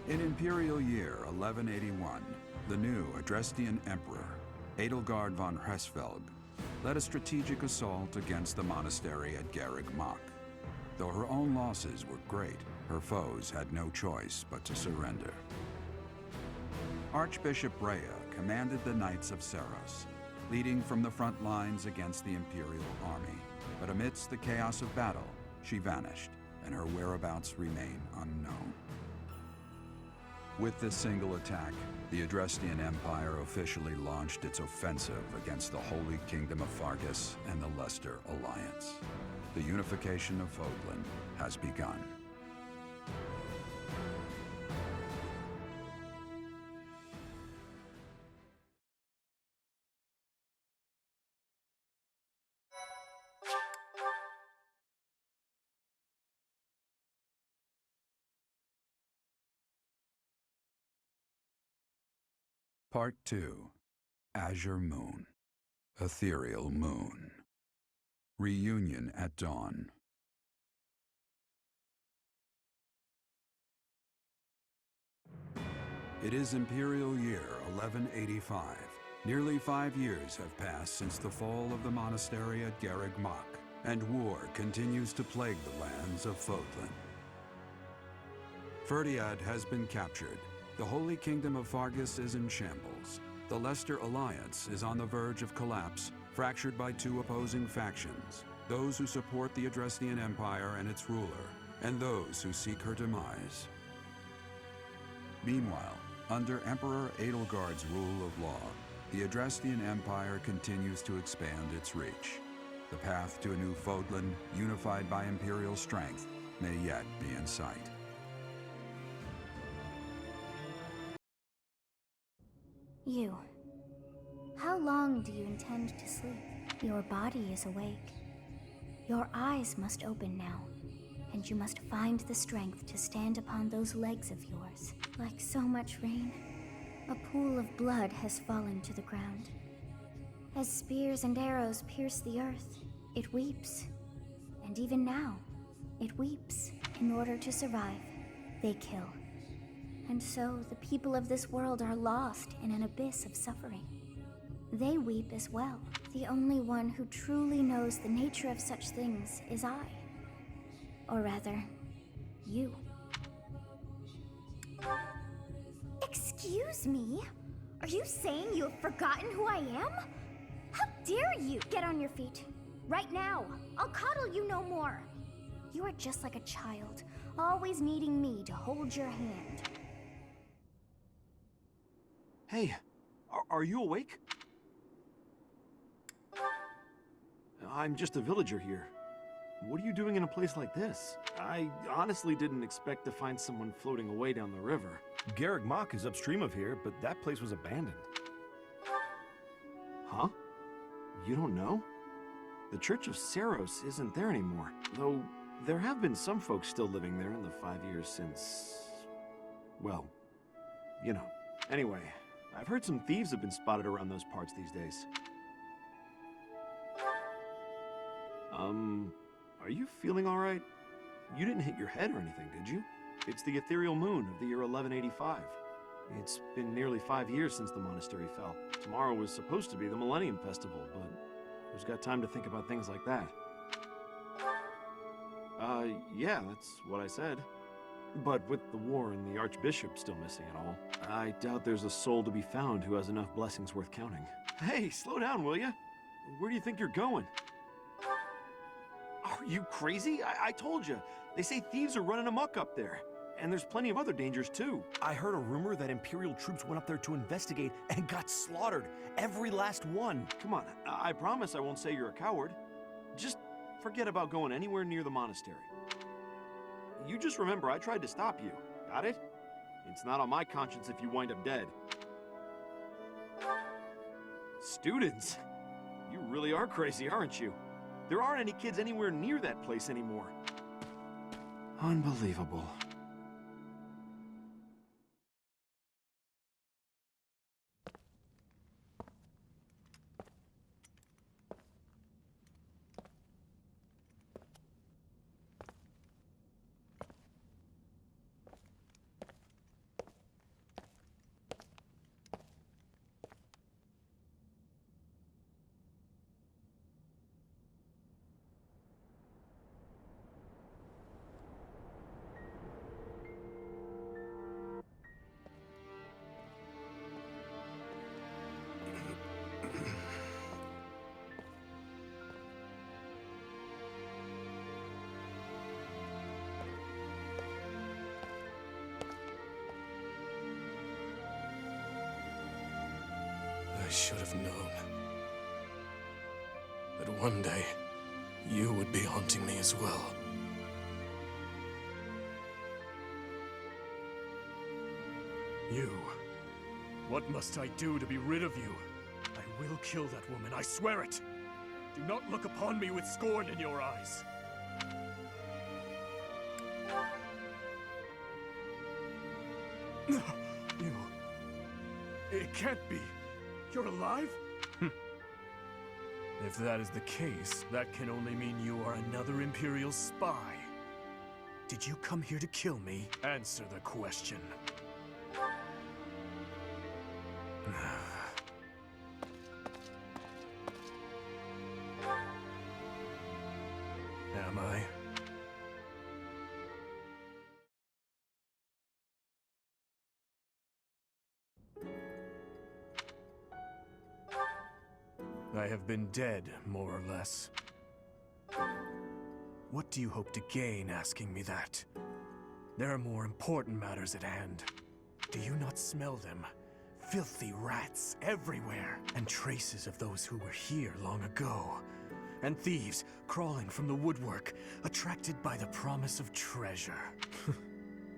In Imperial year 1181, the new Adrestian Emperor, Edelgard von Hresvelg, led a strategic assault against the monastery at Garreg Mach. Though her own losses were great, her foes had no choice but to surrender. Archbishop Rhea commanded the Knights of Seros, leading from the front lines against the Imperial army. But amidst the chaos of battle, she vanished, and her whereabouts remain unknown. With this single attack, the Adrestian Empire officially launched its offensive against the Holy Kingdom of Fargus and the Leicester Alliance. The unification of Fódlan has begun. Part 2. Azure Moon. Ethereal Moon. Reunion at Dawn. It is Imperial year 1185. Nearly 5 years have passed since the fall of the monastery at Garreg Mach, and war continues to plague the lands of Fódlan. Ferdiad has been captured. The Holy Kingdom of Fargus is in shambles. The Leicester Alliance is on the verge of collapse, fractured by two opposing factions, those who support the Adrestian Empire and its ruler, and those who seek her demise. Meanwhile, under Emperor Edelgard's rule of law, the Adrestian Empire continues to expand its reach. The path to a new Fódlan, unified by Imperial strength, may yet be in sight. You. How long do you intend to sleep? Your body is awake. Your eyes must open now, and you must find the strength to stand upon those legs of yours. Like so much rain, a pool of blood has fallen to the ground. As spears and arrows pierce the earth, it weeps. And even now, it weeps. In order to survive, they kill. And so the people of this world are lost in an abyss of suffering. They weep as well. The only one who truly knows the nature of such things is I. Or rather, you. Excuse me? Are you saying you have forgotten who I am? How dare you! Get on your feet. Right now! I'll coddle you no more! You are just like a child, always needing me to hold your hand. Hey, are you awake? I'm just a villager here. What are you doing in a place like this? I honestly didn't expect to find someone floating away down the river. Garreg Mach is upstream of here, but that place was abandoned. Huh? You don't know? The Church of Seros isn't there anymore, though there have been some folks still living there in the 5 years since... well, you know. Anyway, I've heard some thieves have been spotted around those parts these days. Are you feeling alright? You didn't hit your head or anything, did you? It's the ethereal moon of the year 1185. It's been nearly 5 years since the monastery fell. Tomorrow was supposed to be the Millennium Festival, but who's got time to think about things like that? Yeah, that's what I said. But with the war and the Archbishop still missing and all, I doubt there's a soul to be found who has enough blessings worth counting. Hey, slow down, will ya? Where do you think you're going? Are you crazy? I told you. They say thieves are running amok up there. And there's plenty of other dangers, too. I heard a rumor that Imperial troops went up there to investigate and got slaughtered. Every last one. Come on, I promise I won't say you're a coward. Just forget about going anywhere near the monastery. You just remember I tried to stop you. Got it? It's not on my conscience if you wind up dead. Students? You really are crazy, aren't you? There aren't any kids anywhere near that place anymore. Unbelievable. should have known that one day you would be haunting me as well. You. What must I do to be rid of you? I will kill that woman, I swear it! Do not look upon me with scorn in your eyes. You... It can't be. You're alive? If that is the case, that can only mean you are another Imperial spy. Did you come here to kill me? Answer the question. Am I? I have been dead, more or less. What do you hope to gain asking me that? There are more important matters at hand. Do you not smell them? Filthy rats everywhere, and traces of those who were here long ago. And thieves crawling from the woodwork, attracted by the promise of treasure.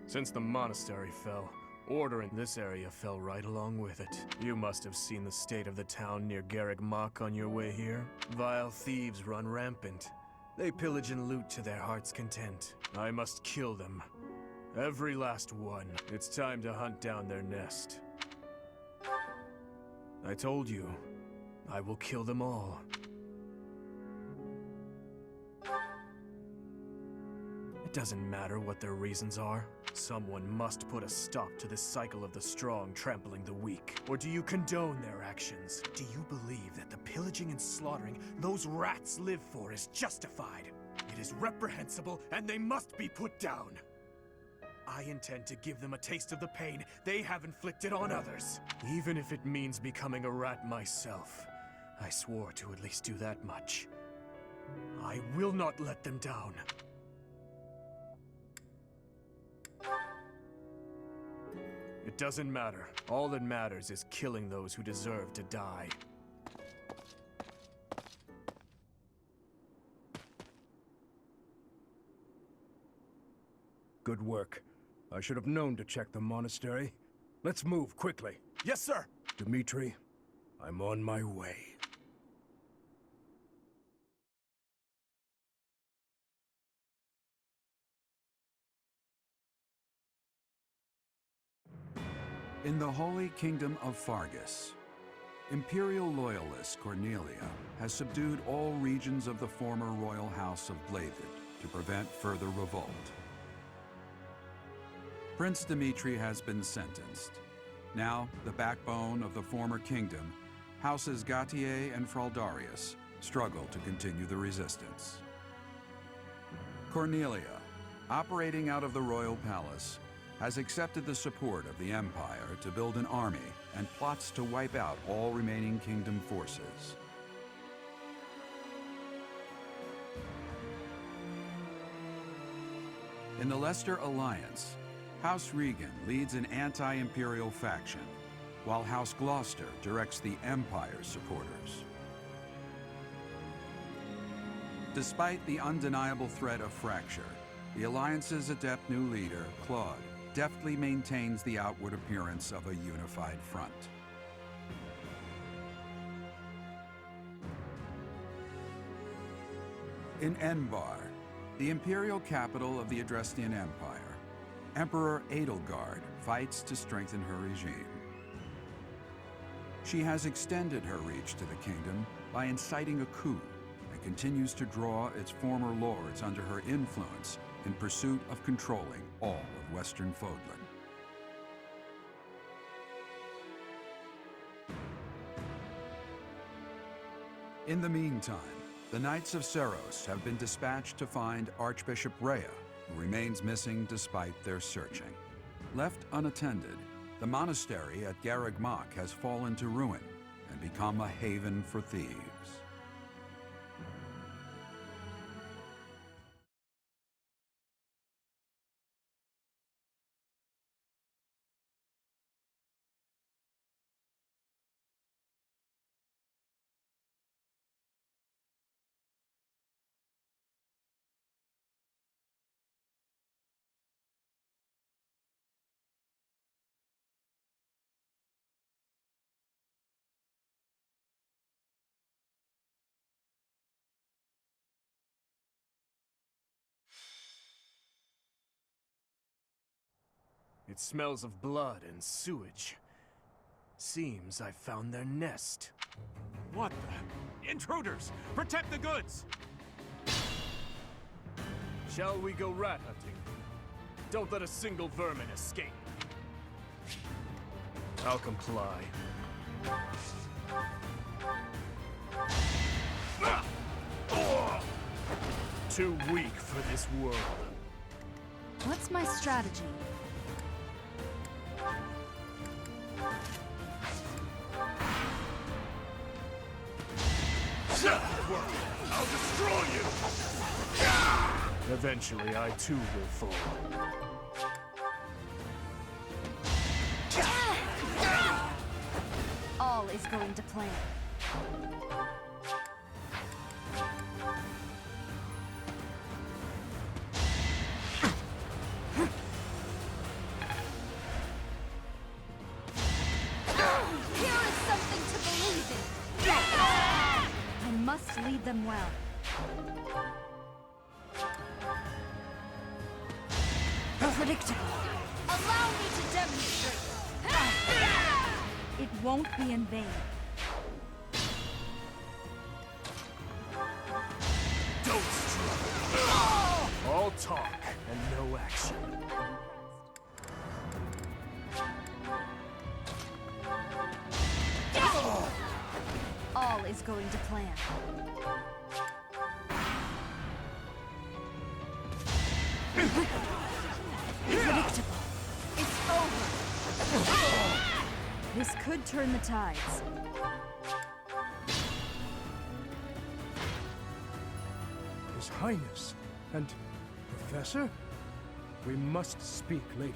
Since the monastery fell, order in this area fell right along with it. You must have seen the state of the town near Garreg Mach on your way here. Vile thieves run rampant. They pillage and loot to their heart's content. I must kill them. Every last one. It's time to hunt down their nest. I told you, I will kill them all. It doesn't matter what their reasons are. Someone must put a stop to this cycle of the strong trampling the weak. Or do you condone their actions? Do you believe that the pillaging and slaughtering those rats live for is justified? It is reprehensible and they must be put down. I intend to give them a taste of the pain they have inflicted on others. Even if it means becoming a rat myself. I swore to at least do that much. I will not let them down. It doesn't matter. All that matters is killing those who deserve to die. Good work. I should have known to check the monastery. Let's move quickly. Yes, sir! Dimitri, I'm on my way. In the Holy Kingdom of Fargus, Imperial loyalist Cornelia has subdued all regions of the former royal house of Blavid to prevent further revolt. Prince Dimitri has been sentenced. Now, the backbone of the former kingdom, Houses Gautier and Fraldarius, struggle to continue the resistance. Cornelia, operating out of the royal palace, has accepted the support of the Empire to build an army and plots to wipe out all remaining kingdom forces. In the Leicester Alliance, House Regan leads an anti-imperial faction, while House Gloucester directs the Empire's supporters. Despite the undeniable threat of fracture, the Alliance's adept new leader, Claude, deftly maintains the outward appearance of a unified front. In Enbar, the imperial capital of the Adrestian Empire, Emperor Edelgard fights to strengthen her regime. She has extended her reach to the kingdom by inciting a coup and continues to draw its former lords under her influence in pursuit of controlling all of Western Fódlan. In the meantime, the Knights of Seros have been dispatched to find Archbishop Rhea, who remains missing despite their searching. Left unattended, the monastery at Garreg Mach has fallen to ruin and become a haven for thieves. It smells of blood and sewage. Seems I found their nest. What the? Intruders! Protect the goods! Shall we go rat hunting? Don't let a single vermin escape. I'll comply. Too weak for this world. What's my strategy? I'll destroy you! Eventually, I too will fall. All is going to plan. Here is something to believe in. I must lead them well. Predictable. Allow me to demonstrate. It won't be in vain. Don't struggle. All talk and no action. All is going to plan. Predictable. It's over. This could turn the tides. His Highness and Professor? We must speak later.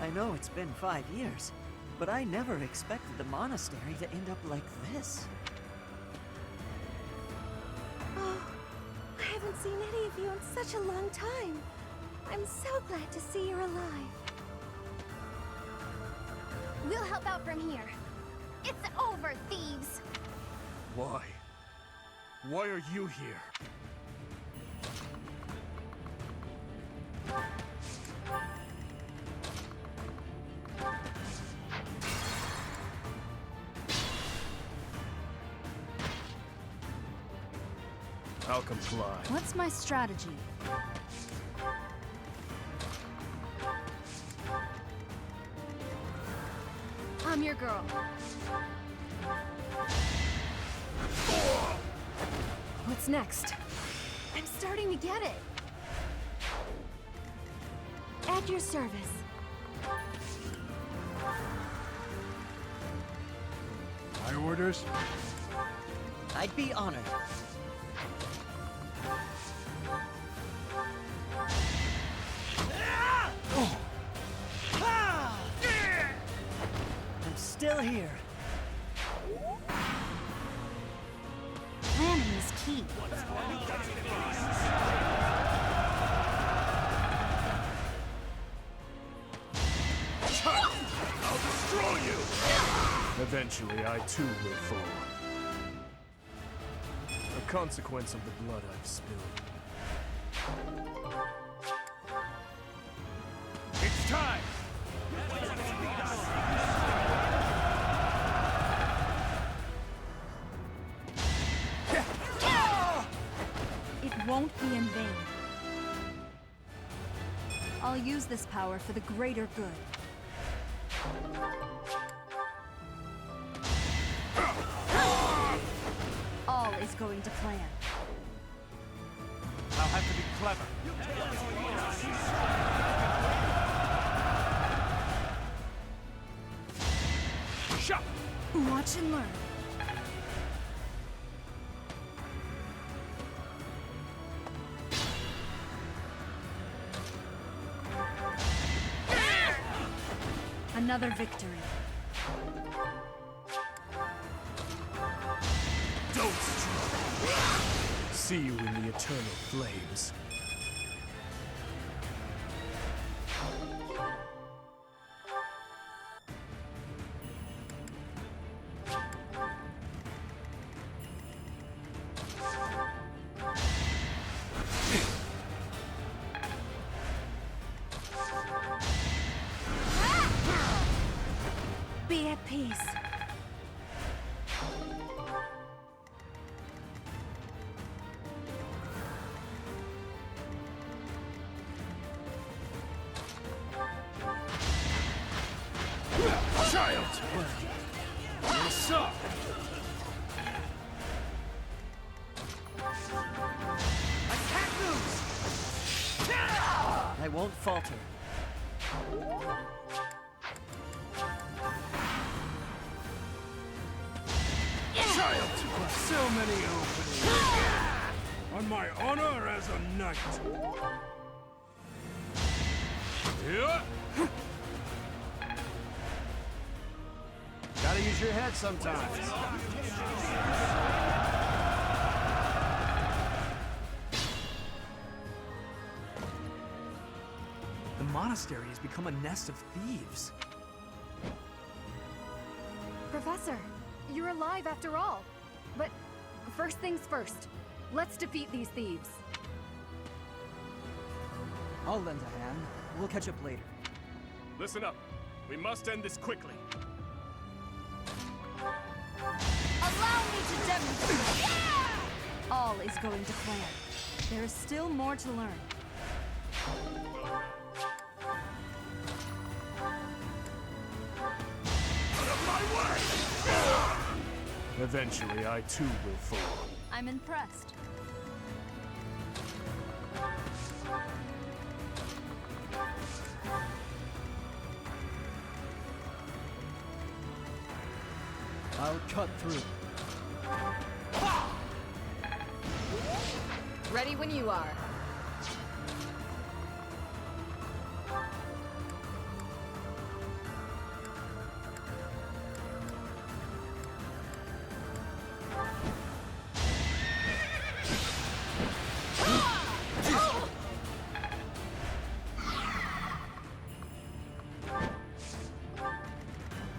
I know it's been 5 years, but I never expected the monastery to end up like this. Oh, I haven't seen any of you in such a long time. I'm so glad to see you're alive. We'll help out from here. It's over, thieves! Why? Why are you here? I'll comply. What's my strategy? I'm your girl. What's next? I'm starting to get it. At your service. My orders? I'd be honored. I'm still here. Planning is key. I'll destroy you! Eventually, I too will fall. A consequence of the blood I've spilled. It's time! It won't be in vain. I'll use this power for the greater good. All is going to plan. I'll have to be clever. Shut! Watch and learn. Another victory. Don't struggle! See you in the eternal flames. be at peace. Child! What's up? I won't falter. Child! So many openings! On my honor as a knight! Yeah. Gotta use your head sometimes. The monastery has become a nest of thieves. Professor, you're alive after all. But first things first, let's defeat these thieves. I'll lend a hand. We'll catch up later. Listen up. We must end this quickly. Allow me to demonstrate. All is going to plan. There is still more to learn. Eventually, I too will fall. I'm impressed. I'll cut through. Ready when you are.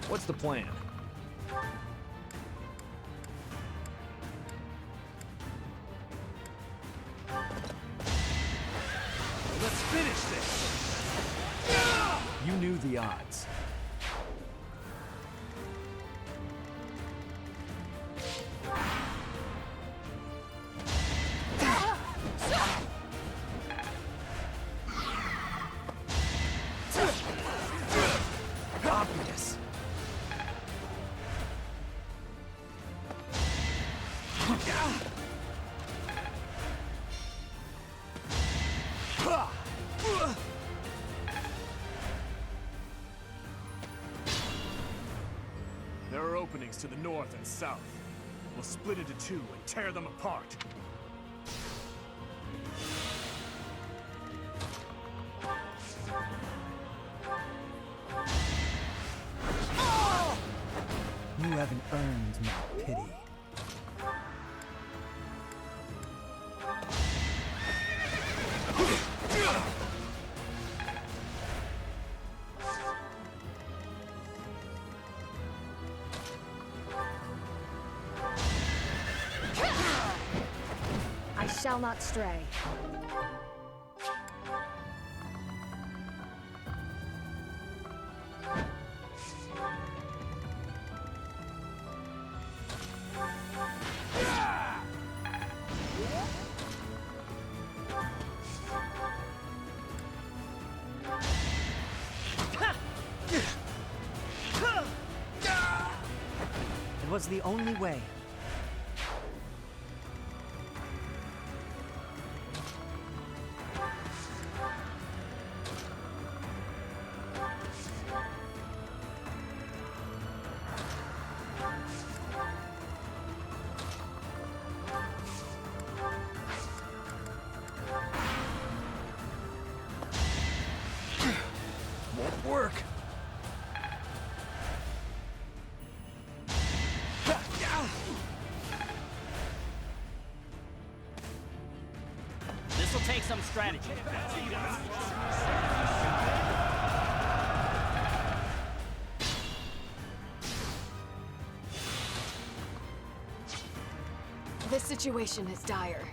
What's the plan? Let's finish this! You knew the odds. Obvious. There are openings to the north and south. We'll split into two and tear them apart. You haven't earned my pity. I shall not stray. It was the only way. Won't work. This'll take some strategy. This situation is dire.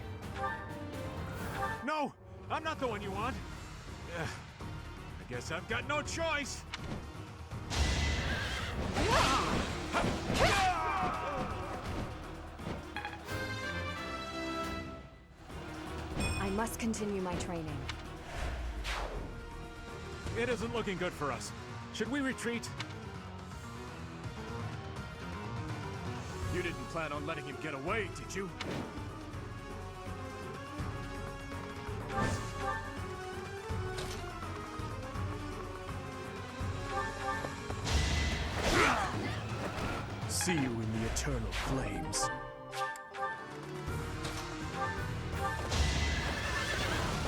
No! I'm not the one you want! I guess I've got no choice! I must continue my training. It isn't looking good for us. Should we retreat? You didn't plan on letting him get away, did you? See you in the eternal flames.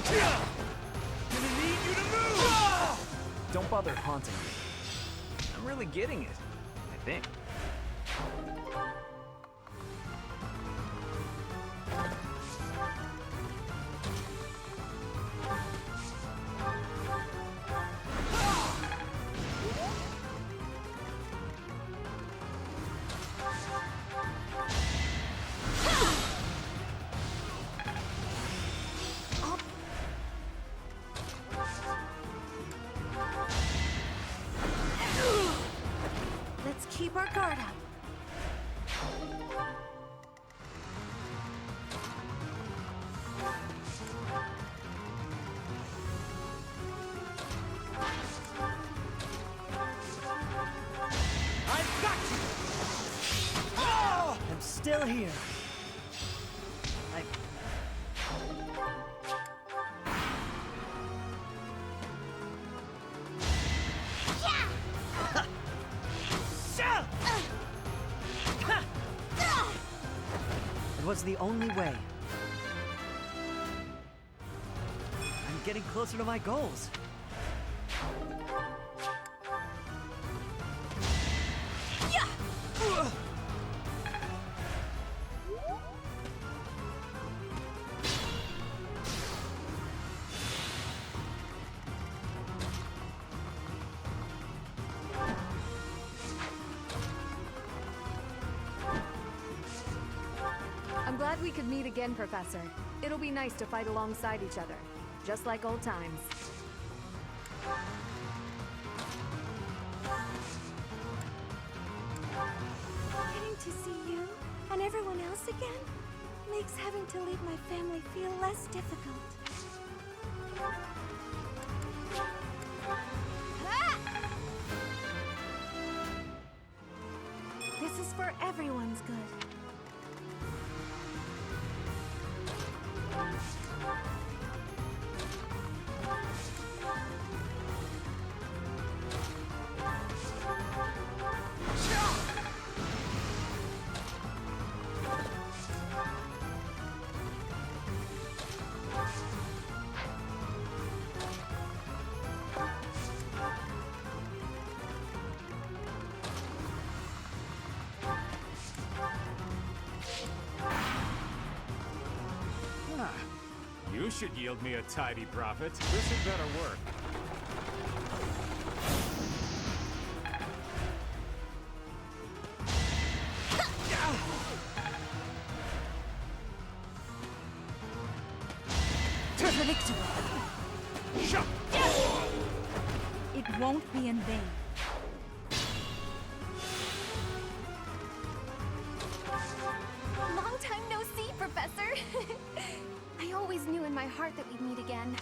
Gonna need you to move! Don't bother haunting me. I'm really getting it, I think. Let's keep our guard up. I've got you! I'm still here. It was the only way. I'm getting closer to my goals. I'm glad we could meet again, Professor. It'll be nice to fight alongside each other, just like old times. Getting to see you and everyone else again makes having to leave my family feel less difficult. This is for everyone's good. You should yield me a tidy profit. This had better work. To the victory! Shut! It won't be in vain. Long time no see, Professor. I always knew in my heart that we'd meet again.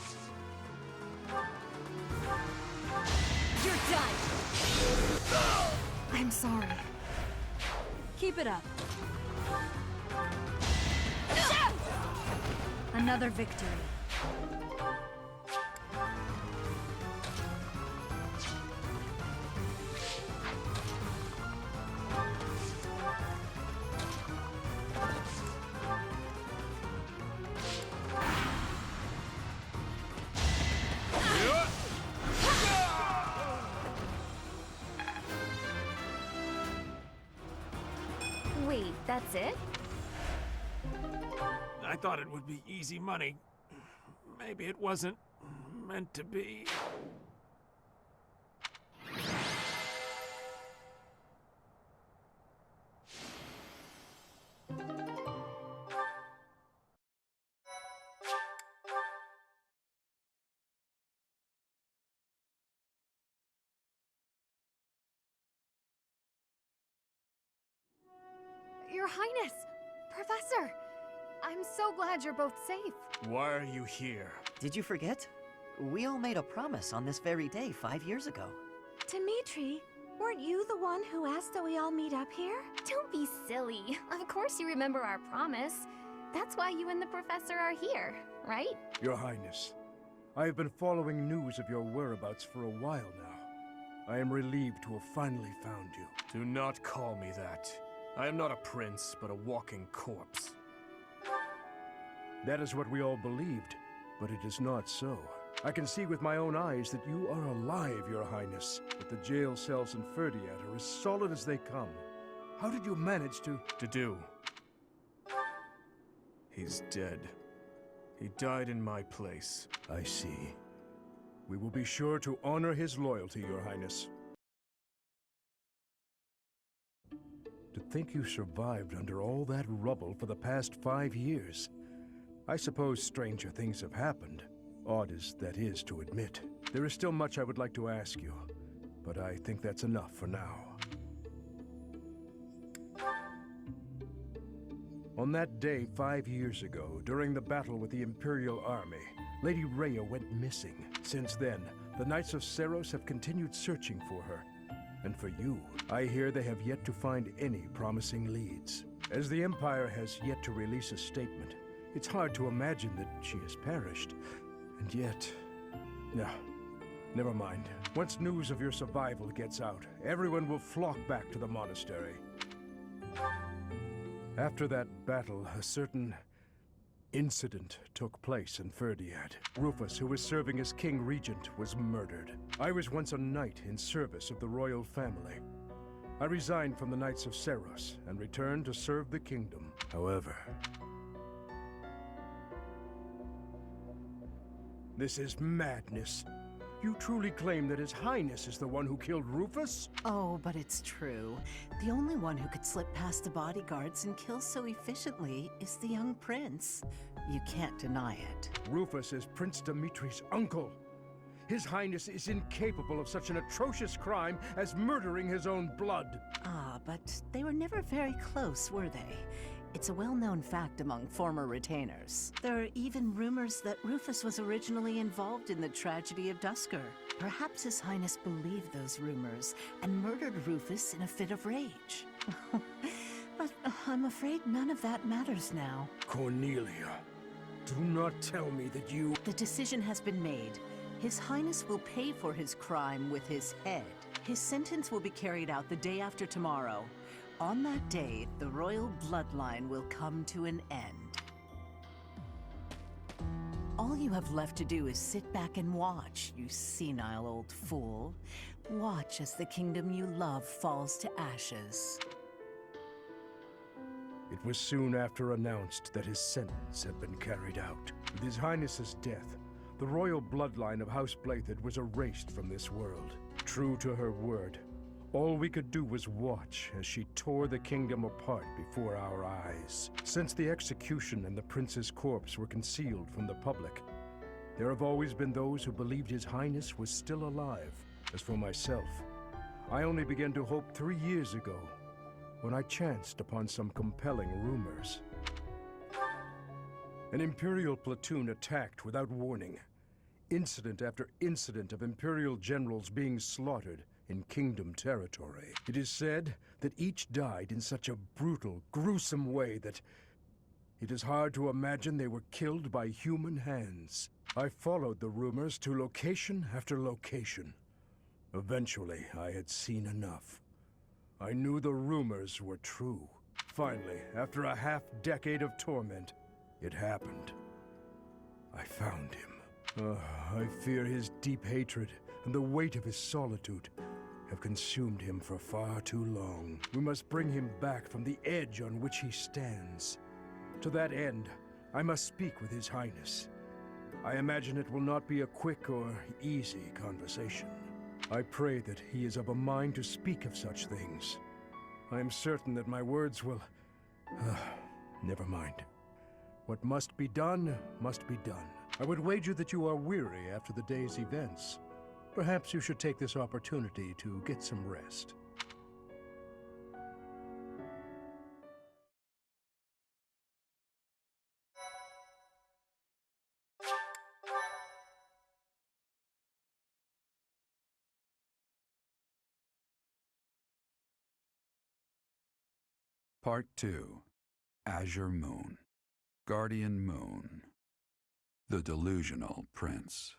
You're done! I'm sorry. Keep it up. Another victory. Wait, that's it? I thought it would be easy money. Maybe it wasn't meant to be. Your Highness! Professor! I'm so glad you're both safe. Why are you here? Did you forget? We all made a promise on this very day 5 years ago. Dimitri, weren't you the one who asked that we all meet up here? Don't be silly. Of course you remember our promise. That's why you and the professor are here, right? Your Highness, I have been following news of your whereabouts for a while now. I am relieved to have finally found you. Do not call me that. I am not a prince, but a walking corpse. That is what we all believed, but it is not so. I can see with my own eyes that you are alive, Your Highness, but the jail cells in Ferdiad are as solid as they come. How did you manage to do? He's dead. He died in my place. I see. We will be sure to honor his loyalty, Your Highness. To think you survived under all that rubble for the past 5 years. I suppose stranger things have happened, odd as that is to admit. There is still much I would like to ask you, but I think that's enough for now. On that day 5 years ago, during the battle with the Imperial Army, Lady Rhea went missing. Since then, the Knights of Seiros have continued searching for her. And for you, I hear they have yet to find any promising leads. As the Empire has yet to release a statement, it's hard to imagine that she has perished. And yet... No, never mind. Once news of your survival gets out, everyone will flock back to the monastery. After that battle, a certain incident took place in Ferdiad. Rufus, who was serving as King Regent, was murdered. I was once a knight in service of the royal family. I resigned from the Knights of Seiros and returned to serve the kingdom. However... This is madness. You truly claim that His Highness is the one who killed Rufus? Oh, but it's true. The only one who could slip past the bodyguards and kill so efficiently is the young prince. You can't deny it. Rufus is Prince Dimitri's uncle. His Highness is incapable of such an atrocious crime as murdering his own blood. Ah, but they were never very close, were they? It's a well-known fact among former retainers. There are even rumors that Rufus was originally involved in the tragedy of Dusker. Perhaps His Highness believed those rumors and murdered Rufus in a fit of rage. But I'm afraid none of that matters now. Cornelia, do not tell me that you... The decision has been made. His Highness will pay for his crime with his head. His sentence will be carried out the day after tomorrow. On that day, the royal bloodline will come to an end. All you have left to do is sit back and watch, you senile old fool. Watch as the kingdom you love falls to ashes. It was soon after announced that his sentence had been carried out. With His Highness's death, the royal bloodline of House Blathid was erased from this world. True to her word, all we could do was watch as she tore the kingdom apart before our eyes. Since the execution and the prince's corpse were concealed from the public, there have always been those who believed His Highness was still alive. As for myself, I only began to hope 3 years ago, when I chanced upon some compelling rumors. An Imperial platoon attacked without warning. Incident after incident of Imperial generals being slaughtered in Kingdom territory. It is said that each died in such a brutal, gruesome way that it is hard to imagine they were killed by human hands. I followed the rumors to location after location. Eventually, I had seen enough. I knew the rumors were true. Finally, after a half-decade of torment, it happened. I found him. I fear his deep hatred and the weight of his solitude have consumed him for far too long. We must bring him back from the edge on which he stands. To that end, I must speak with His Highness. I imagine it will not be a quick or easy conversation. I pray that he is of a mind to speak of such things. I am certain that my words will... never mind. What must be done, must be done. I would wager that you are weary after the day's events. Perhaps you should take this opportunity to get some rest. Part 2. Azure Moon. Guardian Moon. The Delusional Prince.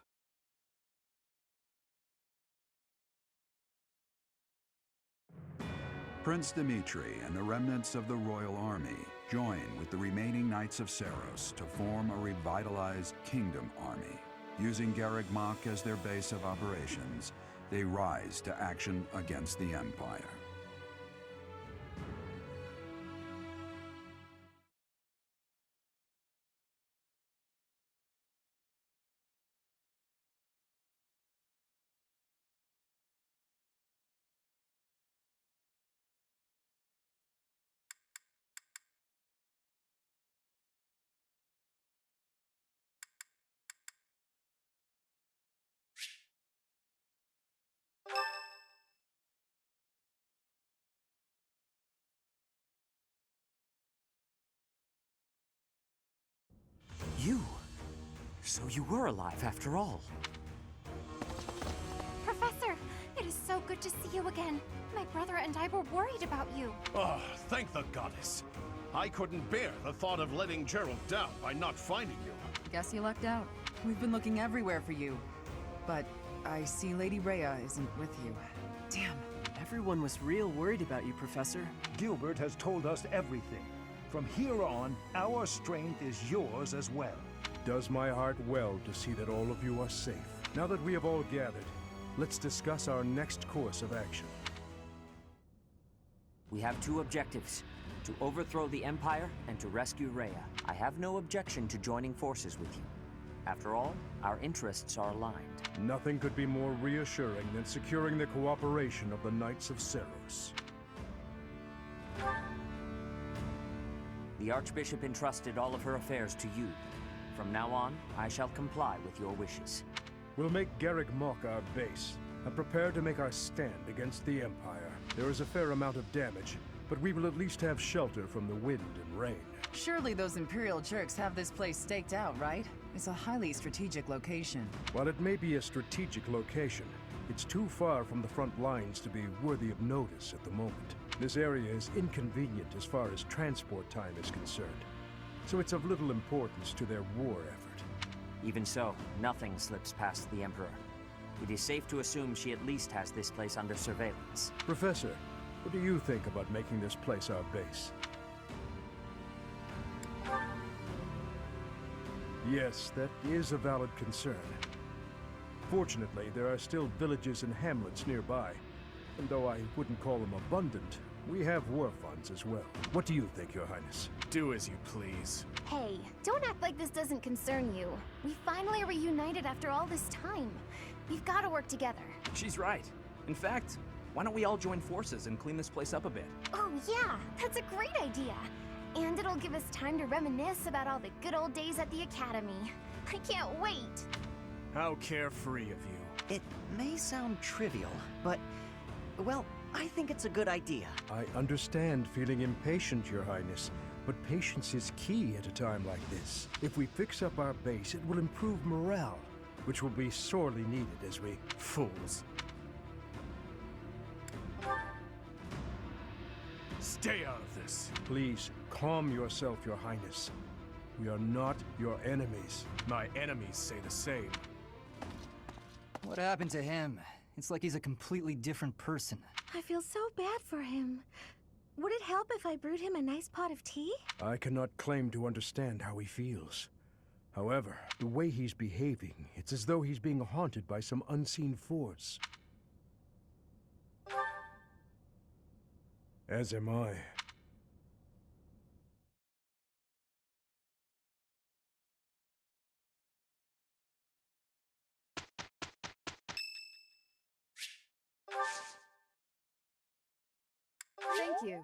Prince Dimitri and the remnants of the royal army join with the remaining Knights of Seiros to form a revitalized kingdom army. Using Garreg Mach as their base of operations, they rise to action against the Empire. You? So you were alive after all. Professor, it is so good to see you again. My brother and I were worried about you. Oh, thank the goddess. I couldn't bear the thought of letting Gerald down by not finding you. Guess you lucked out. We've been looking everywhere for you. But I see Lady Rhea isn't with you. Damn. Everyone was real worried about you, Professor. Gilbert has told us everything. From here on, our strength is yours as well. Does my heart well to see that all of you are safe. Now that we have all gathered, let's discuss our next course of action. We have two objectives: to overthrow the Empire and to rescue Rhea. I have no objection to joining forces with you. After all, our interests are aligned. Nothing could be more reassuring than securing the cooperation of the Knights of Seiros. The Archbishop entrusted all of her affairs to you. From now on, I shall comply with your wishes. We'll make Garreg Mach our base, and prepare to make our stand against the Empire. There is a fair amount of damage, but we will at least have shelter from the wind and rain. Surely those Imperial jerks have this place staked out, right? It's a highly strategic location. While it may be a strategic location, it's too far from the front lines to be worthy of notice at the moment. This area is inconvenient as far as transport time is concerned, so it's of little importance to their war effort. Even so, nothing slips past the Emperor. It is safe to assume she at least has this place under surveillance. Professor, what do you think about making this place our base? Yes, that is a valid concern. Fortunately, there are still villages and hamlets nearby, and though I wouldn't call them abundant, we have war funds as well. What do you think, Your Highness? Do as you please. Hey, don't act like this doesn't concern you. We finally reunited after all this time. We've got to work together. She's right. In fact, why don't we all join forces and clean this place up a bit? Oh yeah, that's a great idea. And it'll give us time to reminisce about all the good old days at the Academy. I can't wait. How carefree of you. It may sound trivial, but, well, I think it's a good idea. I understand feeling impatient, Your Highness, but patience is key at a time like this. If we fix up our base, it will improve morale, which will be sorely needed as we... Fools. Stay out of this. Please, calm yourself, Your Highness. We are not your enemies. My enemies say the same. What happened to him? It's like he's a completely different person. I feel so bad for him. Would it help if I brewed him a nice pot of tea? I cannot claim to understand how he feels. However, the way he's behaving, it's as though he's being haunted by some unseen force. As am I. Thank you.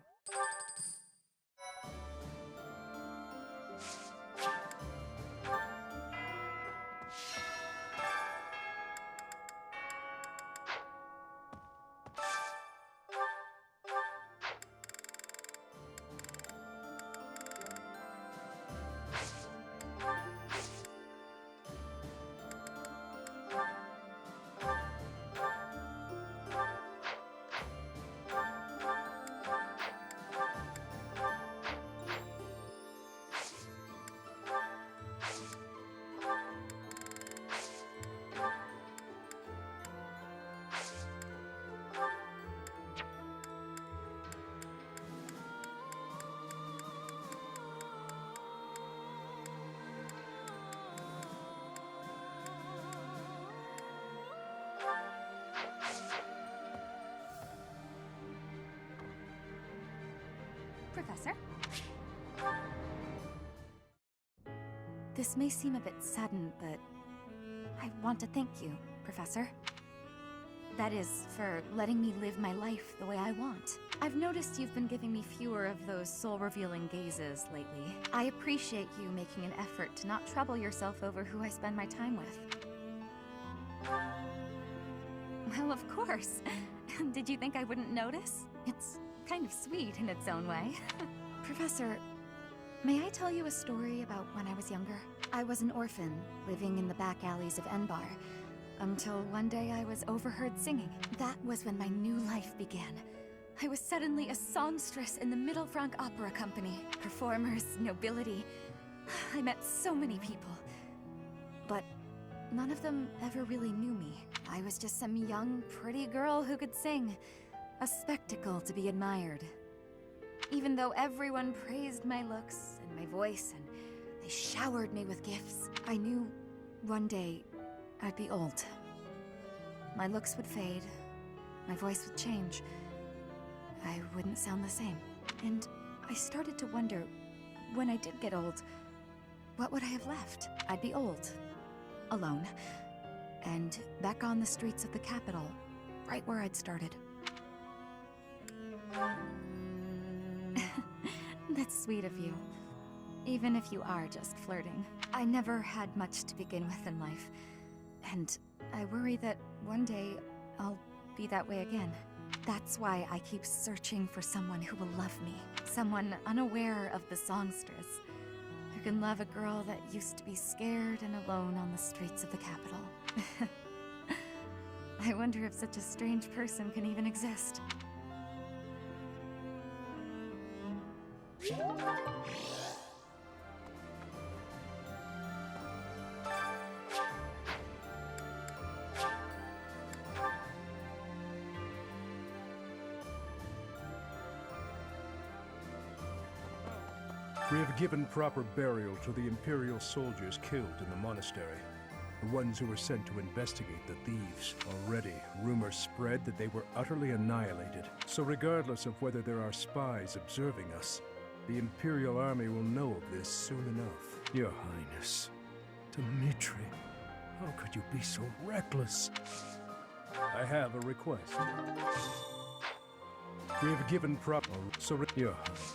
Professor. This may seem a bit sudden, but I want to thank you, Professor. That is, for letting me live my life the way I want. I've noticed you've been giving me fewer of those soul-revealing gazes lately. I appreciate you making an effort to not trouble yourself over who I spend my time with. Well, of course. Did you think I wouldn't notice? It's kind of sweet in its own way. Professor, may I tell you a story about when I was younger? I was an orphan, living in the back alleys of Enbar, until one day I was overheard singing. That was when my new life began. I was suddenly a songstress in the Middle Franc Opera Company. Performers, nobility. I met so many people. But none of them ever really knew me. I was just some young, pretty girl who could sing. A spectacle to be admired. Even though everyone praised my looks and my voice and they showered me with gifts, I knew one day I'd be old. My looks would fade, my voice would change. I wouldn't sound the same. And I started to wonder, when I did get old, what would I have left? I'd be old, alone, and back on the streets of the capital, right where I'd started. That's sweet of you, even if you are just flirting. I never had much to begin with in life, and I worry that one day I'll be that way again. That's why I keep searching for someone who will love me. Someone unaware of the songstress, who can love a girl that used to be scared and alone on the streets of the capital. I wonder if such a strange person can even exist. We have given proper burial to the Imperial soldiers killed in the monastery. The ones who were sent to investigate the thieves. Already, rumors spread that they were utterly annihilated. So regardless of whether there are spies observing us, the Imperial army will know of this soon enough. Your Highness, Dimitri, how could you be so reckless? I have a request. We have given proper... Your Highness.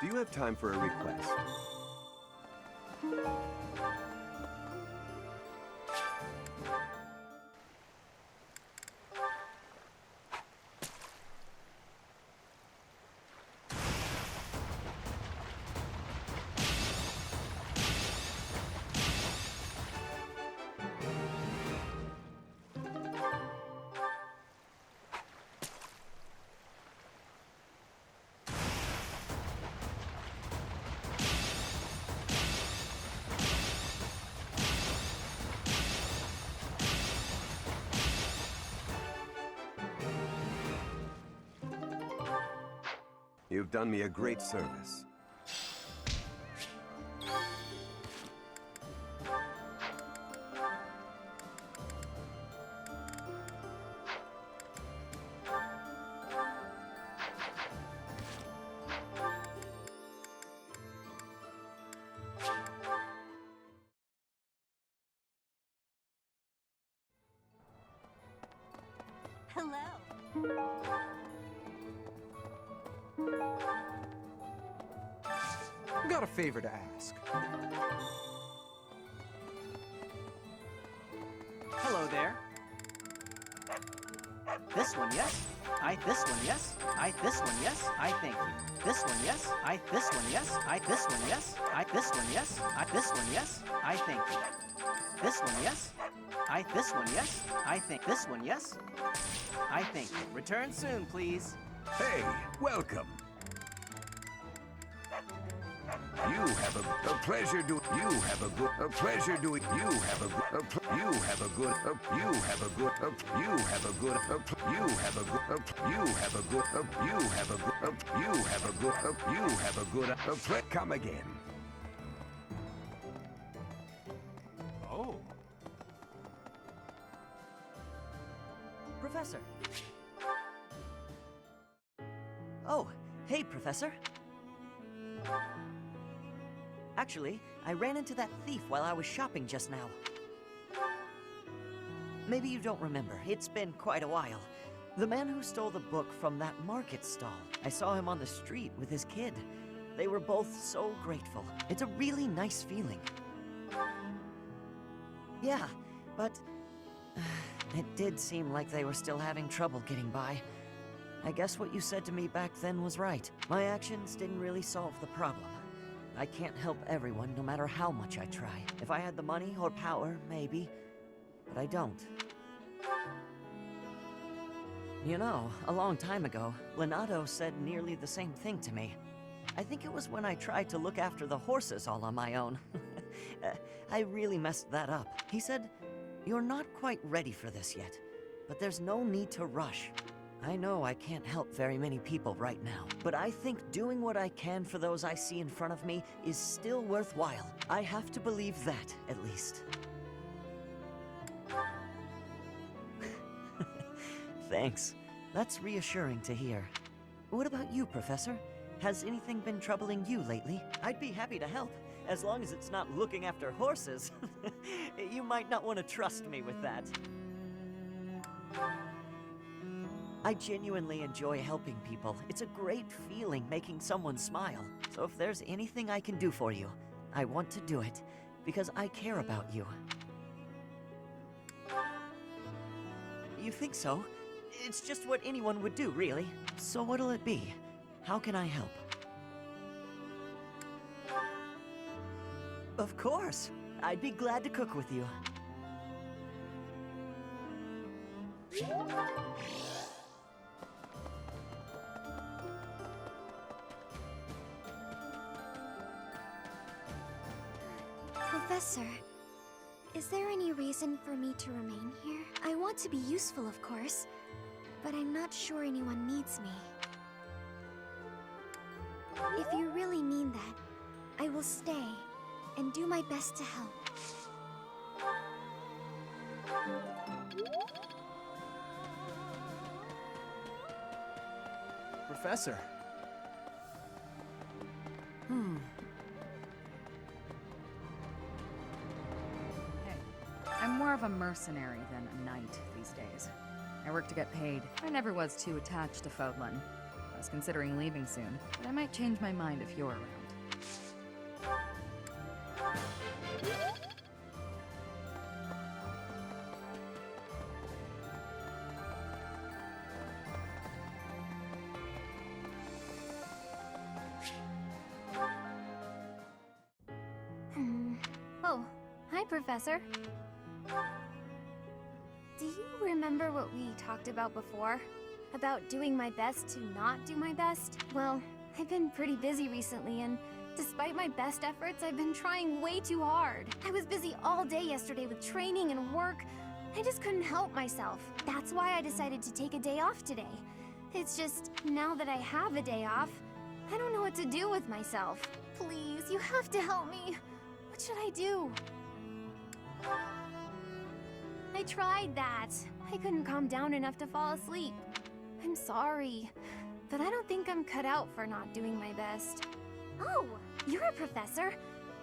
Do you have time for a request? You've done me a great service. Got a favor to ask. Hello there. This one, yes. This one, yes. This one, yes. I thank you. This one, yes. This one, yes. This one, yes. This one, yes. This one, yes. I thank you. This one, yes. This one, yes. I think this one, yes. I thank you. Return soon, please. Hey, welcome. You have a pleasure do you have a good a pleasure doing you have a good you have a good you have a good you have a good you have a good you have a good you have a good you have a good you have a good come again. Oh. Professor. Oh, hey, Professor. Actually, I ran into that thief while I was shopping just now. Maybe you don't remember. It's been quite a while. The man who stole the book from that market stall. I saw him on the street with his kid. They were both so grateful. It's a really nice feeling. Yeah, but it did seem like they were still having trouble getting by. I guess what you said to me back then was right. My actions didn't really solve the problem. I can't help everyone, no matter how much I try. If I had the money or power, maybe. But I don't. You know, a long time ago, Leonardo said nearly the same thing to me. I think it was when I tried to look after the horses all on my own. I really messed that up. He said, "You're not quite ready for this yet, but there's no need to rush." I know I can't help very many people right now, but I think doing what I can for those I see in front of me is still worthwhile. I have to believe that, at least. Thanks. That's reassuring to hear. What about you, Professor? Has anything been troubling you lately? I'd be happy to help, as long as it's not looking after horses. You might not want to trust me with that. I genuinely enjoy helping people. It's a great feeling making someone smile. So if there's anything I can do for you, I want to do it, because I care about you. You think so? It's just what anyone would do, really. So what'll it be? How can I help? Of course! I'd be glad to cook with you. Professor, is there any reason for me to remain here? I want to be useful, of course, but I'm not sure anyone needs me. If you really mean that, I will stay and do my best to help. Professor. I'm more of a mercenary than a knight these days. I work to get paid. I never was too attached to Fódlan. I was considering leaving soon, but I might change my mind if you're around. Oh, hi, Professor. Do you remember what we talked about before? About doing my best to not do my best? Well, I've been pretty busy recently, and despite my best efforts, I've been trying way too hard. I was busy all day yesterday with training and work. I just couldn't help myself. That's why I decided to take a day off today. It's just, now that I have a day off, I don't know what to do with myself. Please, you have to help me. What should I do? I tried that. I couldn't calm down enough to fall asleep. I'm sorry, but I don't think I'm cut out for not doing my best. Oh, you're a professor.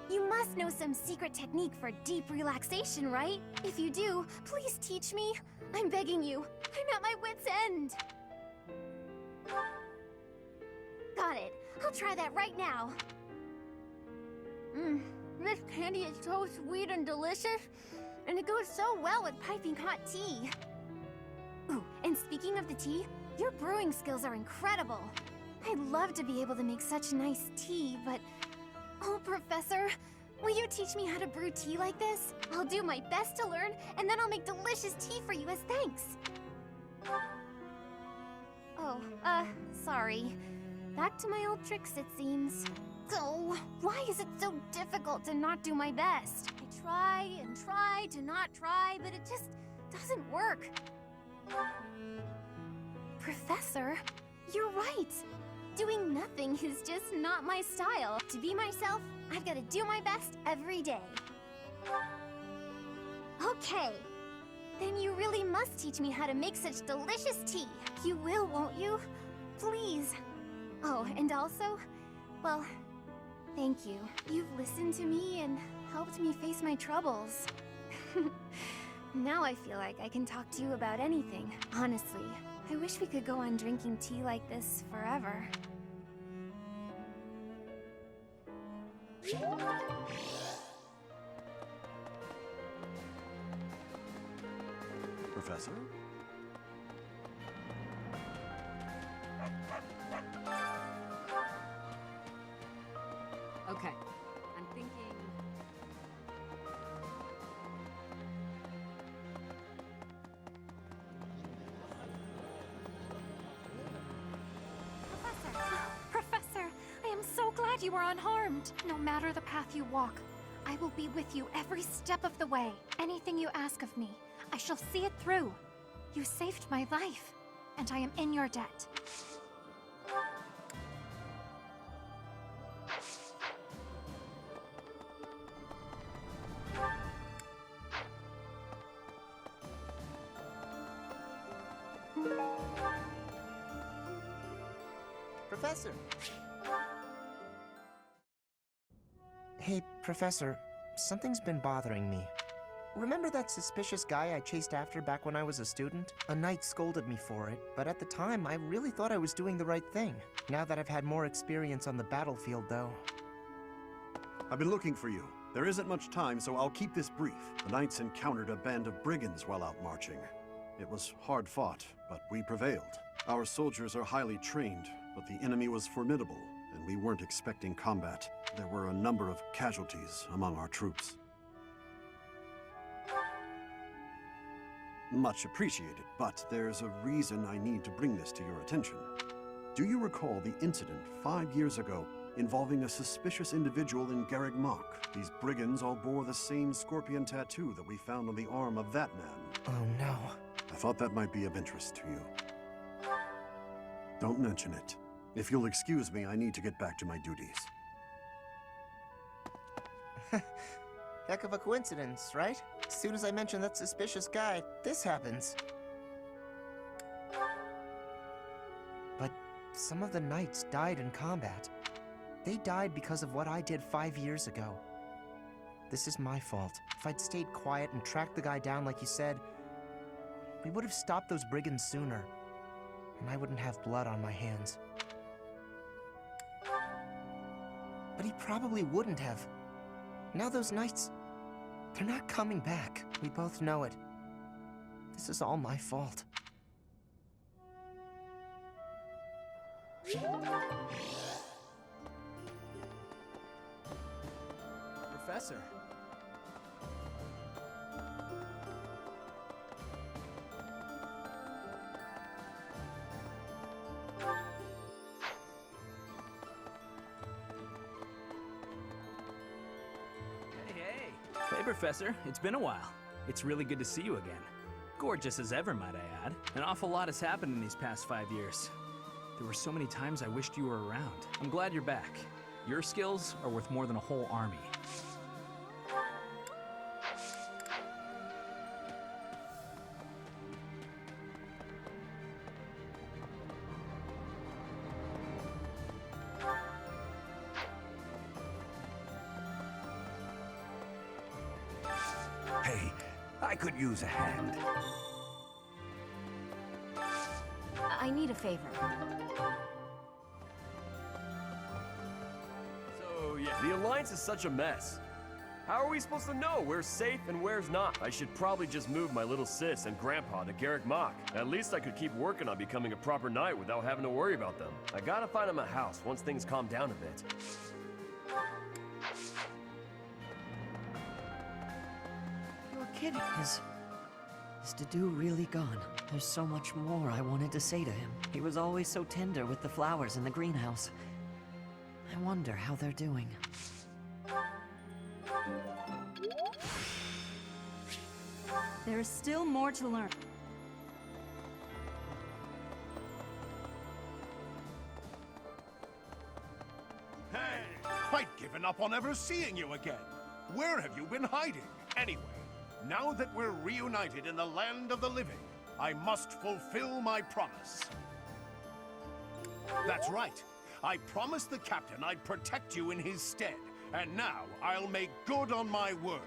You must know some secret technique for deep relaxation, right? If you do, please teach me. I'm begging you. I'm at my wit's end. Got it. I'll try that right now. This candy is so sweet and delicious, and it goes so well with piping hot tea. Ooh, and speaking of the tea, your brewing skills are incredible. I'd love to be able to make such nice tea, but... Oh, Professor, will you teach me how to brew tea like this? I'll do my best to learn, and then I'll make delicious tea for you as thanks. Sorry. Back to my old tricks, it seems. Oh, why is it so difficult to not do my best? I try and try to not try, but it just doesn't work. Professor, you're right. Doing nothing is just not my style. To be myself, I've got to do my best every day. Okay. Then you really must teach me how to make such delicious tea. You will, won't you? Please. Oh, and also, well, thank you. You've listened to me and helped me face my troubles. Now I feel like I can talk to you about anything. Honestly, I wish we could go on drinking tea like this forever. Professor? Okay, I'm thinking... Professor, I am so glad you are unharmed. No matter the path you walk, I will be with you every step of the way. Anything you ask of me, I shall see it through. You saved my life, and I am in your debt. Professor! Hey, Professor, something's been bothering me. Remember that suspicious guy I chased after back when I was a student? A knight scolded me for it, but at the time, I really thought I was doing the right thing. Now that I've had more experience on the battlefield, though... I've been looking for you. There isn't much time, so I'll keep this brief. The knights encountered a band of brigands while out marching. It was hard fought, but we prevailed. Our soldiers are highly trained, but the enemy was formidable, and we weren't expecting combat. There were a number of casualties among our troops. Much appreciated, but there's a reason I need to bring this to your attention. Do you recall the incident 5 years ago involving a suspicious individual in Garreg Mach? These brigands all bore the same scorpion tattoo that we found on the arm of that man. Oh no. I thought that might be of interest to you. Don't mention it. If you'll excuse me, I need to get back to my duties. Heck of a coincidence, right? As soon as I mention that suspicious guy, this happens. But some of the knights died in combat. They died because of what I did 5 years ago. This is my fault. If I'd stayed quiet and tracked the guy down like you said, we would have stopped those brigands sooner, and I wouldn't have blood on my hands. But he probably wouldn't have. Now those knights, they're not coming back. We both know it. This is all my fault. Professor. Hey, Professor. It's been a while. It's really good to see you again. Gorgeous as ever, might I add. An awful lot has happened in these past 5 years. There were so many times I wished you were around. I'm glad you're back. Your skills are worth more than a whole army. Hey, I could use a hand. I need a favor. So, yeah, the Alliance is such a mess. How are we supposed to know where's safe and where's not? I should probably just move my little sis and grandpa to Garreg Mach. At least I could keep working on becoming a proper knight without having to worry about them. I gotta find them a house once things calm down a bit. You're kidding. Is Is Dedu really gone? There's so much more I wanted to say to him. He was always so tender with the flowers in the greenhouse. I wonder how they're doing. There is still more to learn. Hey! I'd given up on ever seeing you again. Where have you been hiding? Anyway, now that we're reunited in the land of the living, I must fulfill my promise. That's right. I promised the captain I'd protect you in his stead, and now I'll make good on my word.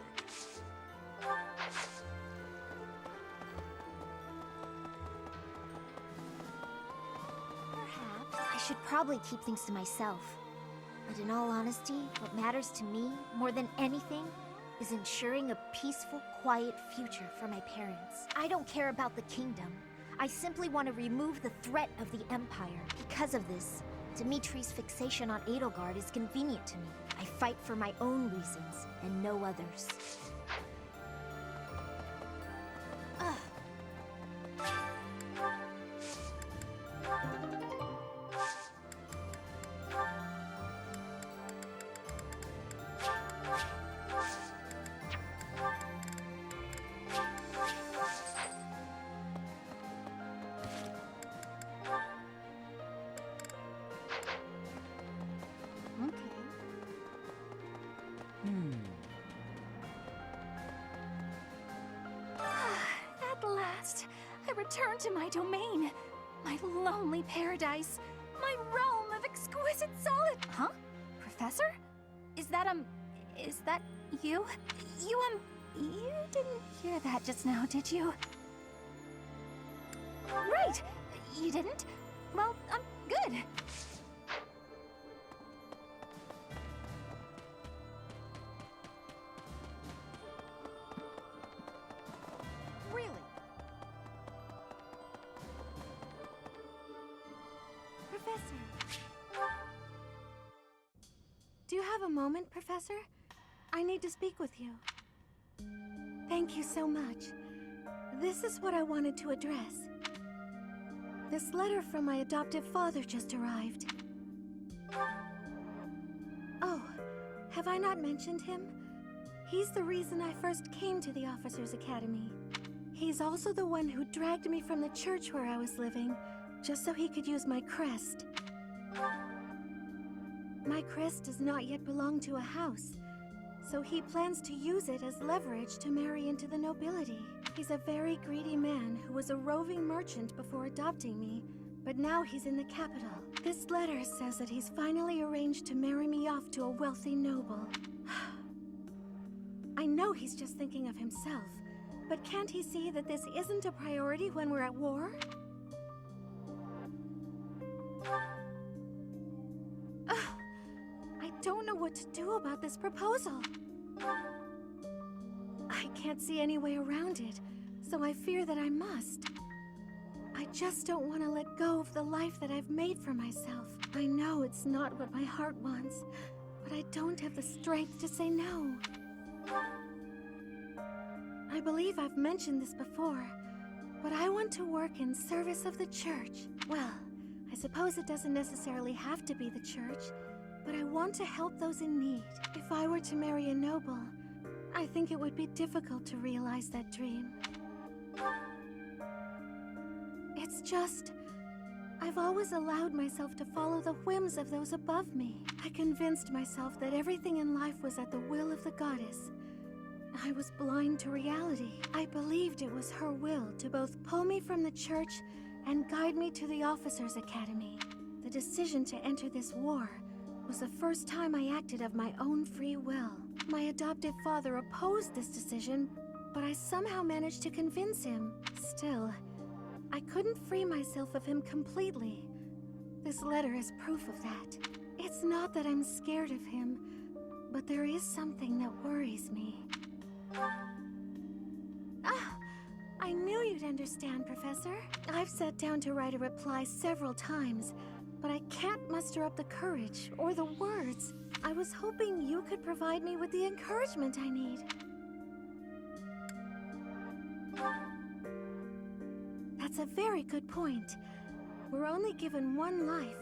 Perhaps I should probably keep things to myself. But in all honesty, what matters to me, more than anything, is ensuring a peaceful, quiet future for my parents. I don't care about the kingdom. I simply want to remove the threat of the Empire. Because of this, Dimitri's fixation on Edelgard is convenient to me. I fight for my own reasons, and no others. At last, I return to my domain. My lonely paradise. My realm of exquisite solitude. Huh? Professor? Is that you? You didn't hear that just now, did you? Right! You didn't? Well, I'm good. Really? Professor. Do you have a moment, Professor? I need to speak with you. Thank you so much. This is what I wanted to address. This letter from my adoptive father just arrived. Oh, have I not mentioned him? He's the reason I first came to the Officers' Academy. He's also the one who dragged me from the church where I was living, just so he could use my crest. My crest does not yet belong to a house, so he plans to use it as leverage to marry into the nobility. He's a very greedy man who was a roving merchant before adopting me, but now he's in the capital. This letter says that he's finally arranged to marry me off to a wealthy noble. I know he's just thinking of himself, but can't he see that this isn't a priority when we're at war? I don't know what to do about this proposal. I can't see any way around it, so I fear that I must. I just don't want to let go of the life that I've made for myself. I know it's not what my heart wants, but I don't have the strength to say no. I believe I've mentioned this before, but I want to work in service of the church. Well, I suppose it doesn't necessarily have to be the church, but I want to help those in need. If I were to marry a noble, I think it would be difficult to realize that dream. It's just, I've always allowed myself to follow the whims of those above me. I convinced myself that everything in life was at the will of the goddess. I was blind to reality. I believed it was her will to both pull me from the church and guide me to the Officers' Academy. The decision to enter this war was the first time I acted of my own free will. My adoptive father opposed this decision, but I somehow managed to convince him. Still, I couldn't free myself of him completely. This letter is proof of that. It's not that I'm scared of him, but there is something that worries me. I knew you'd understand, Professor. I've sat down to write a reply several times, but I can't muster up the courage or the words. I was hoping you could provide me with the encouragement I need. That's a very good point. We're only given one life,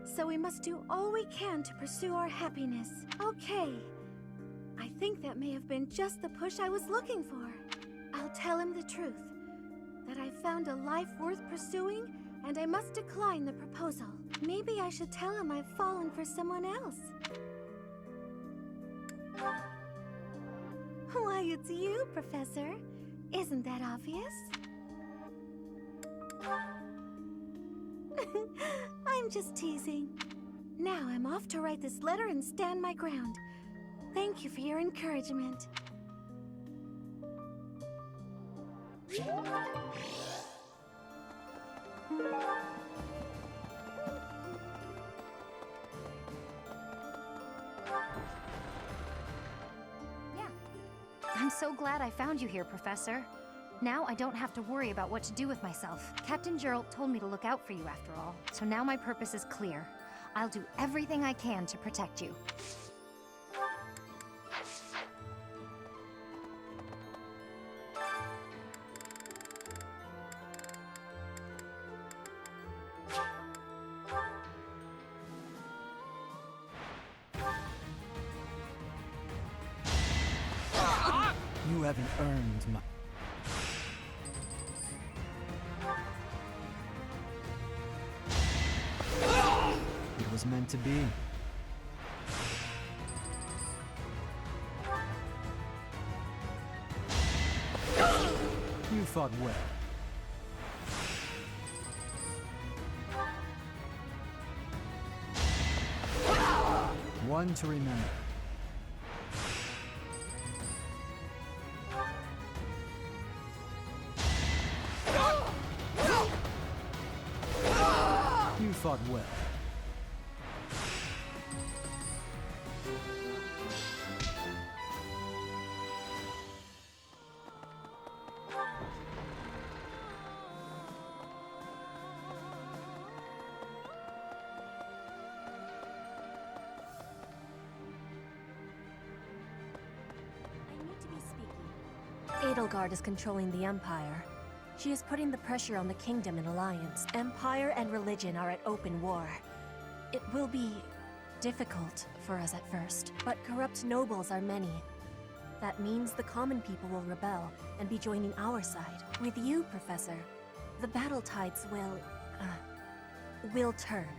so we must do all we can to pursue our happiness. Okay. I think that may have been just the push I was looking for. I'll tell him the truth. That I found a life worth pursuing, and I must decline the proposal. Maybe I should tell him I've fallen for someone else. Why, it's you, Professor. Isn't that obvious? I'm just teasing. Now I'm off to write this letter and stand my ground. Thank you for your encouragement. I'm so glad I found you here, Professor. Now I don't have to worry about what to do with myself. Captain Gerald told me to look out for you after all, so now my purpose is clear. I'll do everything I can to protect you. You haven't earned my... It was meant to be. You fought well. One to remember. You fought well. Edelgard is controlling the Empire. She is putting the pressure on the Kingdom in alliance. Empire and religion are at open war. It will be difficult for us at first, but corrupt nobles are many. That means the common people will rebel and be joining our side. With you, Professor, the battle tides will turn.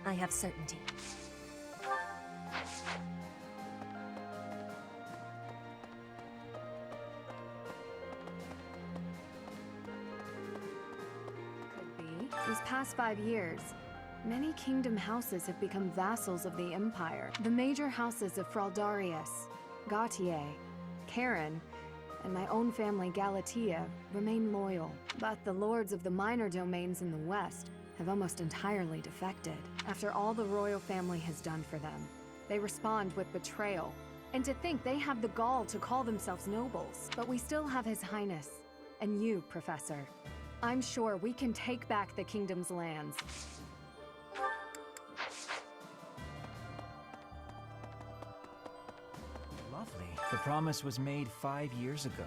I have certainty. These past 5 years, many kingdom houses have become vassals of the Empire. The major houses of Fraldarius, Gautier, Karen, and my own family Galatea remain loyal. But the lords of the minor domains in the west have almost entirely defected. After all the royal family has done for them, they respond with betrayal. And to think they have the gall to call themselves nobles. But we still have His Highness, and you, Professor. I'm sure we can take back the kingdom's lands. Lovely. The promise was made 5 years ago.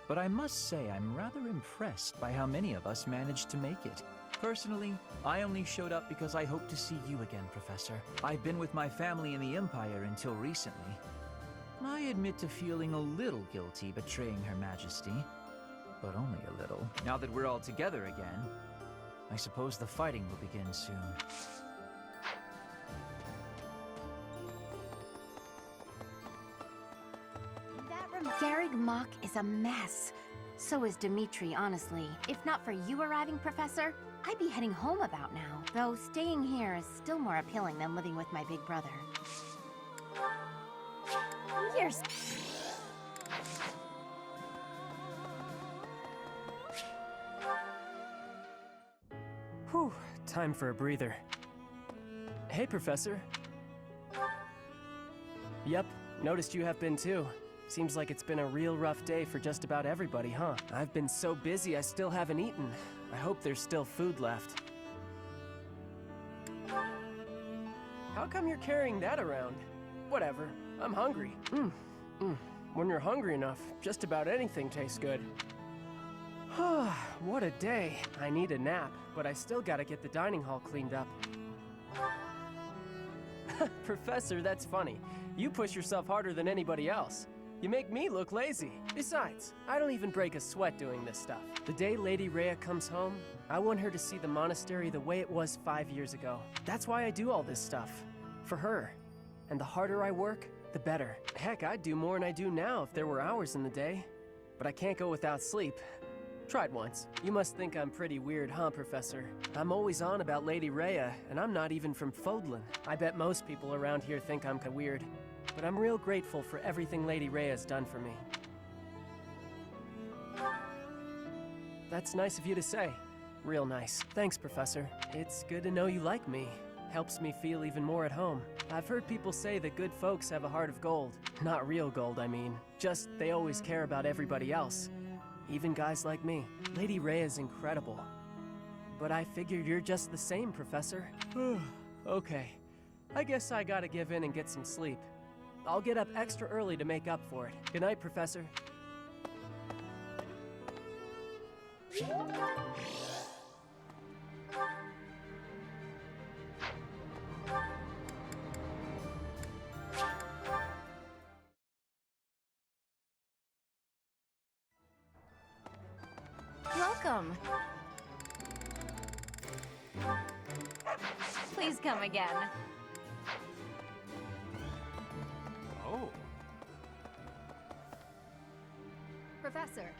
But I must say I'm rather impressed by how many of us managed to make it. Personally, I only showed up because I hope to see you again, Professor. I've been with my family in the Empire until recently. I admit to feeling a little guilty betraying Her Majesty. But only a little. Now that we're all together again, I suppose the fighting will begin soon. Garreg Mach is a mess. So is Dimitri, honestly. If not for you arriving, Professor, I'd be heading home about now. Though staying here is still more appealing than living with my big brother. Years. Whew, time for a breather. Hey, Professor. Yep, noticed you have been too. Seems like it's been a real rough day for just about everybody, huh? I've been so busy I still haven't eaten. I hope there's still food left. How come you're carrying that around? Whatever, I'm hungry. When you're hungry enough, just about anything tastes good. What a day. I need a nap, but I still gotta get the dining hall cleaned up. Professor, that's funny. You push yourself harder than anybody else. You make me look lazy. Besides, I don't even break a sweat doing this stuff. The day Lady Rhea comes home, I want her to see the monastery the way it was 5 years ago. That's why I do all this stuff. For her. And the harder I work, the better. Heck, I'd do more than I do now if there were hours in the day. But I can't go without sleep. Tried once. You must think I'm pretty weird, huh, Professor? I'm always on about Lady Rhea, and I'm not even from Fódlan. I bet most people around here think I'm kinda weird. But I'm real grateful for everything Lady Rhea's done for me. That's nice of you to say. Real nice. Thanks, Professor. It's good to know you like me. Helps me feel even more at home. I've heard people say that good folks have a heart of gold. Not real gold, I mean. Just they always care about everybody else. Even guys like me. Lady Rhea's incredible. But I figure you're just the same, Professor. Okay. I guess I gotta give in and get some sleep. I'll get up extra early to make up for it. Good night, Professor. Welcome. Please come again. Oh. Professor.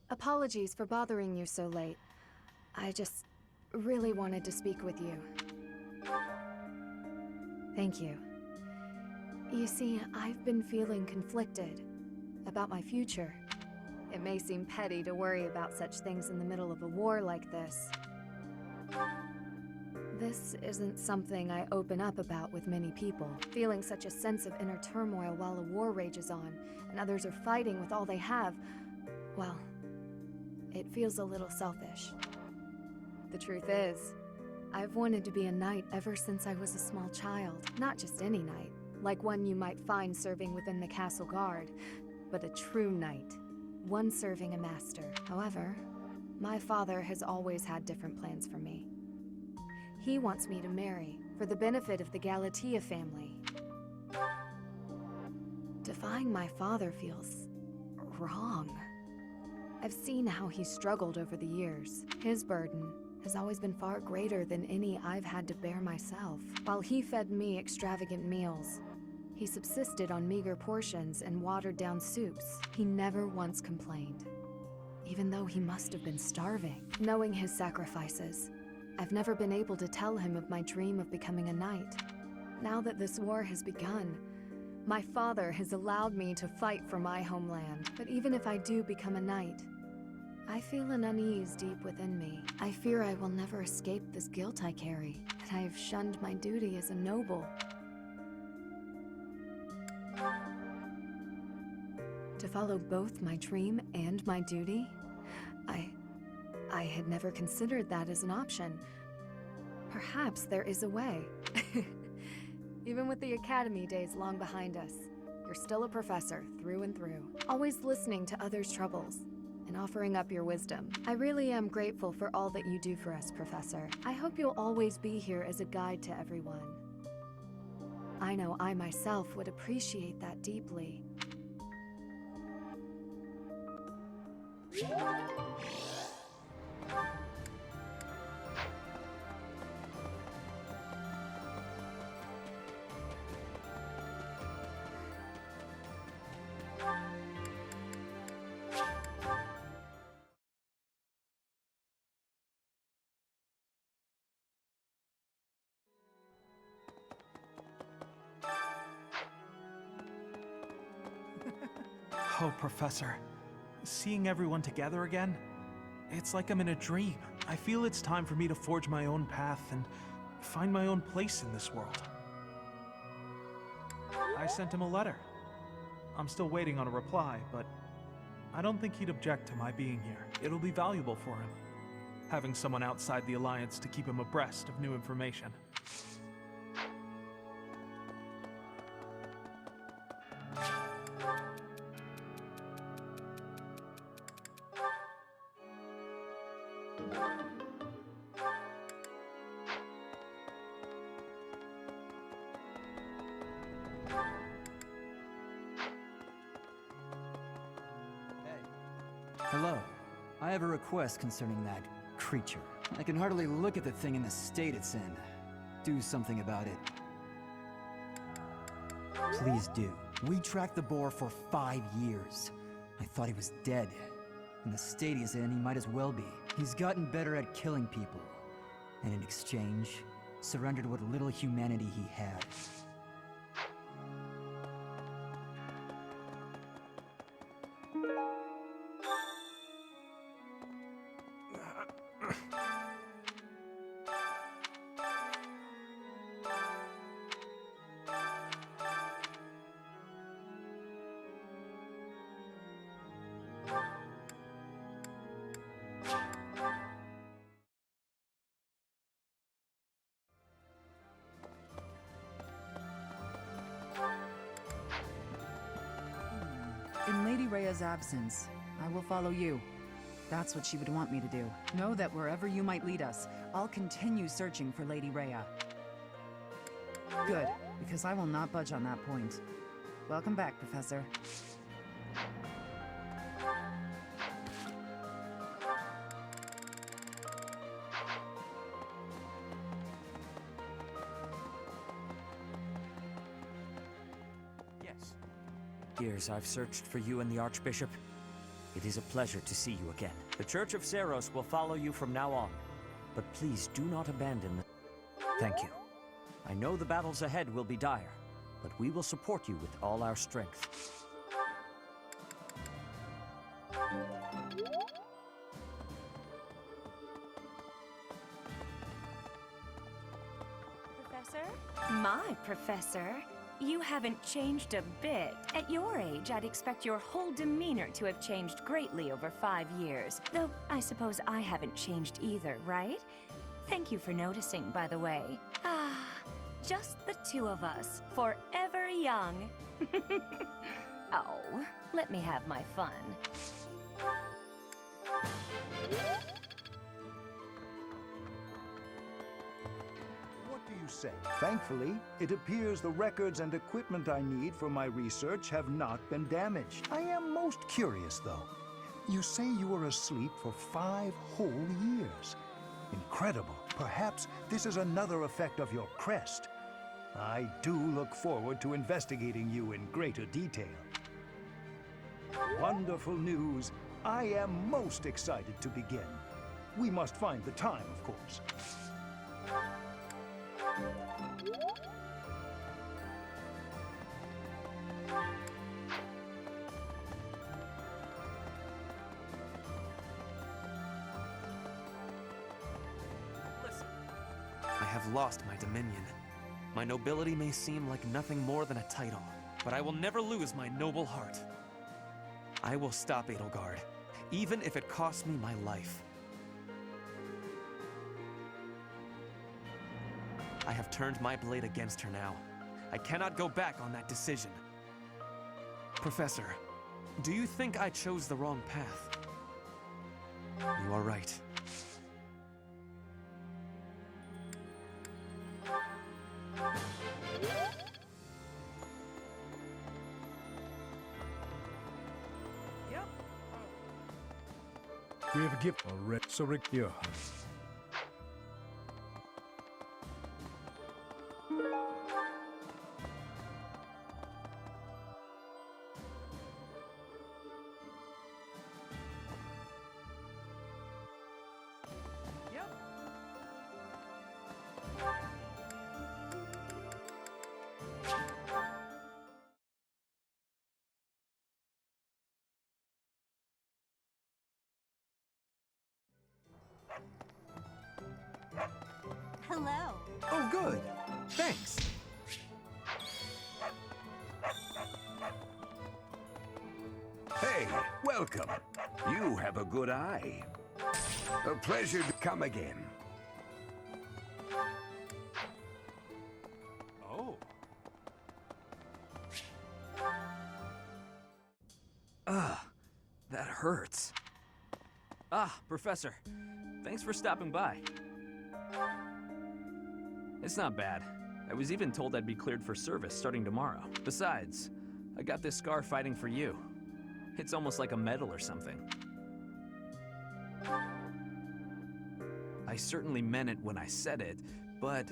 Apologies for bothering you so late. I just really wanted to speak with you. Thank you. You see, I've been feeling conflicted about my future. It may seem petty to worry about such things in the middle of a war like this. This isn't something I open up about with many people. Feeling such a sense of inner turmoil while a war rages on, and others are fighting with all they have, well, it feels a little selfish. The truth is, I've wanted to be a knight ever since I was a small child. Not just any knight, like one you might find serving within the castle guard, but a true knight. One serving a master. However, my father has always had different plans for me. He wants me to marry for the benefit of the Galatea family. Defying my father feels wrong. I've seen how he's struggled over the years. His burden has always been far greater than any I've had to bear myself. While he fed me extravagant meals, he subsisted on meager portions and watered-down soups. He never once complained, even though he must have been starving. Knowing his sacrifices, I've never been able to tell him of my dream of becoming a knight. Now that this war has begun, my father has allowed me to fight for my homeland. But even if I do become a knight, I feel an unease deep within me. I fear I will never escape this guilt I carry, that I have shunned my duty as a noble. To follow both my dream and my duty? I had never considered that as an option. Perhaps there is a way. Even with the academy days long behind us, you're still a professor through and through. Always listening to others' troubles and offering up your wisdom. I really am grateful for all that you do for us, Professor. I hope you'll always be here as a guide to everyone. I know I myself would appreciate that deeply. Oh, Professor. Seeing everyone together again, it's like I'm in a dream. I feel it's time for me to forge my own path and find my own place in this world. I sent him a letter. I'm still waiting on a reply, but I don't think he'd object to my being here. It'll be valuable for him, having someone outside the Alliance to keep him abreast of new information. Hello. I have a request concerning that creature. I can hardly look at the thing in the state it's in. Do something about it. Please do. We tracked the boar for 5 years. I thought he was dead. In the state he's in, he might as well be. He's gotten better at killing people. And in exchange, surrendered what little humanity he had. In Lady Rhea's absence, I will follow you. That's what she would want me to do. Know that wherever you might lead us, I'll continue searching for Lady Rhea. Good, because I will not budge on that point. Welcome back, Professor. Years I've searched for you and the Archbishop. It is a pleasure to see you again. The Church of Seiros will follow you from now on, but please do not abandon the... Thank you. I know the battles ahead will be dire, but we will support you with all our strength. Professor? My professor? You haven't changed a bit. At your age, I'd expect your whole demeanor to have changed greatly over 5 years. Though, I suppose I haven't changed either, right? Thank you for noticing, by the way. Ah, just the two of us, forever young. Oh, let me have my fun. What do you say? Thankfully, it appears the records and equipment I need for my research have not been damaged. I am most curious, though. You say you were asleep for 5 whole years. Incredible. Perhaps this is another effect of your crest. I do look forward to investigating you in greater detail. Wonderful news. I am most excited to begin. We must find the time, of course. I have lost my dominion. My nobility may seem like nothing more than a title, but I will never lose my noble heart. I will stop Edelgard, even if it costs me my life. I have turned my blade against her now. I cannot go back on that decision. Professor, do you think I chose the wrong path? You are right. We have a gift already, so Rick, yeah. Hello. Oh, good. Thanks. Hey, welcome. You have a good eye. A pleasure to come again. Oh. Ugh, that hurts. Ah, Professor. Thanks for stopping by. It's not bad. I was even told I'd be cleared for service starting tomorrow. Besides, I got this scar fighting for you. It's almost like a medal or something. I certainly meant it when I said it, but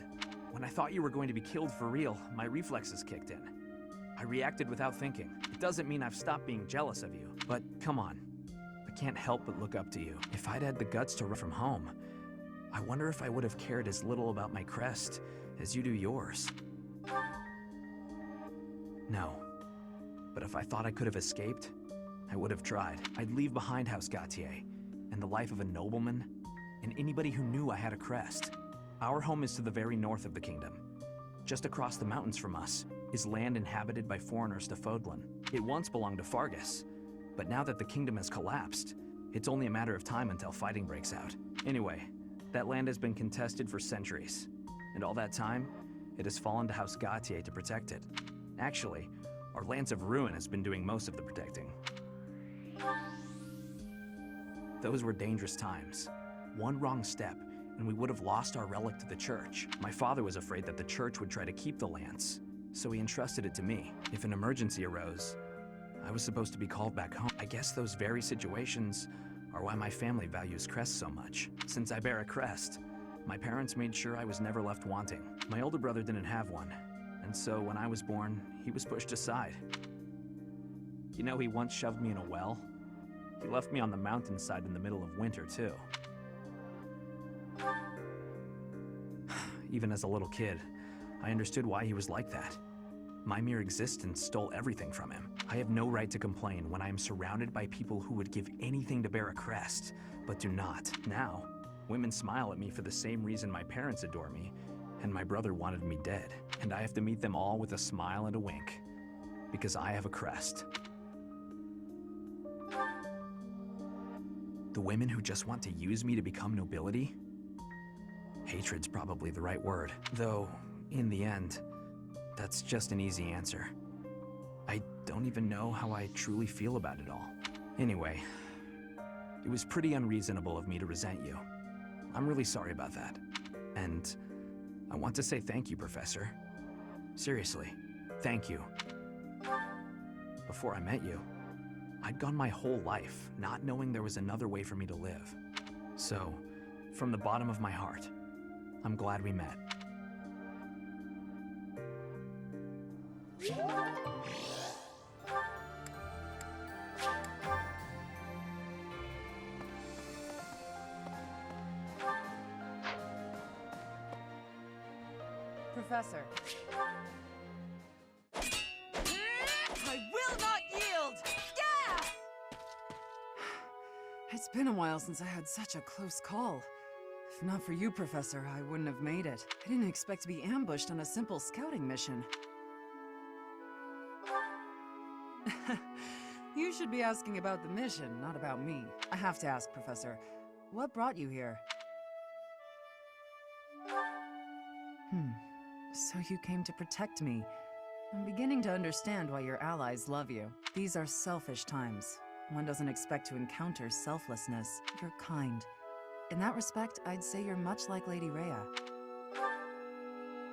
when I thought you were going to be killed for real, my reflexes kicked in. I reacted without thinking. It doesn't mean I've stopped being jealous of you, but come on. I can't help but look up to you. If I'd had the guts to run from home, I wonder if I would have cared as little about my crest as you do yours. No. But if I thought I could have escaped, I would have tried. I'd leave behind House Gautier, and the life of a nobleman, and anybody who knew I had a crest. Our home is to the very north of the kingdom. Just across the mountains from us is land inhabited by foreigners to Fódlan. It once belonged to Fargus, but now that the kingdom has collapsed, it's only a matter of time until fighting breaks out. Anyway, that land has been contested for centuries, and all that time, it has fallen to House Gautier to protect it. Actually, our Lance of Ruin has been doing most of the protecting. Those were dangerous times. One wrong step, and we would have lost our relic to the church. My father was afraid that the church would try to keep the lance, so he entrusted it to me. If an emergency arose, I was supposed to be called back home. I guess those very situations are why my family values crests so much. Since I bear a crest, my parents made sure I was never left wanting. My older brother didn't have one, and so when I was born, he was pushed aside. You know, he once shoved me in a well. He left me on the mountainside in the middle of winter, too. Even as a little kid, I understood why he was like that. My mere existence stole everything from him. I have no right to complain when I am surrounded by people who would give anything to bear a crest, but do not. Now, women smile at me for the same reason my parents adore me, and my brother wanted me dead. And I have to meet them all with a smile and a wink, because I have a crest. The women who just want to use me to become nobility? Hatred's probably the right word, though, in the end, that's just an easy answer. I don't even know how I truly feel about it all. Anyway, it was pretty unreasonable of me to resent you. I'm really sorry about that. And I want to say thank you, Professor. Seriously, thank you. Before I met you, I'd gone my whole life not knowing there was another way for me to live. So, from the bottom of my heart, I'm glad we met. Professor. I will not yield! Yeah! It's been a while since I had such a close call. If not for you, Professor, I wouldn't have made it. I didn't expect to be ambushed on a simple scouting mission. You should be asking about the mission, not about me. I have to ask, Professor, what brought you here? So you came to protect me. I'm beginning to understand why your allies love you. These are selfish times. One doesn't expect to encounter selflessness. You're kind. In that respect, I'd say you're much like Lady Rhea.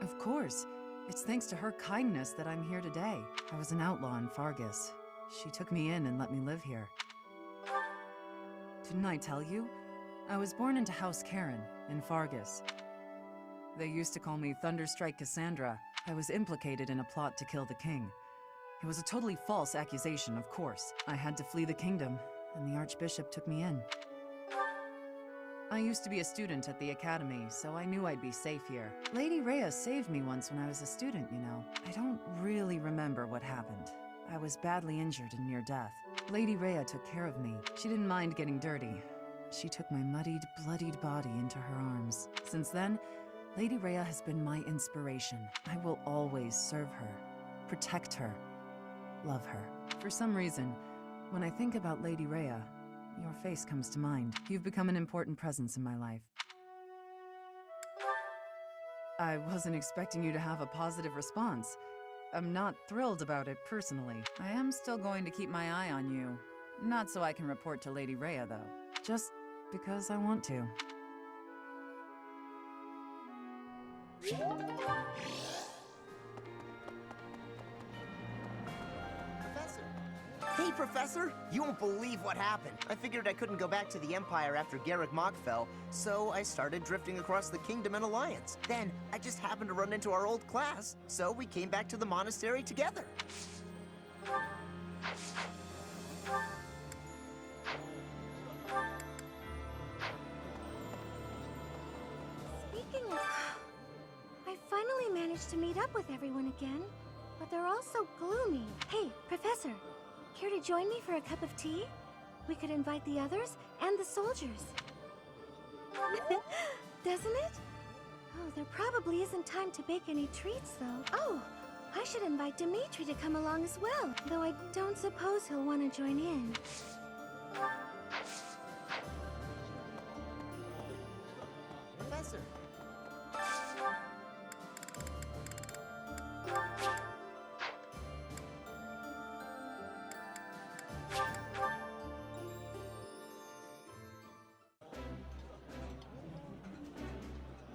Of course. It's thanks to her kindness that I'm here today. I was an outlaw in Fargus. She took me in and let me live here. Didn't I tell you? I was born into House Karen in Fargus. They used to call me Thunderstrike Cassandra. I was implicated in a plot to kill the king. It was a totally false accusation, of course. I had to flee the kingdom, and the Archbishop took me in. I used to be a student at the academy, so I knew I'd be safe here. Lady Rhea saved me once when I was a student, you know. I don't really remember what happened. I was badly injured and near death. Lady Rhea took care of me. She didn't mind getting dirty. She took my muddied, bloodied body into her arms. Since then, Lady Rhea has been my inspiration. I will always serve her, protect her, love her. For some reason, when I think about Lady Rhea, your face comes to mind. You've become an important presence in my life. I wasn't expecting you to have a positive response. I'm not thrilled about it personally. I am still going to keep my eye on you. Not so I can report to Lady Rhea, though. Just because I want to. Hey, Professor! You won't believe what happened. I figured I couldn't go back to the Empire after Garreg Mach fell, so I started drifting across the Kingdom and Alliance. Then, I just happened to run into our old class, so we came back to the monastery together. Speaking of... I finally managed to meet up with everyone again, but they're all so gloomy. Hey, Professor! Care to join me for a cup of tea? We could invite the others and the soldiers. Doesn't it? Oh, there probably isn't time to bake any treats, though. Oh, I should invite Dimitri to come along as well, though I don't suppose he'll want to join in. Professor!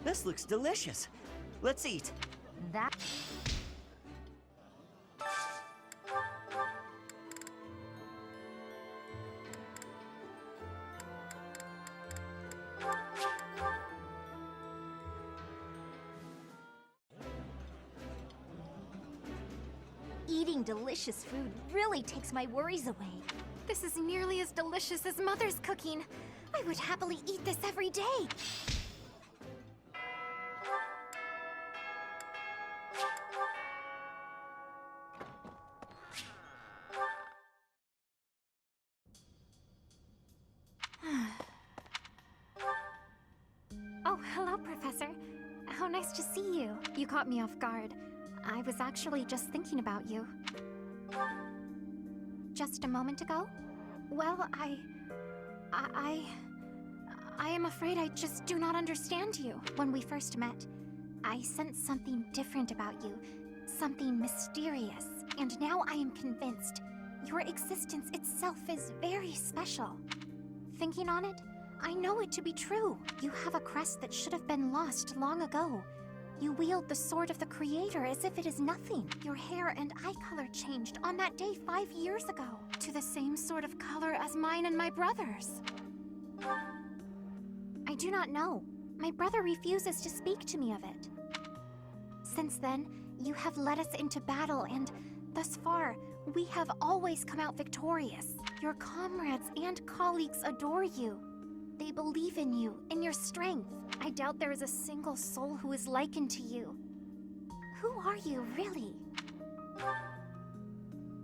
This looks delicious. Let's eat. That... Eating delicious food really takes my worries away. This is nearly as delicious as Mother's cooking. I would happily eat this every day. Oh, hello, Professor. How nice to see you. You caught me off guard. I was actually just thinking about you. Just a moment ago? Well, I am afraid I just do not understand you. When we first met, I sensed something different about you. Something mysterious. And now I am convinced your existence itself is very special. Thinking on it, I know it to be true. You have a crest that should have been lost long ago. You wield the sword of the Creator as if it is nothing. Your hair and eye color changed on that day 5 years ago to the same sort of color as mine and my brother's. I do not know. My brother refuses to speak to me of it. Since then, you have led us into battle and, thus far, we have always come out victorious. Your comrades and colleagues adore you. They believe in you, in your strength. I doubt there is a single soul who is likened to you. Who are you, really?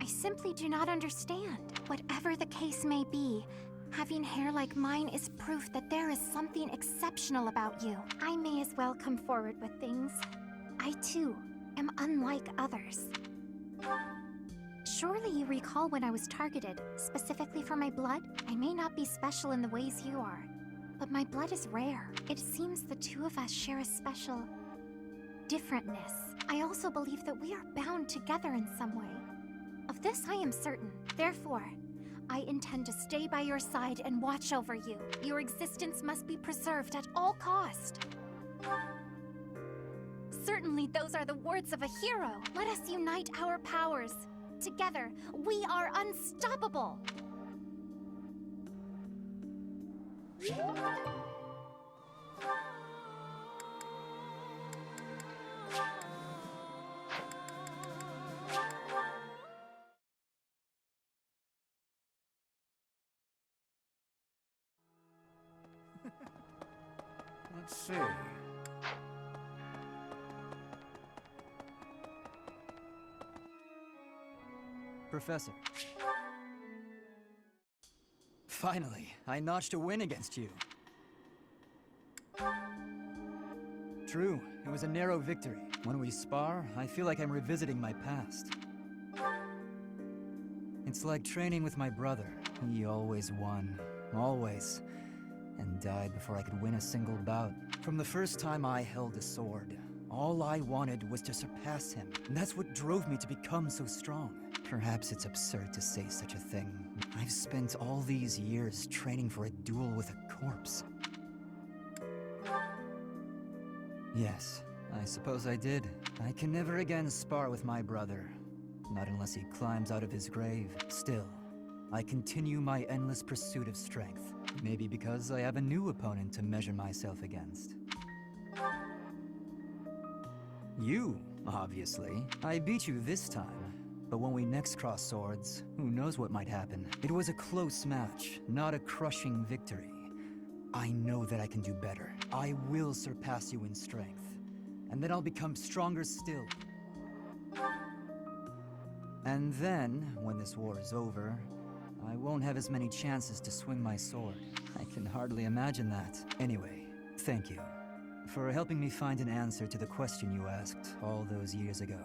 I simply do not understand. Whatever the case may be, having hair like mine is proof that there is something exceptional about you. I may as well come forward with things. I, too, am unlike others. Surely you recall when I was targeted, specifically for my blood? I may not be special in the ways you are, but my blood is rare. It seems the two of us share a special differentness. I also believe that we are bound together in some way. Of this I am certain. Therefore, I intend to stay by your side and watch over you. Your existence must be preserved at all cost. Certainly those are the words of a hero. Let us unite our powers. Together, we are unstoppable! Let's see. Professor. Finally, I notched a win against you. True, it was a narrow victory. When we spar, I feel like I'm revisiting my past. It's like training with my brother. He always won. Always. And died before I could win a single bout. From the first time I held a sword, all I wanted was to surpass him. And that's what drove me to become so strong. Perhaps it's absurd to say such a thing, I've spent all these years training for a duel with a corpse. Yes, I suppose I did. I can never again spar with my brother. Not unless he climbs out of his grave. Still, I continue my endless pursuit of strength. Maybe because I have a new opponent to measure myself against. You, obviously. I beat you this time. But when we next cross swords, who knows what might happen. It was a close match, not a crushing victory. I know that I can do better. I will surpass you in strength. And then I'll become stronger still. And then, when this war is over, I won't have as many chances to swing my sword. I can hardly imagine that. Anyway, thank you for helping me find an answer to the question you asked all those years ago.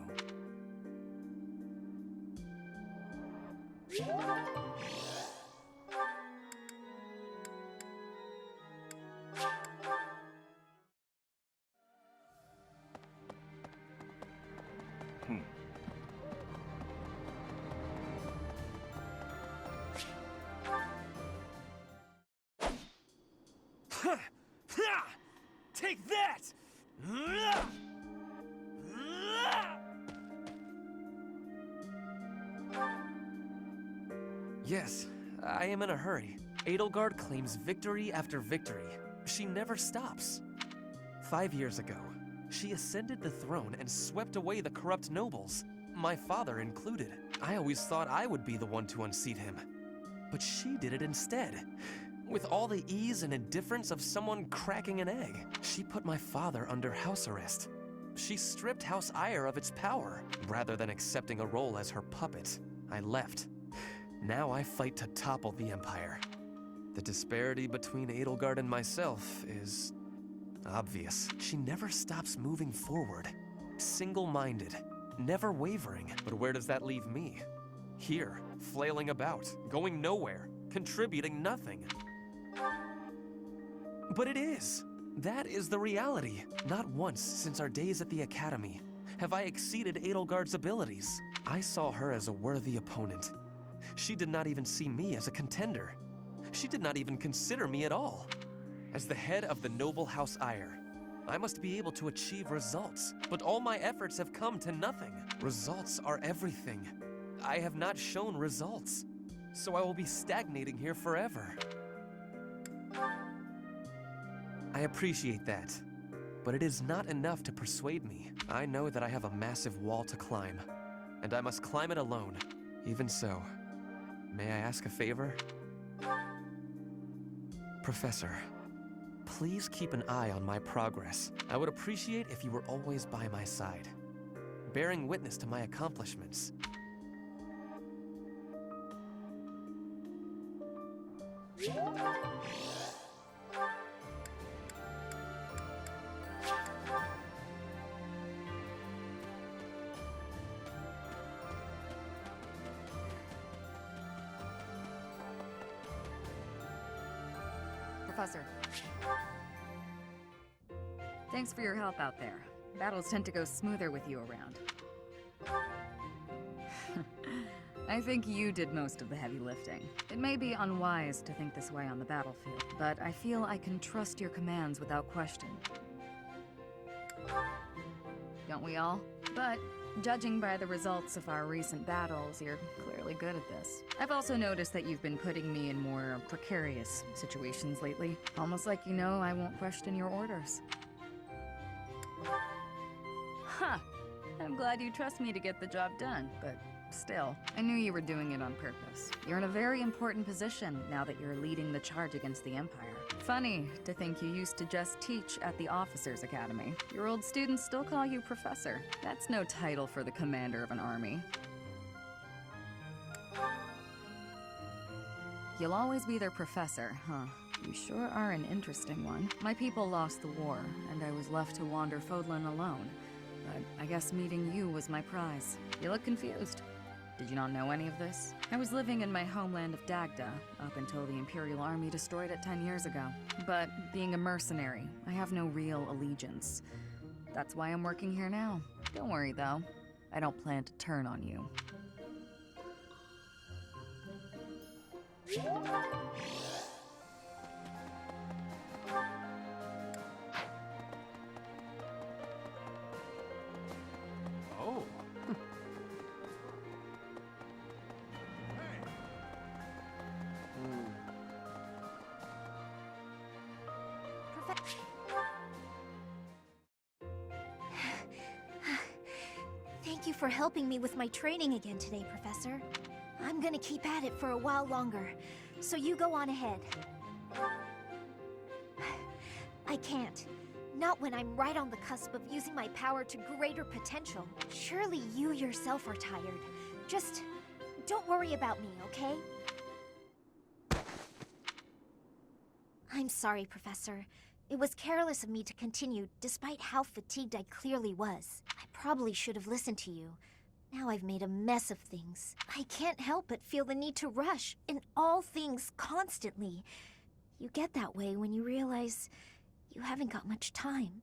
Take that! Yes, I am in a hurry. Edelgard claims victory after victory. She never stops. 5 years ago, she ascended the throne and swept away the corrupt nobles, my father included. I always thought I would be the one to unseat him. But she did it instead. With all the ease and indifference of someone cracking an egg, she put my father under house arrest. She stripped House Eyre of its power. Rather than accepting a role as her puppet, I left. Now I fight to topple the Empire. The disparity between Edelgard and myself is obvious. She never stops moving forward, single-minded, never wavering. But where does that leave me? Here, flailing about, going nowhere, contributing nothing. But it is. That is the reality. Not once since our days at the Academy have I exceeded Edelgard's abilities. I saw her as a worthy opponent. She did not even see me as a contender. She did not even consider me at all. As the head of the noble House Eyre, I must be able to achieve results, but all my efforts have come to nothing. Results are everything. I have not shown results, so I will be stagnating here forever. I appreciate that, but it is not enough to persuade me. I know that I have a massive wall to climb, and I must climb it alone. Even so, may I ask a favor? Professor, please keep an eye on my progress. I would appreciate if you were always by my side, bearing witness to my accomplishments. Professor. Thanks for your help out there. Battles tend to go smoother with you around. I think you did most of the heavy lifting. It may be unwise to think this way on the battlefield, but I feel I can trust your commands without question. Don't we all? But judging by the results of our recent battles, you're clearly good at this. I've also noticed that you've been putting me in more precarious situations lately. Almost like you know I won't question your orders. Huh. I'm glad you trust me to get the job done, but still, I knew you were doing it on purpose. You're in a very important position now that you're leading the charge against the Empire. Funny to think you used to just teach at the Officers' Academy. Your old students still call you Professor. That's no title for the commander of an army. You'll always be their professor, huh? You sure are an interesting one. My people lost the war, and I was left to wander Fódlan alone. But I guess meeting you was my prize. You look confused. Did you not know any of this? I was living in my homeland of Dagda, up until the Imperial Army destroyed it 10 years ago. But being a mercenary, I have no real allegiance. That's why I'm working here now. Don't worry, though. I don't plan to turn on you. Oh. Thank you for helping me with my training again today, Professor. I'm gonna keep at it for a while longer, so you go on ahead. I can't. Not when I'm right on the cusp of using my power to greater potential. Surely you yourself are tired. Just don't worry about me, okay? I'm sorry, Professor. It was careless of me to continue, despite how fatigued I clearly was. I probably should have listened to you. Now I've made a mess of things. I can't help but feel the need to rush in all things constantly. You get that way when you realize you haven't got much time.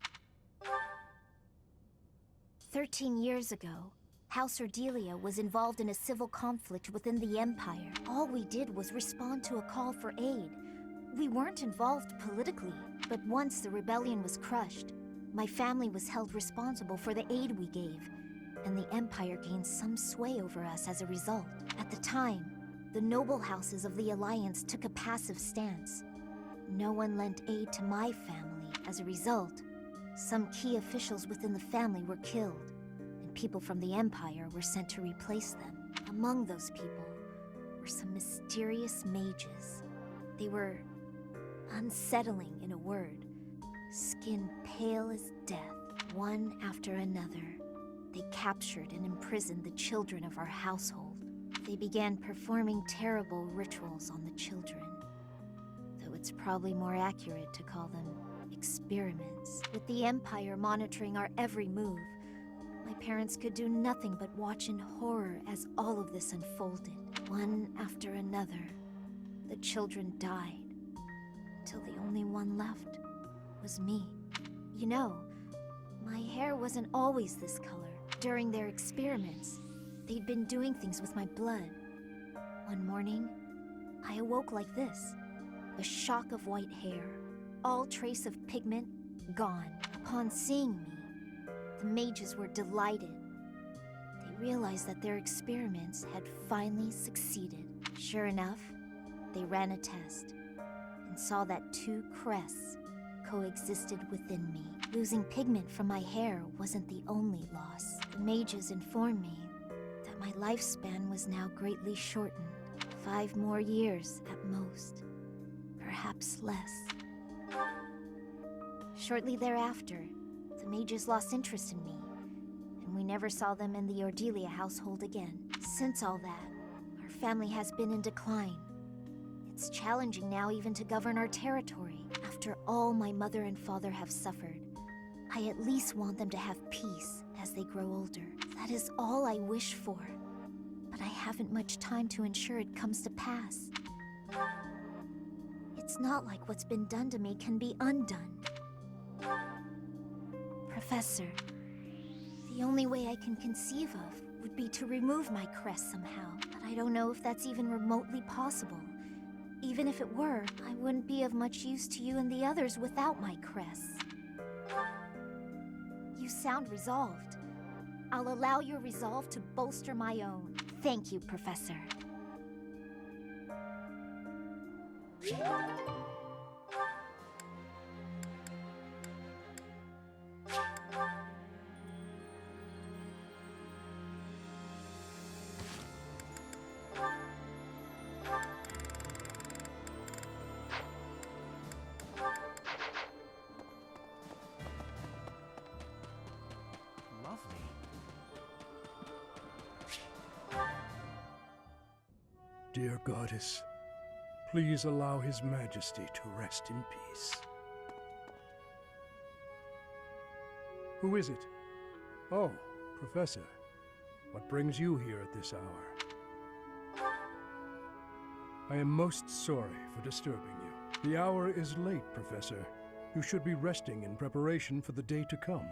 13 years ago, House Ordelia was involved in a civil conflict within the Empire. All we did was respond to a call for aid. We weren't involved politically, but once the rebellion was crushed, my family was held responsible for the aid we gave, and the Empire gained some sway over us as a result. At the time, the noble houses of the Alliance took a passive stance. No one lent aid to my family. As a result, some key officials within the family were killed, and people from the Empire were sent to replace them. Among those people were some mysterious mages. They were unsettling, in a word. Skin pale as death, one after another. They captured and imprisoned the children of our household. They began performing terrible rituals on the children, though it's probably more accurate to call them experiments. With the Empire monitoring our every move, my parents could do nothing but watch in horror as all of this unfolded. One after another, the children died, until the only one left was me. You know, my hair wasn't always this color. During their experiments, they'd been doing things with my blood. One morning, I awoke like this. A shock of white hair, all trace of pigment gone. Upon seeing me, the mages were delighted. They realized that their experiments had finally succeeded. Sure enough, they ran a test and saw that two crests coexisted within me. Losing pigment from my hair wasn't the only loss. The mages informed me that my lifespan was now greatly shortened. 5 more years at most, perhaps less. Shortly thereafter, the mages lost interest in me, and we never saw them in the Ordelia household again. Since all that, our family has been in decline. It's challenging now even to govern our territory. After all my mother and father have suffered, I at least want them to have peace as they grow older. That is all I wish for. But I haven't much time to ensure it comes to pass. It's not like what's been done to me can be undone. Professor, the only way I can conceive of would be to remove my crest somehow, but I don't know if that's even remotely possible. Even if it were, I wouldn't be of much use to you and the others without my crests. You sound resolved. I'll allow your resolve to bolster my own. Thank you, Professor. Dear Goddess, please allow His Majesty to rest in peace. Who is it? Oh, Professor. What brings you here at this hour? I am most sorry for disturbing you. The hour is late, Professor. You should be resting in preparation for the day to come.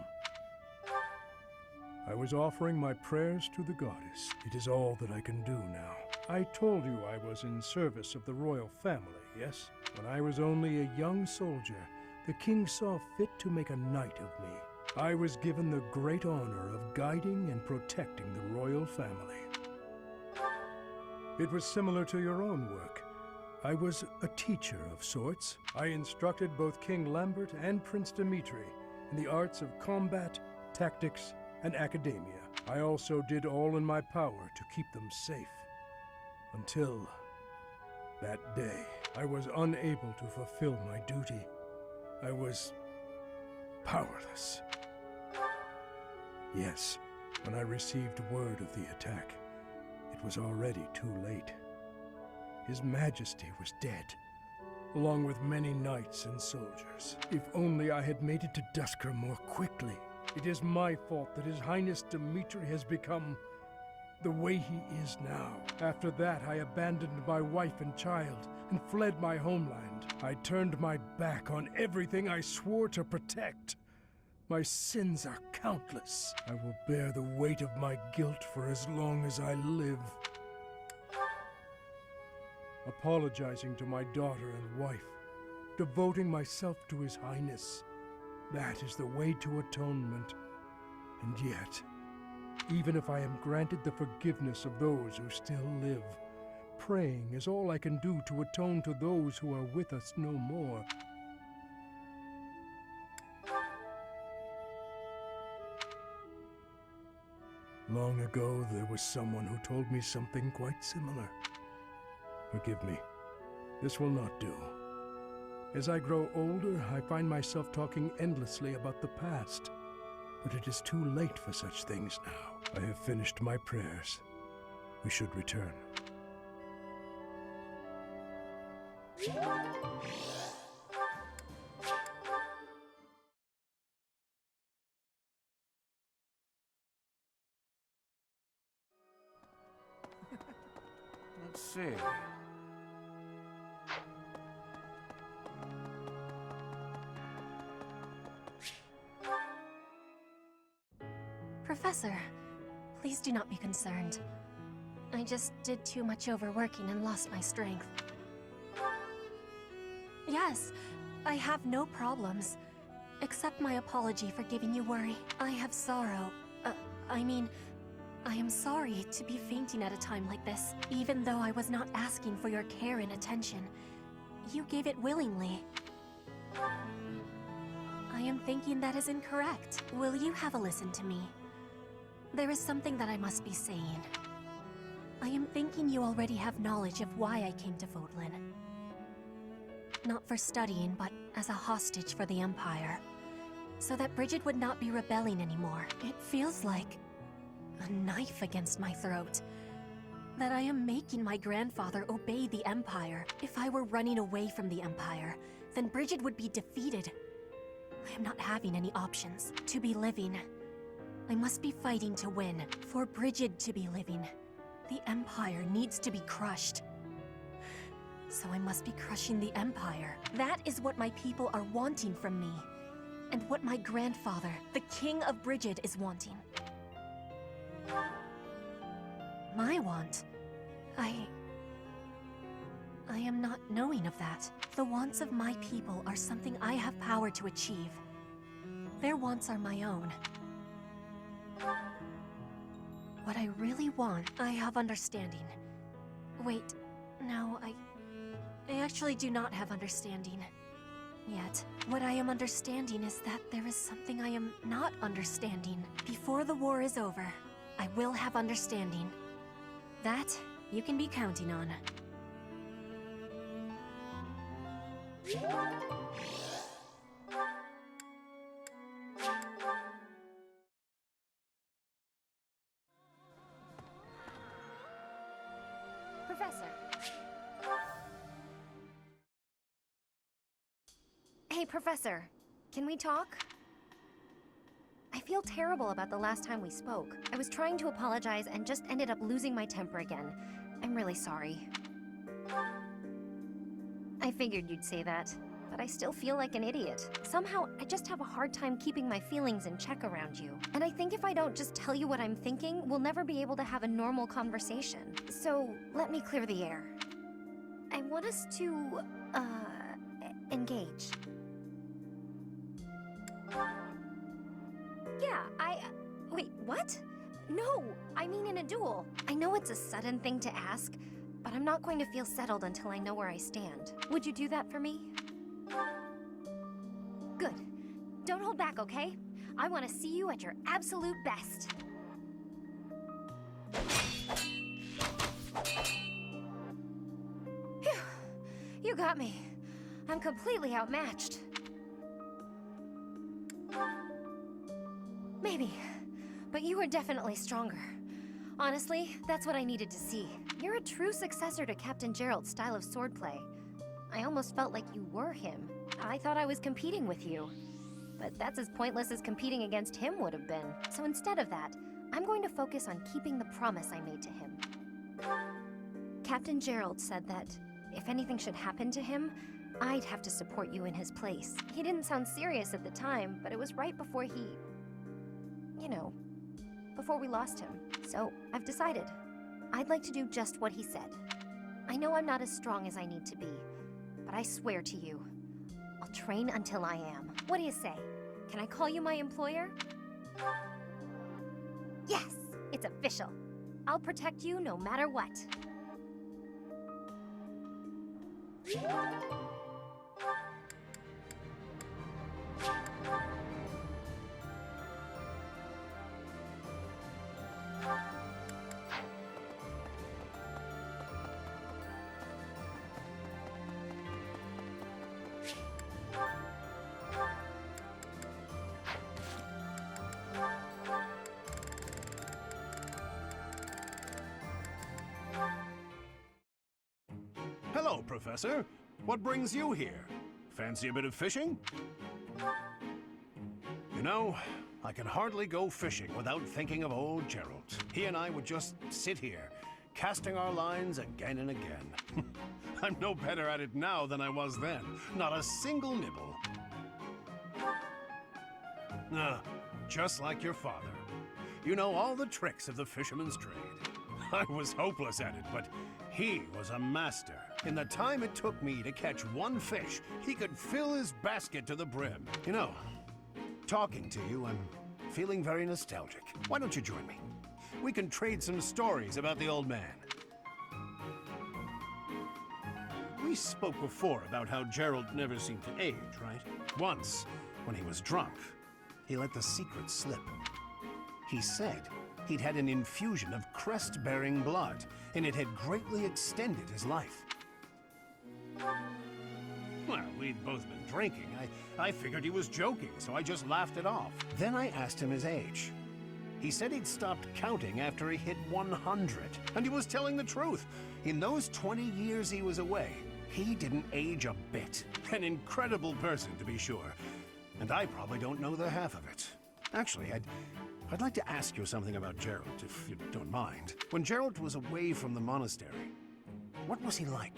I was offering my prayers to the Goddess. It is all that I can do now. I told you I was in service of the royal family, yes? When I was only a young soldier, the king saw fit to make a knight of me. I was given the great honor of guiding and protecting the royal family. It was similar to your own work. I was a teacher of sorts. I instructed both King Lambert and Prince Dimitri in the arts of combat, tactics, and academia. I also did all in my power to keep them safe. Until that day, I was unable to fulfill my duty. I was powerless. Yes, when I received word of the attack, it was already too late. His Majesty was dead, along with many knights and soldiers. If only I had made it to Duscur more quickly. It is my fault that His Highness Dimitri has become the way he is now. After that, I abandoned my wife and child and fled my homeland. I turned my back on everything I swore to protect. My sins are countless. I will bear the weight of my guilt for as long as I live. Apologizing to my daughter and wife, devoting myself to His Highness. That is the way to atonement. And yet, even if I am granted the forgiveness of those who still live, praying is all I can do to atone to those who are with us no more. Long ago, there was someone who told me something quite similar. Forgive me. This will not do. As I grow older, I find myself talking endlessly about the past. But it is too late for such things now. I have finished my prayers. We should return. Let's see. Professor, please do not be concerned. I just did too much overworking and lost my strength. Yes, I have no problems. Accept my apology for giving you worry. I have sorrow. I am sorry to be fainting at a time like this. Even though I was not asking for your care and attention, you gave it willingly. I am thinking that is incorrect. Will you have a listen to me? There is something that I must be saying. I am thinking you already have knowledge of why I came to Fódlan. Not for studying, but as a hostage for the Empire. So that Bridget would not be rebelling anymore. It feels like a knife against my throat. That I am making my grandfather obey the Empire. If I were running away from the Empire, then Bridget would be defeated. I am not having any options. To be living, I must be fighting to win. For Bridget to be living, the Empire needs to be crushed. So I must be crushing the Empire. That is what my people are wanting from me. And what my grandfather, the King of Bridget, is wanting. My want? I am not knowing of that. The wants of my people are something I have power to achieve. Their wants are my own. What I really want, I have understanding. Wait, no, I actually do not have understanding. Yet, what I am understanding is that there is something I am not understanding. Before the war is over, I will have understanding. That, you can be counting on. Professor. Hey, Professor. Can we talk? I feel terrible about the last time we spoke. I was trying to apologize and just ended up losing my temper again. I'm really sorry. I figured you'd say that, but but I still feel like an idiot. Somehow, I just have a hard time keeping my feelings in check around you. And I think if I don't just tell you what I'm thinking, we'll never be able to have a normal conversation. So, let me clear the air. I want us to, engage. Yeah, wait, what? No, I mean in a duel. I know it's a sudden thing to ask, but I'm not going to feel settled until I know where I stand. Would you do that for me? Good. Don't hold back, okay? I want to see you at your absolute best. Phew. You got me. I'm completely outmatched. Maybe, but you are definitely stronger. Honestly, that's what I needed to see. You're a true successor to Captain Gerald's style of swordplay. I almost felt like you were him. I thought I was competing with you. But that's as pointless as competing against him would have been. So instead of that, I'm going to focus on keeping the promise I made to him. Captain Gerald said that if anything should happen to him, I'd have to support you in his place. He didn't sound serious at the time, but it was right before he... you know, before we lost him. So, I've decided. I'd like to do just what he said. I know I'm not as strong as I need to be, but I swear to you, I'll train until I am. What do you say? Can I call you my employer? Yes, it's official. I'll protect you no matter what. Hello, Professor. What brings you here? Fancy a bit of fishing? You know, I can hardly go fishing without thinking of old Gerald. He and I would just sit here, casting our lines again and again. I'm no better at it now than I was then. Not a single nibble. Just like your father. You know all the tricks of the fisherman's trade. I was hopeless at it, but he was a master. In the time it took me to catch one fish, he could fill his basket to the brim. You know, talking to you, I'm feeling very nostalgic. Why don't you join me? We can trade some stories about the old man. We spoke before about how Gerald never seemed to age, right? Once, when he was drunk, he let the secret slip. He said he'd had an infusion of crest-bearing blood, and it had greatly extended his life. Well, we'd both been drinking. I figured he was joking, so I just laughed it off. Then I asked him his age. He said he'd stopped counting after he hit 100, and he was telling the truth. In those 20 years he was away, he didn't age a bit. An incredible person, to be sure. And I probably don't know the half of it. Actually, I'd like to ask you something about Gerald, if you don't mind. When Gerald was away from the monastery, what was he like?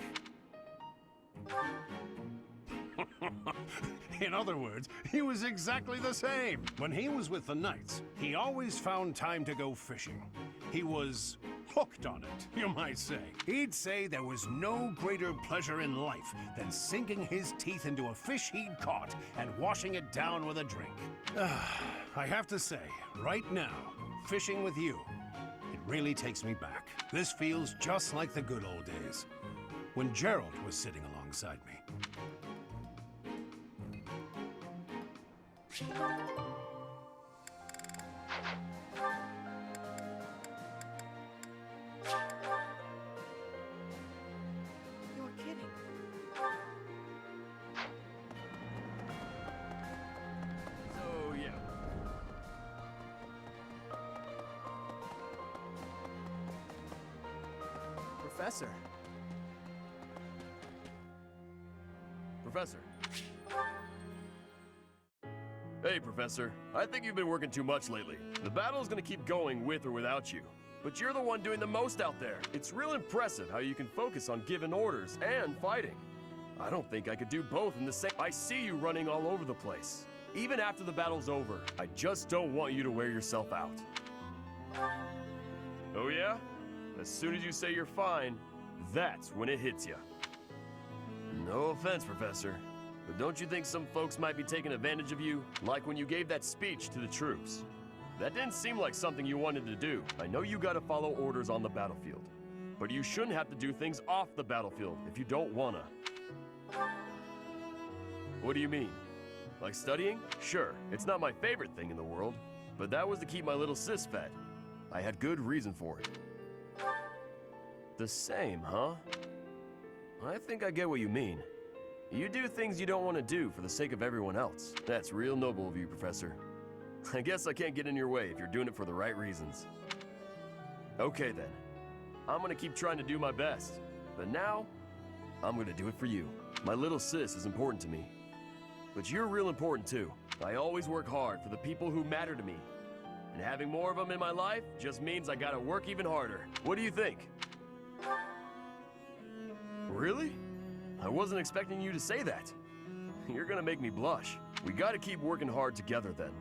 In other words, he was exactly the same. When he was with the knights, he always found time to go fishing. He was hooked on it, you might say. He'd say there was no greater pleasure in life than sinking his teeth into a fish he'd caught and washing it down with a drink. I have to say, right now, fishing with you, it really takes me back. This feels just like the good old days, when Gerald was sitting alongside me. You're kidding. So, yeah. Professor. Professor. Hey, Professor. I think you've been working too much lately. The battle is gonna keep going with or without you. But you're the one doing the most out there. It's real impressive how you can focus on giving orders and fighting. I don't think I could do both in the same. I see you running all over the place. Even after the battle's over, I just don't want you to wear yourself out. Oh yeah? As soon as you say you're fine, that's when it hits you. No offense, Professor, but don't you think some folks might be taking advantage of you? Like when you gave that speech to the troops. That didn't seem like something you wanted to do. I know you gotta follow orders on the battlefield, but you shouldn't have to do things off the battlefield if you don't wanna. What do you mean? Like studying? Sure, it's not my favorite thing in the world, but that was to keep my little sis fed. I had good reason for it. The same, huh? I think I get what you mean. You do things you don't want to do for the sake of everyone else. That's real noble of you, Professor. I guess I can't get in your way if you're doing it for the right reasons. Okay then. I'm gonna keep trying to do my best. But now, I'm gonna do it for you. My little sis is important to me. But you're real important too. I always work hard for the people who matter to me. And having more of them in my life just means I gotta work even harder. What do you think? Really? I wasn't expecting you to say that. You're gonna make me blush. We gotta keep working hard together then.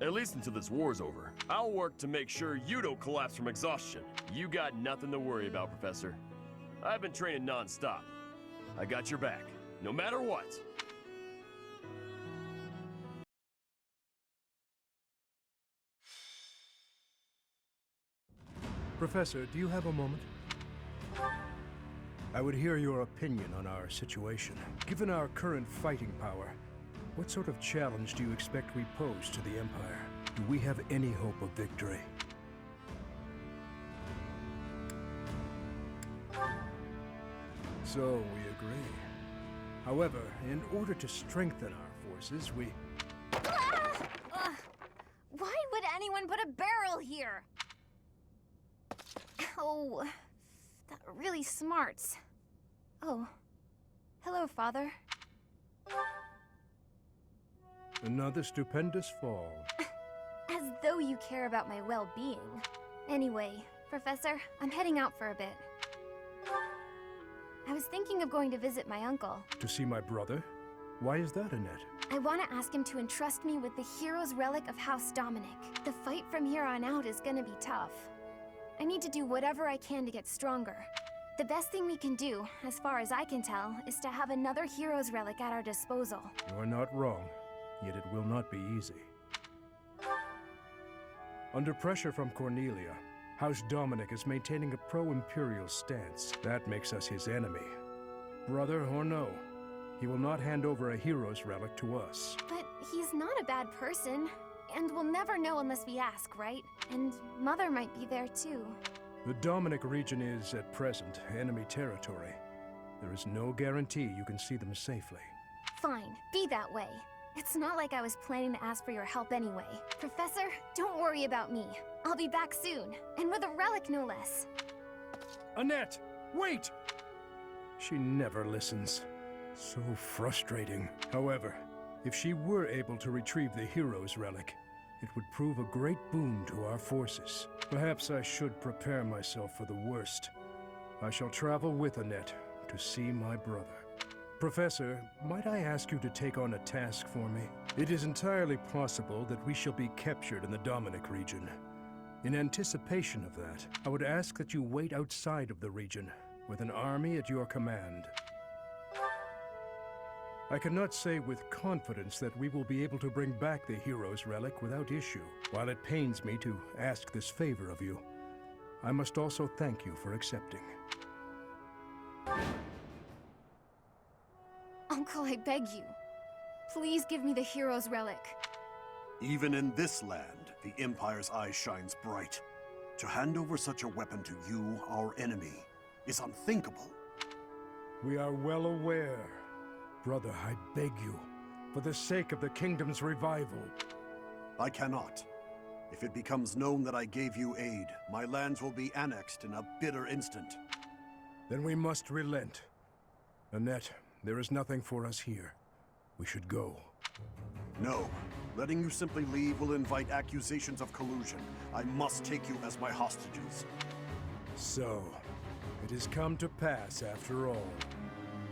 At least until this war's over. I'll work to make sure you don't collapse from exhaustion. You got nothing to worry about, Professor. I've been training non-stop. I got your back, no matter what. Professor, do you have a moment? I would hear your opinion on our situation. Given our current fighting power, what sort of challenge do you expect we pose to the Empire? Do we have any hope of victory? So we agree. However, in order to strengthen our forces, we... Why would anyone put a barrel here? Oh, that really smarts. Oh, hello, Father. Another stupendous fall. As though you care about my well-being. Anyway, Professor, I'm heading out for a bit. I was thinking of going to visit my uncle. To see my brother? Why is that, Annette? I want to ask him to entrust me with the hero's relic of House Dominic. The fight from here on out is gonna be tough. I need to do whatever I can to get stronger. The best thing we can do, as far as I can tell, is to have another hero's relic at our disposal. You are not wrong, yet it will not be easy. Under pressure from Cornelia, House Dominic is maintaining a pro-Imperial stance. That makes us his enemy. Brother or no, he will not hand over a hero's relic to us. But he's not a bad person. And we'll never know unless we ask, right? And Mother might be there too. The Dominic region is, at present, enemy territory. There is no guarantee you can see them safely. Fine, be that way. It's not like I was planning to ask for your help anyway. Professor, don't worry about me. I'll be back soon, and with a relic no less. Annette, wait! She never listens. So frustrating. However, if she were able to retrieve the hero's relic, it would prove a great boon to our forces. Perhaps I should prepare myself for the worst. I shall travel with Annette to see my brother. Professor, might I ask you to take on a task for me? It is entirely possible that we shall be captured in the Dominic region. In anticipation of that, I would ask that you wait outside of the region, with an army at your command. I cannot say with confidence that we will be able to bring back the hero's relic without issue. While it pains me to ask this favor of you, I must also thank you for accepting. Uncle, I beg you. Please give me the hero's relic. Even in this land, the Empire's eye shines bright. To hand over such a weapon to you, our enemy, is unthinkable. We are well aware. Brother, I beg you, for the sake of the kingdom's revival. I cannot. If it becomes known that I gave you aid, my lands will be annexed in a bitter instant. Then we must relent. Annette, there is nothing for us here. We should go. No. Letting you simply leave will invite accusations of collusion. I must take you as my hostages. So, it has come to pass after all.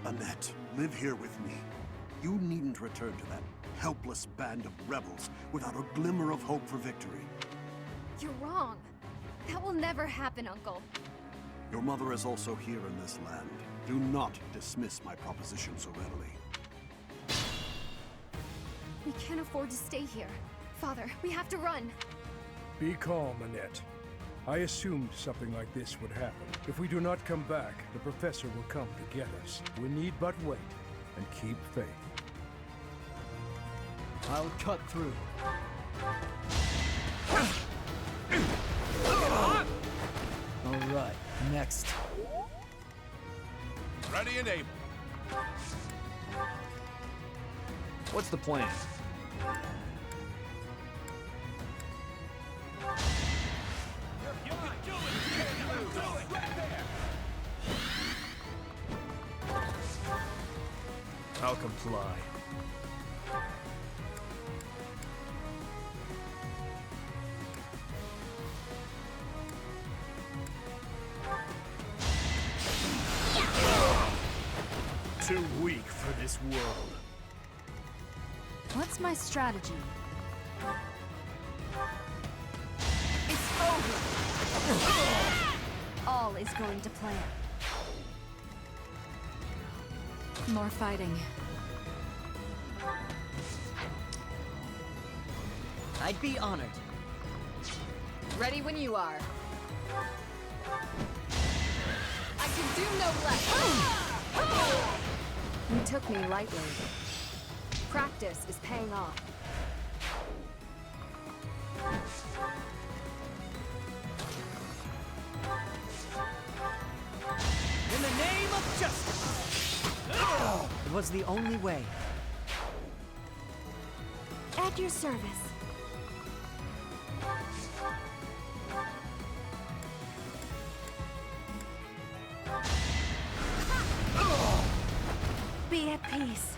Annette, live here with me. You needn't return to that helpless band of rebels without a glimmer of hope for victory. You're wrong. That will never happen, Uncle. Your mother is also here in this land. Do not dismiss my proposition so readily. We can't afford to stay here. Father, we have to run. Be calm, Annette. I assumed something like this would happen. If we do not come back, the professor will come to get us. We need but wait and keep faith. I'll cut through. All right, next. Ready and able. What's the plan? I'll comply. Too weak for this world. What's my strategy? It's over! All is going to plan. More fighting. I'd be honored. Ready when you are. I can do no less! You took me lightly. Practice is paying off. In the name of justice! It was the only way. At your service. Be at peace.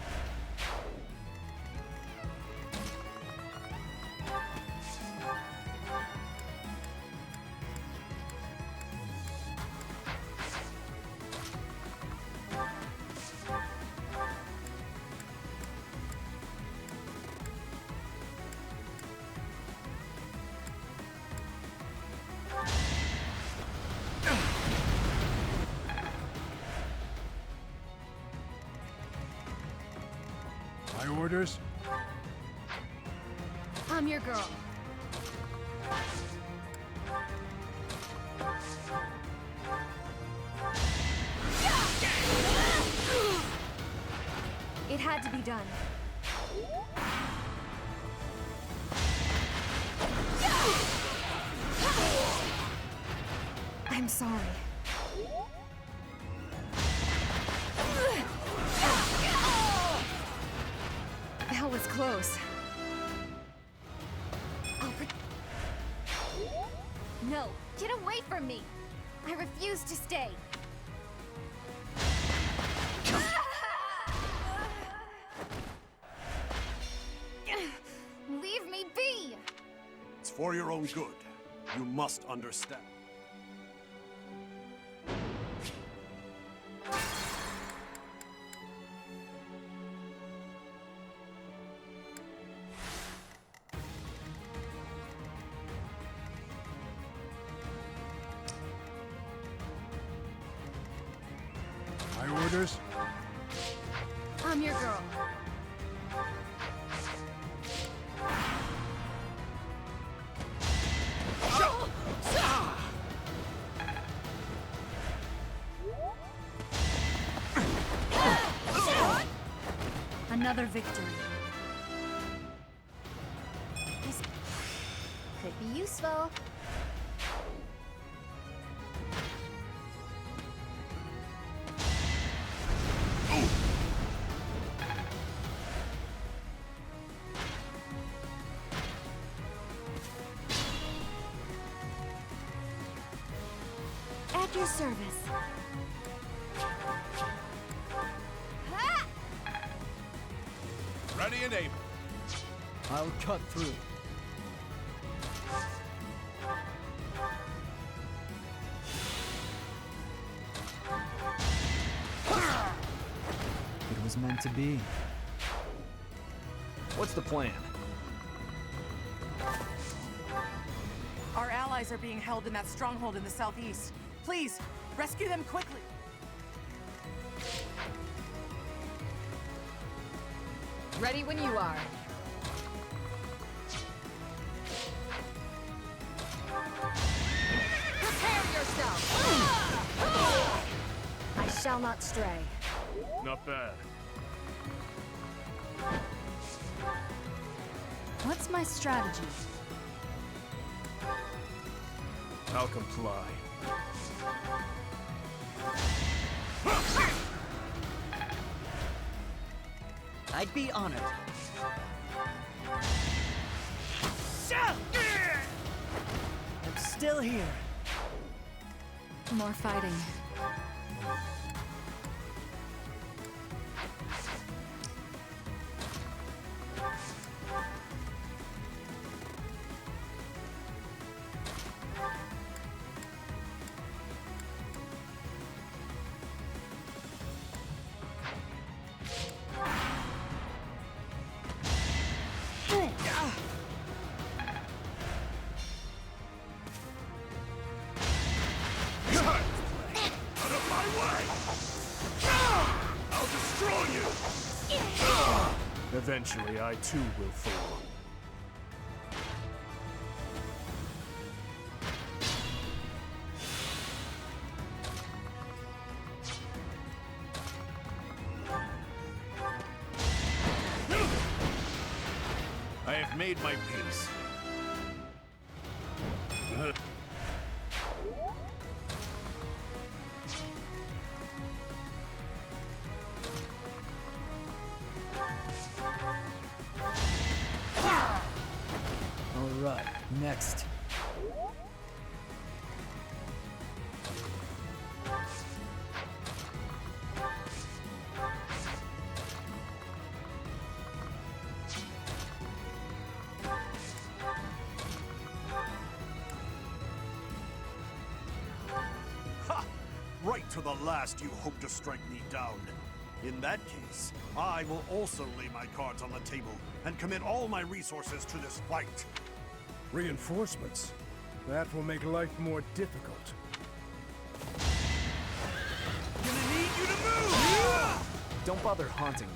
My orders? I'm your girl. It had to be done. I'm sorry. That was close. No, get away from me! I refuse to stay. Leave me be! It's for your own good. You must understand. My orders? I'm your girl. Another victory. This could be useful. At your service. Ready and able. I'll cut through. It was meant to be. What's the plan? Our allies are being held in that stronghold in the southeast. Please, rescue them quickly. Ready when you are. Prepare yourself! I shall not stray. Not bad. What's my strategy? I'll comply. I'd be honored. I'm still here. More fighting. Eventually, I too will fall. I have made my peace. Alright, next. Ha! Right to the last you hope to strike me down. In that case, I will also lay my cards on the table and commit all my resources to this fight. Reinforcements? That will make life more difficult. Gonna need you to move! Don't bother haunting me.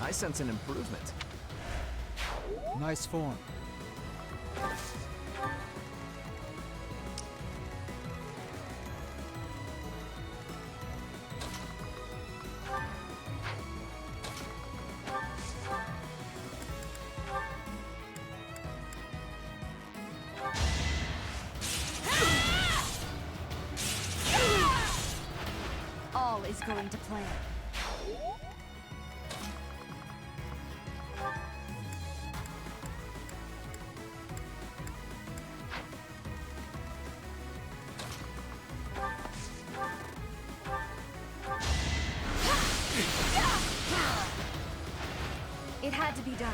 I sense an improvement. Nice form. All is going to plan. It had to be done.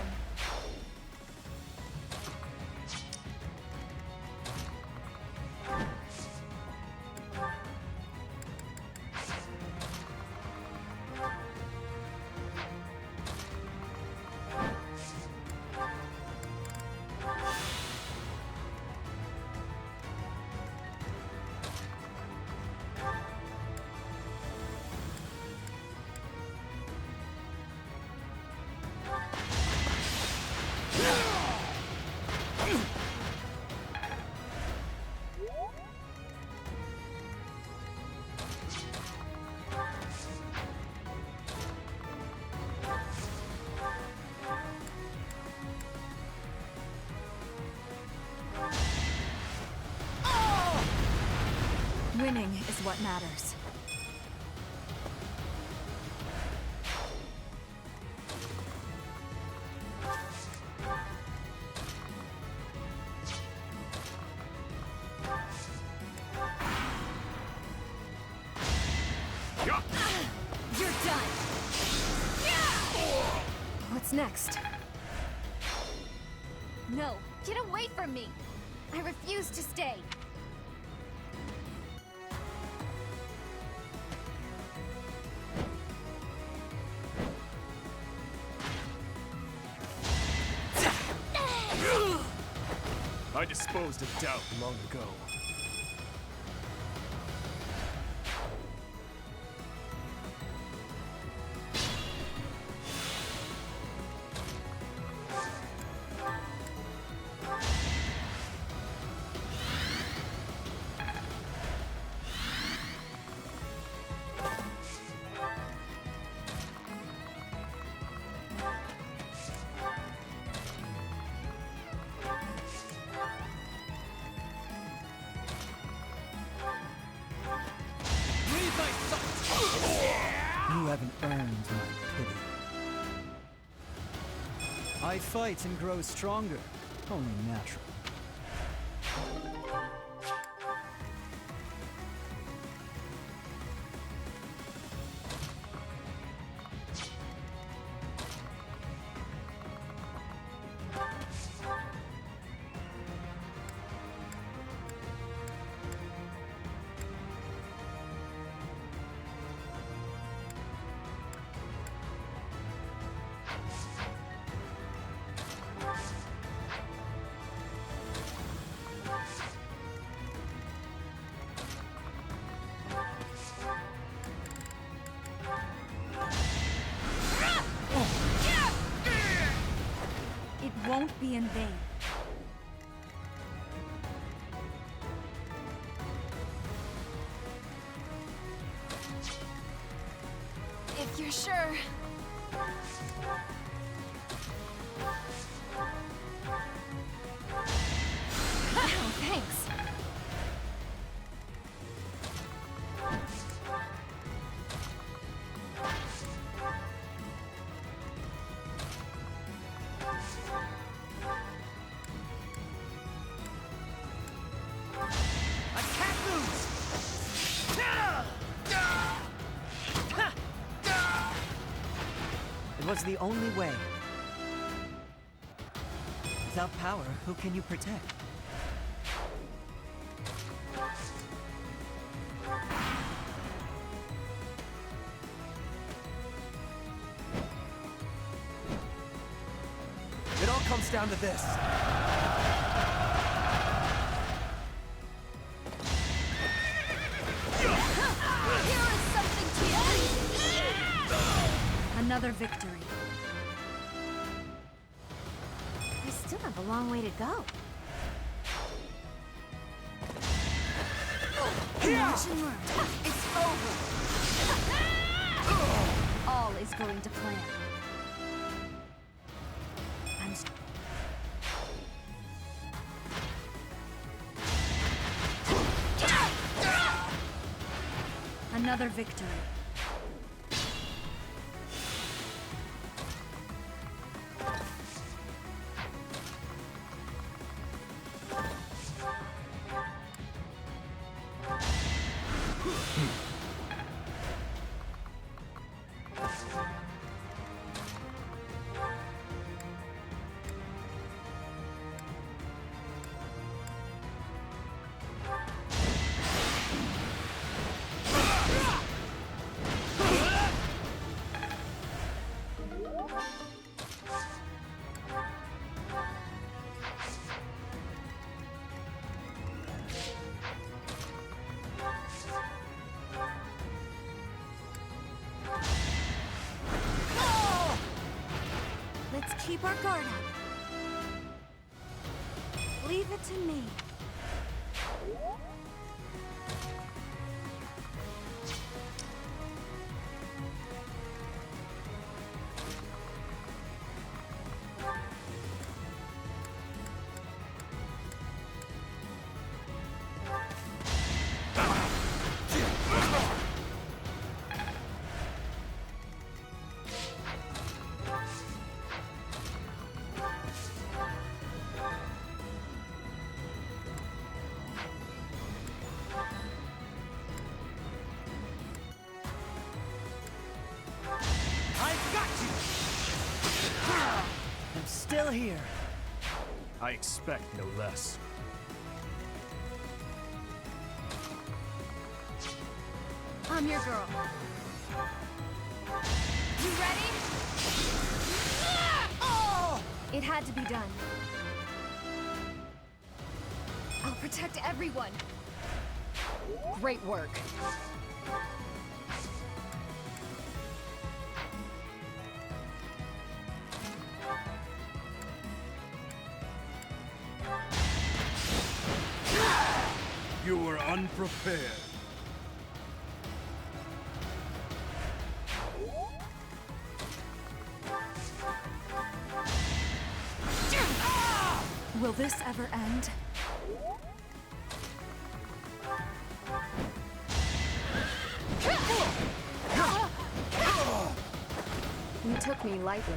Winning is what matters. You're done. What's next? No, get away from me. I refuse to stay. I disposed of doubt long ago. You haven't earned my pity. I fight and grow stronger. Only natural. It won't be in vain. If you're sure. Oh, thanks. It was the only way. Without power, who can you protect? It all comes down to this. Here is something to eat. Another victory. I still have a long way to go. Watch and learn. It's over. All is going to plan. Another victory. Let's keep our guard up. Leave it to me. I'm still here. I expect no less. I'm your girl. You ready? It had to be done. protect everyone. Great work. You were unprepared. Will this ever end? You took me lightly.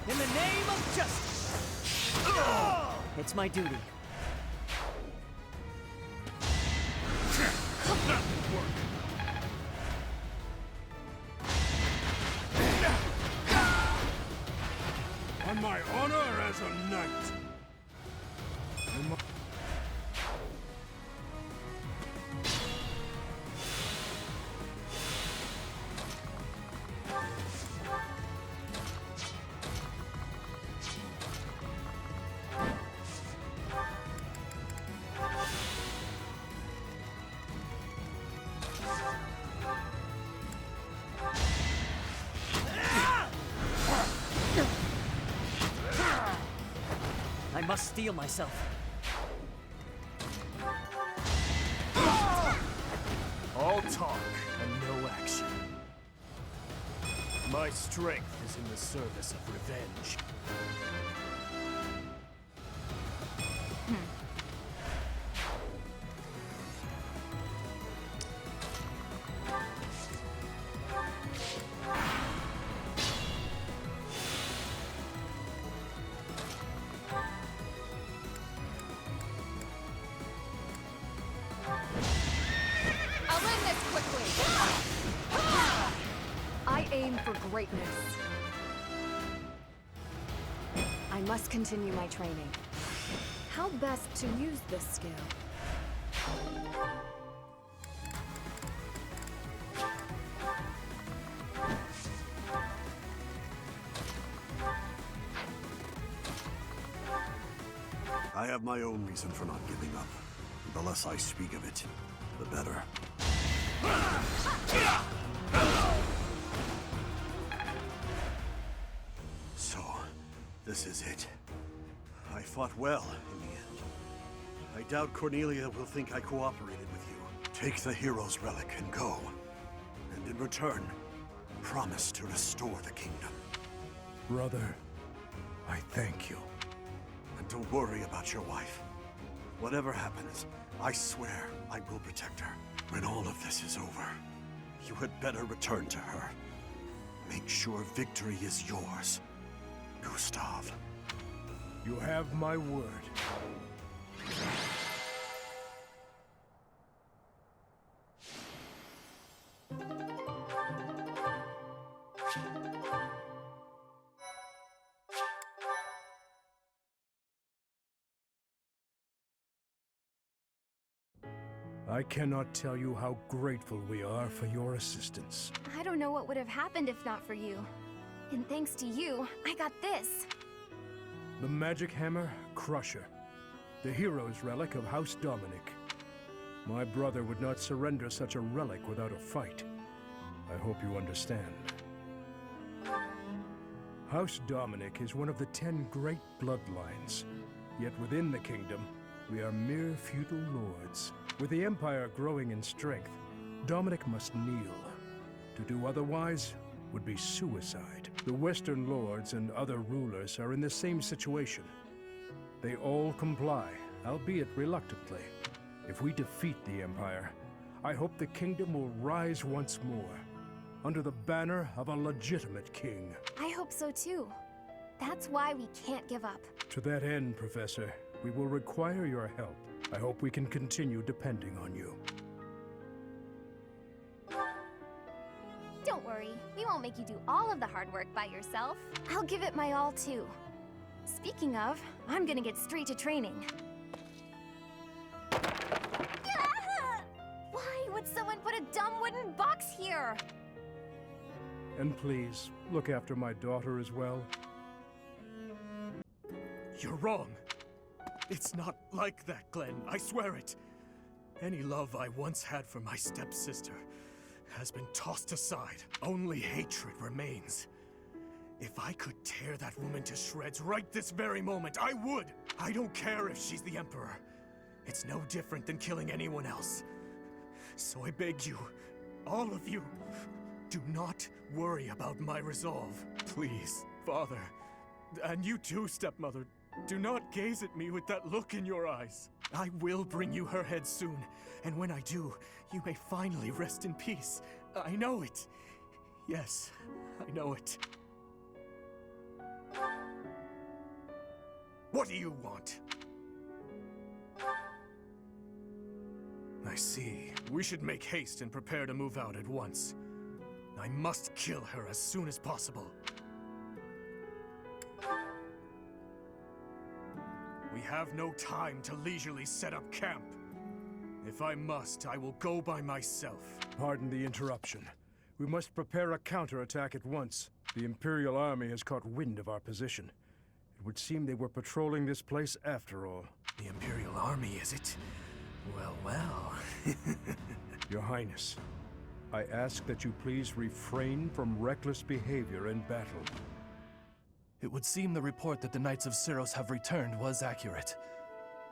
In the name of justice! It's my duty. On my honor as a knight. I must steel myself. All talk and no action. My strength is in the service of revenge. I aim for greatness. I must continue my training. How best to use this skill? I have my own reason for not giving up. The less I speak of it, the better. So, this is it. I fought well in the end. I doubt Cornelia will think I cooperated with you. Take the hero's relic and go. And in return, promise to restore the kingdom. Brother, I thank you. And don't worry about your wife. Whatever happens, I swear I will protect her. When all of this is over, you had better return to her. Make sure victory is yours, Gustav. You have my word. I cannot tell you how grateful we are for your assistance. I don't know what would have happened if not for you. And thanks to you, I got this. The magic hammer, Crusher. The hero's relic of House Dominic. My brother would not surrender such a relic without a fight. I hope you understand. House Dominic is one of the 10 great bloodlines. Yet within the kingdom, we are mere feudal lords. With the Empire growing in strength, Dominic must kneel. To do otherwise would be suicide. The Western lords and other rulers are in the same situation. They all comply, albeit reluctantly. If we defeat the Empire, I hope the kingdom will rise once more, under the banner of a legitimate king. I hope so too. That's why we can't give up. To that end, Professor, we will require your help. I hope we can continue depending on you. worry. We won't make you do all of the hard work by yourself. I'll give it my all, too. Speaking of, I'm gonna get straight to training. Why would someone put a dumb wooden box here? And please, look after my daughter as well. You're wrong. It's not like that, Glenn. I swear it. Any love I once had for my stepsister has been tossed aside. Only hatred remains. If I could tear that woman to shreds right this very moment, I would! I don't care if she's the Emperor. It's no different than killing anyone else. So I beg you, all of you, do not worry about my resolve. Please, Father, and you too, stepmother, do not gaze at me with that look in your eyes. I will bring you her head soon, and when I do, you may finally rest in peace. I know it. Yes, I know it. What do you want? I see. We should make haste and prepare to move out at once. I must kill her as soon as possible. We have no time to leisurely set up camp. If I must, I will go by myself. Pardon the interruption. We must prepare a counterattack at once. The Imperial Army has caught wind of our position. It would seem they were patrolling this place after all. The Imperial Army, is it? Well, well. Your Highness, I ask that you please refrain from reckless behavior in battle. It would seem the report that the Knights of Syros have returned was accurate.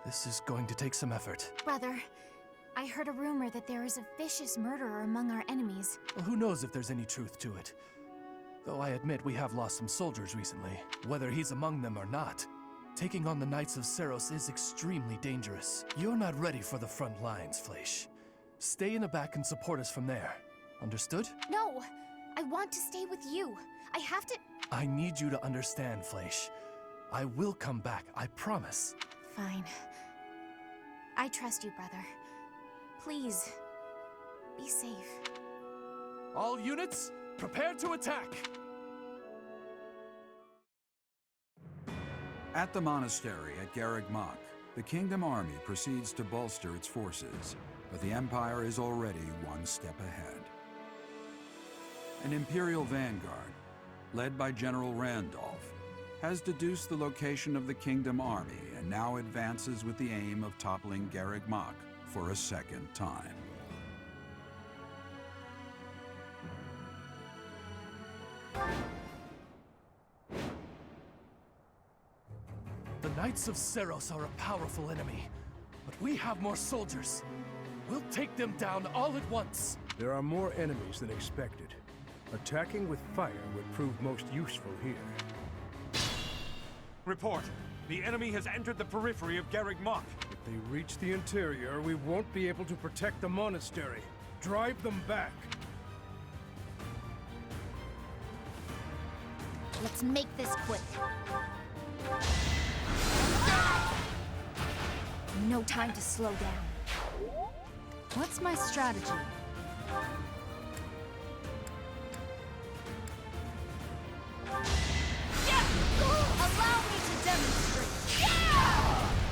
This is going to take some effort. Brother, I heard a rumor that there is a vicious murderer among our enemies. Well, who knows if there's any truth to it? Though I admit we have lost some soldiers recently. Whether he's among them or not, taking on the Knights of Syros is extremely dangerous. You're not ready for the front lines, Fleisch. Stay in the back and support us from there. Understood? No! I want to stay with you. I have to... I need you to understand, Fleisch. I will come back, I promise. Fine. I trust you, brother. Please, be safe. All units, prepare to attack! At the monastery at Garreg Mach, the Kingdom Army proceeds to bolster its forces, but the Empire is already one step ahead. An Imperial vanguard, led by General Randolph, has deduced the location of the Kingdom Army and now advances with the aim of toppling Garreg Mach for a second time. The Knights of Syros are a powerful enemy, but we have more soldiers. We'll take them down all at once. There are more enemies than expected. Attacking with fire would prove most useful here. Report. The enemy has entered the periphery of Garreg Mach. If they reach the interior, we won't be able to protect the monastery. Drive them back. Let's make this quick. No time to slow down. What's my strategy? Allow me to demonstrate.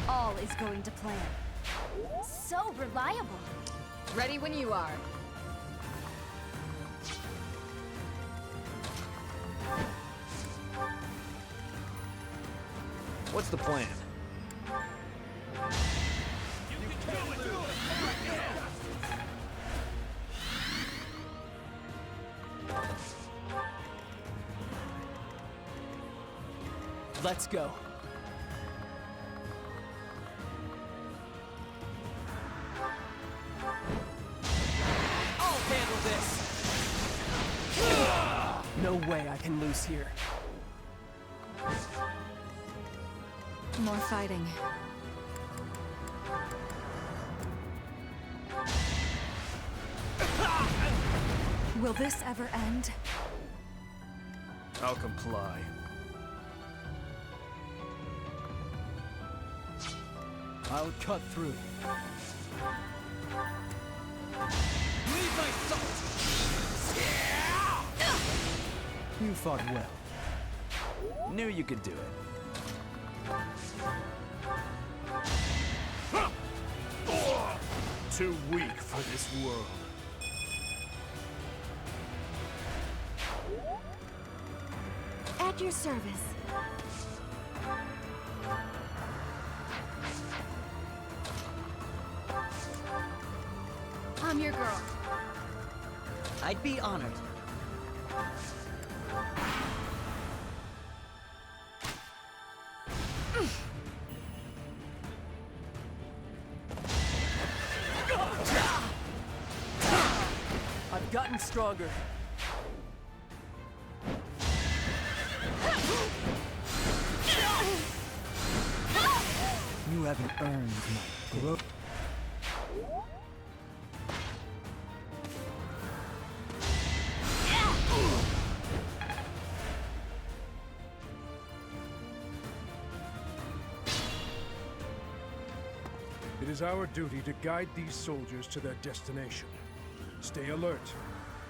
All is going to plan. So reliable. Ready when you are. What's the plan? Let's go. I'll handle this. No way I can lose here. More fighting. Will this ever end? I'll comply. I'll cut through. Leave my salt! You fought well. Knew you could do it. Too weak for this world. At your service. I'm your girl. I'd be honored. I've gotten stronger. You haven't earned my growth. It is our duty to guide these soldiers to their destination. Stay alert.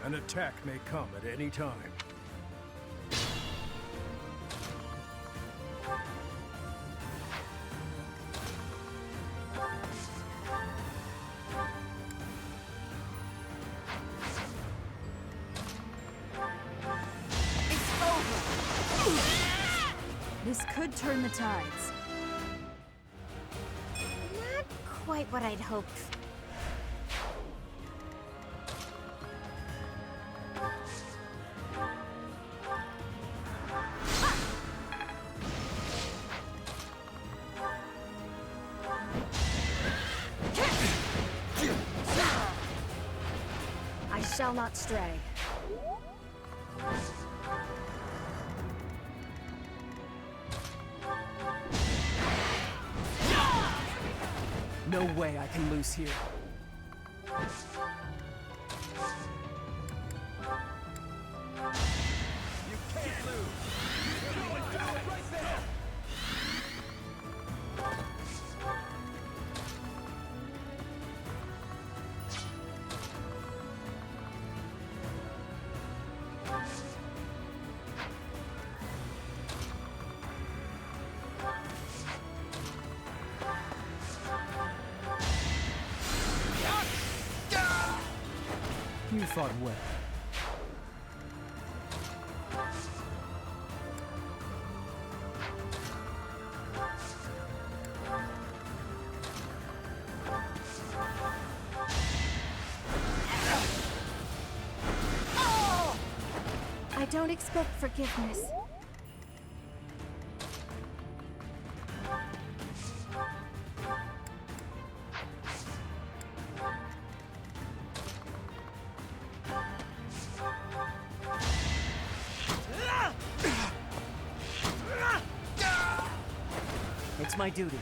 An attack may come at any time. It's over! This could turn the tides. Not quite what I'd hoped. I shall not stray. No way I can lose here. You fought well. I don't expect forgiveness. It's my duty.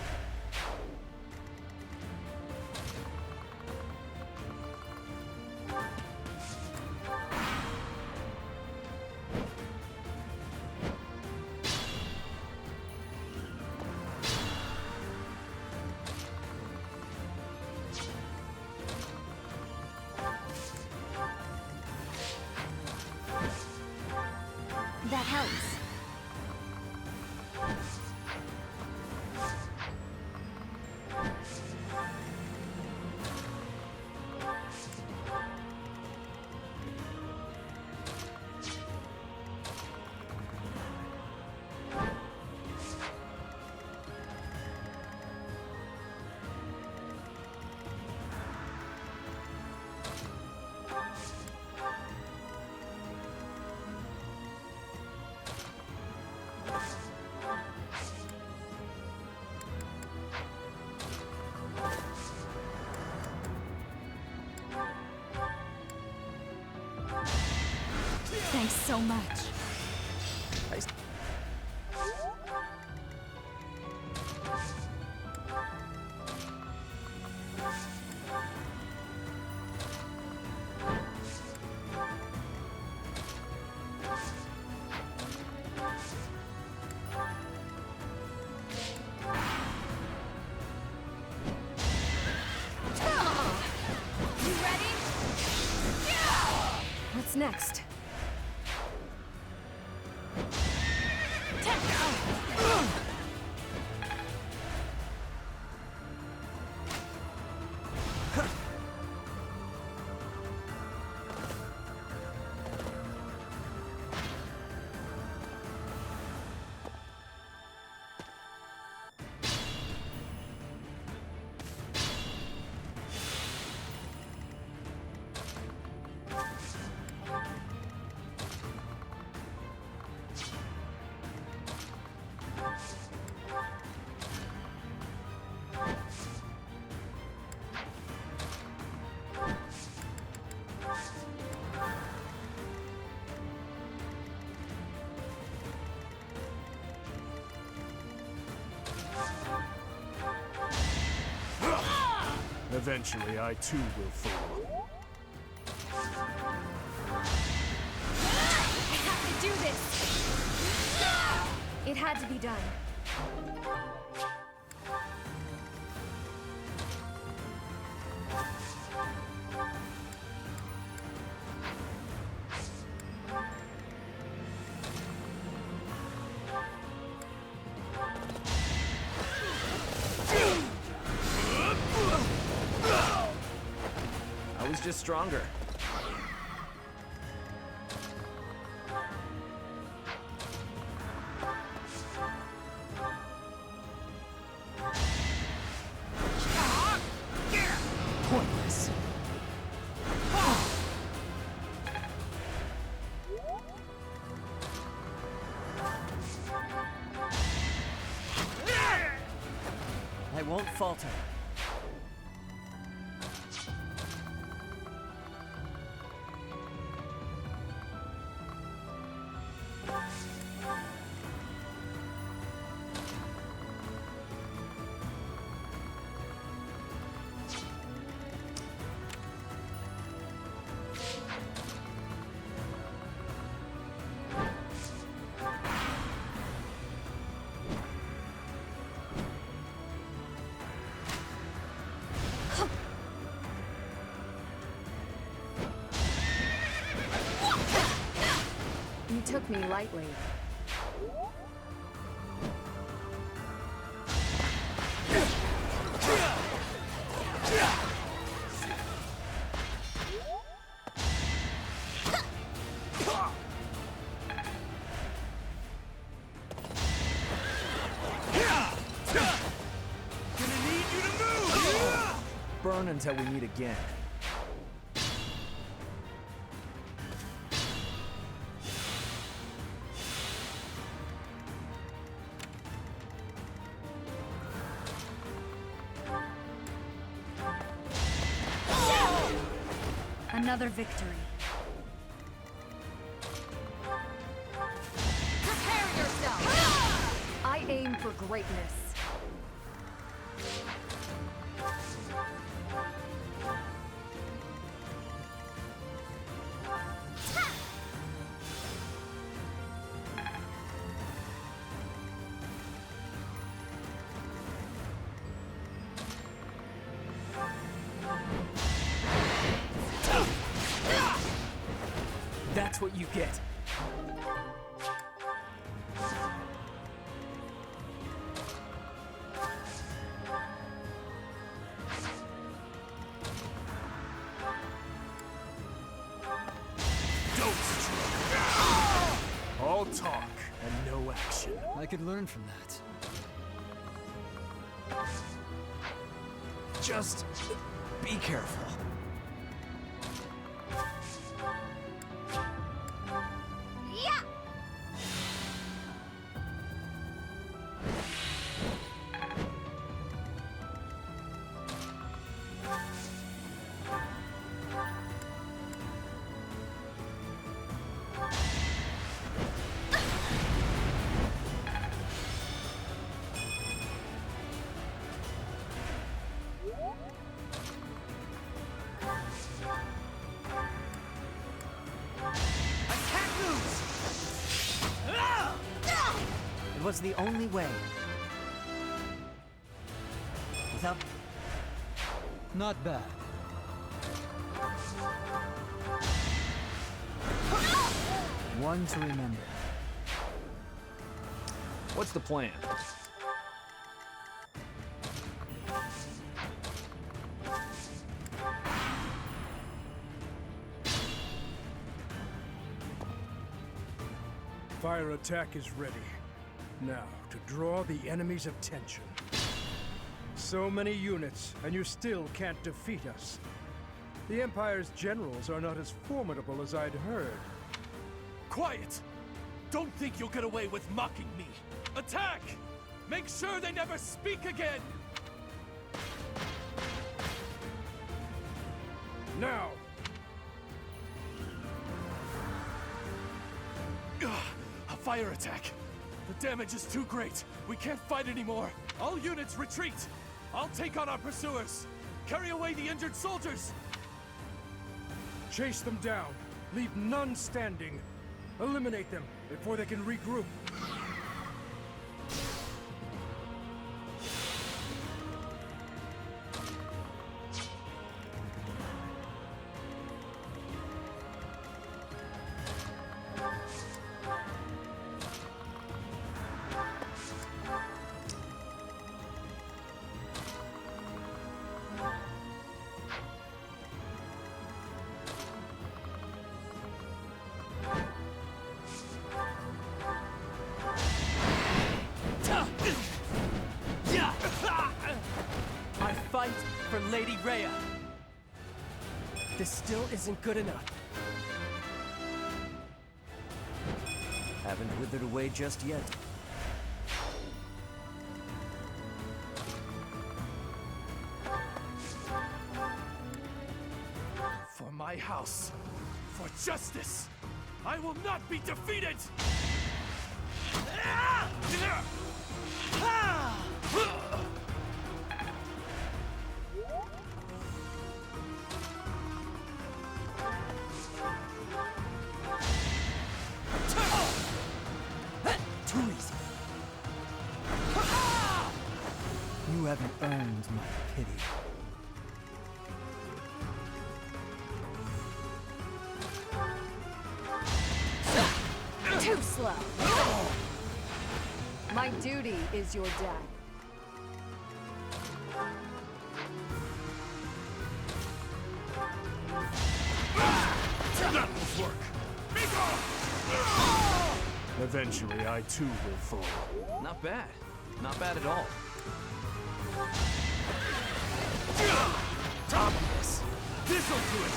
That helps. Thanks so much. What's next? Eventually, I too will fall. I have to do this! It had to be done. I was just stronger. Pointless. I won't falter. You took me lightly. Burn until we meet again. Another victory. Prepare yourself! I aim for greatness. That's what you get. Don't struggle. All talk and no action. I could learn from that. Just be careful. Yeah! It was the only way. Without... Not bad. One to remember. What's the plan? Fire attack is ready. Now, to draw the enemy's attention. So many units, and you still can't defeat us. The Empire's generals are not as formidable as I'd heard. Quiet! Don't think you'll get away with mocking me. Attack! Make sure they never speak again! Now! A fire attack! The damage is too great. We can't fight anymore. All units retreat! I'll take on our pursuers. Carry away the injured soldiers! Chase them down. Leave none standing. Eliminate them before they can regroup. I fight for Lady Rhea. This still isn't good enough. Haven't withered away just yet. For my house, for justice, I will not be defeated! Too easy. You haven't earned my pity. Too slow. My duty is your death. That will work! Eventually, I too will fall. Not bad. Not bad at all. Top of this! This'll do it!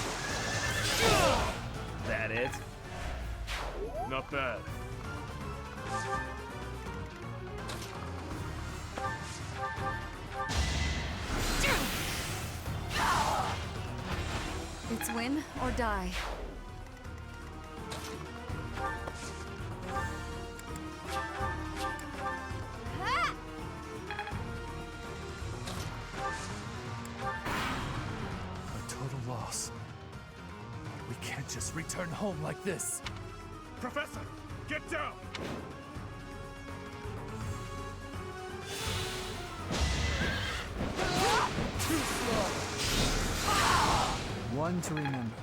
That it? Not bad. It's win or die. A total loss. We can't just return home like this. Professor, get down! Too slow! One to remember.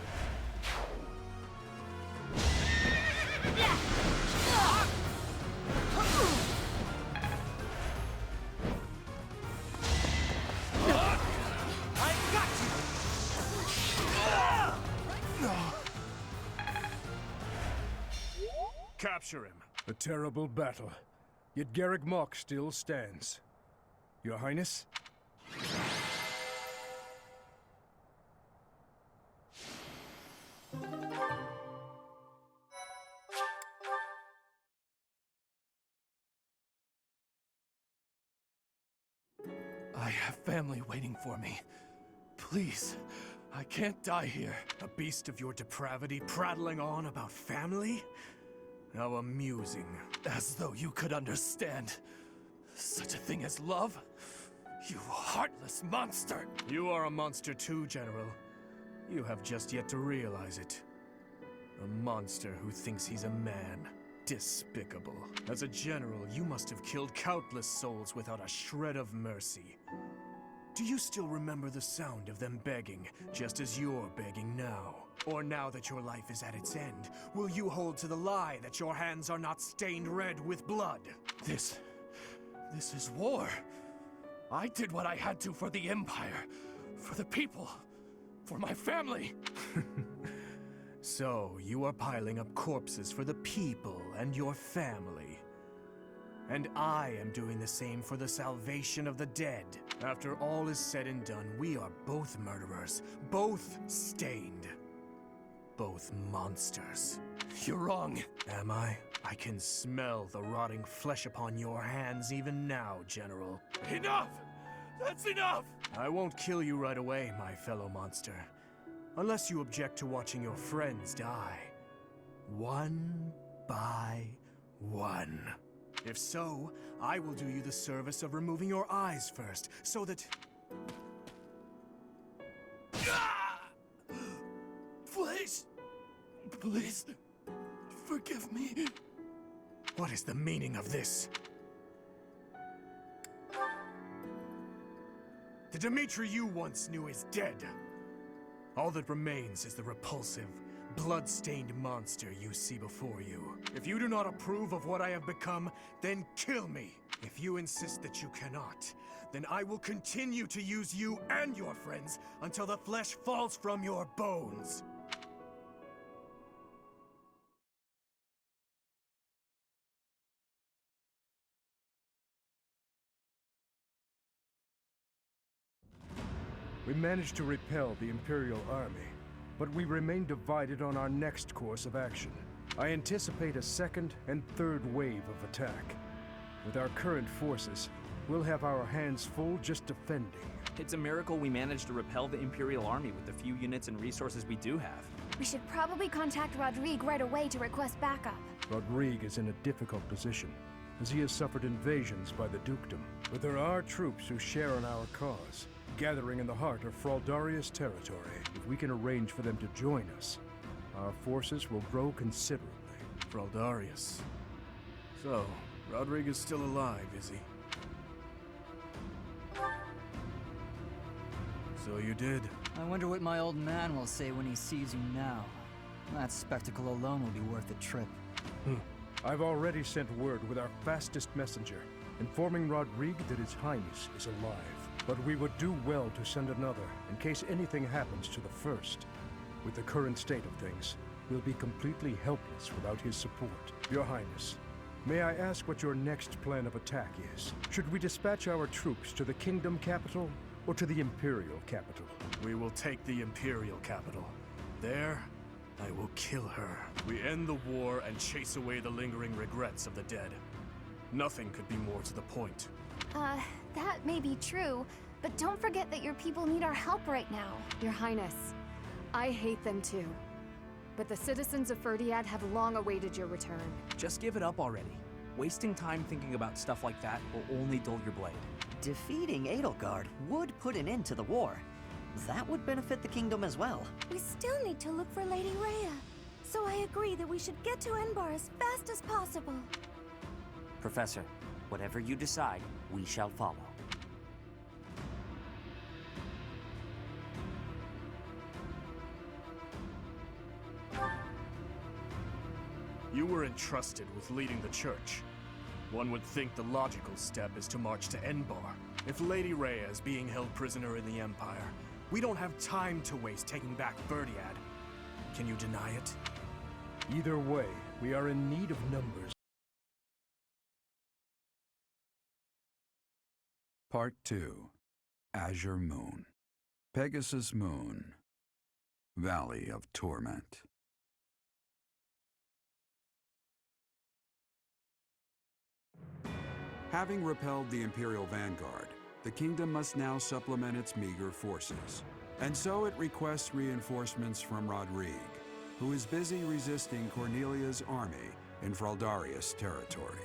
Capture him. A terrible battle. Yet Garreg Mach still stands. Your Highness? I have family waiting for me. Please, I can't die here. A beast of your depravity prattling on about family? How amusing. As though you could understand such a thing as love? You heartless monster! You are a monster too, General. You have just yet to realize it. A monster who thinks he's a man. Despicable. As a general, you must have killed countless souls without a shred of mercy. Do you still remember the sound of them begging, just as you're begging now? Or now that your life is at its end, will you hold to the lie that your hands are not stained red with blood? This is war. I did what I had to for the Empire, for the people, for my family. So, you are piling up corpses for the people and your family. And I am doing the same for the salvation of the dead. After all is said and done, we are both murderers, both stained, both monsters. You're wrong. Am I? I can smell the rotting flesh upon your hands even now, General. Enough! That's enough! I won't kill you right away, my fellow monster. Unless you object to watching your friends die. One by one. If so, I will do you the service of removing your eyes first, so that... Please, forgive me. What is the meaning of this? The Dimitri you once knew is dead. All that remains is the repulsive, blood-stained monster you see before you. If you do not approve of what I have become, then kill me. If you insist that you cannot, then I will continue to use you and your friends until the flesh falls from your bones. We managed to repel the Imperial Army, but we remain divided on our next course of action. I anticipate a second and third wave of attack. With our current forces, we'll have our hands full just defending. It's a miracle we managed to repel the Imperial Army with the few units and resources we do have. We should probably contact Rodrigue right away to request backup. Rodrigue is in a difficult position, as he has suffered invasions by the dukedom. But there are troops who share in our cause, gathering in the heart of Fraldarius territory. If we can arrange for them to join us, our forces will grow considerably. Fraldarius. So, Rodrigue is still alive, is he? So you did. I wonder what my old man will say when he sees you now. That spectacle alone will be worth the trip. I've already sent word with our fastest messenger, informing Rodrigue that His Highness is alive. But we would do well to send another, in case anything happens to the first. With the current state of things, we'll be completely helpless without his support. Your Highness, may I ask what your next plan of attack is? Should we dispatch our troops to the kingdom capital, or to the Imperial capital? We will take the Imperial capital. There, I will kill her. We end the war and chase away the lingering regrets of the dead. Nothing could be more to the point. That may be true, but don't forget that your people need our help right now. Your Highness, I hate them too. But the citizens of Ferdiad have long awaited your return. Just give it up already. Wasting time thinking about stuff like that will only dull your blade. Defeating Edelgard would put an end to the war. That would benefit the kingdom as well. We still need to look for Lady Rhea. So I agree that we should get to Enbar as fast as possible. Professor, whatever you decide, we shall follow. You were entrusted with leading the church. One would think the logical step is to march to Enbar. If Lady Rhea is being held prisoner in the Empire, we don't have time to waste taking back Ferdiad. Can you deny it? Either way, we are in need of numbers. Part 2. Azure Moon. Pegasus Moon. Valley of Torment. Having repelled the Imperial Vanguard, the kingdom must now supplement its meager forces. And so it requests reinforcements from Rodrigue, who is busy resisting Cornelia's army in Fraldarius territory.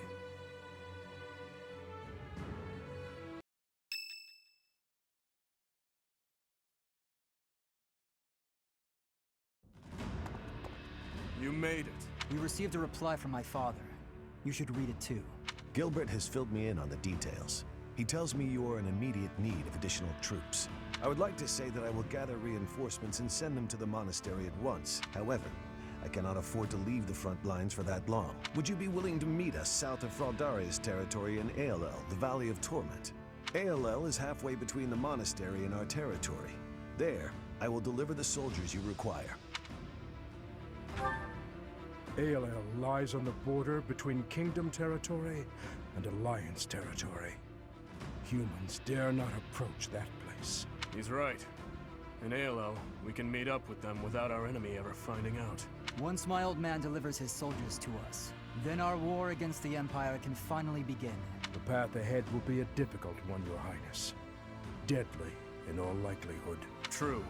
You made it. We received a reply from my father. You should read it too. Gilbert has filled me in on the details. He tells me you are in immediate need of additional troops. I would like to say that I will gather reinforcements and send them to the monastery at once. However, I cannot afford to leave the front lines for that long. Would you be willing to meet us south of Fraldarius territory in All, the Valley of Torment? All is halfway between the monastery and our territory. There, I will deliver the soldiers you require. All lies on the border between Kingdom territory and Alliance territory. Humans dare not approach that place. He's right. In All, we can meet up with them without our enemy ever finding out. Once my old man delivers his soldiers to us, then our war against the Empire can finally begin. The path ahead will be a difficult one, Your Highness. Deadly, in all likelihood. True.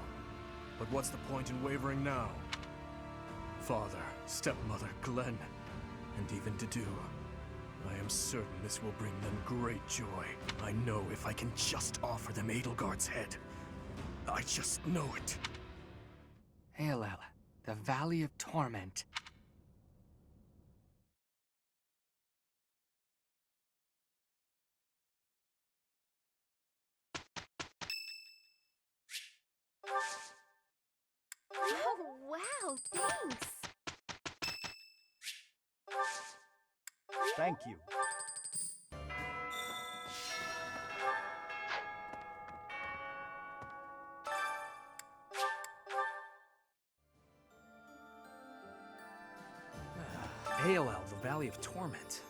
But what's the point in wavering now? Father, stepmother, Glenn, and even Dedu. I am certain this will bring them great joy. I know if I can just offer them Edelgard's head. I just know it. All, The Valley of Torment. Oh, wow, thanks! Thank you. ALL, the Valley of Torment.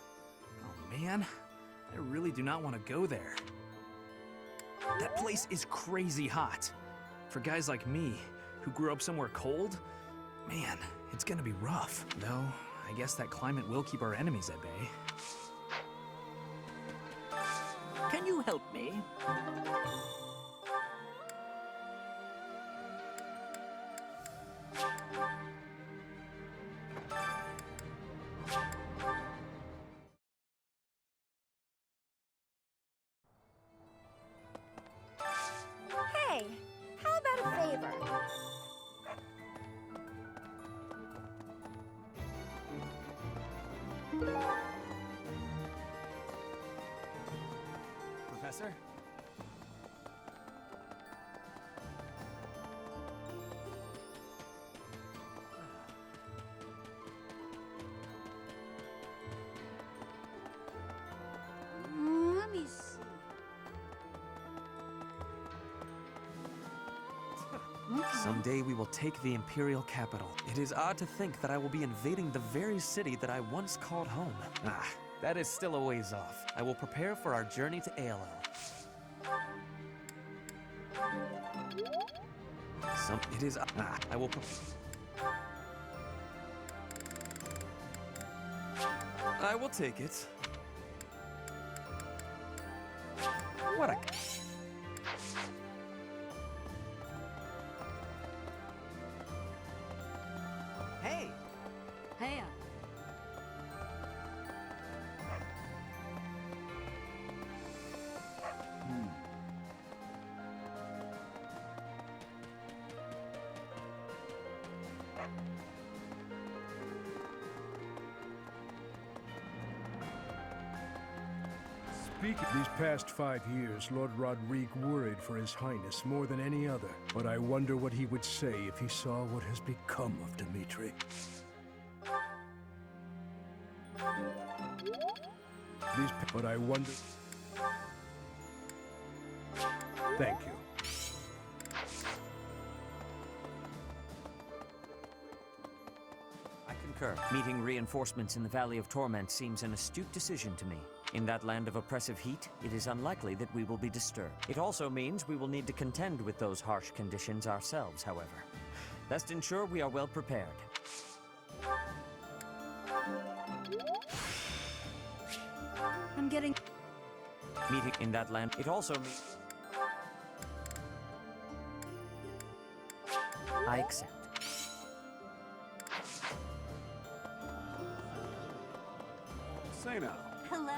Oh man, I really do not want to go there. That place is crazy hot. For guys like me, who grew up somewhere cold, man, it's gonna be rough. Though, I guess that climate will keep our enemies at bay. Can you help me? Hey, how about a favor? Professor? Let me see. Someday we will take the Imperial capital. It is odd to think that I will be invading the very city that I once called home. Ah, that is still a ways off. I will prepare for our journey to ALL. It is... I will... I will take it. What a... Hey! Hey. Speaking these past 5 years, Lord Rodrigue worried for His Highness more than any other. But I wonder what he would say if he saw what has become of Dimitri. But I wonder... Thank you. I concur. Meeting reinforcements in the Valley of Torment seems an astute decision to me. In that land of oppressive heat, it is unlikely that we will be disturbed. It also means we will need to contend with those harsh conditions ourselves, however. Best ensure we are well prepared. I'm getting... Meeting in that land, it also means... I accept. Say now. Hello.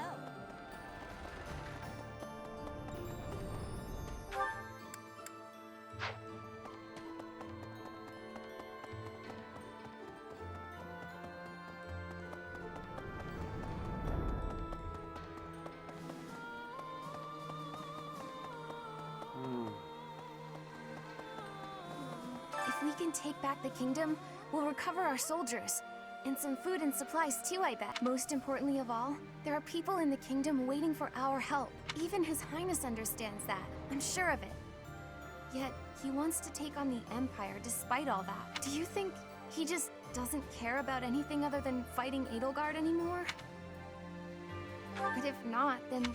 If we can take back the kingdom, we'll recover our soldiers. And some food and supplies too, I bet. Most importantly of all, there are people in the kingdom waiting for our help. Even His Highness understands that. I'm sure of it. Yet, he wants to take on the Empire despite all that. Do you think he just doesn't care about anything other than fighting Edelgard anymore? But if not, then...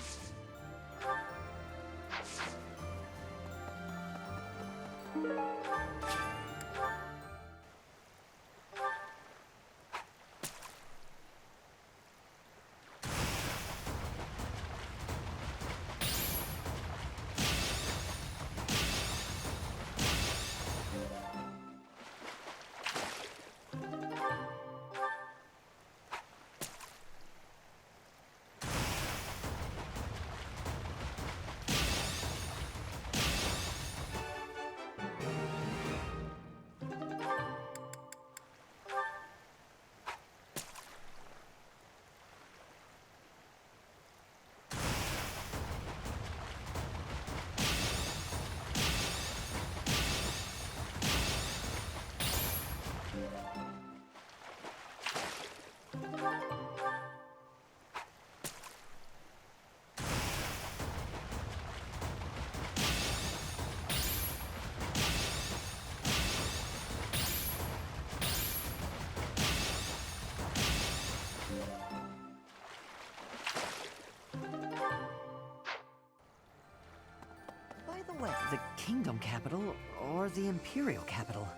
What, the kingdom capital or the imperial capital?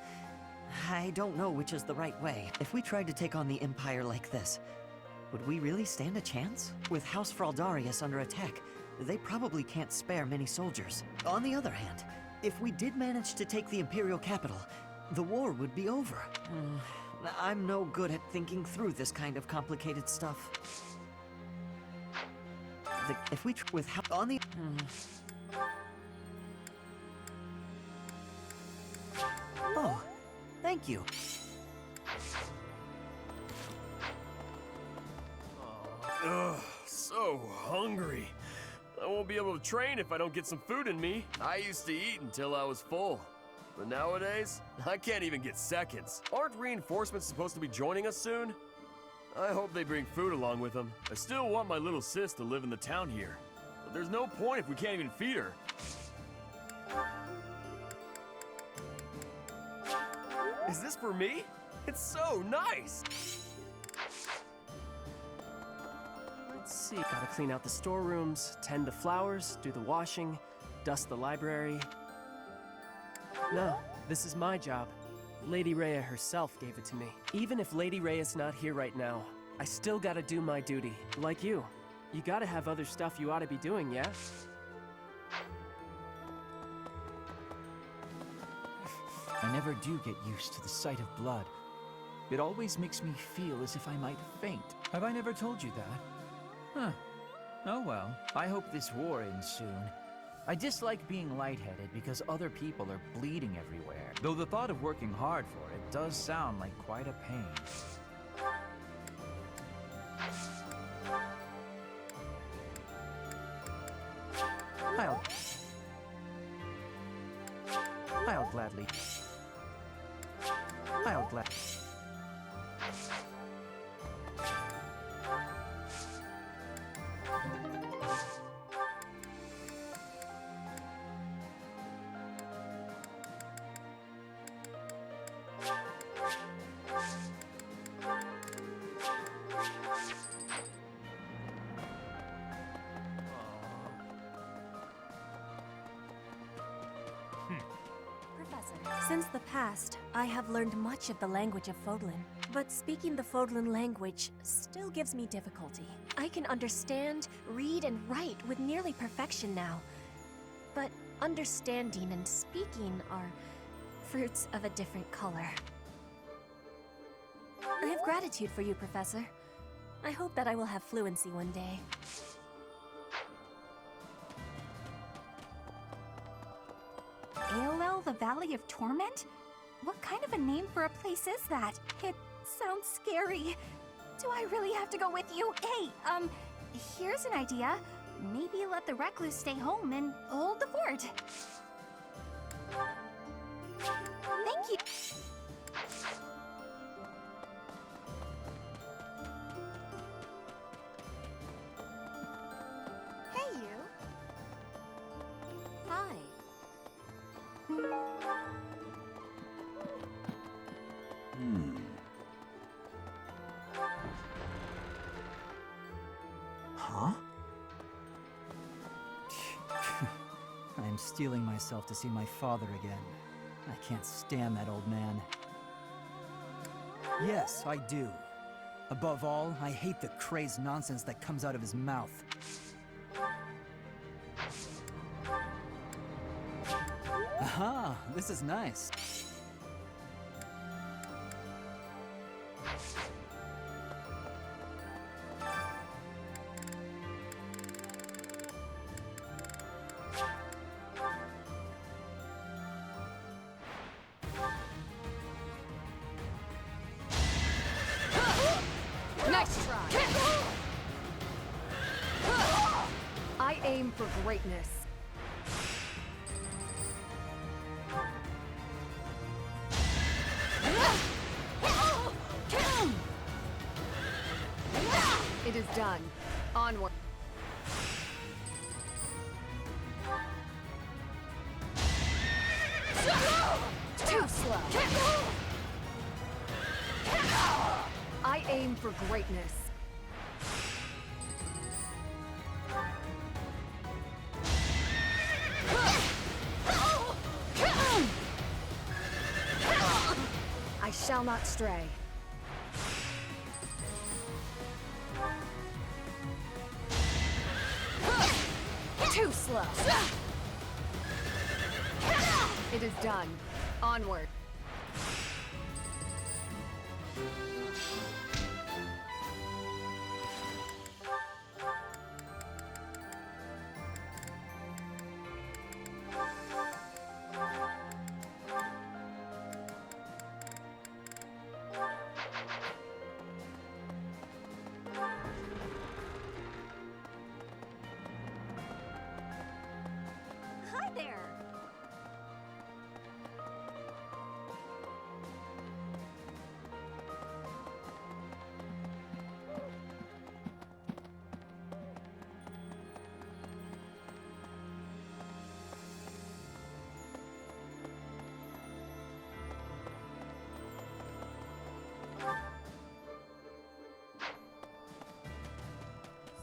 I don't know which is the right way. If we tried to take on the Empire like this, would we really stand a chance? With House Fraldarius under attack, they probably can't spare many soldiers. On the other hand, if we did manage to take the imperial capital, the war would be over. I'm no good at thinking through this kind of complicated stuff. If we with on the Oh, thank you. Ugh, so hungry. I won't be able to train if I don't get some food in me. I used to eat until I was full. But nowadays, I can't even get seconds. Aren't reinforcements supposed to be joining us soon? I hope they bring food along with them. I still want my little sis to live in the town here. But there's no point if we can't even feed her. Is this for me? It's so nice! Let's see, gotta clean out the storerooms, tend the flowers, do the washing, dust the library. No, this is my job. Lady Rhea herself gave it to me. Even if Lady Rhea's not here right now, I still gotta do my duty. Like you. You gotta have other stuff you ought to be doing, yeah? I never do get used to the sight of blood. It always makes me feel as if I might faint. Have I never told you that? Huh. Oh well, I hope this war ends soon. I dislike being lightheaded because other people are bleeding everywhere, though the thought of working hard for it does sound like quite a pain. I'll gladly. Since the past, I have learned much of the language of Fódlan, but speaking the Fódlan language still gives me difficulty. I can understand, read, and write with nearly perfection now, but understanding and speaking are fruits of a different color. I have gratitude for you, Professor. I hope that I will have fluency one day. AOL, the Valley of Torment? What kind of a name for a place is that? It sounds scary. Do I really have to go with you? Hey, here's an idea. Maybe let the recluse stay home and hold the fort. Thank you. Hey, you. Hi. Huh? I'm steeling myself to see my father again. I can't stand that old man. Yes, I do. Above all, I hate the crazed nonsense that comes out of his mouth. Aha, this is nice. Next try. I aim for greatness. It is done. Onward. Too slow. I aim for greatness. shall not stray. Too slow. It is done. Onward. Hi there.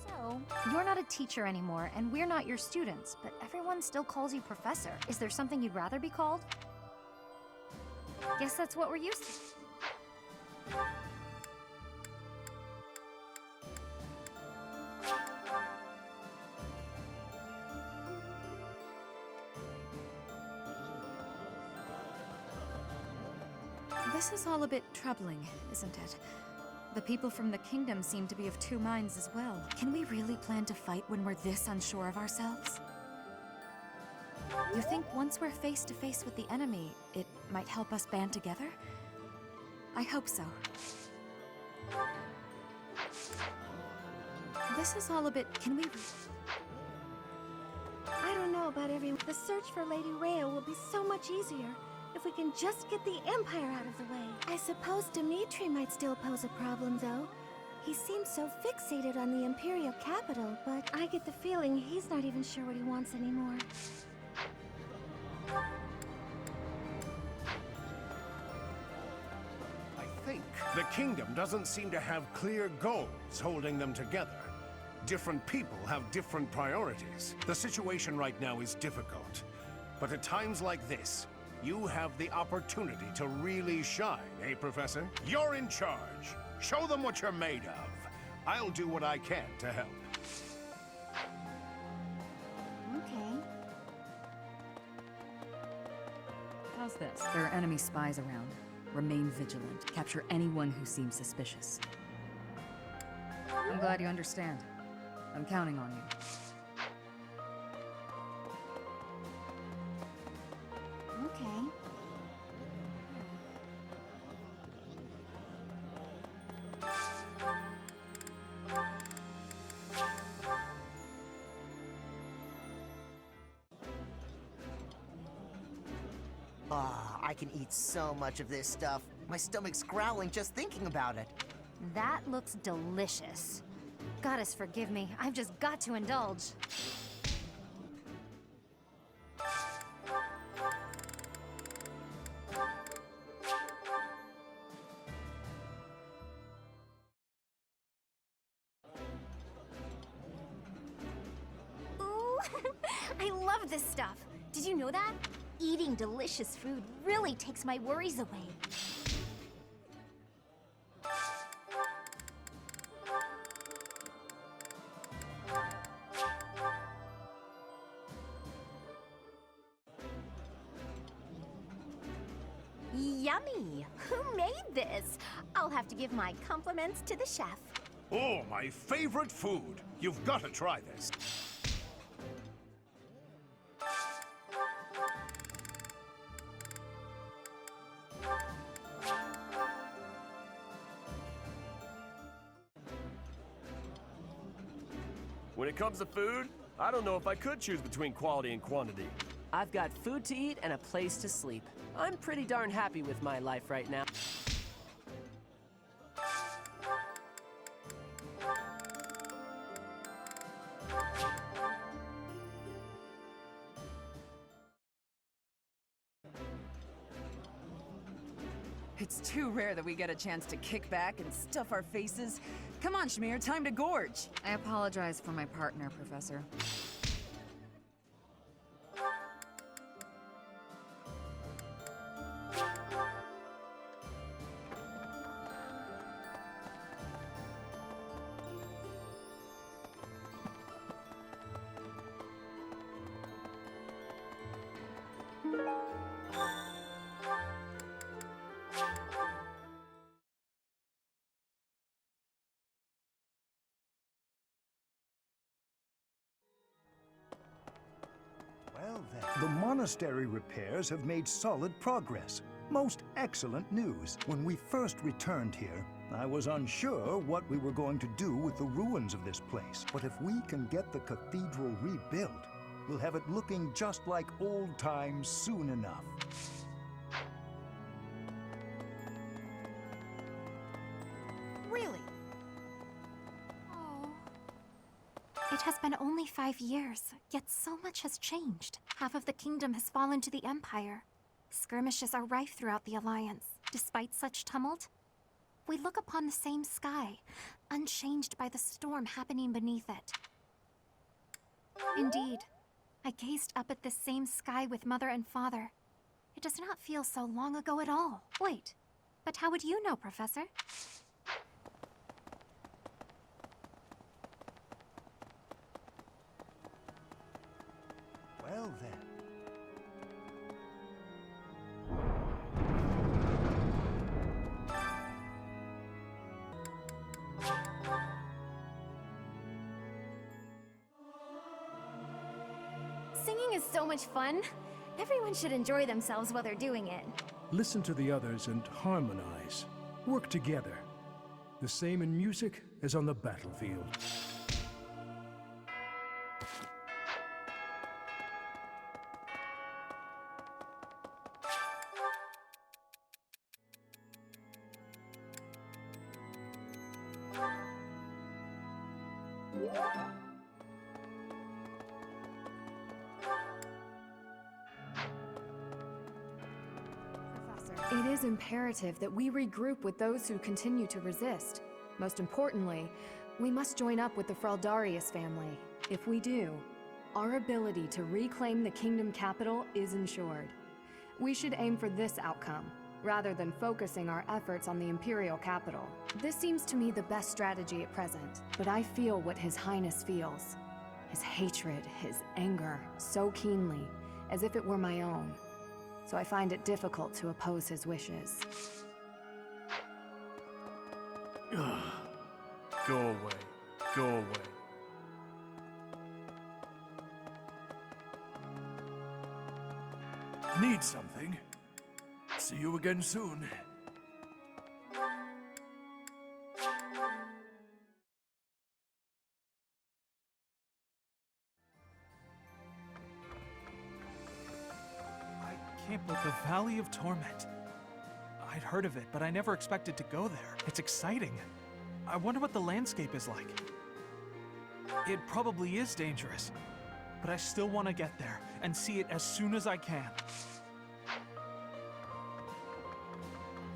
So, you're not a teacher anymore, and we're not your students, but everyone still calls you professor. Is there something you'd rather be called? Guess that's what we're used to. This is all a bit troubling, isn't it? The people from the kingdom seem to be of two minds as well. Can we really plan to fight when we're this unsure of ourselves? You think once we're face to face with the enemy, it might help us band together? I hope so. This is all a bit... Can we... I don't know about everyone. The search for Lady Rhea will be so much easier if we can just get the Empire out of the way. I suppose Dimitri might still pose a problem, though. He seems so fixated on the Imperial capital, but I get the feeling he's not even sure what he wants anymore. I think the kingdom doesn't seem to have clear goals holding them together. Different people have different priorities. The situation right now is difficult. But at times like this, you have the opportunity to really shine, eh, Professor? You're in charge. Show them what you're made of. I'll do what I can to help. Okay. How's this? There are enemy spies around. Remain vigilant. Capture anyone who seems suspicious. I'm glad you understand. I'm counting on you. Okay. I can eat so much of this stuff. My stomach's growling just thinking about it. That looks delicious. Goddess forgive me, I've just got to indulge. Ooh, I love this stuff. Did you know that? Eating delicious food really takes my worries away. Yummy! Who made this? I'll have to give my compliments to the chef. Oh, my favorite food. You've got to try this. When it comes to food, I don't know if I could choose between quality and quantity. I've got food to eat and a place to sleep. I'm pretty darn happy with my life right now. It's too rare that we get a chance to kick back and stuff our faces. Come on, Shmear, time to gorge. I apologize for my partner, Professor. Well then. The monastery repairs have made solid progress. Most excellent news. When we first returned here, I was unsure what we were going to do with the ruins of this place. But if we can get the cathedral rebuilt, we'll have it looking just like old times soon enough. Really? Oh. It has been only 5 years, yet so much has changed. Half of the kingdom has fallen to the Empire. Skirmishes are rife throughout the Alliance. Despite such tumult, we look upon the same sky, unchanged by the storm happening beneath it. Indeed, I gazed up at this same sky with Mother and Father. It does not feel so long ago at all. Wait, but how would you know, Professor? Well then. Singing is so much fun. Everyone should enjoy themselves while they're doing it. Listen to the others and harmonize. Work together. The same in music as on the battlefield. It is imperative that we regroup with those who continue to resist. Most importantly, we must join up with the Fraldarius family. If we do, our ability to reclaim the kingdom capital is ensured. We should aim for this outcome, rather than focusing our efforts on the imperial capital. This seems to me the best strategy at present, but I feel what His Highness feels. His hatred, his anger, so keenly, as if it were my own. So I find it difficult to oppose his wishes. Go away. Go away. Need something? See you again soon. The Valley of Torment. I'd heard of it, but I never expected to go there. It's exciting. I wonder what the landscape is like. It probably is dangerous, but I still want to get there and see it as soon as I can.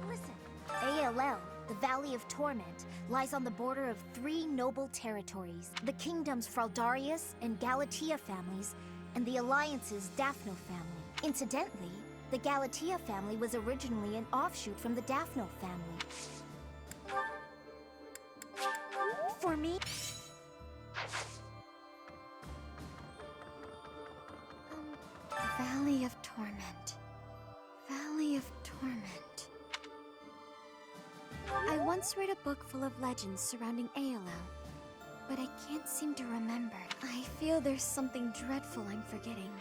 Listen, ALL, the Valley of Torment, lies on the border of 3 noble territories: the kingdom's Fraldarius and Galatea families, and the Alliance's Daphno family. Incidentally, the Galatea family was originally an offshoot from the Daphno family. For me... Valley of Torment. Valley of Torment. I once read a book full of legends surrounding ALL, but I can't seem to remember. I feel there's something dreadful I'm forgetting.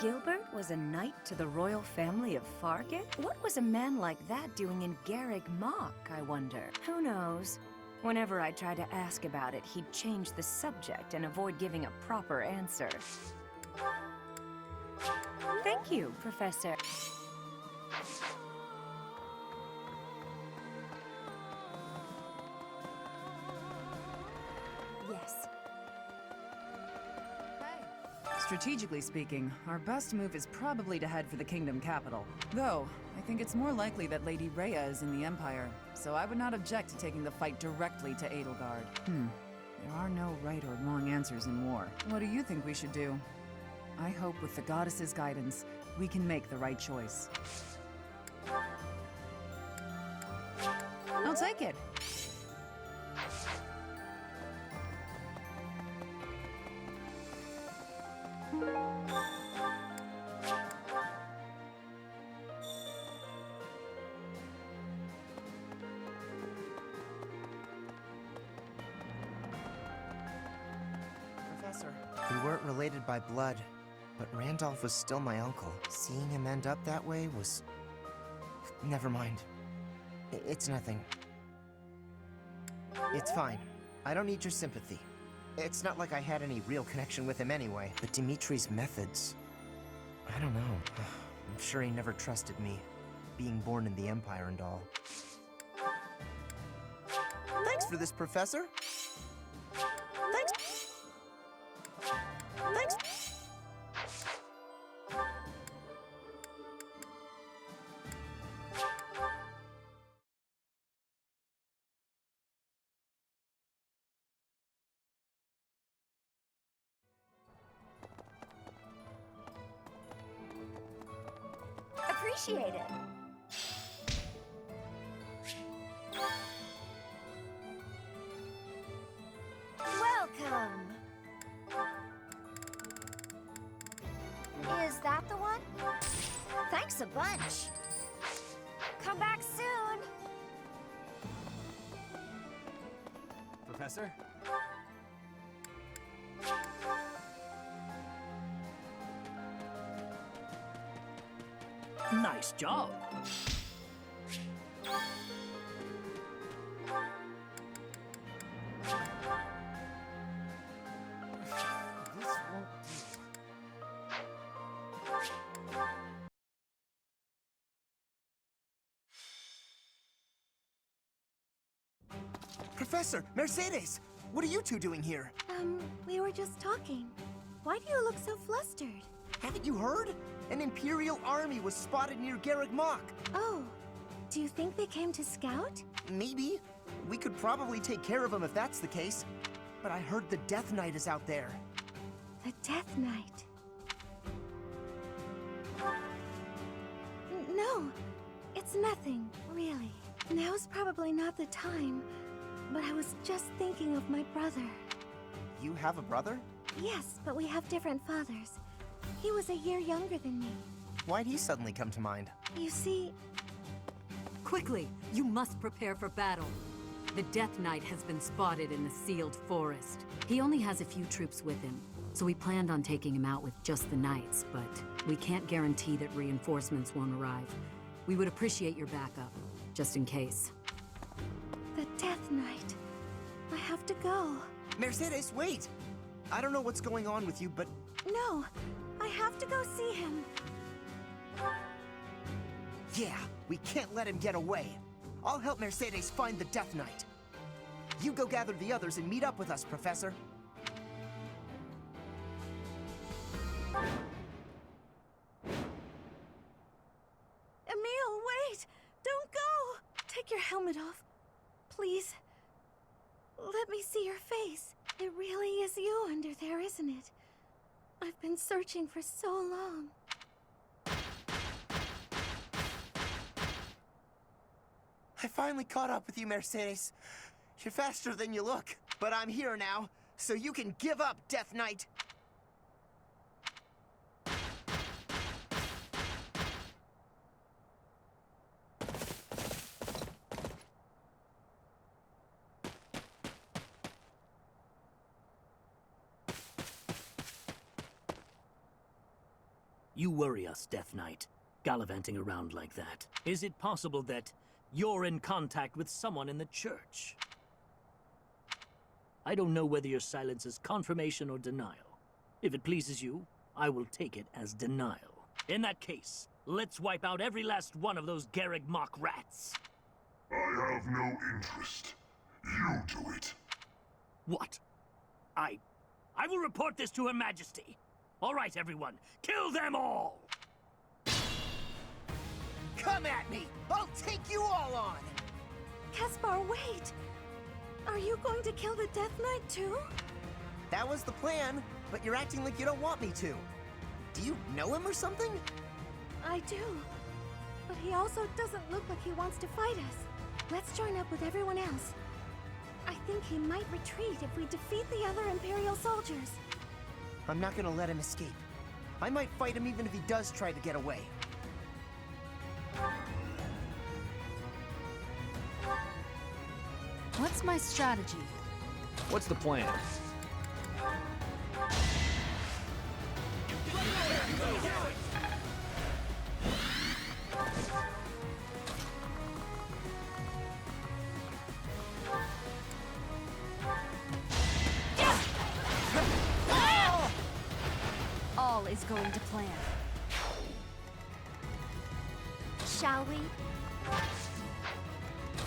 Gilbert was a knight to the royal family of Fargate? What was a man like that doing in Garreg Mach, I wonder? Who knows? Whenever I tried to ask about it, he'd change the subject and avoid giving a proper answer. Thank you, Professor. Yes. Strategically speaking, our best move is probably to head for the kingdom capital. Though, I think it's more likely that Lady Rhea is in the Empire, so I would not object to taking the fight directly to Edelgard. There are no right or wrong answers in war. What do you think we should do? I hope with the goddess's guidance, we can make the right choice. I'll take it. We weren't related by blood, but Randolph was still my uncle. Seeing him end up that way was... Never mind. It's nothing. It's fine. I don't need your sympathy. It's not like I had any real connection with him anyway. But Dimitri's methods... I don't know. I'm sure he never trusted me, being born in the Empire and all. Thanks for this, Professor. Thanks. Thanks. Appreciate it. Welcome. Is that the one? Thanks a bunch. Come back soon. Professor? Nice job. Professor, Mercedes! What are you two doing here? We were just talking. Why do you look so flustered? Haven't you heard? An Imperial army was spotted near Garreg Mach. Oh, do you think they came to scout? Maybe. We could probably take care of them if that's the case. But I heard the Death Knight is out there. The Death Knight. No, it's nothing, really. Now's probably not the time, but I was just thinking of my brother. You have a brother? Yes, but we have different fathers. He was a year younger than me. Why'd he suddenly come to mind? You see... Quickly, you must prepare for battle. The Death Knight has been spotted in the sealed forest. He only has a few troops with him, so we planned on taking him out with just the knights, but we can't guarantee that reinforcements won't arrive. We would appreciate your backup, just in case. The Death Knight. I have to go. Mercedes, wait! I don't know what's going on with you, but... No, I have to go see him. Yeah, we can't let him get away. I'll help Mercedes find the Death Knight. You go gather the others and meet up with us, Professor. Emil, wait! Don't go! Take your helmet off. Please. Let me see your face. It really is you under there, isn't it? I've been searching for so long. I finally caught up with you, Mercedes. You're faster than you look. But I'm here now, so you can give up, Death Knight. You worry us, Death Knight, gallivanting around like that. Is it possible that you're in contact with someone in the church? I don't know whether your silence is confirmation or denial. If it pleases you, I will take it as denial. In that case, let's wipe out every last one of those Garreg Mach rats. I have no interest. You do it. What? I will report this to Her Majesty. All right, everyone, kill them all! Come at me! I'll take you all on! Caspar, wait! Are you going to kill the Death Knight too? That was the plan, but you're acting like you don't want me to. Do you know him or something? I do. But he also doesn't look like he wants to fight us. Let's join up with everyone else. I think he might retreat if we defeat the other Imperial soldiers. I'm not gonna let him escape. I might fight him even if he does try to get away. What's my strategy? What's the plan? All is going to plan. Shall we?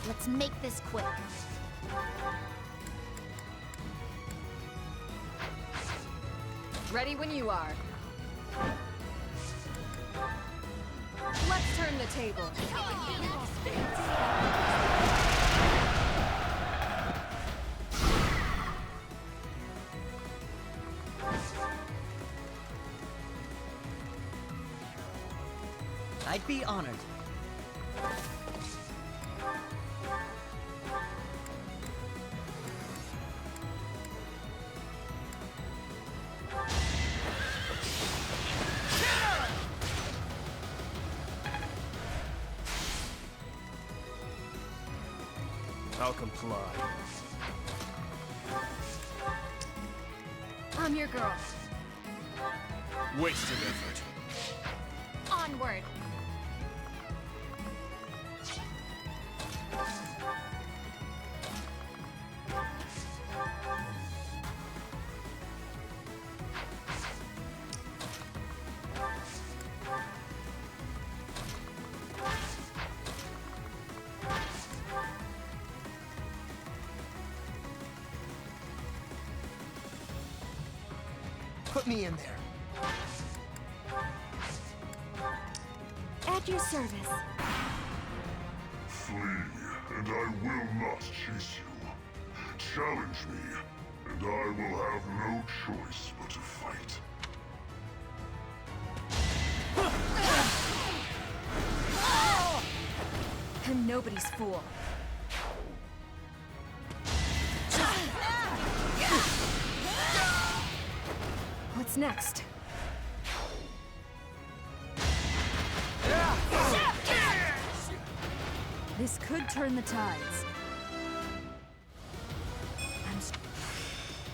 Let's make this quick. Ready when you are. Let's turn the table. I'd be honored. I'll comply. I'm your girl. Wasted effort. Onward. Put me in there. At your service. Flee, and I will not chase you. Challenge me, and I will have no choice but to fight. I'm nobody's fool. What's next? This could turn the tides.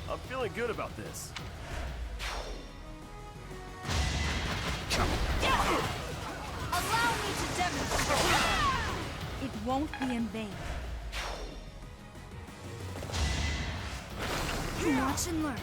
I'm feeling good about this. Allow me to demonstrate. It won't be in vain. Watch and learn.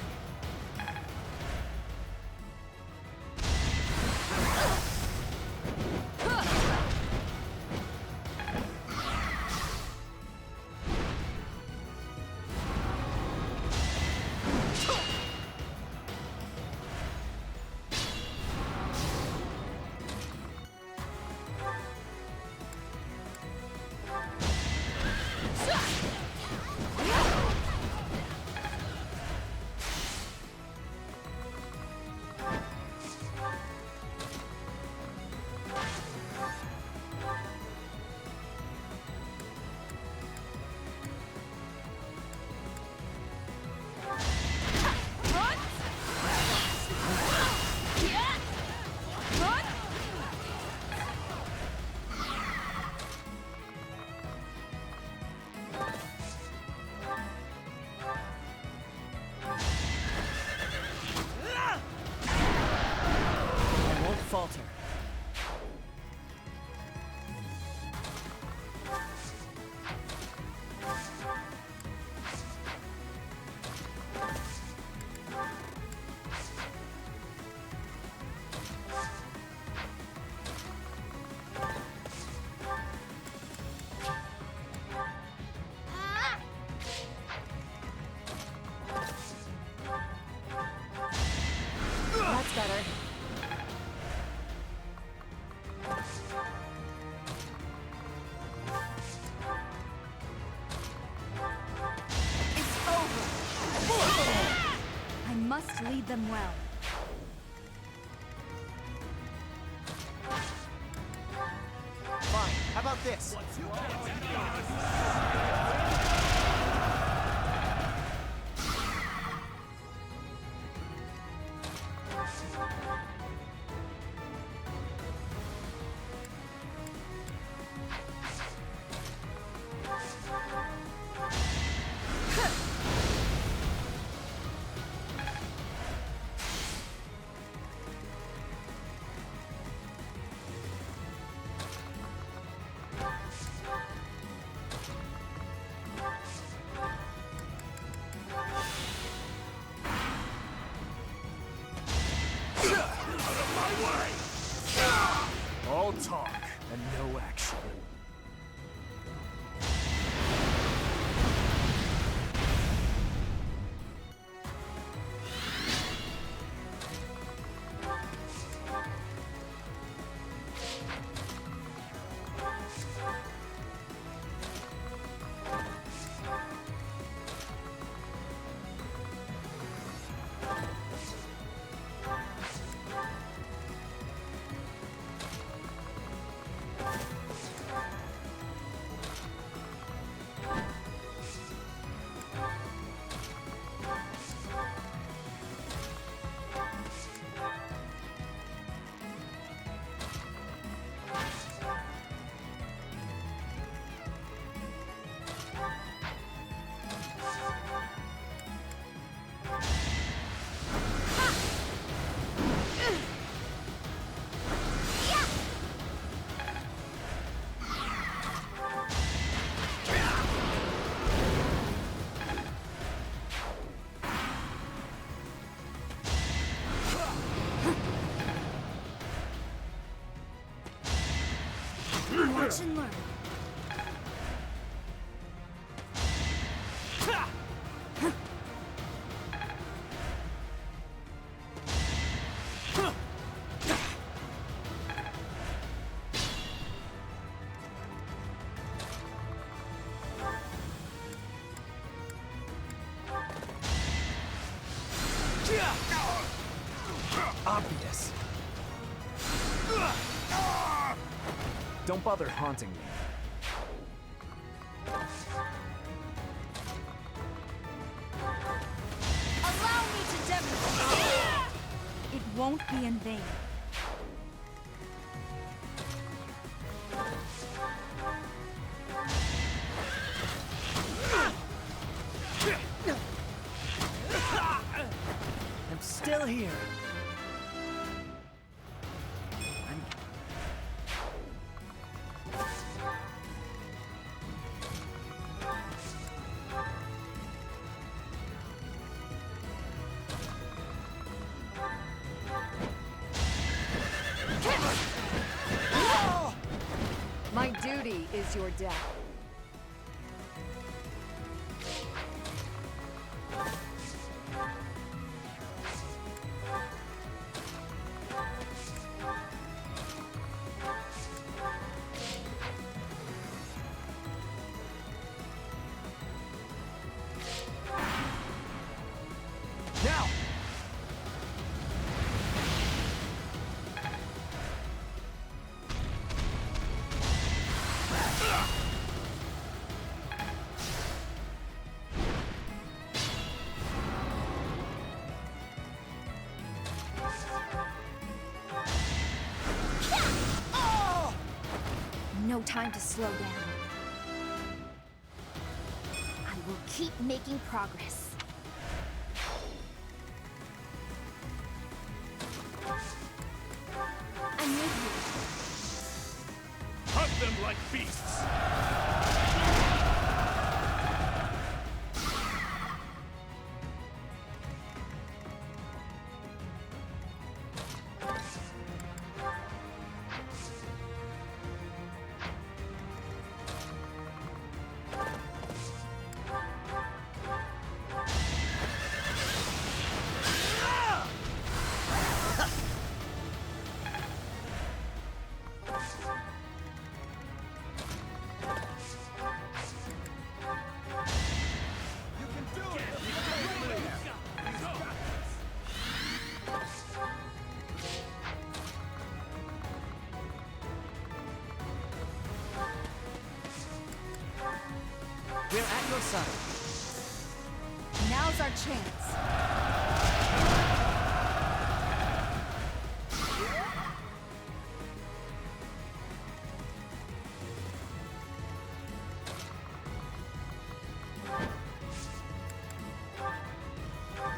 Falter. That's better. I must lead them well. Fine, how about this? All talk and no action. Watch and learn. Obvious. Don't bother haunting me. Allow me to demonstrate. It won't be in vain. I'm still here. My duty is your death. Now! No time to slow down. I will keep making progress. I'm with you. Hunt them like beasts! We're at your side. Now's our chance.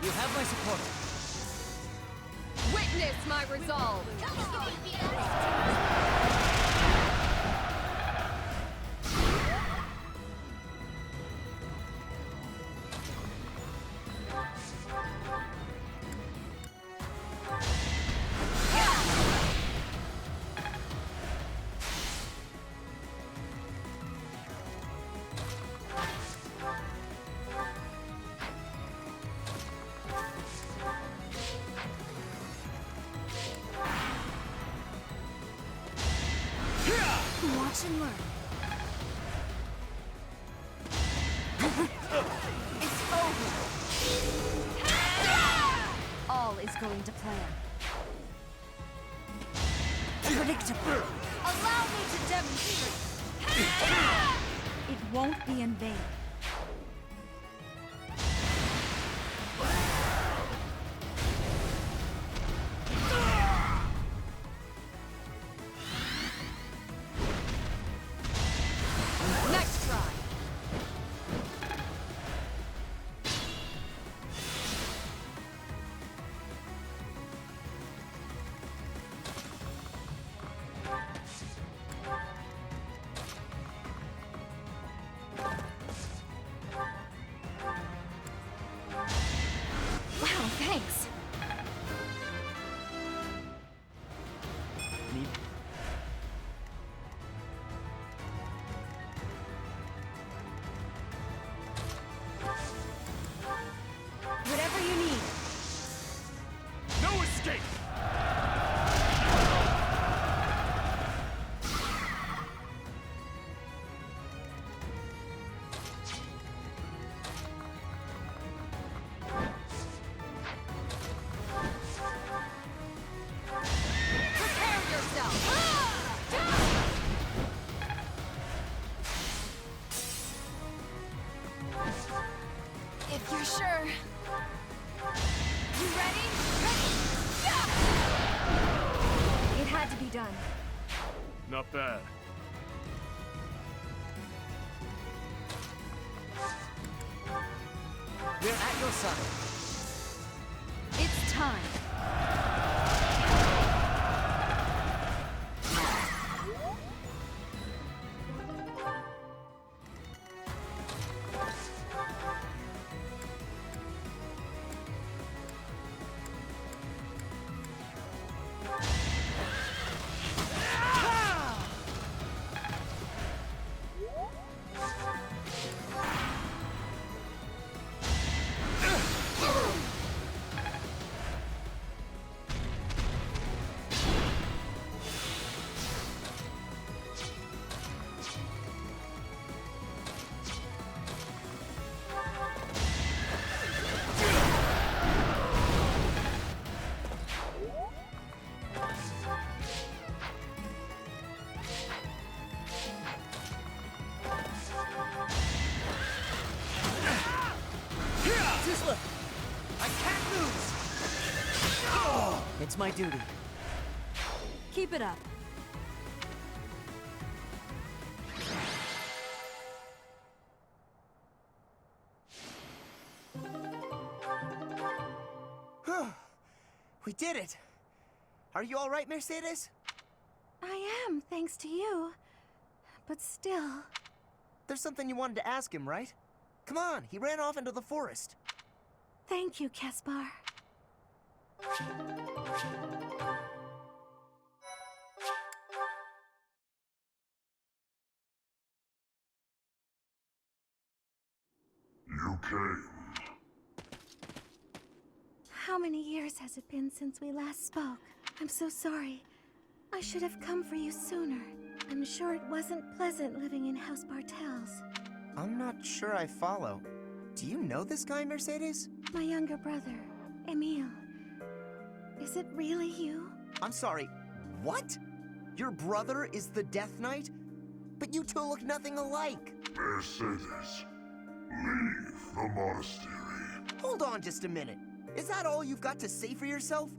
You have my support. Witness my resolve. Watch and learn. It's over! All is going to plan. Predictable. Allow me to demonstrate. It won't be in vain. Next try. Wow, thanks. Whatever you need. No escape! Prepare yourself. If you're sure. You ready? It had to be done. Not bad. We're at your side. It's time. Tisla! I can't lose! It's my duty. Keep it up. We did it! Are you all right, Mercedes? I am, thanks to you. But still... There's something you wanted to ask him, right? Come on, he ran off into the forest. Thank you, Caspar. You came. How many years has it been since we last spoke? I'm so sorry. I should have come for you sooner. I'm sure it wasn't pleasant living in House Bartels. I'm not sure I follow. Do you know this guy, Mercedes? My younger brother, Emil. Is it really you? I'm sorry, what? Your brother is the Death Knight? But you two look nothing alike. Mercedes, leave the monastery. Hold on just a minute. Is that all you've got to say for yourself?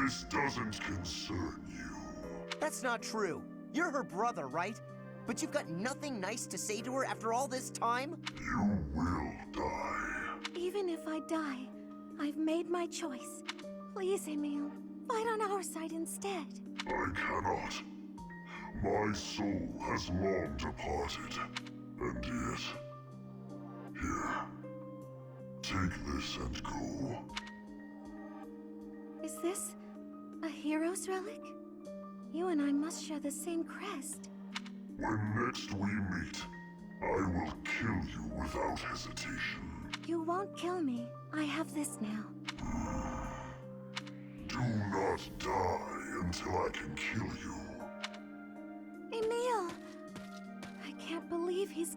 This doesn't concern you. That's not true. You're her brother, right? But you've got nothing nice to say to her after all this time? You will die. Even if I die, I've made my choice. Please, Emil, fight on our side instead. I cannot. My soul has long departed. And yet... Here. Take this and go. Is this a hero's relic? You and I must share the same crest. When next we meet, I will kill you without hesitation. You won't kill me. I have this now. Do not die until I can kill you. Emil!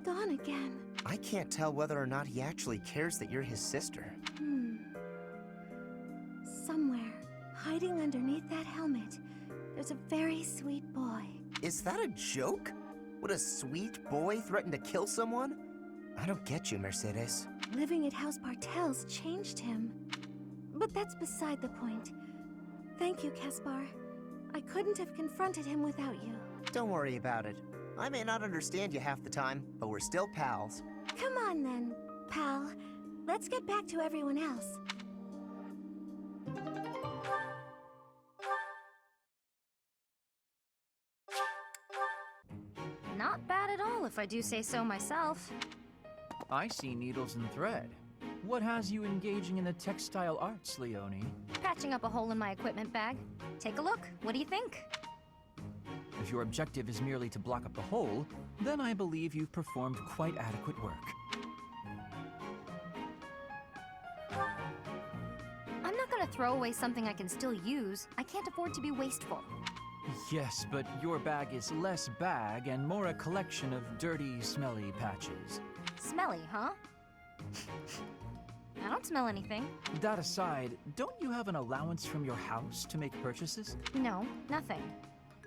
gone again. I can't tell whether or not he actually cares that you're his sister. Somewhere, hiding underneath that helmet, there's a very sweet boy. Is that a joke? Would a sweet boy threaten to kill someone? I don't get you, Mercedes. Living at House Bartel's changed him. But that's beside the point. Thank you, Caspar. I couldn't have confronted him without you. Don't worry about it. I may not understand you half the time, but we're still pals. Come on then, pal. Let's get back to everyone else. Not bad at all, if I do say so myself. I see needles and thread. What has you engaging in the textile arts, Leonie? Patching up a hole in my equipment bag. Take a look. What do you think? If your objective is merely to block up the hole, then I believe you've performed quite adequate work. I'm not gonna throw away something I can still use. I can't afford to be wasteful. Yes, but your bag is less bag and more a collection of dirty, smelly patches. Smelly, huh? I don't smell anything. That aside, don't you have an allowance from your house to make purchases? No, nothing.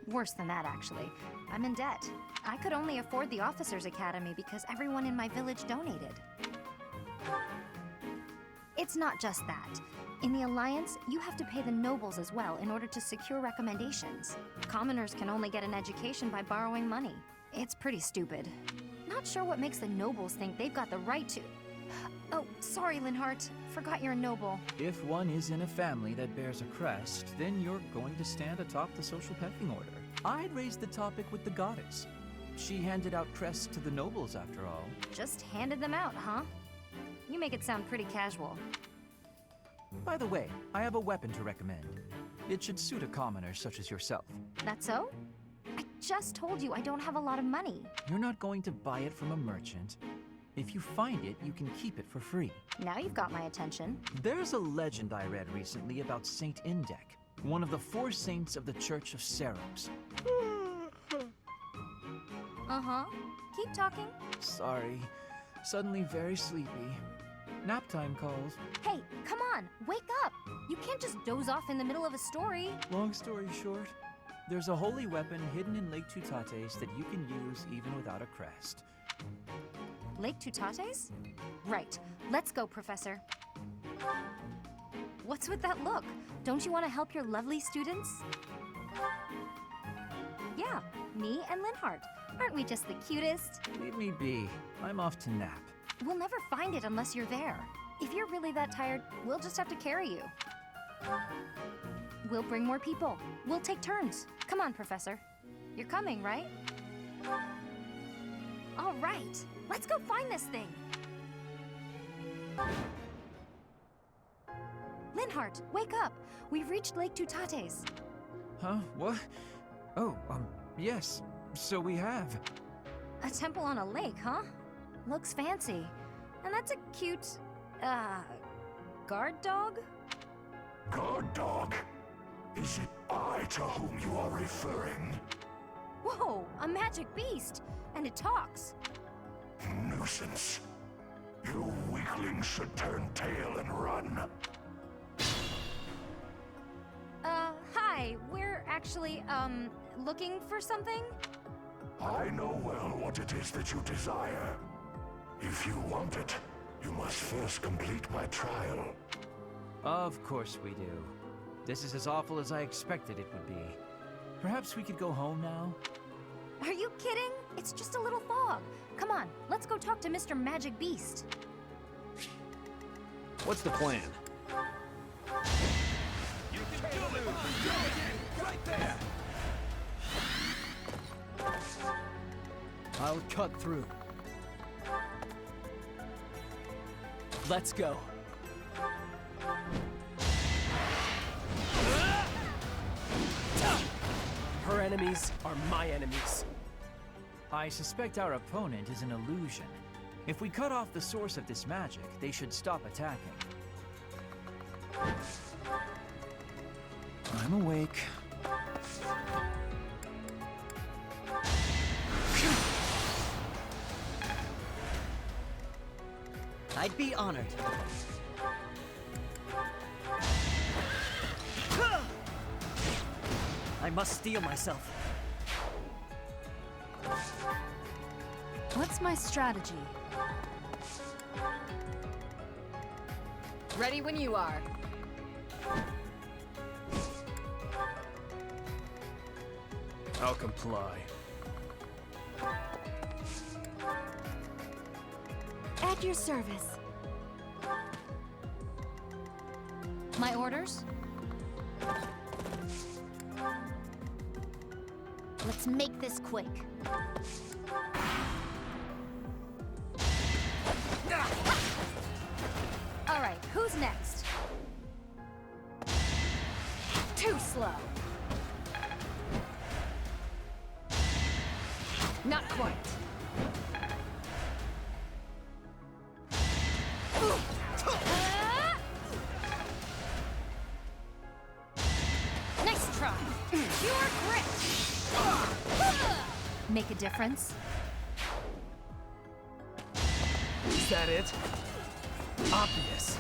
Worse than that, actually. I'm in debt. I could only afford the Officers' Academy because everyone in my village donated. It's not just that. In the Alliance, you have to pay the nobles as well in order to secure recommendations. Commoners can only get an education by borrowing money. It's pretty stupid. Not sure what makes the nobles think they've got the right to... Oh, sorry, Linhart. Forgot you're a noble. If one is in a family that bears a crest, then you're going to stand atop the social pecking order. I'd raise the topic with the goddess. She handed out crests to the nobles, after all. Just handed them out, huh? You make it sound pretty casual. By the way, I have a weapon to recommend. It should suit a commoner such as yourself. That so? I just told you I don't have a lot of money. You're not going to buy it from a merchant. If you find it, you can keep it for free. Now you've got my attention. There's a legend I read recently about Saint Indek, one of the 4 saints of the Church of Seros. Uh-huh. Keep talking. Sorry. Suddenly very sleepy. Nap time calls. Hey, come on, wake up! You can't just doze off in the middle of a story. Long story short, there's a holy weapon hidden in Lake Tutates that you can use even without a crest. Lake Tutates? Right. Let's go, Professor. What's with that look? Don't you want to help your lovely students? Yeah, me and Linhart. Aren't we just the cutest? Leave me be. I'm off to nap. We'll never find it unless you're there. If you're really that tired, we'll just have to carry you. We'll bring more people. We'll take turns. Come on, Professor. You're coming, right? All right. Let's go find this thing. Linhart, wake up. We've reached Lake Tutates. Huh? What? Oh, yes. So we have. A temple on a lake, huh? Looks fancy. And that's a cute, guard dog? Guard dog? Is it I to whom you are referring? Whoa, a magic beast! And it talks. Nuisance. You weaklings should turn tail and run. Hi. We're actually, looking for something? I know well what it is that you desire. If you want it, you must first complete my trial. Of course we do. This is as awful as I expected it would be. Perhaps we could go home now? Are you kidding? It's just a little fog. Come on, let's go talk to Mr. Magic Beast. What's the plan? You can do it! Right there! I'll cut through. Let's go. Her enemies are my enemies. I suspect our opponent is an illusion. If we cut off the source of this magic, they should stop attacking. I'm awake. I'd be honored. I must steel myself. What's my strategy? Ready when you are. I'll comply. At your service. My orders? Let's make this quick. All right, who's next? Too slow. Not quite. Nice try. Pure grit. Make a difference? Is that it? Obvious.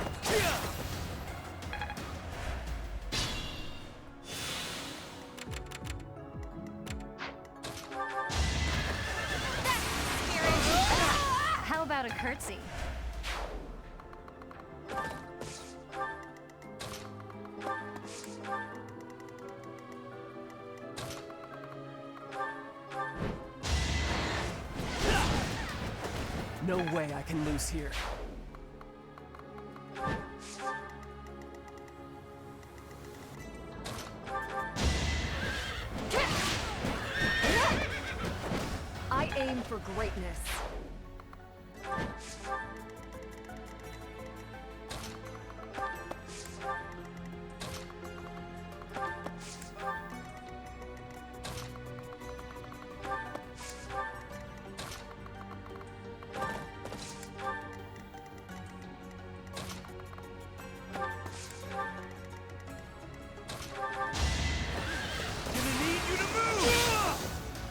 How about a curtsy? No way I can lose here. I aim for greatness.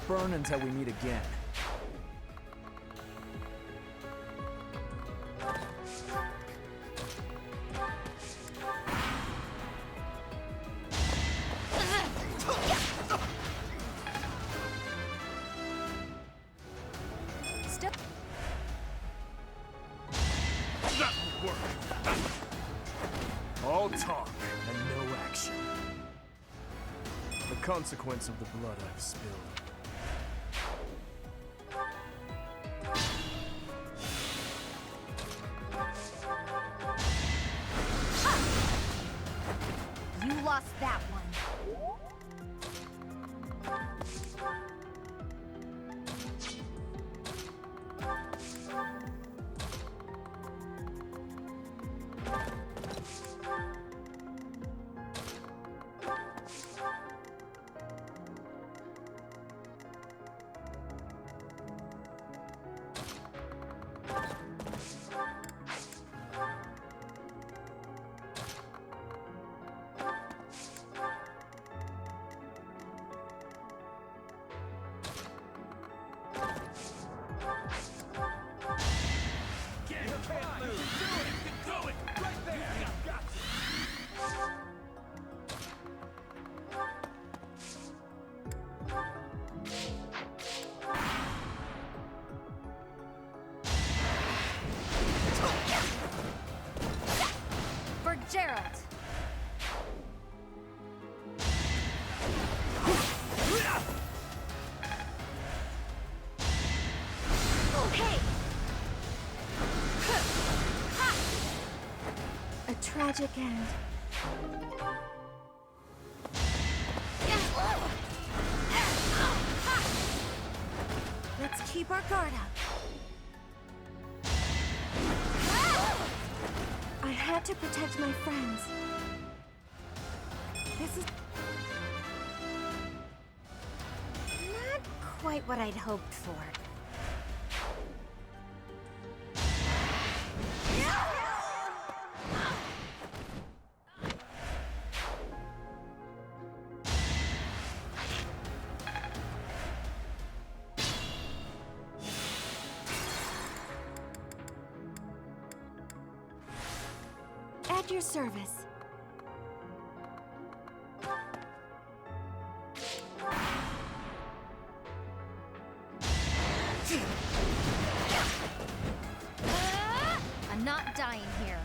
Burn until we meet again. Still. That will work. All talk and no action. The consequence of the blood I've spilled. You lost that one. For Gerald. Okay. A tragic end. Let's keep our guard up. I had to protect my friends. This is Not quite what I'd hoped for. your service. I'm not dying here.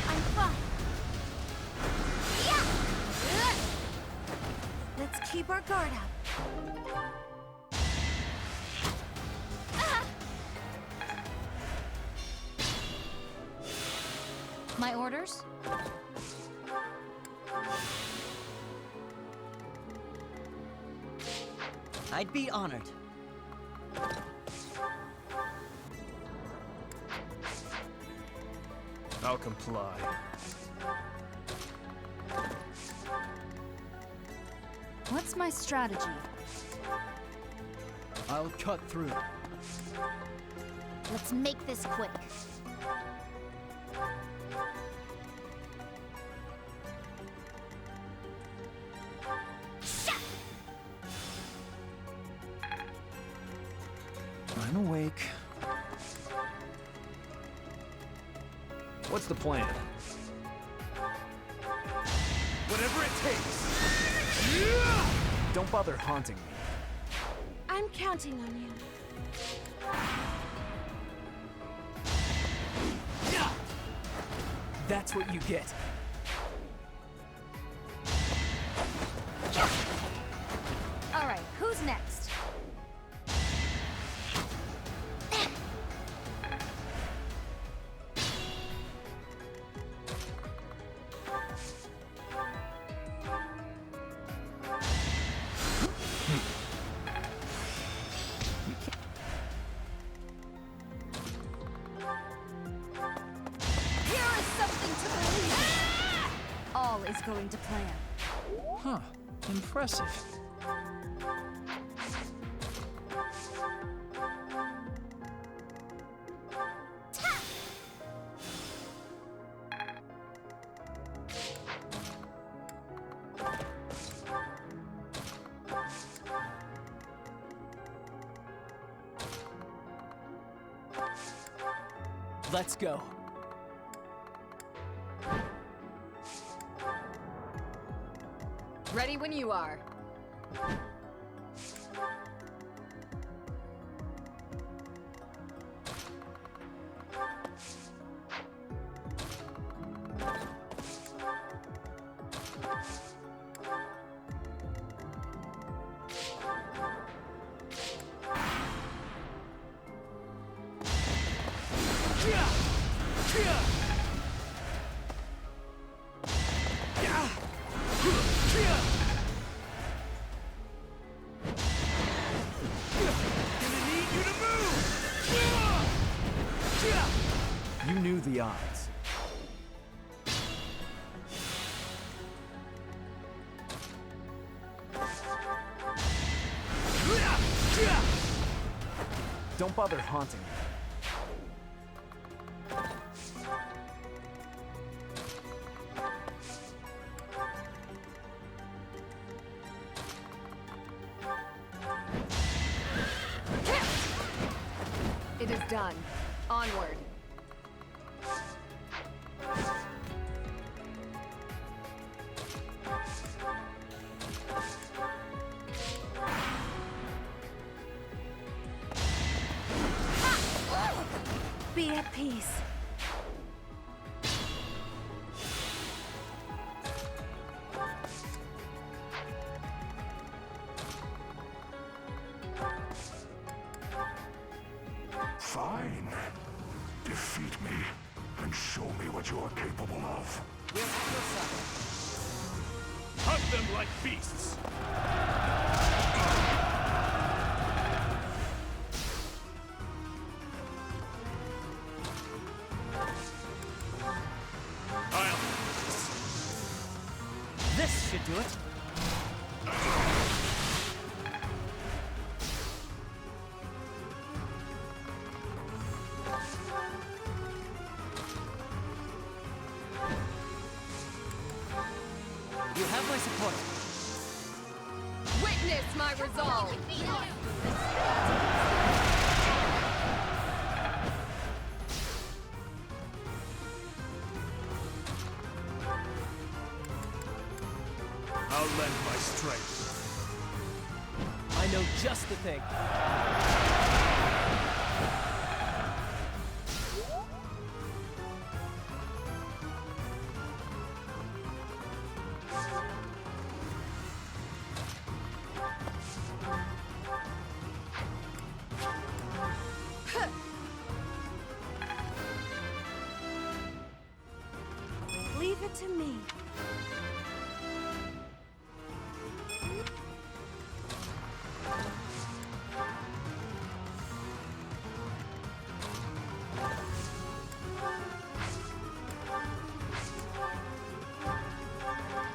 I'm fine. Let's keep our guard up. My orders? I'd be honored. I'll comply. What's my strategy? I'll cut through. Let's make this quick. I'm awake. What's the plan? Whatever it takes! Don't bother haunting me. I'm counting on you. That's what you get. All right, who's next? All is going to plan. Huh. Impressive. Let's go. Ready when you are. You knew the odds. Don't bother haunting me. It is done. Onward. Be at peace. Fine. Defeat me and show me what you're capable of. Hunt them like beasts! This should do it. Witness Witness my resolve! I'll lend my strength. I know just the thing. Leave it to me.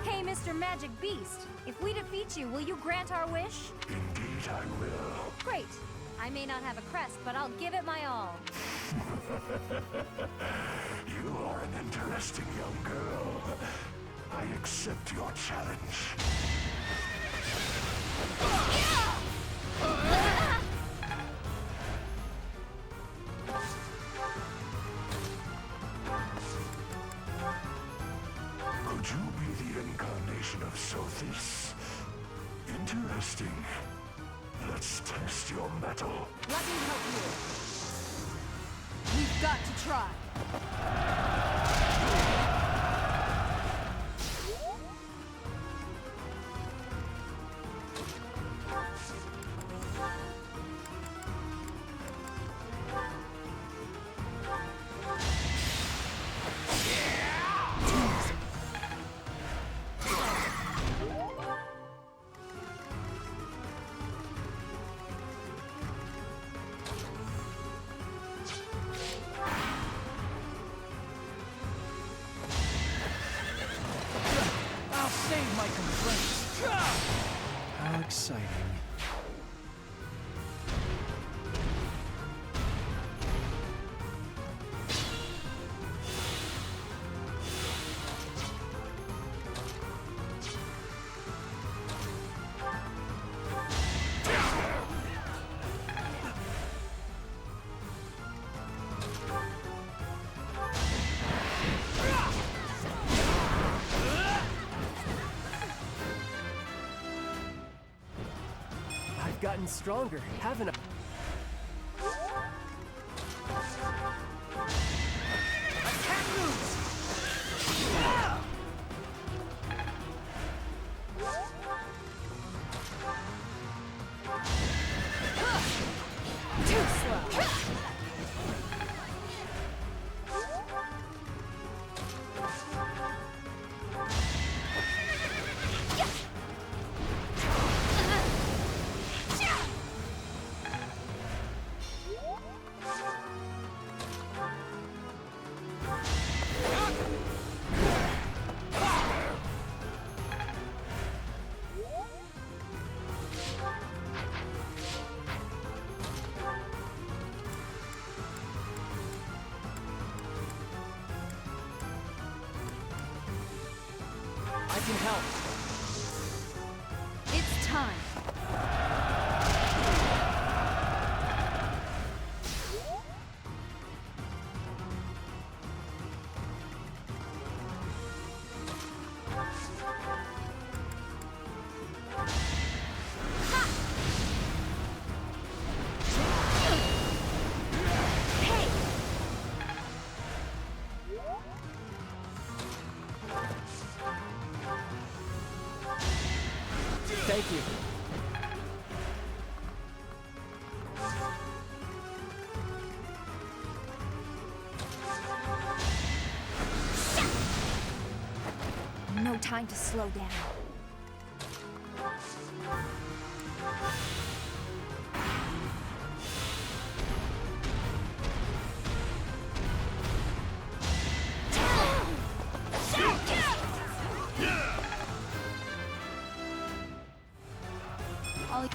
Hey, Mr. Magic Beast. If we defeat you, will you grant our wish? Indeed I will. Great. I may not have a crest, but I'll give it my all. You are an interesting young girl. I accept your challenge. Could you be the incarnation of Sothis? Interesting. Let's test your mettle. Let me help you. We've got to try. I'll save my complaints. How exciting. I've gotten stronger, haven't I? I can't lose! Too slow. I can help. It's time. Thank you. No time to slow down. All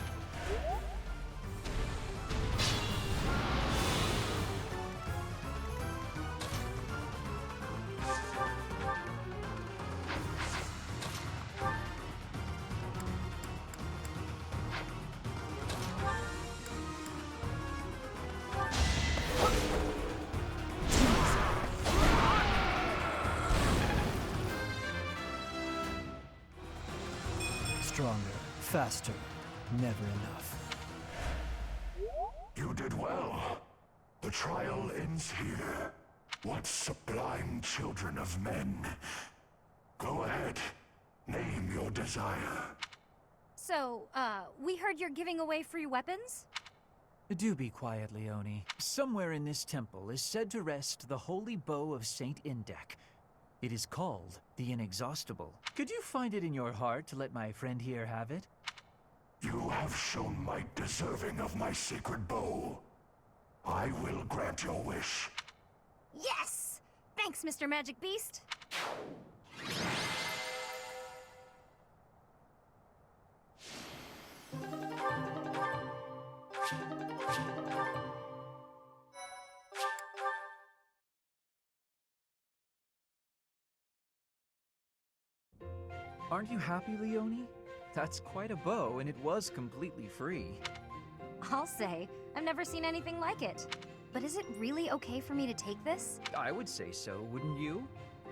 Stronger, faster, never enough. You did well. The trial ends here. What sublime children of men. Go ahead. Name your desire. So, we heard you're giving away free weapons? Do be quiet, Leone. Somewhere in this temple is said to rest the holy bow of Saint Indek. It is called the Inexhaustible. Could you find it in your heart to let my friend here have it? You have shown might deserving of my sacred bow. I will grant your wish. Yes! Thanks, Mr. Magic Beast. Aren't you happy, Leone? That's quite a bow, and it was completely free. I'll say, I've never seen anything like it. But is it really okay for me to take this? I would say so, wouldn't you?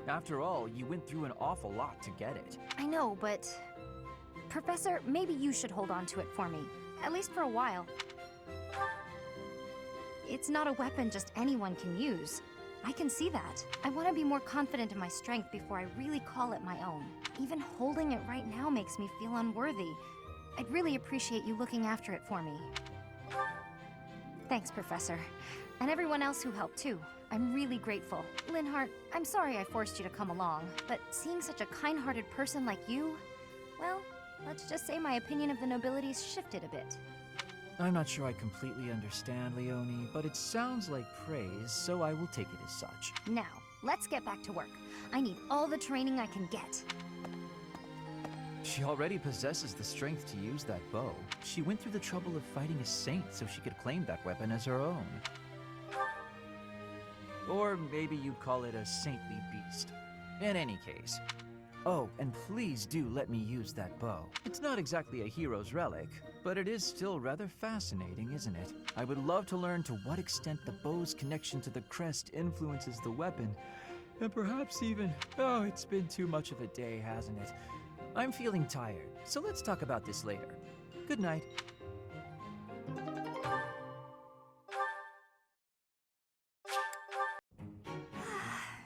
After all, you went through an awful lot to get it. I know, but... Professor, maybe you should hold on to it for me. At least for a while. It's not a weapon just anyone can use. I can see that. I want to be more confident in my strength before I really call it my own. Even holding it right now makes me feel unworthy. I'd really appreciate you looking after it for me. Thanks, Professor. And everyone else who helped too. I'm really grateful. Linhardt, I'm sorry I forced you to come along, but seeing such a kind-hearted person like you, well, let's just say my opinion of the nobilities shifted a bit. I'm not sure I completely understand, Leone, but it sounds like praise, so I will take it as such. Now, let's get back to work. I need all the training I can get. She already possesses the strength to use that bow. She went through the trouble of fighting a saint so she could claim that weapon as her own. Or maybe you'd call it a saintly beast. In any case. Oh, and please do let me use that bow. It's not exactly a hero's relic, but it is still rather fascinating, isn't it? I would love to learn to what extent the bow's connection to the crest influences the weapon. And perhaps even... Oh, it's been too much of a day, hasn't it? I'm feeling tired, so let's talk about this later. Good night.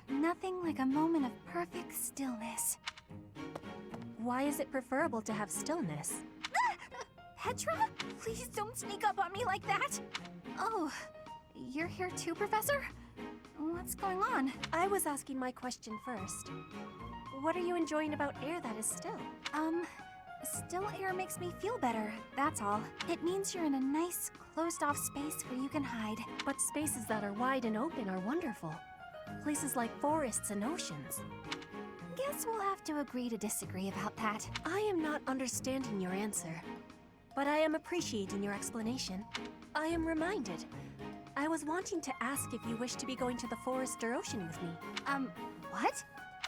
Nothing like a moment of perfect stillness. Why is it preferable to have stillness? Petra? Please don't sneak up on me like that! Oh, you're here too, Professor? What's going on? I was asking my question first. What are you enjoying about air that is still? Still air makes me feel better, that's all. It means you're in a nice, closed-off space where you can hide. But spaces that are wide and open are wonderful. Places like forests and oceans. Guess we'll have to agree to disagree about that. I am not understanding your answer, but I am appreciating your explanation. I am reminded. I was wanting to ask if you wish to be going to the forest or ocean with me. What?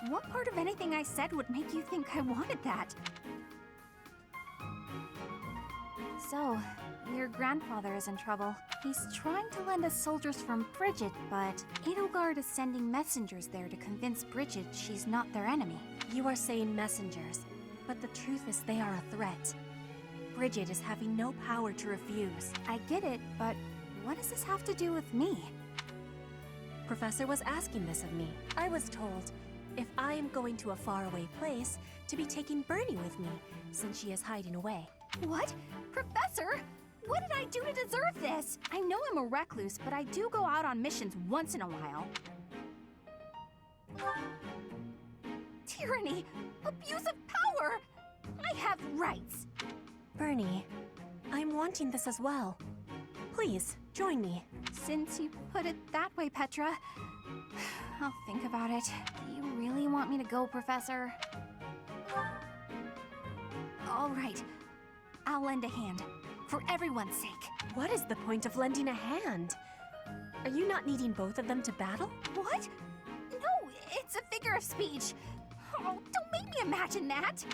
What part of anything I said would make you think I wanted that? So, your grandfather is in trouble. He's trying to lend us soldiers from Bridget, but Edelgard is sending messengers there to convince Bridget she's not their enemy. You are saying messengers, but the truth is they are a threat. Bridget is having no power to refuse. I get it, but what does this have to do with me? Professor was asking this of me. I was told, if I am going to a faraway place, to be taking Bernie with me, since she is hiding away. What? Professor? What did I do to deserve this? I know I'm a recluse, but I do go out on missions once in a while. Tyranny! Abuse of power! I have rights! Bernie, I'm wanting this as well. Please, join me. Since you put it that way, Petra, I'll think about it. Do you really want me to go, Professor? All right. I'll lend a hand. For everyone's sake. What is the point of lending a hand? Are you not needing both of them to battle? What? No, it's a figure of speech. Oh, don't make me imagine that.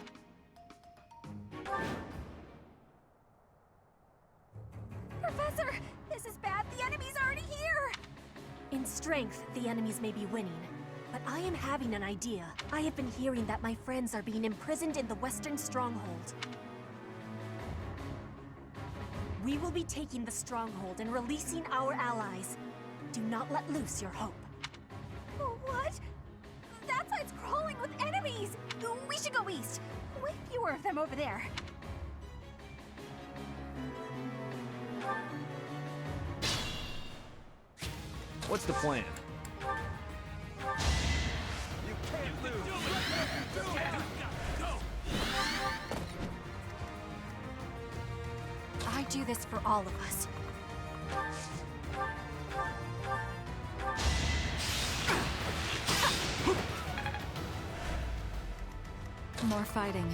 Professor, this is bad. The enemy's already here. In strength, the enemies may be winning. But I am having an idea. I have been hearing that my friends are being imprisoned in the Western Stronghold. We will be taking the stronghold and releasing our allies. Do not let loose your hope. What? That side's crawling with enemies! We should go east. Way fewer of them over there. What's the plan? You can't lose. I do this for all of us. More fighting.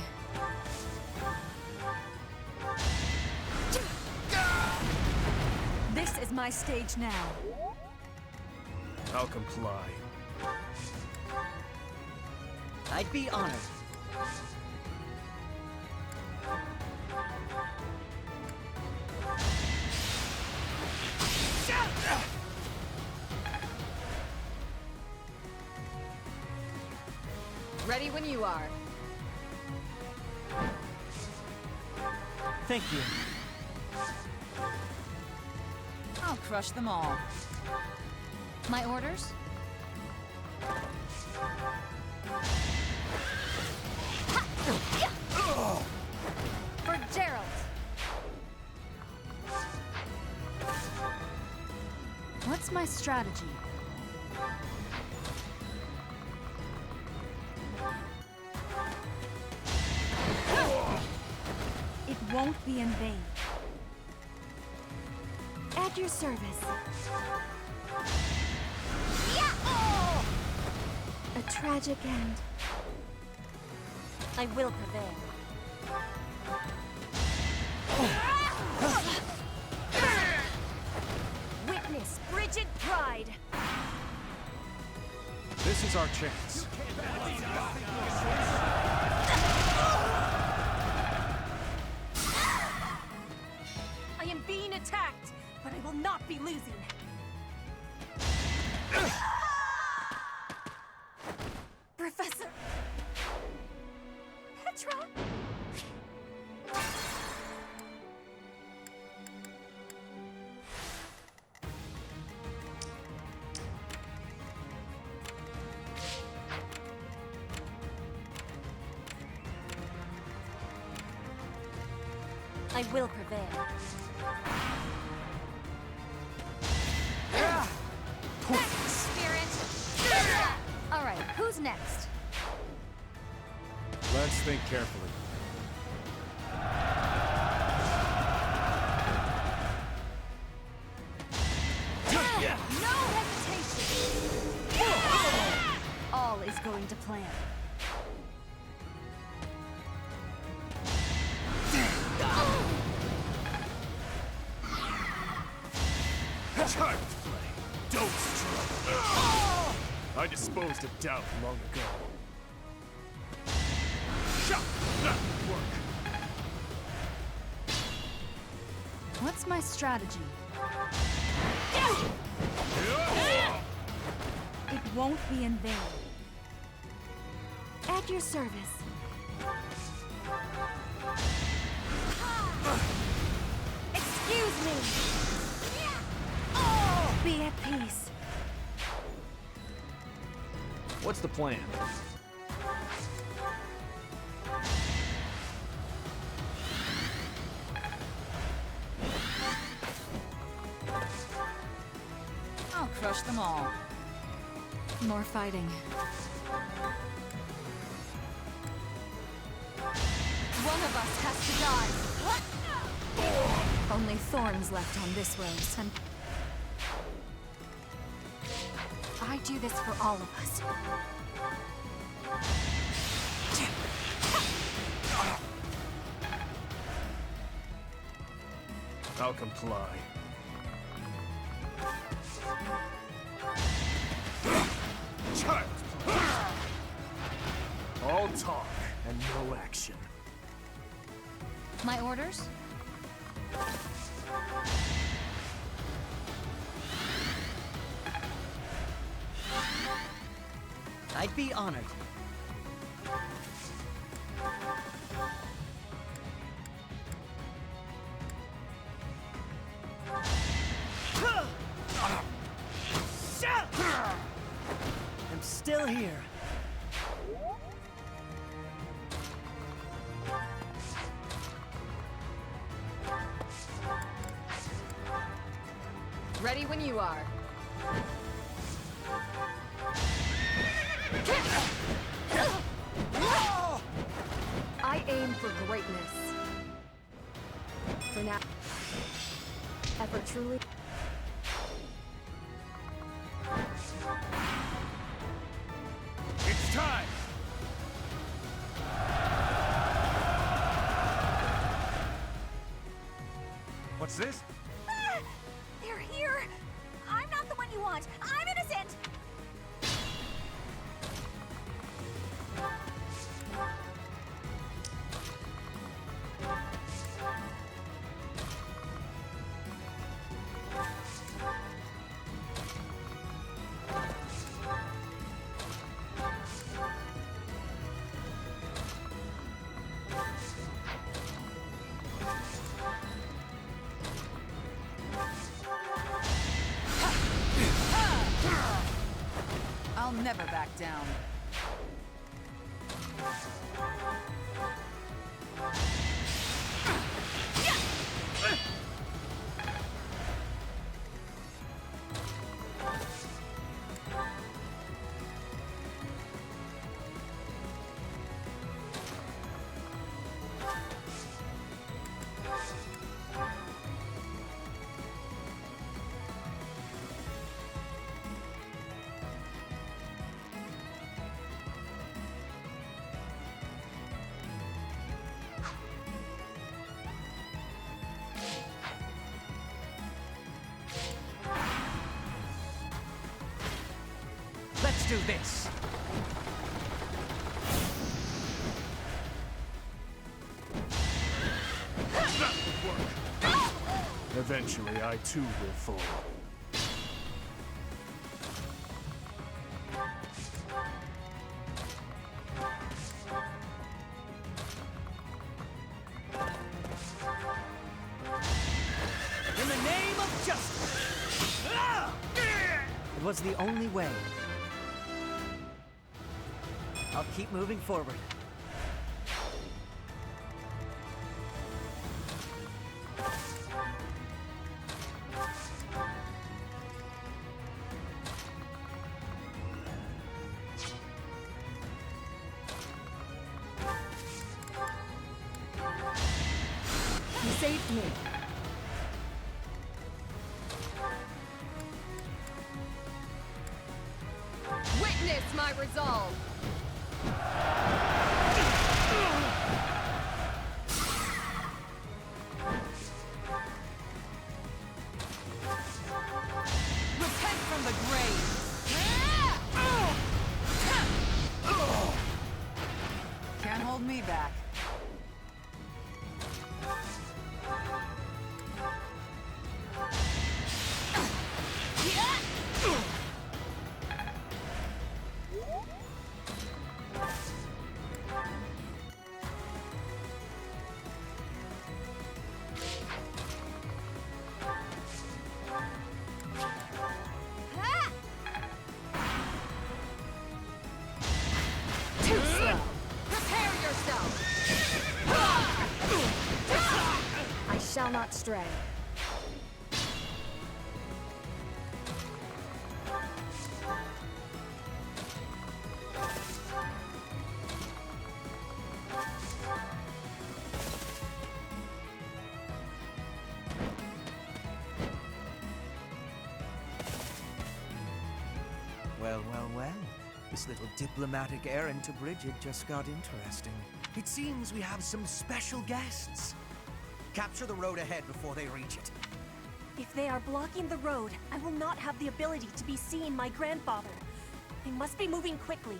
This is my stage now. I'll comply. I'd be honored. Ready when you are. Thank you. I'll crush them all. My orders? For Gerald. What's my strategy? It won't be in vain. At your service. A tragic end. I will prevail. Witness frigid pride. This is our chance. I am being attacked, but I will not be losing. Professor! Petra! I will prevail. Spirit! Alright, who's next? Let's think carefully. No hesitation! All is going to plan. Child's play. Don't struggle. I disposed of doubt long ago. Shot! That would work. What's my strategy? It won't be in vain. At your service. Excuse me! Be at peace. What's the plan? I'll crush them all. More fighting. One of us has to die. Only thorns left on this rose, and I do this for all of us. I'll comply. Child's play. All talk and no action. my orders? I'd be honored. I'm still here. Ready when you are. I aim for greatness. For now. Effort truly. It's time! What's this? They're here! I'm not the one you want! I'm innocent! I'll never back down. Let's do this. That would work. Eventually, I too will fall. In the name of justice! It was the only way. I'll keep moving forward. You saved me. Witness my resolve. Repent from the grave! Can't hold me back. Too slow. Prepare yourself. I shall not stray. Well. This little diplomatic errand to Bridget just got interesting. It seems we have some special guests. Capture the road ahead before they reach it. If they are blocking the road, I will not have the ability to be seeing my grandfather. They must be moving quickly.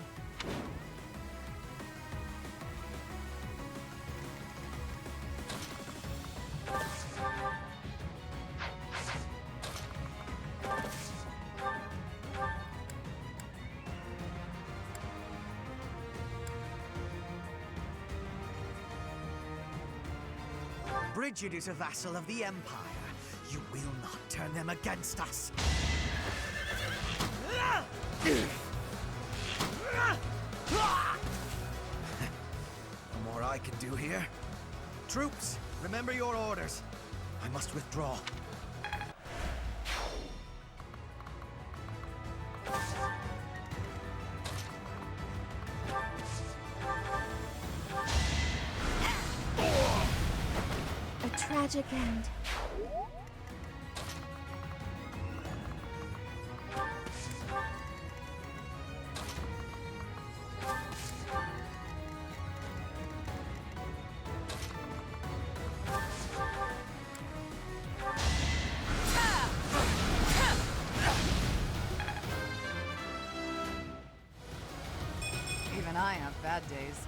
Bridget is a vassal of the Empire. You will not turn them against us. No more I can do here. Troops, remember your orders. I must withdraw. A tragic end. Even I have bad days.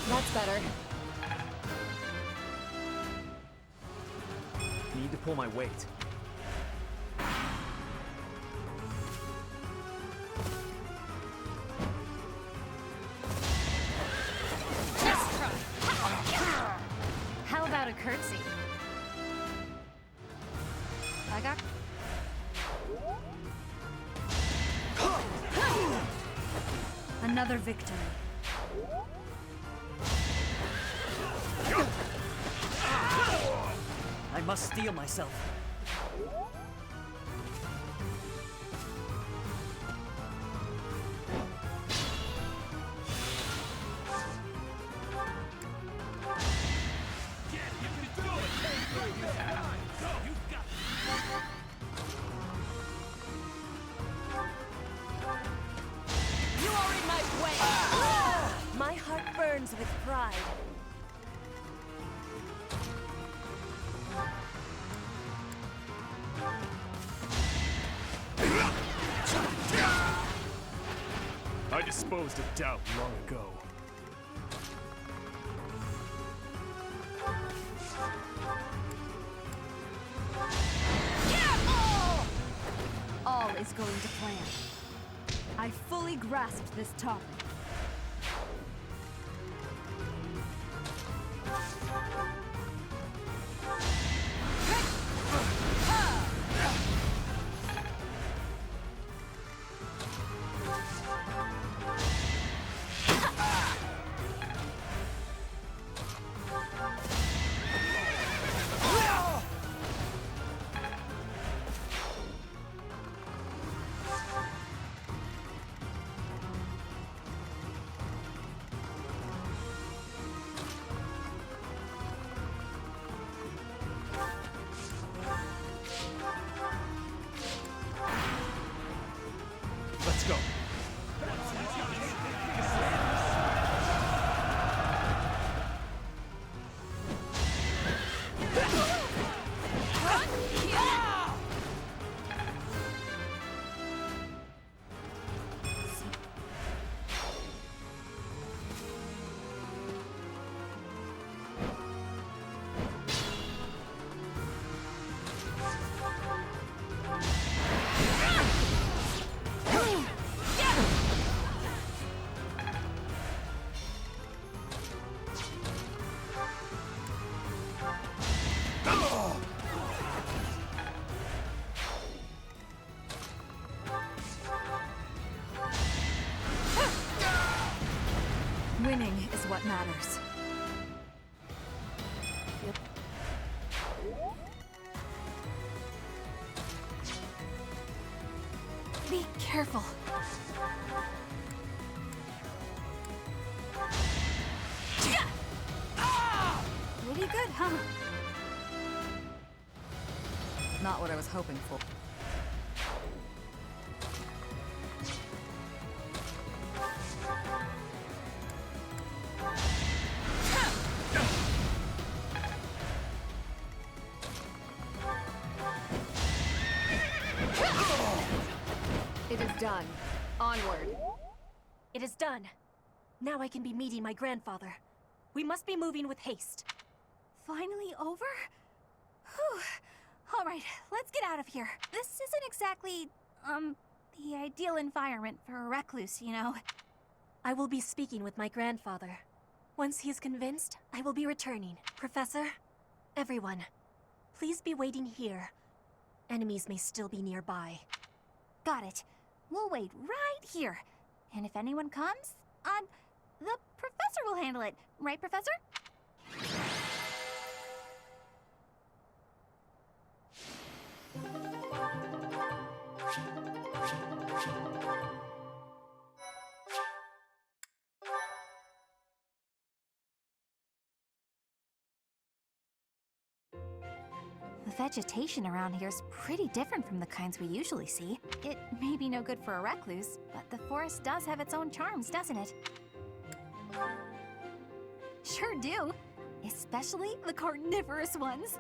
That's better. Need to pull my weight. How about a curtsy? I got... Another victory. I must steel myself. You are in my way! My heart burns with pride. I disposed of doubt long ago. All is going to plan. I fully grasped this topic. Let's go. Winning is what matters. Be careful. Pretty good, huh? Not what I was hoping for. It is done. Onward. It is done. Now I can be meeting my grandfather. We must be moving with haste. Finally over? Whew. Alright, let's get out of here. This isn't exactly, the ideal environment for a recluse, you know. I will be speaking with my grandfather. Once he is convinced, I will be returning. Professor, everyone, please be waiting here. Enemies may still be nearby. Got it. We'll wait right here. And if anyone comes, the professor will handle it. Right, Professor? The vegetation around here is pretty different from the kinds we usually see. It may be no good for a recluse, but the forest does have its own charms, doesn't it? Sure do. Especially the carnivorous ones.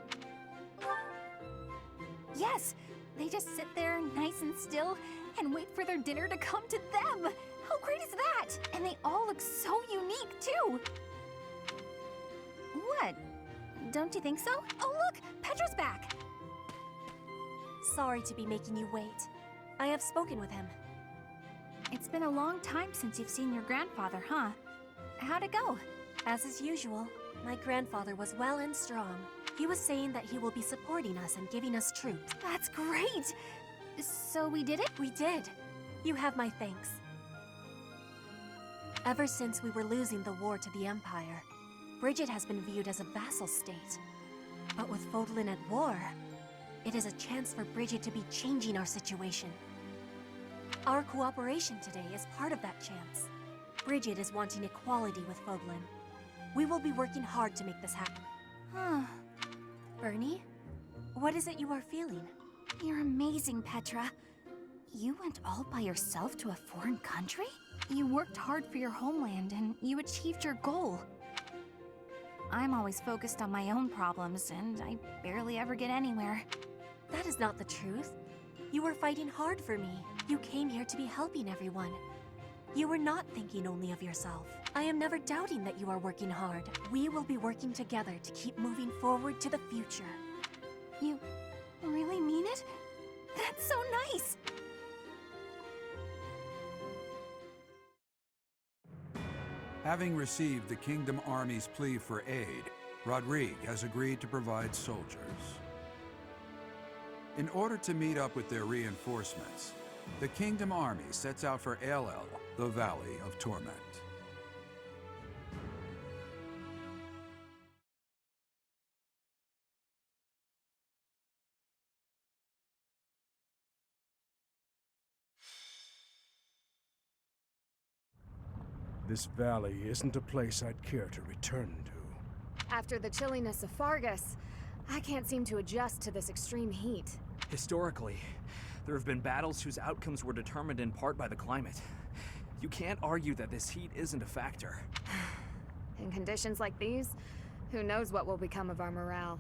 Yes, they just sit there nice and still and wait for their dinner to come to them. How great is that? And they all look so unique, too. What? Don't you think so? Oh, look! Petra's back! Sorry to be making you wait. I have spoken with him. It's been a long time since you've seen your grandfather, huh? How'd it go? As is usual, my grandfather was well and strong. He was saying that he will be supporting us and giving us troops. That's great! So we did it? We did. You have my thanks. Ever since we were losing the war to the Empire, Bridget has been viewed as a vassal state. But with Fódlan at war, it is a chance for Bridget to be changing our situation. Our cooperation today is part of that chance. Bridget is wanting equality with Fódlan. We will be working hard to make this happen. Huh. Bernie, what is it you are feeling? You're amazing, Petra. You went all by yourself to a foreign country? You worked hard for your homeland and you achieved your goal. I'm always focused on my own problems, and I barely ever get anywhere. That is not the truth. You were fighting hard for me. You came here to be helping everyone. You were not thinking only of yourself. I am never doubting that you are working hard. We will be working together to keep moving forward to the future. You really mean it? That's so nice! Having received the Kingdom Army's plea for aid, Rodrigue has agreed to provide soldiers. In order to meet up with their reinforcements, the Kingdom Army sets out for Alle, the Valley of Torment. This valley isn't a place I'd care to return to. After the chilliness of Fargus, I can't seem to adjust to this extreme heat. Historically, there have been battles whose outcomes were determined in part by the climate. You can't argue that this heat isn't a factor. In conditions like these, who knows what will become of our morale.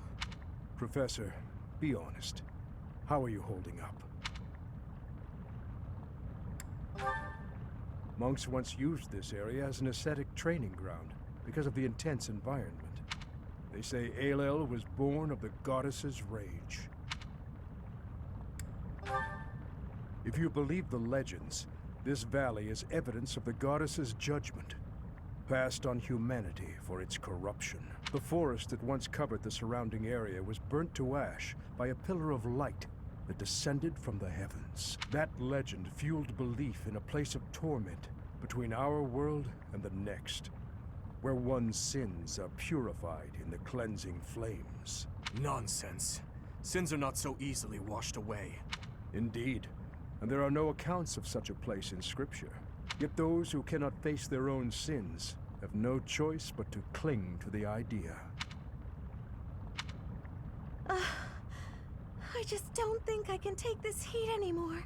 Professor, be honest. How are you holding up? Monks once used this area as an ascetic training ground because of the intense environment. They say Alle was born of the goddess's rage. If you believe the legends, this valley is evidence of the goddess's judgment, passed on humanity for its corruption. The forest that once covered the surrounding area was burnt to ash by a pillar of light that descended from the heavens. That legend fueled belief in a place of torment between our world and the next, where one's sins are purified in the cleansing flames. Nonsense. Sins are not so easily washed away. Indeed, and there are no accounts of such a place in Scripture. Yet those who cannot face their own sins have no choice but to cling to the idea. I just don't think I can take this heat anymore.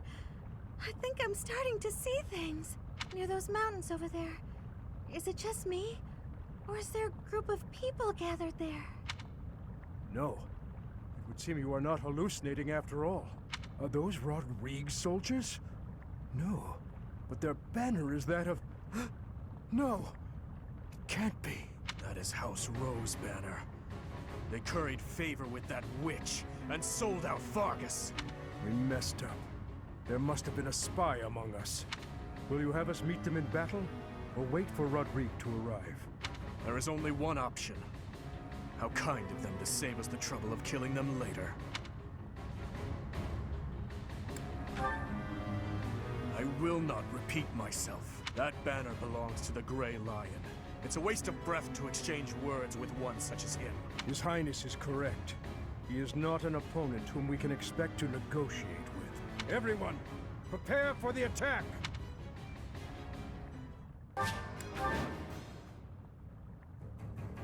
I think I'm starting to see things. Near those mountains over there. Is it just me? Or is there a group of people gathered there? No. It would seem you are not hallucinating after all. Are those Rodrigue soldiers? No, but their banner is that of... No! Can't be. That is House Rowe's banner. They curried favor with that witch and sold out Fargus. We messed up. There must have been a spy among us. Will you have us meet them in battle, or wait for Rodrigue to arrive? There is only one option. How kind of them to save us the trouble of killing them later. I will not repeat myself. That banner belongs to the Grey Lion. It's a waste of breath to exchange words with one such as him. His Highness is correct. He is not an opponent whom we can expect to negotiate with. Everyone, prepare for the attack!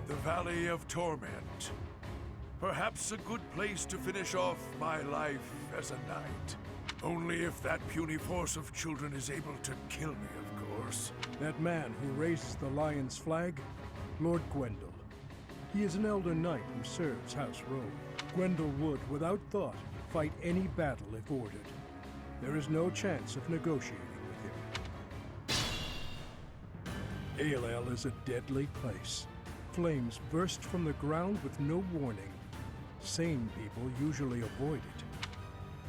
The Valley of Torment. Perhaps a good place to finish off my life as a knight. Only if that puny force of children is able to kill me, of course. That man who raises the Lion's flag? Lord Gwendol. He is an elder knight who serves House Rowe. Gwendol would, without thought, fight any battle if ordered. There is no chance of negotiating with him. Alel is a deadly place. Flames burst from the ground with no warning. Sane people usually avoid it.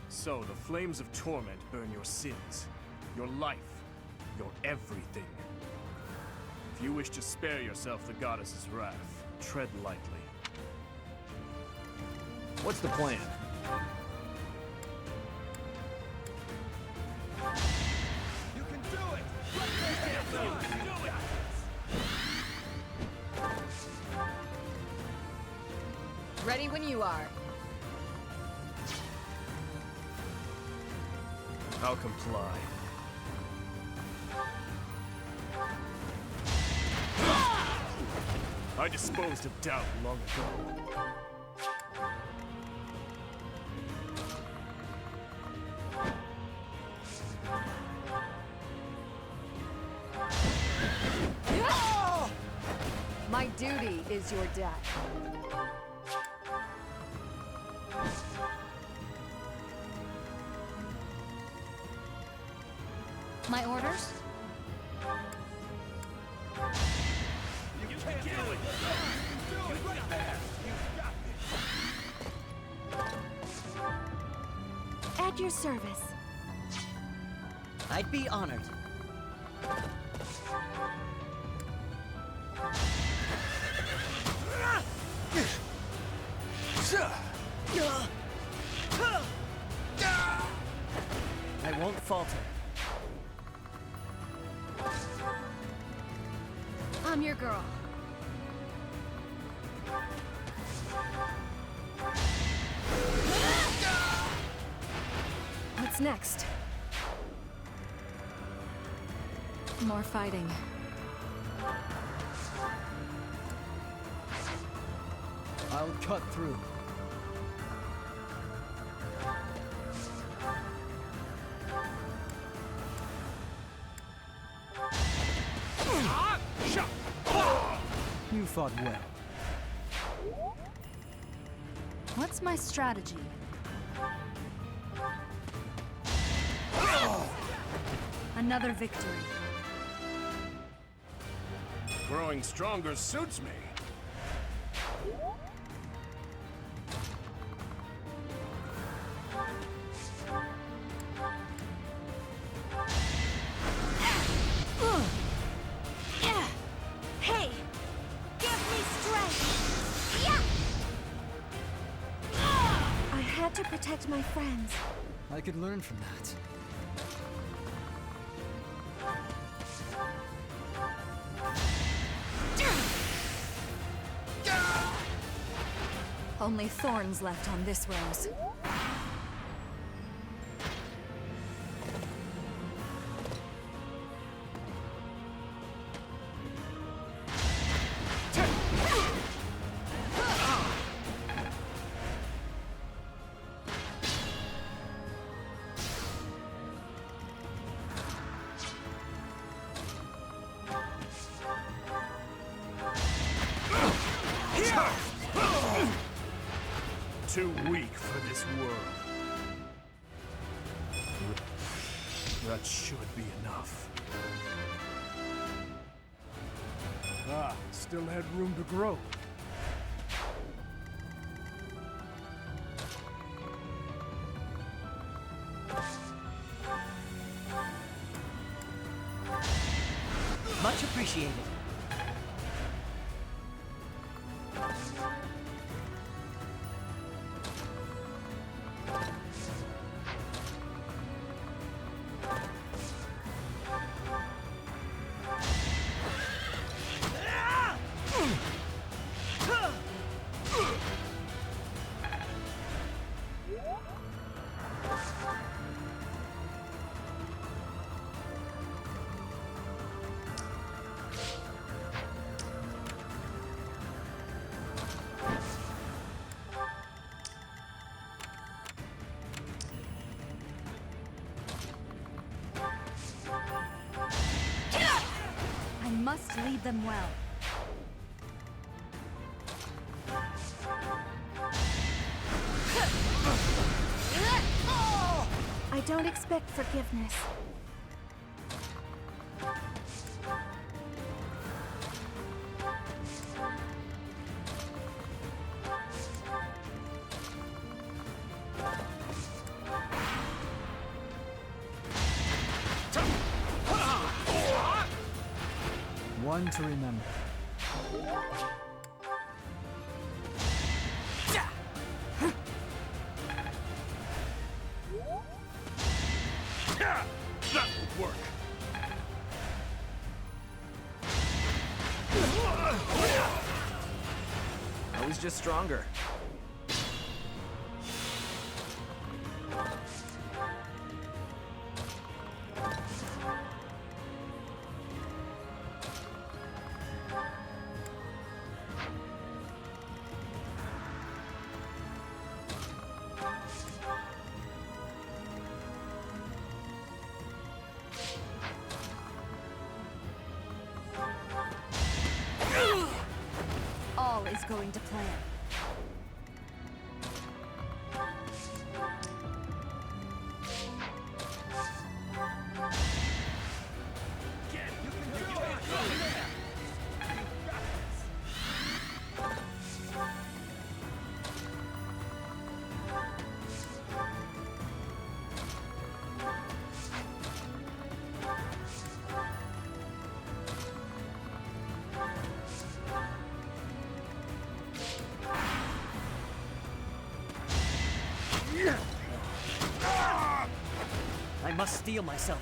So the flames of torment burn your sins, your life, your everything. If you wish to spare yourself the goddess's wrath, tread lightly. What's the plan? You can do it! Ready when you are. I'll comply. I disposed of doubt long ago. My duty is your death. My orders? You can't do it! Do it right there! You got this! At your service. I'd be honored. I won't falter. I'm your girl. What's next? More fighting. I'll cut through. You fought well. What's my strategy? Another victory. Growing stronger suits me. Hey! Give me strength! Yeah! I had to protect my friends. I could learn from that. Only thorns left on this rose. Too weak for this world. That should be enough. Ah, still had room to grow. Much appreciated. I must lead them well. I don't expect forgiveness. One to remember. That would work. I was just stronger. All is going to plan. I must steel myself.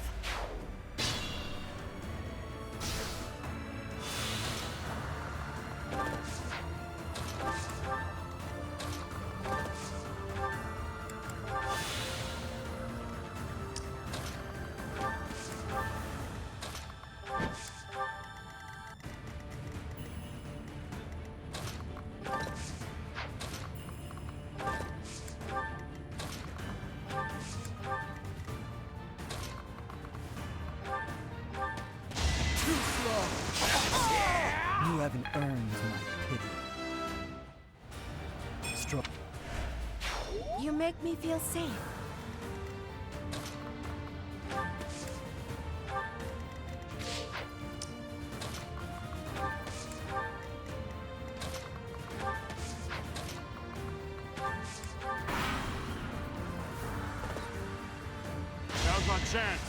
You haven't earned my pity. Strong. You make me feel safe. Now's my chance.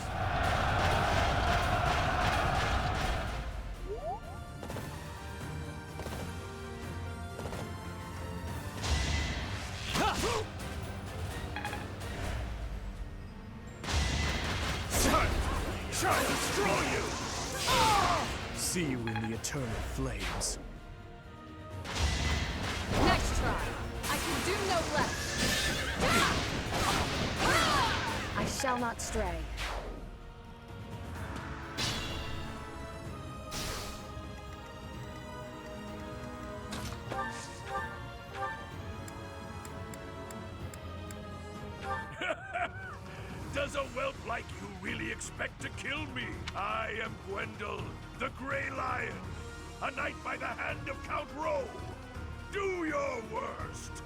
Shall destroy you! See you in the eternal flames. Next try. I can do no less. I shall not stray. Does a whelp like you really expect to kill me? I am Gwendol, the Grey Lion, a knight by the hand of Count Rowe. Do your worst.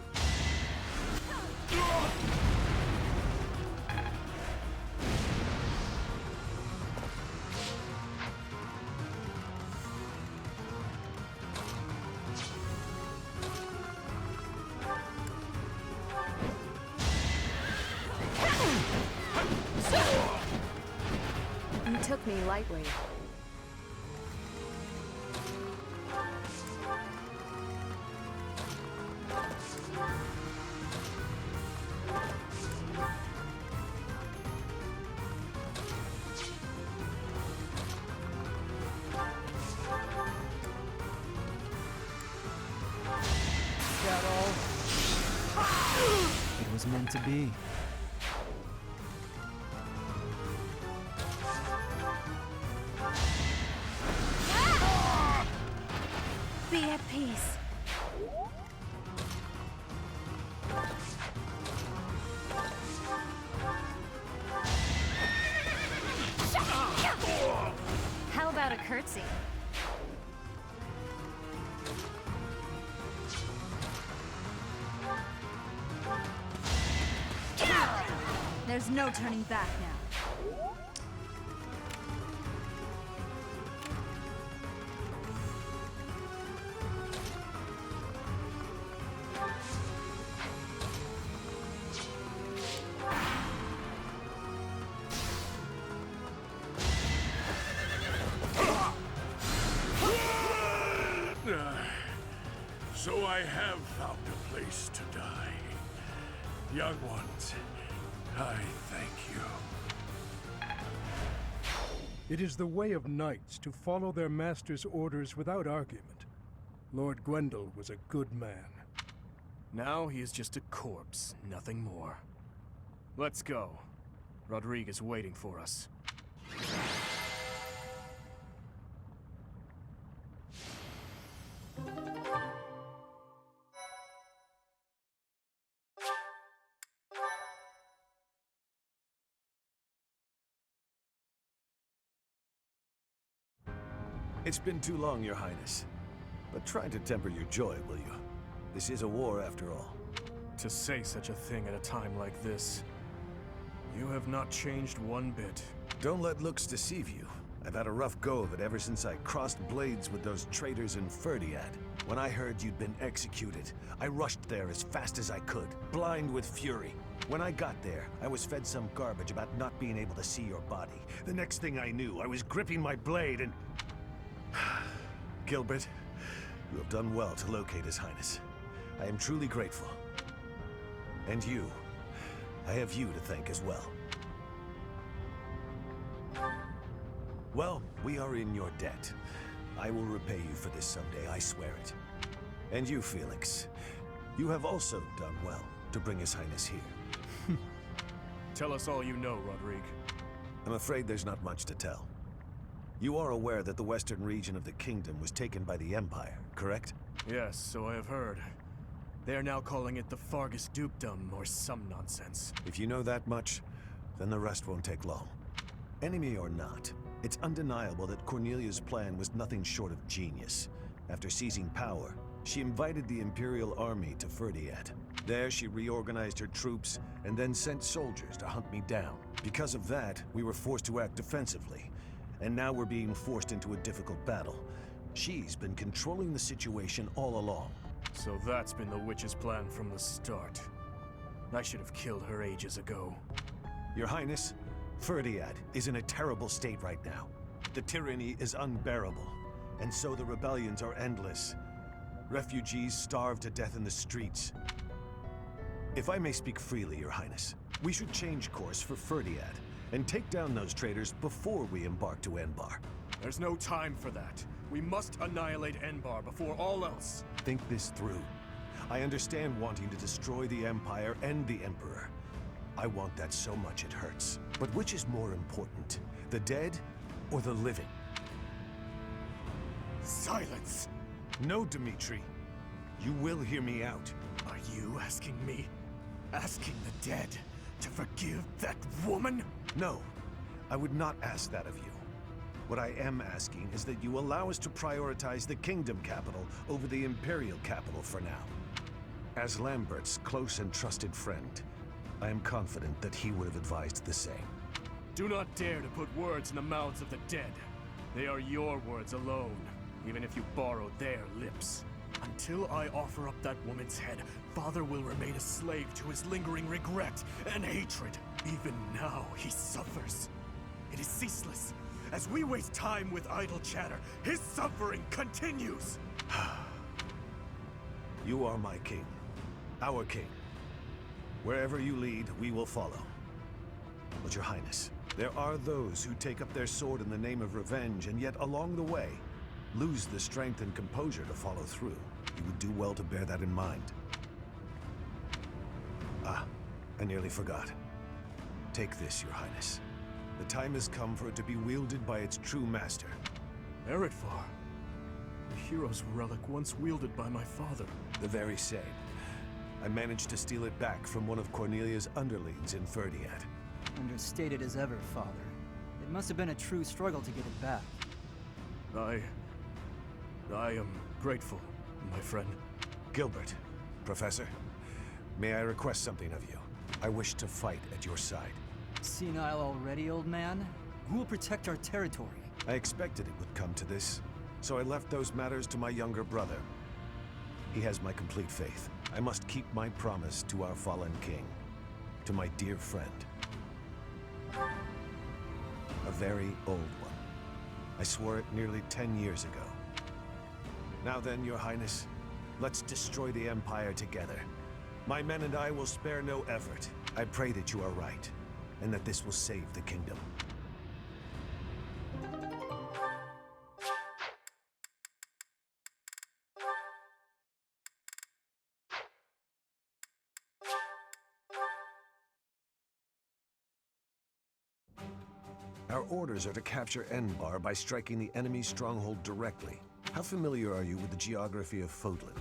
took me lightly. It was meant to be. Be at peace. How about a curtsy? There's no turning back now. So I have found a place to die. Young ones, I thank you. It is the way of knights to follow their master's orders without argument. Lord Gwendol was a good man. Now he is just a corpse, nothing more. Let's go. Rodrigue is waiting for us. It's been too long, Your Highness. But try to temper your joy, will you? This is a war, after all. To say such a thing at a time like this. You have not changed one bit. Don't let looks deceive you. I've had a rough go of it ever since I crossed blades with those traitors in Ferdiad. When I heard you'd been executed, I rushed there as fast as I could, blind with fury. When I got there, I was fed some garbage about not being able to see your body. The next thing I knew, I was gripping my blade and... Gilbert, you have done well to locate His Highness. I am truly grateful. And you, I have you to thank as well. Well, we are in your debt. I will repay you for this someday, I swear it. And you, Felix, you have also done well to bring His Highness here. Tell us all you know, Rodrigue. I'm afraid there's not much to tell. You are aware that the western region of the kingdom was taken by the Empire, correct? Yes, so I have heard. They are now calling it the Fargus Dukedom, or some nonsense. If you know that much, then the rest won't take long. Enemy or not, it's undeniable that Cornelia's plan was nothing short of genius. After seizing power, she invited the Imperial army to Ferdiad. There she reorganized her troops and then sent soldiers to hunt me down. Because of that, we were forced to act defensively. And now we're being forced into a difficult battle. She's been controlling the situation all along. So that's been the witch's plan from the start. I should have killed her ages ago. Your Highness, Ferdiad is in a terrible state right now. The tyranny is unbearable, and so the rebellions are endless. Refugees starve to death in the streets. If I may speak freely, Your Highness, we should change course for Ferdiad and take down those traitors before we embark to Enbar. There's no time for that. We must annihilate Enbar before all else. Think this through. I understand wanting to destroy the Empire and the Emperor. I want that so much it hurts. But which is more important, the dead or the living? Silence! No, Dimitri. You will hear me out. Are you asking me? Asking the dead to forgive that woman? No, I would not ask that of you. What I am asking is that you allow us to prioritize the Kingdom capital over the Imperial capital for now. As Lambert's close and trusted friend, I am confident that he would have advised the same. Do not dare to put words in the mouths of the dead. They are your words alone, even if you borrow their lips. Until I offer up that woman's head, Father will remain a slave to his lingering regret and hatred. Even now, he suffers. It is ceaseless, As we waste time with idle chatter, his suffering continues! You are my king. Our king. Wherever you lead, we will follow. But Your Highness, there are those who take up their sword in the name of revenge, and yet along the way, lose the strength and composure to follow through. You would do well to bear that in mind. Ah, I nearly forgot. Take this, Your Highness. The time has come for it to be wielded by its true master. Eretvar. The hero's relic once wielded by my father. The very same. I managed to steal it back from one of Cornelia's underlings in Ferdiad. Understated as ever, Father. It must have been a true struggle to get it back. I am grateful, my friend. Gilbert, Professor, may I request something of you? I wish to fight at your side. Senile already, old man? Who will protect our territory? I expected it would come to this, so I left those matters to my younger brother. He has my complete faith. I must keep my promise to our fallen king, to my dear friend. A very old one. I swore it nearly 10 years ago. Now then, Your Highness, let's destroy the Empire together. My men and I will spare no effort. I pray that you are right, and that this will save the kingdom. Our orders are to capture Enbar by striking the enemy's stronghold directly. How familiar are you with the geography of Fódlan?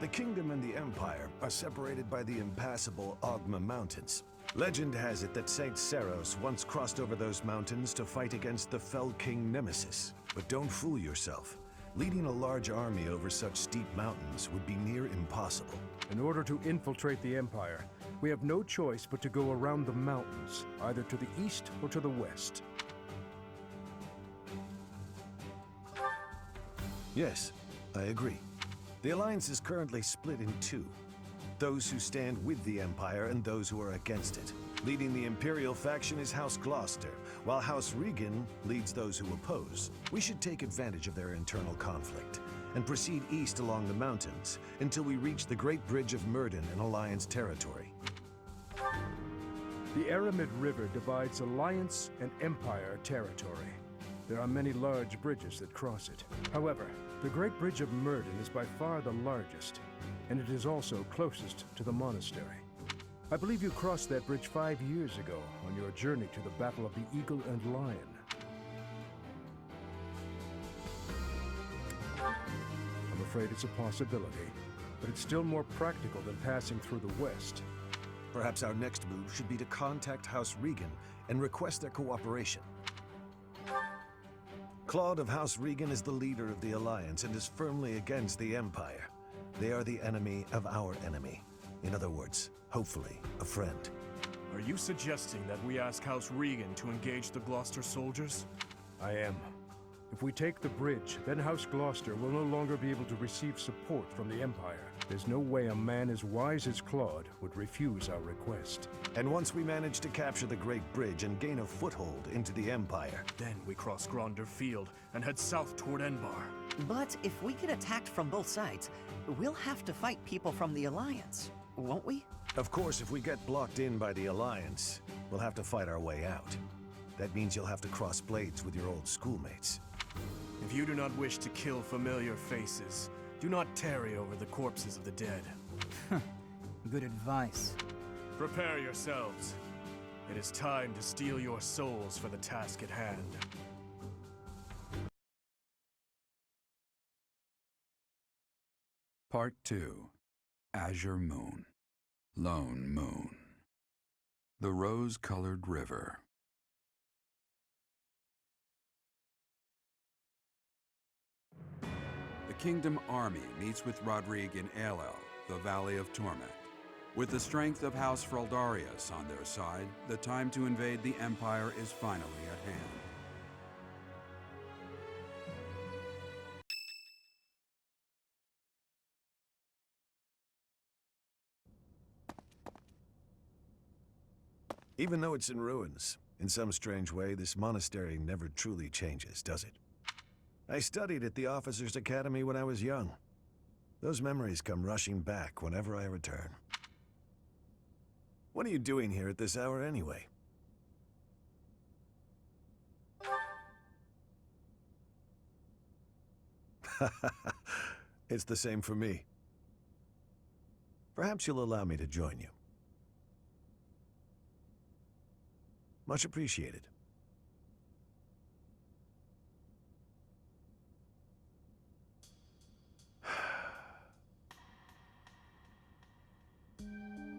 The kingdom and the empire are separated by the impassable Ogma Mountains. Legend has it that Saint Seros once crossed over those mountains to fight against the fell king Nemesis. But don't fool yourself. Leading a large army over such steep mountains would be near impossible. In order to infiltrate the Empire, we have no choice but to go around the mountains, either to the east or to the west. Yes, I agree. The Alliance is currently split in two. Those who stand with the Empire and those who are against it. Leading the Imperial faction is House Gloucester, while House Regan leads those who oppose. We should take advantage of their internal conflict and proceed east along the mountains until we reach the Great Bridge of Myrden in Alliance territory. The Aramid River divides Alliance and Empire territory. There are many large bridges that cross it. However, the Great Bridge of Myrden is by far the largest, and it is also closest to the monastery. I believe you crossed that bridge 5 years ago on your journey to the Battle of the Eagle and Lion. I'm afraid it's a possibility, but it's still more practical than passing through the west. Perhaps our next move should be to contact House Regan and request their cooperation. Claude of House Regan is the leader of the Alliance and is firmly against the Empire. They are the enemy of our enemy. In other words, hopefully, a friend. Are you suggesting that we ask House Regan to engage the Gloucester soldiers? I am. If we take the bridge, then House Gloucester will no longer be able to receive support from the Empire. There's no way a man as wise as Claude would refuse our request. And once we manage to capture the Great Bridge and gain a foothold into the Empire, then we cross Gronder Field and head south toward Enbar. But if we get attacked from both sides, we'll have to fight people from the Alliance, won't we? Of course, if we get blocked in by the Alliance, we'll have to fight our way out. That means you'll have to cross blades with your old schoolmates. If you do not wish to kill familiar faces, do not tarry over the corpses of the dead. Good advice. Prepare yourselves. It is time to steel your souls for the task at hand. Part 2. Azure Moon. Lone Moon. The Rose-Colored River. The Kingdom Army meets with Rodrigue in Elel, the Valley of Torment. With the strength of House Fraldarius on their side, the time to invade the Empire is finally at hand. Even though it's in ruins, In some strange way, this monastery never truly changes, does it? I studied at the Officers' Academy when I was young. Those memories come rushing back whenever I return. What are you doing here at this hour anyway? It's the same for me. Perhaps you'll allow me to join you. Much appreciated.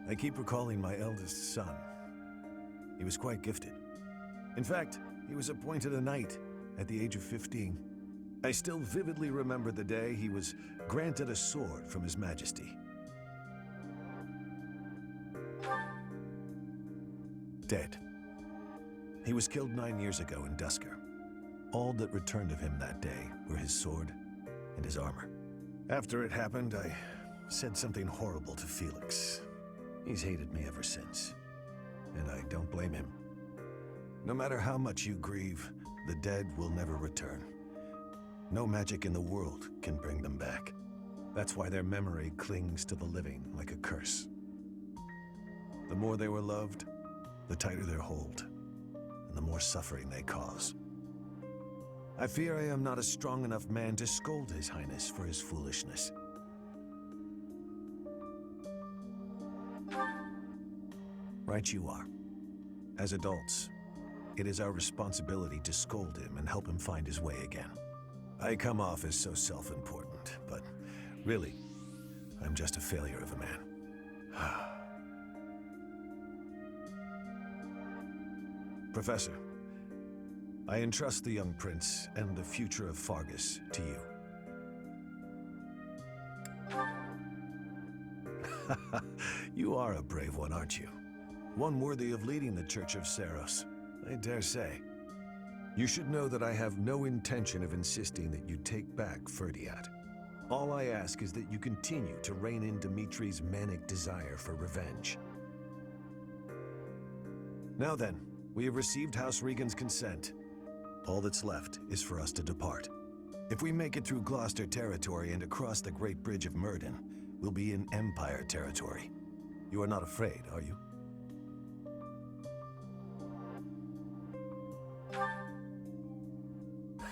I keep recalling my eldest son. He was quite gifted. In fact, he was appointed a knight at the age of 15. I still vividly remember the day he was granted a sword from His Majesty. Dead. He was killed 9 years ago in Dusker. All that returned of him that day were his sword and his armor. After it happened, I said something horrible to Felix. He's hated me ever since, and I don't blame him. No matter how much you grieve, the dead will never return. No magic in the world can bring them back. That's why their memory clings to the living like a curse. The more they were loved, the tighter their hold, and the more suffering they cause. I fear I am not a strong enough man to scold His Highness for his foolishness. Right you are. As adults, it is our responsibility to scold him and help him find his way again. I come off as so self-important, but really, I'm just a failure of a man. Professor, I entrust the young prince and the future of Fargus to you. You are a brave one, aren't you? One worthy of leading the Church of Seiros, I dare say. You should know that I have no intention of insisting that you take back Ferdiat. All I ask is that you continue to rein in Dimitri's manic desire for revenge. Now then, we have received House Regan's consent. All that's left is for us to depart. If we make it through Gloucester territory and across the Great Bridge of Myrddin, we'll be in Empire territory. You are not afraid, are you?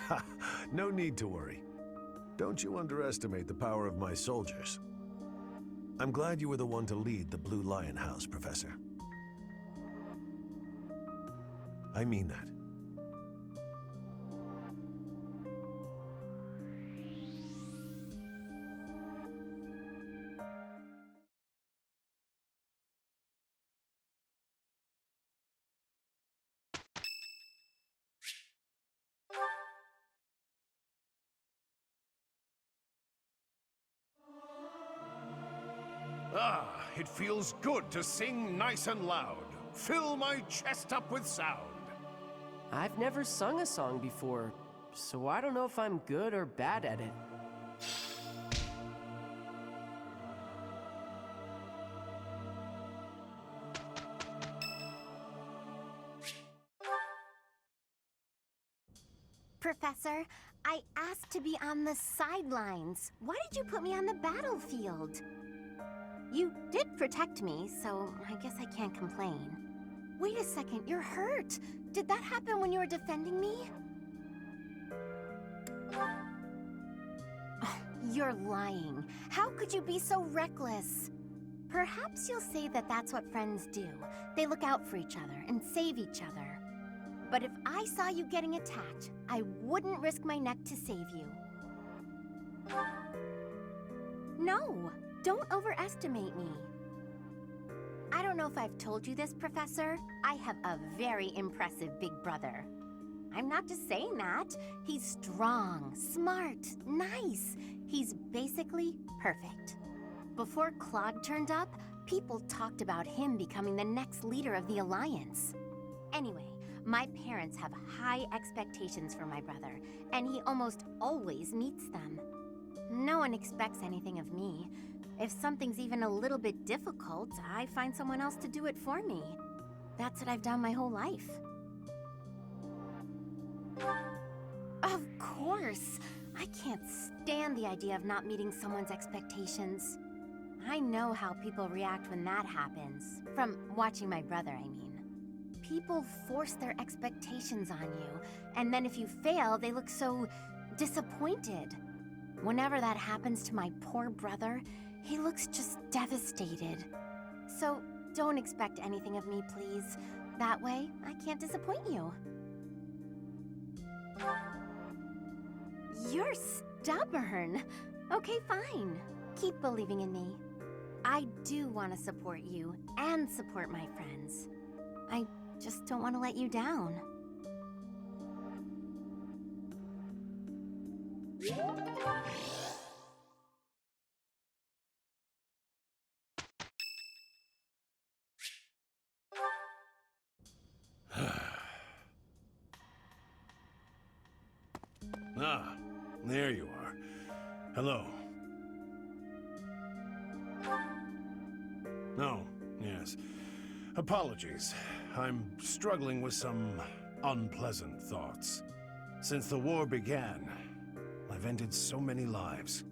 Ha! No need to worry. Don't you underestimate the power of my soldiers. I'm glad you were the one to lead the Blue Lion House, Professor. I mean that. Ah, it feels good to sing nice and loud. Fill my chest up with sound. I've never sung a song before, so I don't know if I'm good or bad at it. Professor, I asked to be on the sidelines. Why did you put me on the battlefield? You did protect me, so I guess I can't complain. Wait a second, you're hurt. Did that happen when you were defending me? Oh, you're lying. How could you be so reckless? Perhaps you'll say that that's what friends do. They look out for each other and save each other. But if I saw you getting attacked, I wouldn't risk my neck to save you. No, don't overestimate me. I don't know if I've told you this, Professor. I have a very impressive big brother. I'm not just saying that. He's strong, smart, nice. He's basically perfect. Before Claude turned up, people talked about him becoming the next leader of the Alliance. Anyway, my parents have high expectations for my brother, and he almost always meets them. No one expects anything of me. If something's even a little bit difficult, I find someone else to do it for me. That's what I've done my whole life. course. I can't stand the idea of not meeting someone's expectations. I know how people react when that happens. From watching my brother, I mean. People force their expectations on you, and then if you fail, they look so disappointed. Whenever that happens to my poor brother, he looks just devastated. So don't expect anything of me, please. That way, I can't disappoint you. You're stubborn. Okay, fine. Keep believing in me. I do want to support you and support my friends. I just don't want to let you down. Ah, there you are. Hello. Oh, yes. Apologies. I'm struggling with some unpleasant thoughts. Since the war began, I've ended so many lives.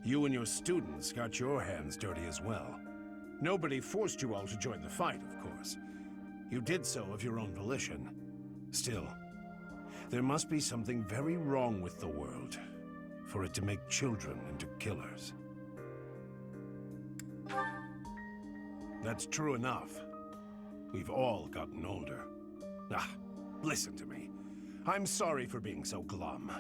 You and your students got your hands dirty as well. Nobody forced you all to join the fight, of course. You did so of your own volition. Still, there must be something very wrong with the world for it to make children into killers. That's true enough. We've all gotten older. Ah, listen to me. I'm sorry for being so glum.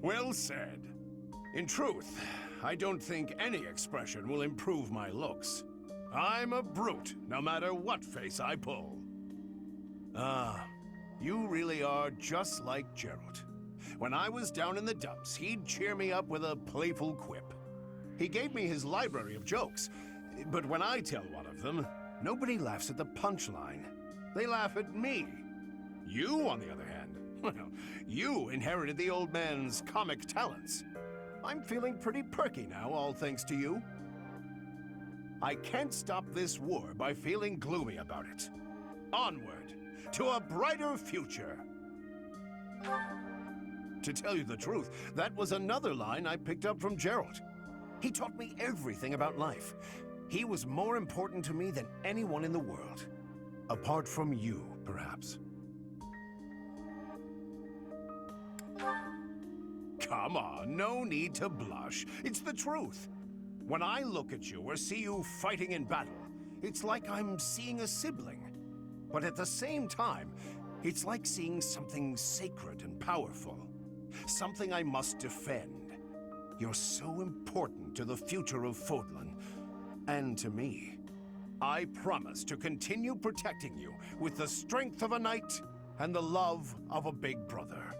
Well said. In truth, I don't think any expression will improve my looks. I'm a brute, no matter what face I pull. Ah, you really are just like Gerald. When I was down in the dumps, he'd cheer me up with a playful quip. He gave me his library of jokes, but when I tell one of them, nobody laughs at the punchline. They laugh at me. You, on the other hand, well, you inherited the old man's comic talents. I'm feeling pretty perky now, all thanks to you. I can't stop this war by feeling gloomy about it. Onward, to a brighter future. To tell you the truth, that was another line I picked up from Gerald. He taught me everything about life. He was more important to me than anyone in the world. Apart from you, perhaps. Come on, no need to blush. It's the truth. When I look at you or see you fighting in battle, it's like I'm seeing a sibling. But at the same time, it's like seeing something sacred and powerful. Something I must defend. You're so important to the future of Fódlan, and to me. I promise to continue protecting you with the strength of a knight and the love of a big brother.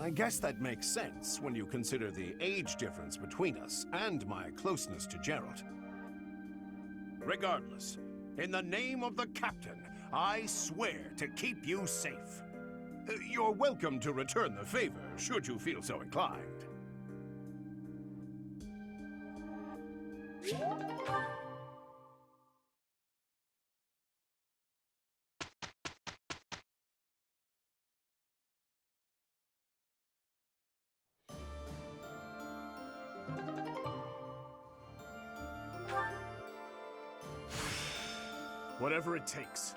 I guess that makes sense when you consider the age difference between us and my closeness to Gerald. Regardless, in the name of the captain, I swear to keep you safe. You're welcome to return the favor, should you feel so inclined. Whatever it takes.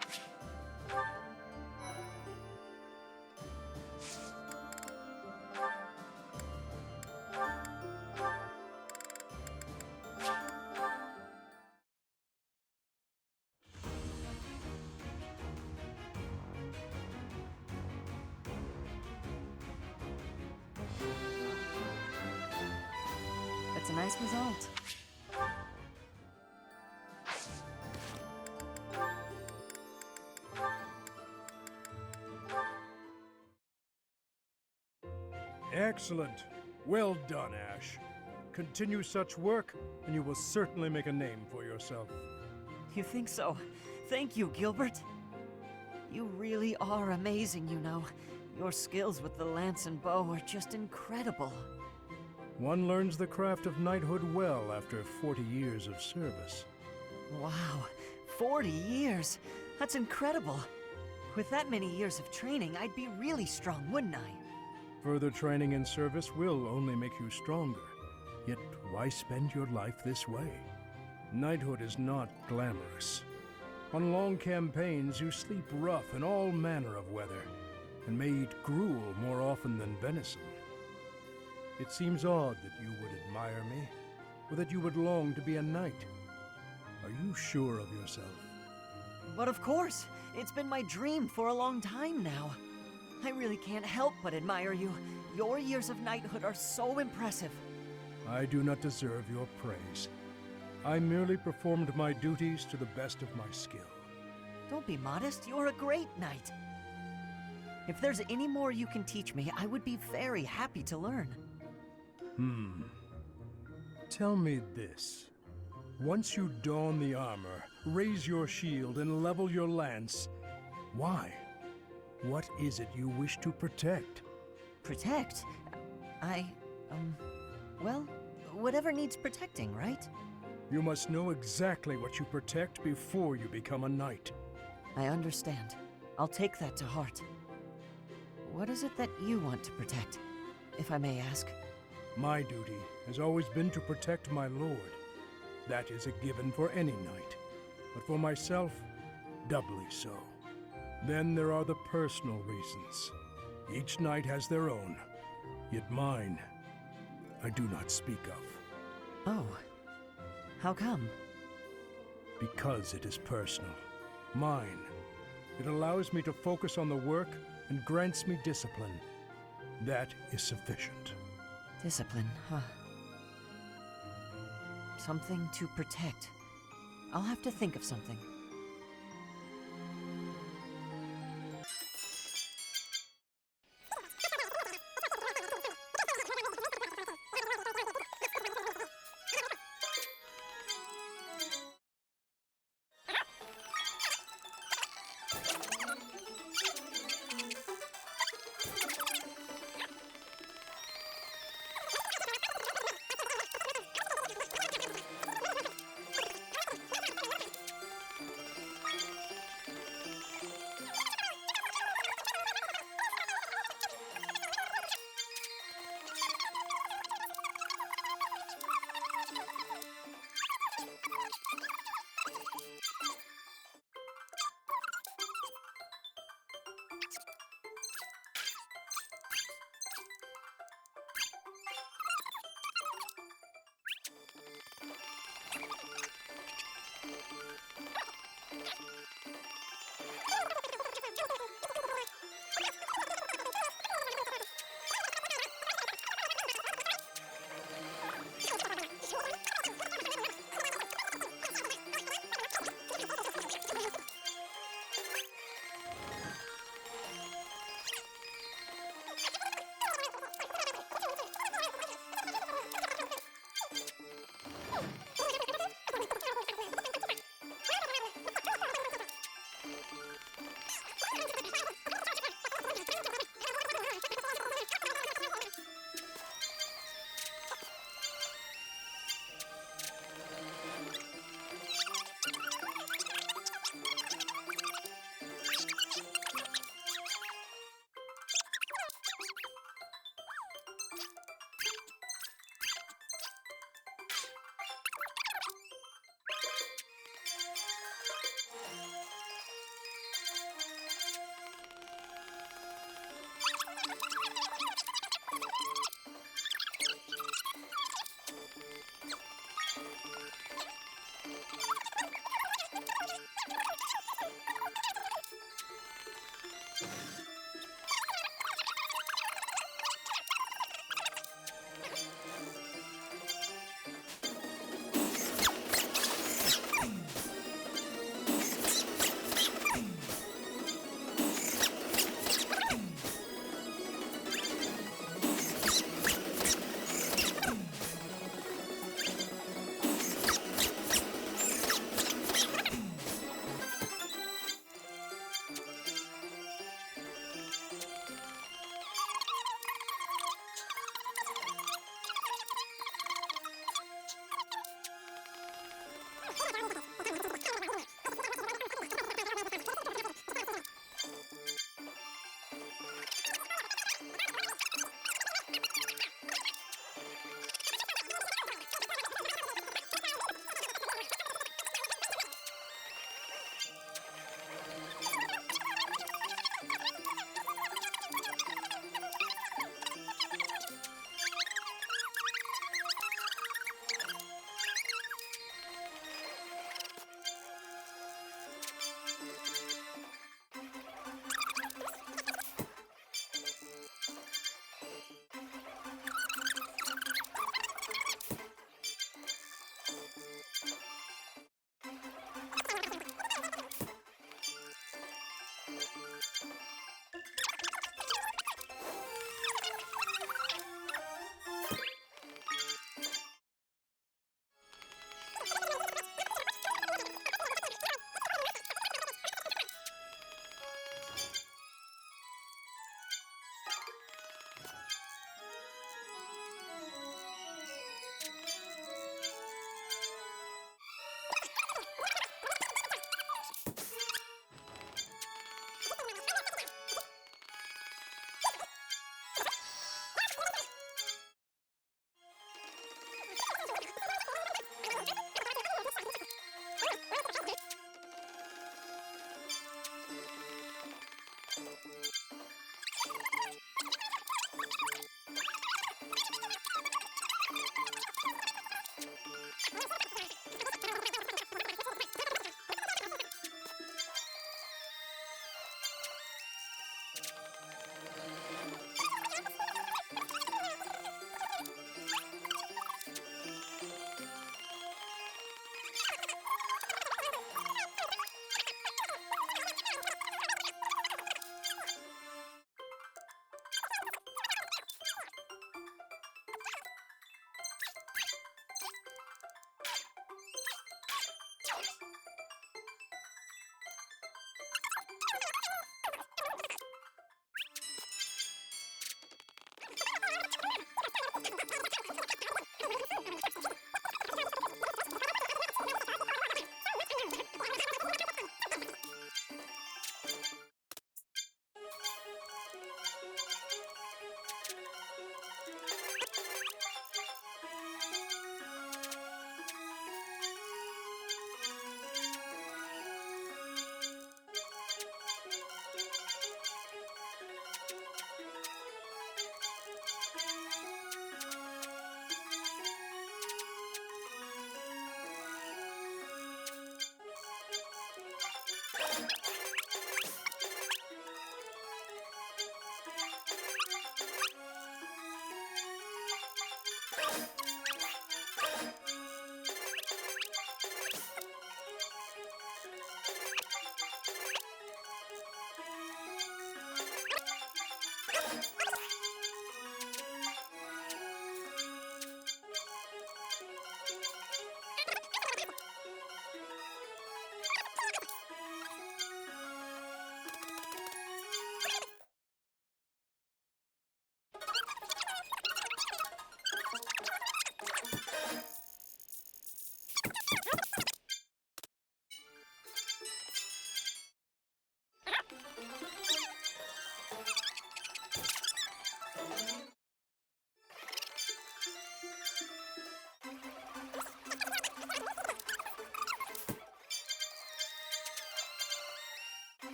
That's a nice result. Excellent. Well done, Ash. Continue such work, and you will certainly make a name for yourself. You think so? Thank you, Gilbert. You really are amazing, you know. Your skills with the lance and bow are just incredible. One learns the craft of knighthood well after 40 years of service. Wow, 40 years! That's incredible! With that many years of training, I'd be really strong, wouldn't I? Further training and service will only make you stronger. Yet why spend your life this way? Knighthood is not glamorous. On long campaigns, you sleep rough in all manner of weather, and may eat gruel more often than venison. It seems odd that you would admire me, or that you would long to be a knight. Are you sure of yourself? But of course! It's been my dream for a long time now. I really can't help but admire you. Your years of knighthood are so impressive. I do not deserve your praise. I merely performed my duties to the best of my skill. Don't be modest, you're a great knight. If there's any more you can teach me, I would be very happy to learn. Tell me this. Once you don the armor, raise your shield, and level your lance, why? What is it you wish to protect? Protect? Well, whatever needs protecting, right? You must know exactly what you protect before you become a knight. I understand. I'll take that to heart. What is it that you want to protect, if I may ask? My duty has always been to protect my lord. That is a given for any knight, but for myself, doubly so. Then there are the personal reasons. Each knight has their own, yet mine, I do not speak of. Oh, how come? Because it is personal. Mine. It allows me to focus on the work and grants me discipline. That is sufficient. Discipline, huh? Something to protect. I'll have to think of something.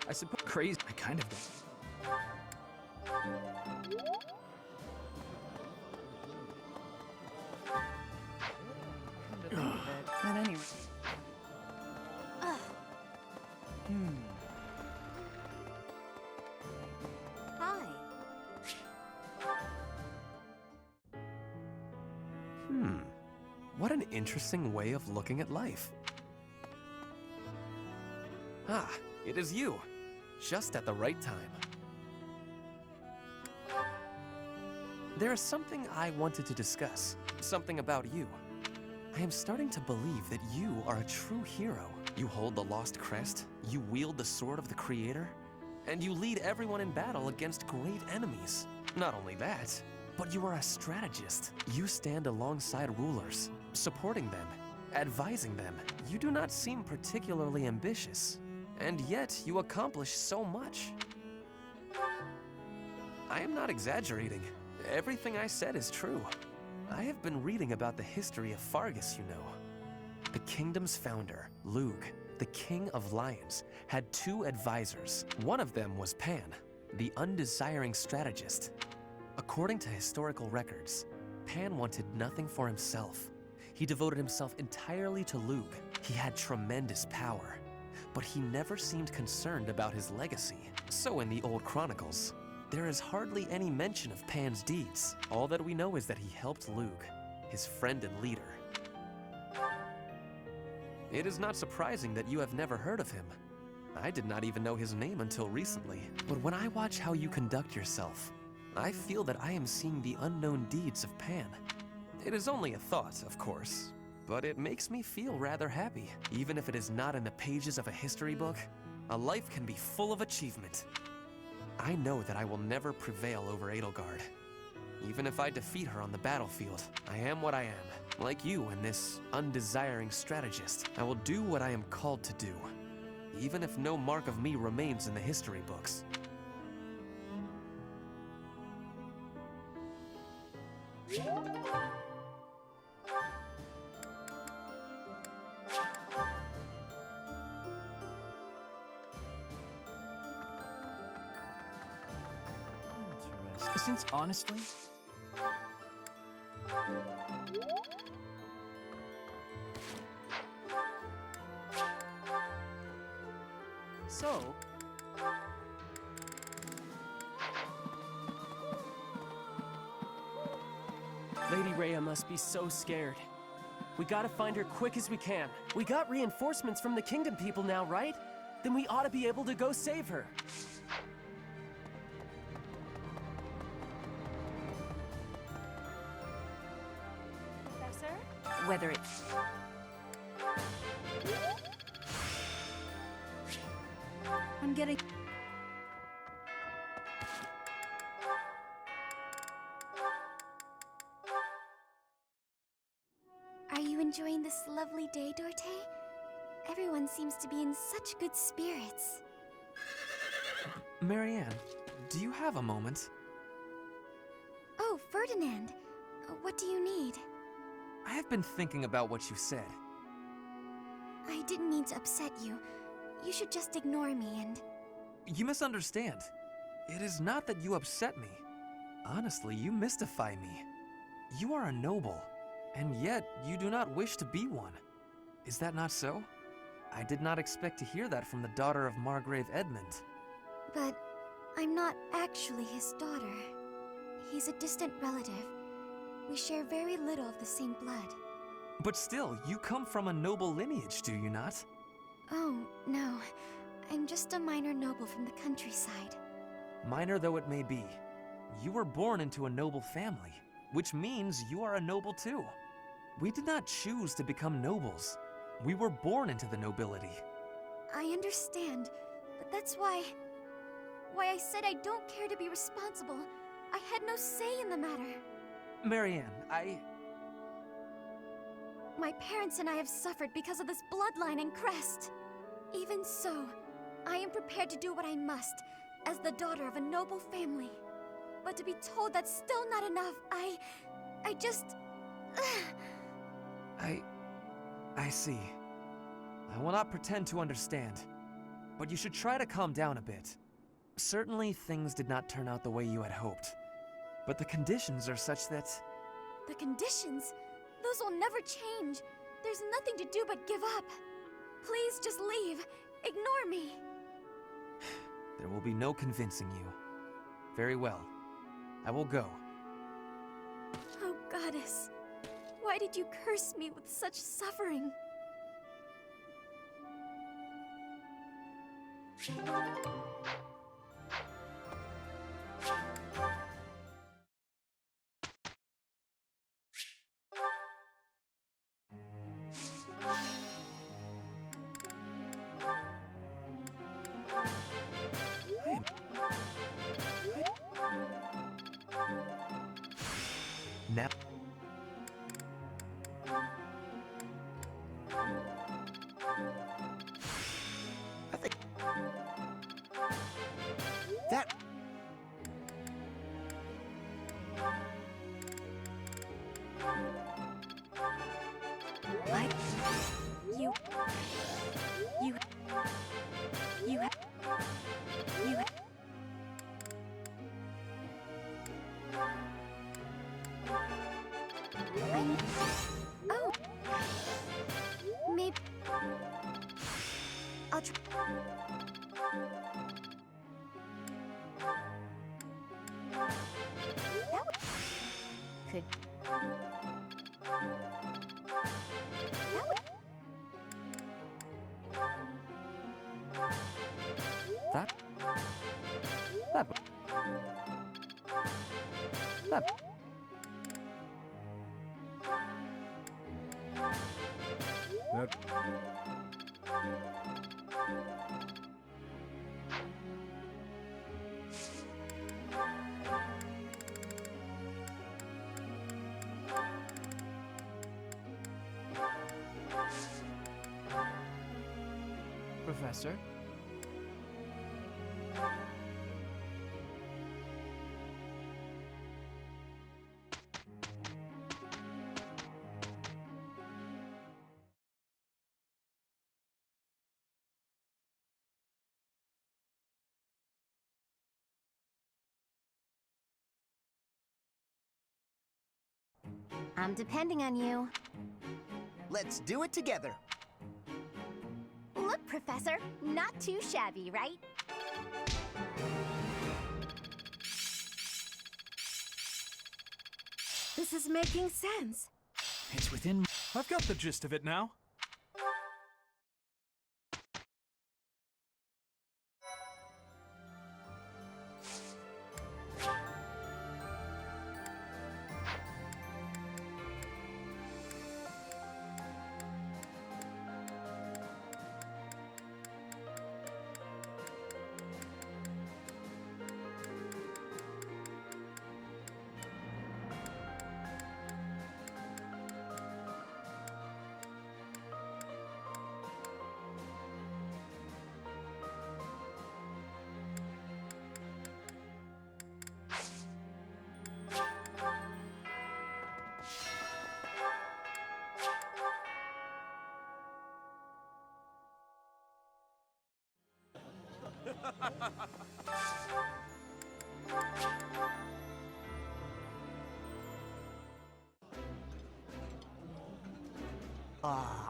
I suppose crazy. I kind of don't. But anyway. Hi. What an interesting way of looking at life. Ah, it is you. Just at the right time. There is something I wanted to discuss. Something about you. I am starting to believe that you are a true hero. You hold the lost crest, you wield the sword of the Creator, and you lead everyone in battle against great enemies. Not only that, but you are a strategist. You stand alongside rulers, supporting them, advising them. You do not seem particularly ambitious, and yet you accomplish so much. I am not exaggerating. Everything I said is true. I have been reading about the history of Faerghus, you know. The kingdom's founder, Lugh, the king of lions, had 2 advisors. One of them was Pan, the undesiring strategist. According to historical records, Pan wanted nothing for himself. He devoted himself entirely to Lugh. He had tremendous power, but he never seemed concerned about his legacy. So in the old chronicles, there is hardly any mention of Pan's deeds. All that we know is that he helped Lugh, his friend and leader. It is not surprising that you have never heard of him. I did not even know his name until recently. But when I watch how you conduct yourself, I feel that I am seeing the unknown deeds of Pan. It is only a thought, of course, but it makes me feel rather happy. Even if it is not in the pages of a history book, a life can be full of achievement. I know that I will never prevail over Edelgard. Even if I defeat her on the battlefield, I am what I am. Like you and this undesiring strategist, I will do what I am called to do, even if no mark of me remains in the history books. Since honestly... So... Lady Rhea must be so scared. We gotta find her quick as we can. We got reinforcements from the kingdom people now, right? Then we ought to be able to go save her. Professor? Whether it's... I'm getting... Are you enjoying this lovely day, Dorte? Everyone seems to be in such good spirits. Marianne, do you have a moment? Oh, Ferdinand. What do you need? I have been thinking about what you said. I didn't mean to upset you. You should just ignore me and... You misunderstand. It is not that you upset me. Honestly, you mystify me. You are a noble, and yet you do not wish to be one. Is that not so? I did not expect to hear that from the daughter of Margrave Edmund. But I'm not actually his daughter. He's a distant relative. We share very little of the same blood. But still, you come from a noble lineage, do you not? Oh, no. I'm just a minor noble from the countryside. Minor though it may be, you were born into a noble family, which means you are a noble too. We did not choose to become nobles. We were born into the nobility. I understand, but that's why I said I don't care to be responsible. I had no say in the matter. Marianne, My parents and I have suffered because of this bloodline and crest. Even so, I am prepared to do what I must, as the daughter of a noble family. But to be told that's still not enough, I just... I see. I will not pretend to understand. but you should try to calm down a bit. Certainly, things did not turn out the way you had hoped, but the conditions are such that... The conditions? Those will never change. There's nothing to do but give up. Please just leave. Ignore me. There will be no convincing you. Very well. I will go. Oh, Goddess. Why did you curse me with such suffering? Now... I think... That... What? You... Oh. Maybe... I'll try... Could... That... Professor? I'm depending on you. Let's do it together. Look, Professor, not too shabby, right? This is making sense. It's within... I've got the gist of it now.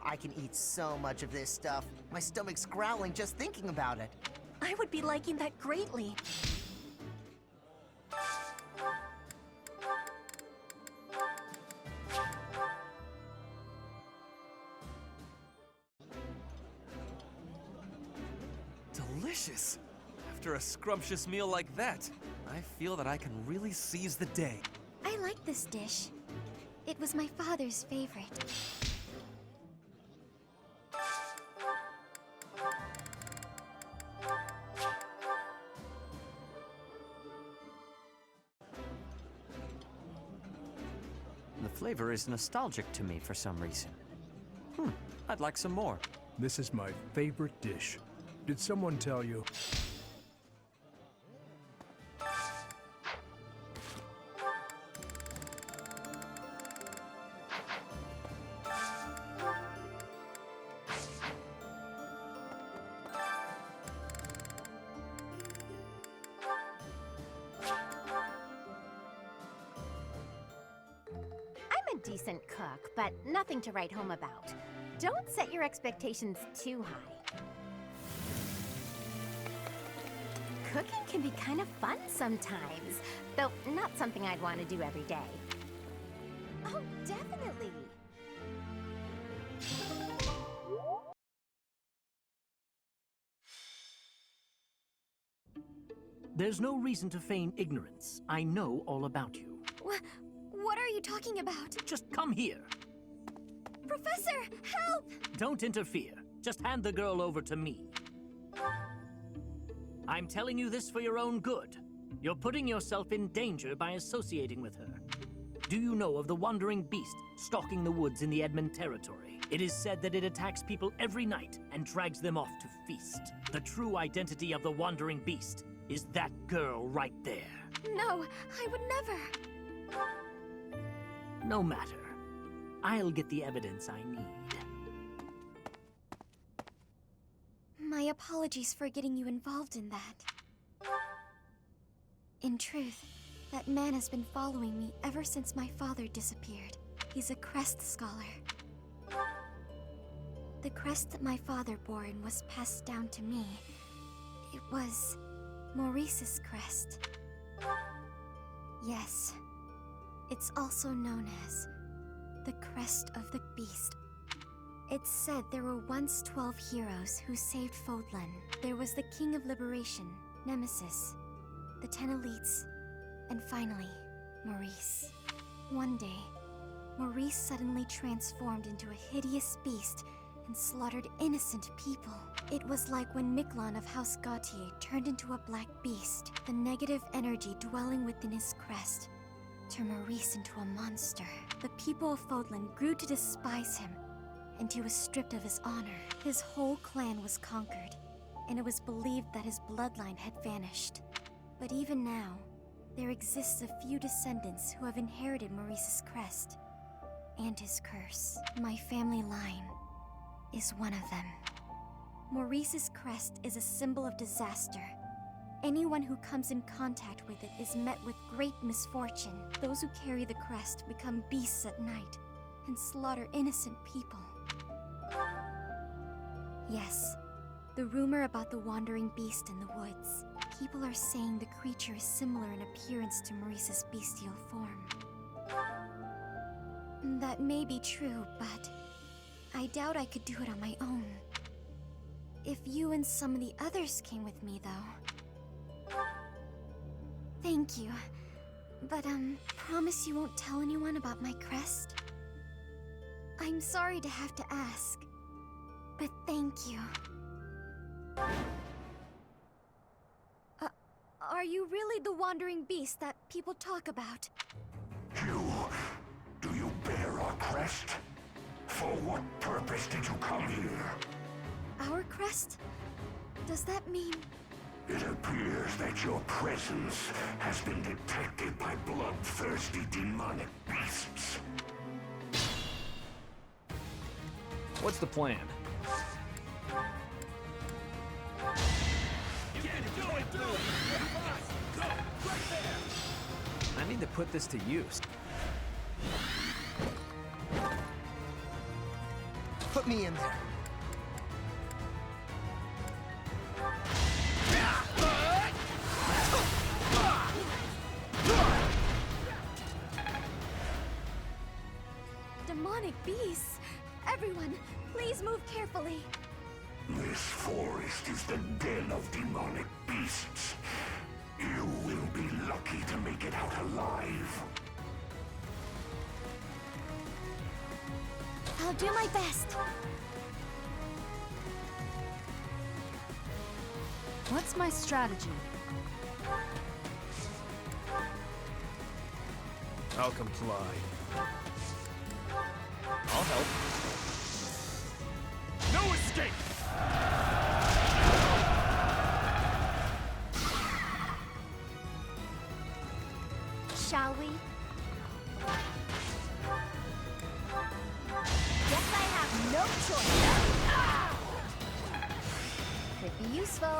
I can eat so much of this stuff. My stomach's growling just thinking about it. I would be liking that greatly. Delicious! After a scrumptious meal like that, I feel that I can really seize the day. I like this dish. It was my father's favorite. The flavor is nostalgic to me for some reason. I'd like some more. This is my favorite dish. Did someone tell you? decent cook, but nothing to write home about. Don't set your expectations too high. Cooking can be kind of fun sometimes, though not something I'd want to do every day. Oh, definitely! There's no reason to feign ignorance. I know all about you. What are you talking about? Just come here. Professor, help! Don't interfere. Just hand the girl over to me. I'm telling you this for your own good. You're putting yourself in danger by associating with her. Do you know of the wandering beast stalking the woods in the Edmund territory? It is said that it attacks people every night and drags them off to feast. The true identity of the wandering beast is that girl right there. No, I would never. No matter. I'll get the evidence I need. My apologies for getting you involved in that. In truth, that man has been following me ever since my father disappeared. He's a crest scholar. The crest that my father bore and was passed down to me, it was Maurice's crest. Yes, it's also known as the Crest of the Beast. It's said there were once 12 heroes who saved Fódlan. There was the King of Liberation, Nemesis, the 10 elites, and finally, Maurice. One day, Maurice suddenly transformed into a hideous beast and slaughtered innocent people. It was like when Miquelon of House Gautier turned into a black beast. The negative energy dwelling within his crest turned Maurice into a monster. The people of Fódlan grew to despise him, and he was stripped of his honor. His whole clan was conquered, and it was believed that his bloodline had vanished. But even now, there exists a few descendants who have inherited Maurice's crest and his curse. My family line is one of them. Maurice's crest is a symbol of disaster. Anyone who comes in contact with it is met with great misfortune. Those who carry the crest become beasts at night and slaughter innocent people. Yes, the rumor about the wandering beast in the woods. People are saying the creature is similar in appearance to Maurice's bestial form. That may be true, but I doubt I could do it on my own. If you and some of the others came with me, though. Thank you. But, promise you won't tell anyone about my crest? I'm sorry to have to ask, but thank you. Are you really the wandering beast that people talk about? Do you bear our crest? For what purpose did you come here? Our crest? Does that mean... It appears that your presence has been detected by bloodthirsty demonic beasts. What's the plan? I need to put this to use. Put me in there. Demonic beasts! Everyone, please move carefully. This forest is the den of demonic beasts. You will be lucky to make it out alive. I'll do my best. What's my strategy? I'll comply. I'll help. No escape! Shall we? Guess I have no choice. Could be useful.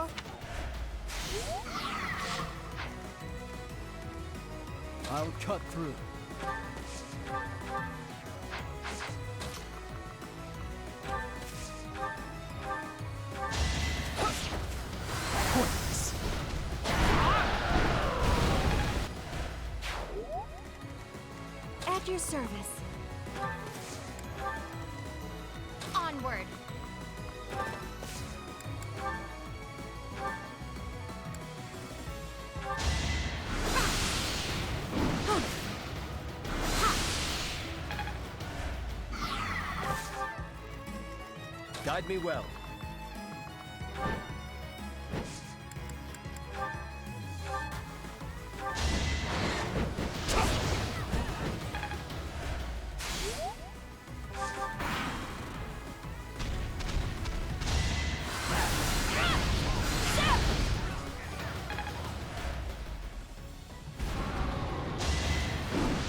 I'll cut through. service. Onward. Guide me well.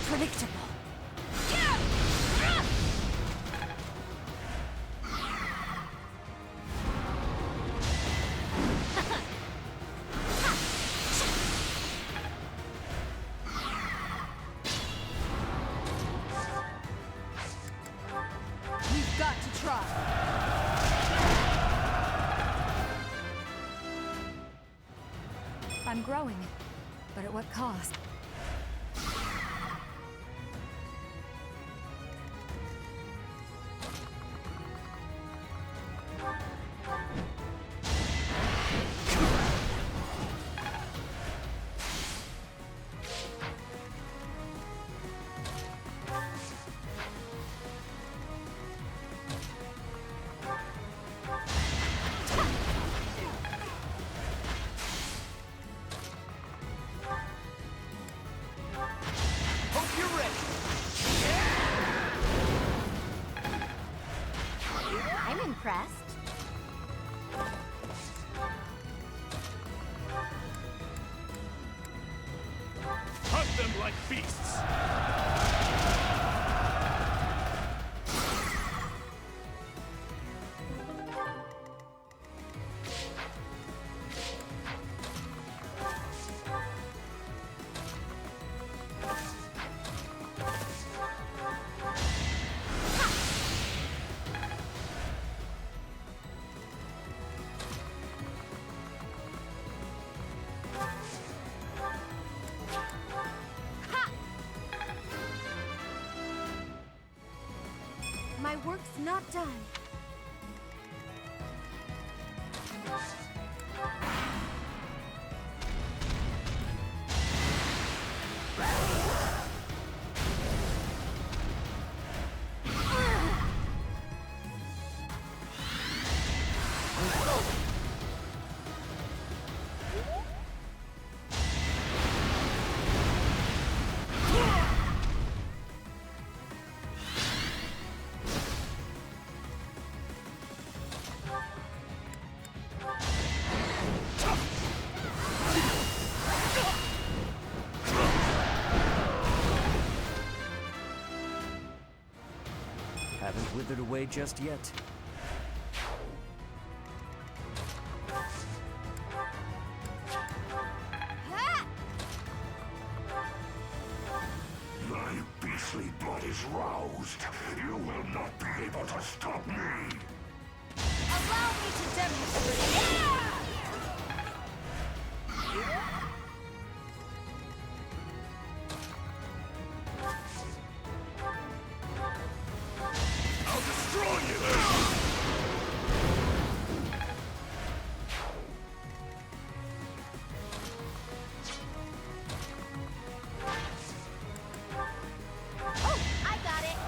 Predictable. We've got to try. I'm growing, but at what cost? I'm impressed. Hunt them like beasts! My work's not done. Haven't withered away just yet. My beastly blood is roused. You will not be able to stop me. Allow me to demonstrate. I'll destroy you! Oh, I got it.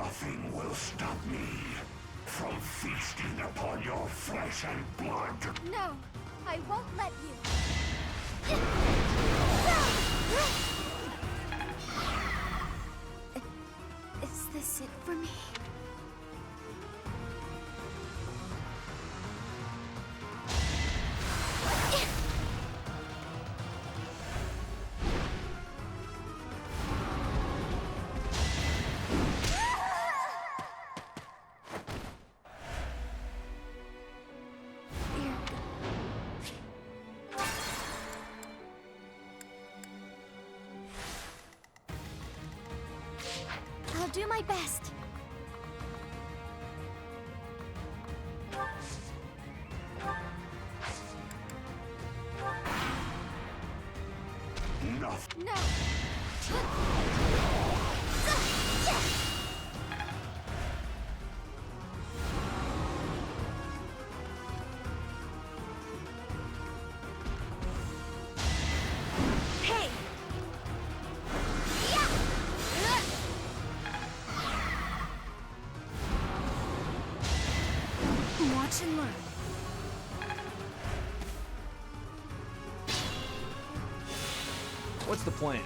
Nothing will stop me from feasting upon your flesh and blood. No, I won't let you. Is this it for me? I'll do my best. Nothing. No. Hey! Watch and learn. What's the plan?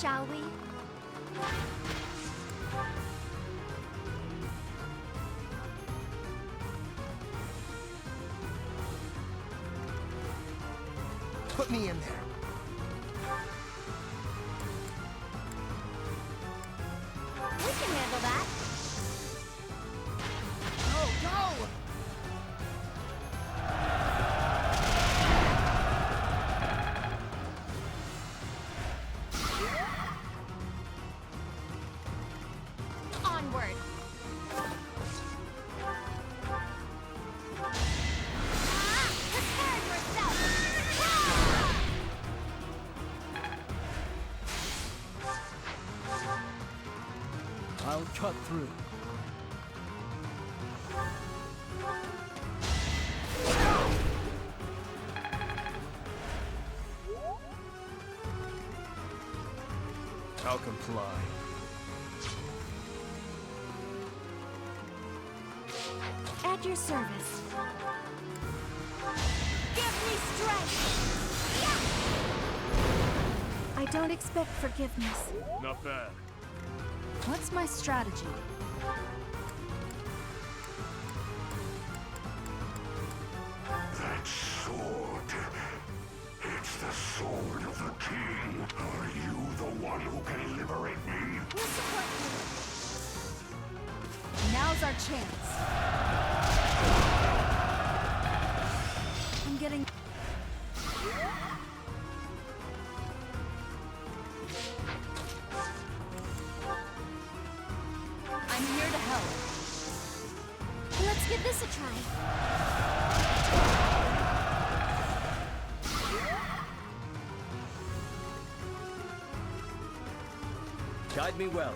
Shall we? Put me in there. We can handle that. Go! Onward. Prepare yourself. I'll cut through. I'll comply. At your service. Give me strength. I don't expect forgiveness. Not bad. What's my strategy? That sword. It's the sword of the king. Are you the one who can liberate me? We'll support you. Now's our chance. I'm getting... I'm here to help. Let's give this a try. Guide me well.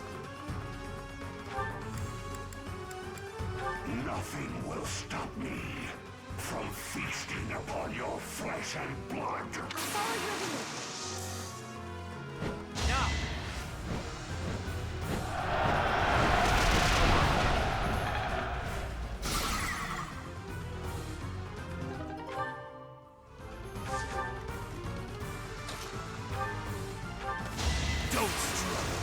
Nothing will stop me from feasting upon your flesh and blood. I'll follow your lead. Now! Don't struggle.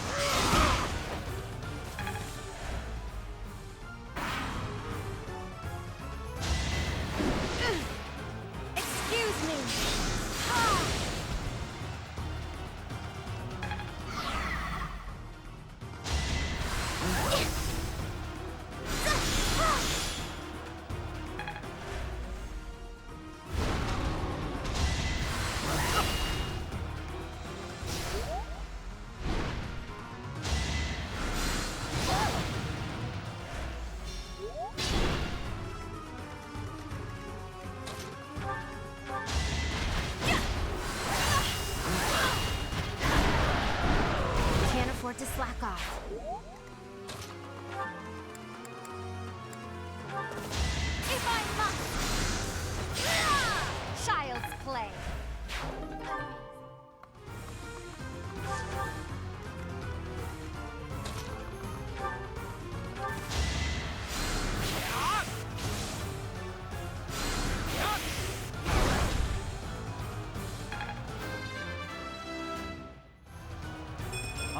Excuse me.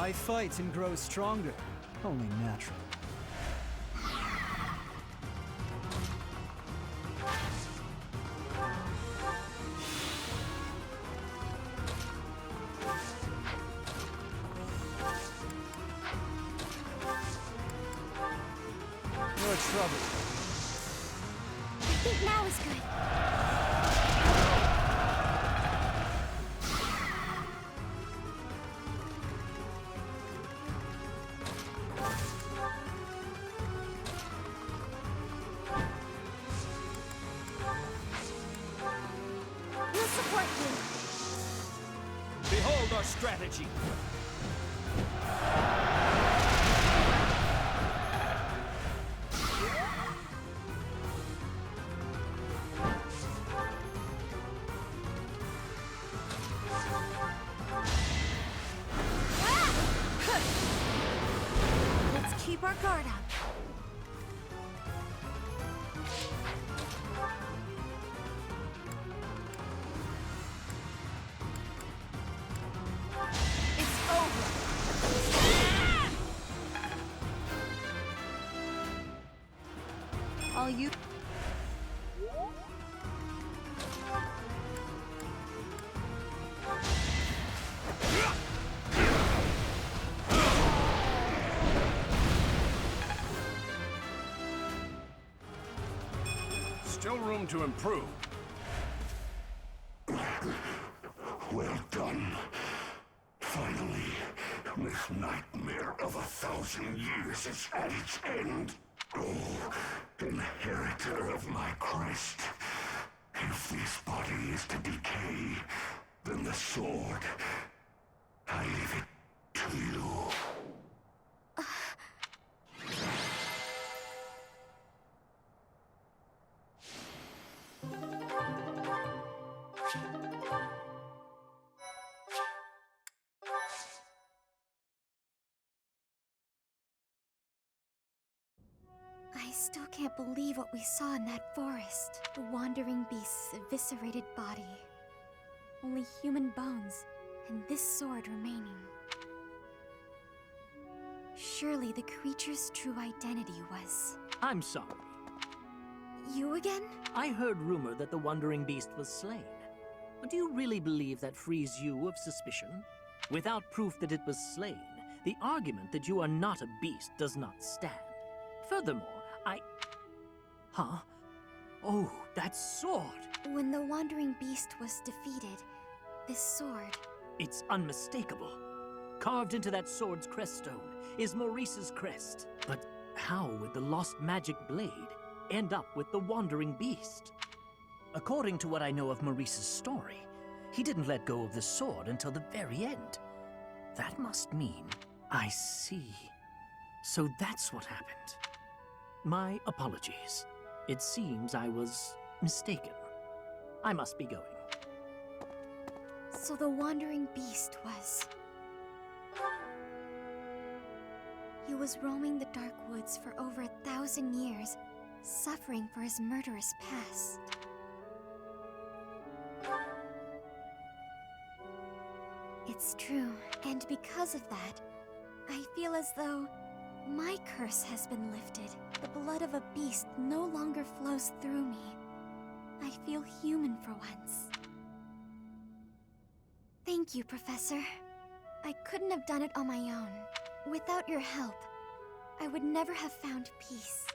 I fight and grow stronger. Only natural. No trouble. I think now is good. We'll support you. Behold our strategy. Let's keep our guard up. It's over. All you... Still room to improve. Well done. Finally, this nightmare of 1,000 years is at its end. Oh, inheritor of my crest. If this body is to decay, then the sword, I leave it to you. I still can't believe what we saw in that forest. The wandering beast's eviscerated body. Only human bones, and this sword remaining. Surely the creature's true identity was... I'm sorry. You again? I heard rumor that the wandering beast was slain. But do you really believe that frees you of suspicion? Without proof that it was slain, the argument that you are not a beast does not stand. Furthermore, Huh? Oh, that sword! When the wandering beast was defeated, this sword... It's unmistakable. Carved into that sword's creststone is Maurice's crest. But how would the lost magic blade end up with the wandering beast? According to what I know of Maurice's story, he didn't let go of the sword until the very end. That must mean... I see. So that's what happened. My apologies. It seems I was mistaken. I must be going. So the wandering beast was... He was roaming the dark woods for over 1,000 years, suffering for his murderous past. It's true, and because of that, I feel as though my curse has been lifted. The blood of a beast no longer flows through me. I feel human for once. Thank you, Professor. I couldn't have done it on my own. Without your help, I would never have found peace.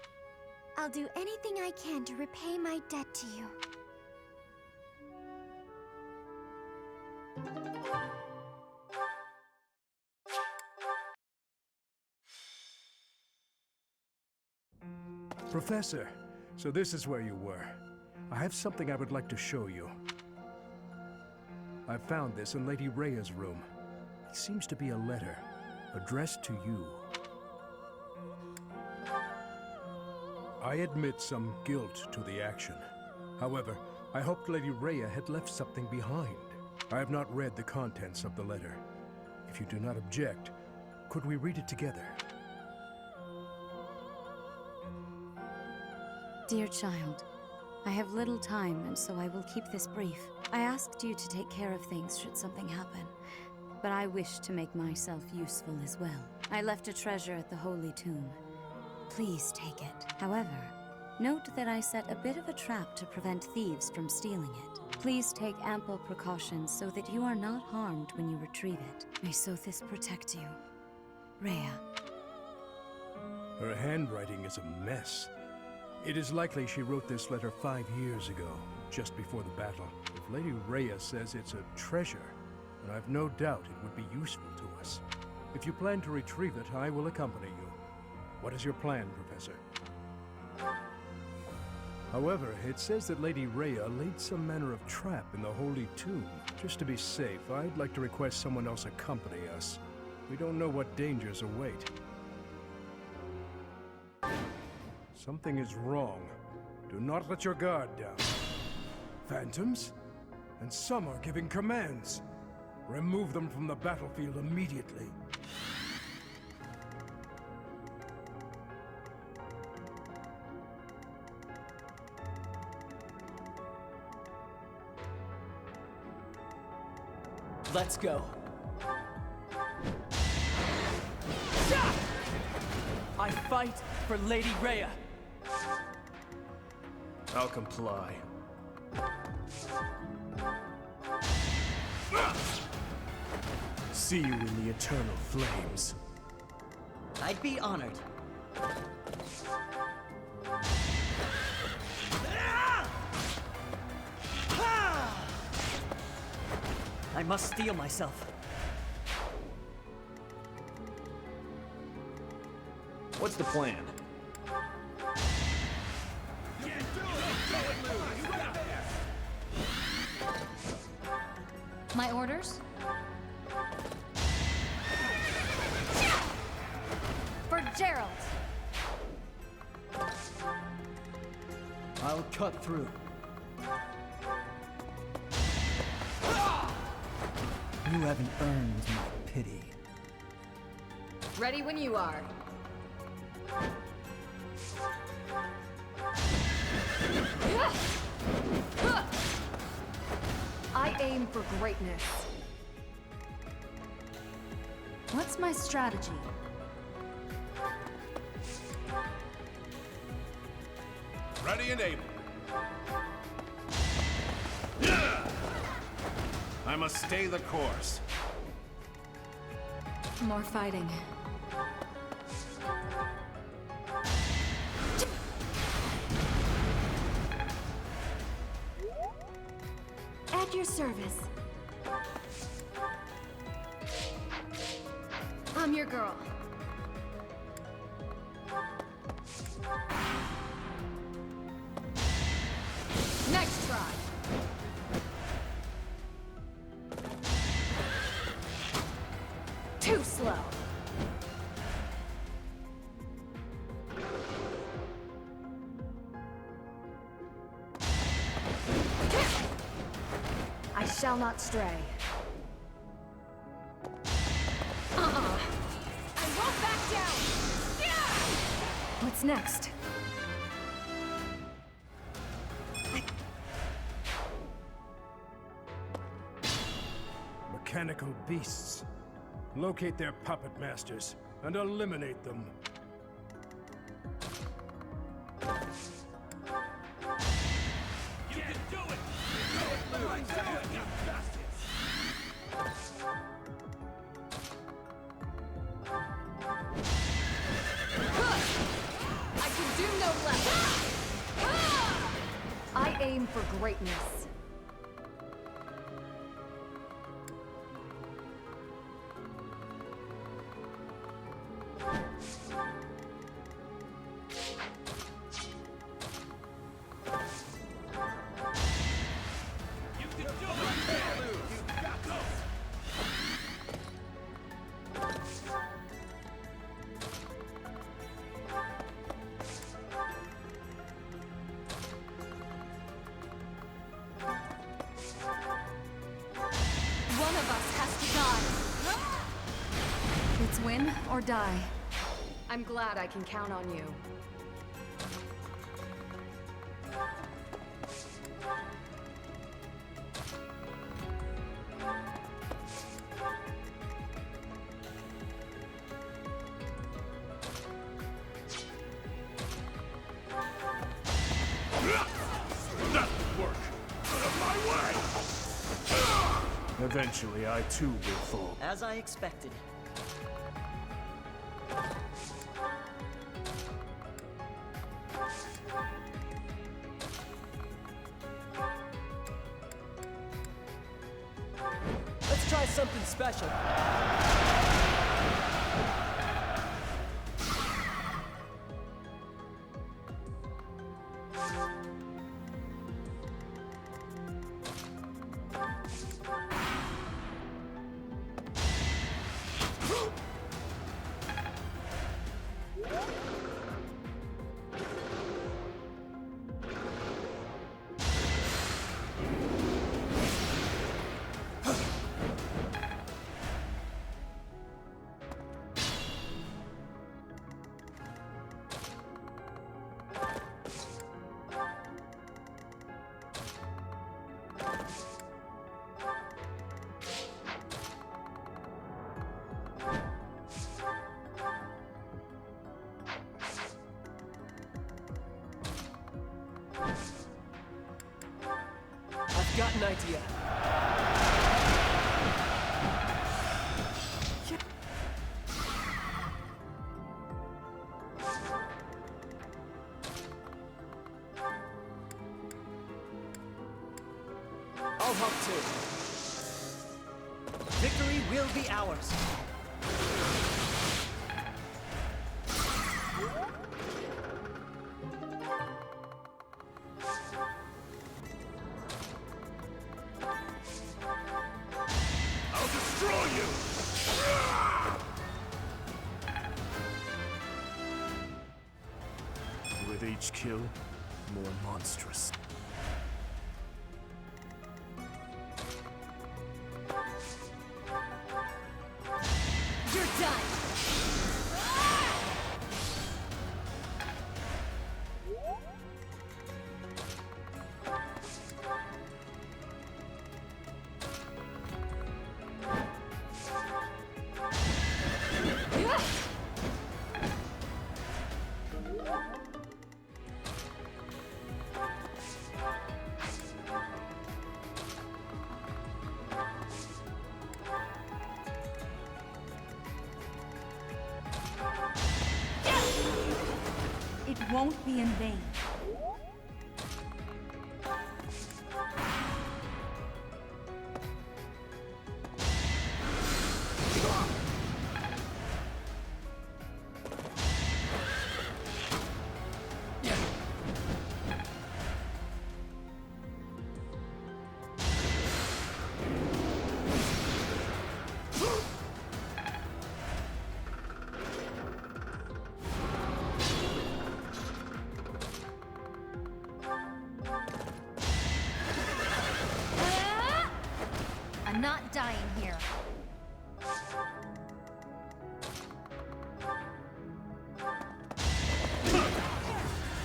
I'll do anything I can to repay my debt to you. Professor, so this is where you were. I have something I would like to show you. I found this in Lady Rhea's room. It seems to be a letter, addressed to you. I admit some guilt to the action. However, I hoped Lady Rhea had left something behind. I have not read the contents of the letter. If you do not object, could we read it together? Dear child, I have little time, and so I will keep this brief. I asked you to take care of things should something happen. but I wish to make myself useful as well. I left a treasure at the Holy Tomb. Please take it. However, note that I set a bit of a trap to prevent thieves from stealing it. Please take ample precautions so that you are not harmed when you retrieve it. May Sothis protect you. Rhea. Her handwriting is a mess. It is likely she wrote this letter 5 years ago, just before the battle. If Lady Rhea says it's a treasure, then I've no doubt it would be useful to us. If you plan to retrieve it, I will accompany you. What is your plan, Professor? However, it says that Lady Rhea laid some manner of trap in the Holy Tomb. Just to be safe, I'd like to request someone else accompany us. We don't know what dangers await. Something is wrong. Do not let your guard down. Phantoms? And some are giving commands. Remove them from the battlefield immediately. Let's go. I fight for Lady Rhea. I'll comply. See you in the eternal flames. I'd be honored. I must steel myself. What's the plan? My orders? For Gerald! I'll cut through. You haven't earned my pity. Ready when you are. I aim for greatness. What's my strategy? Ready and able. I must stay the course. More fighting. At your service. I'm your girl. Next try. Too slow. I shall not stray. I won't back down! What's next? Mechanical beasts. Locate their puppet masters and eliminate them. You can do it! I can do no less! I aim for greatness. One of us has to die. It's win or die. I'm glad I can count on you. That will work! Out of my way! Eventually, I too will fall. As I expected. Let's try something special. I've got an idea. I'll help too. Victory will be ours. I'll destroy you! With each kill, more monstrous. You're done! It won't be in vain. I'm not dying here.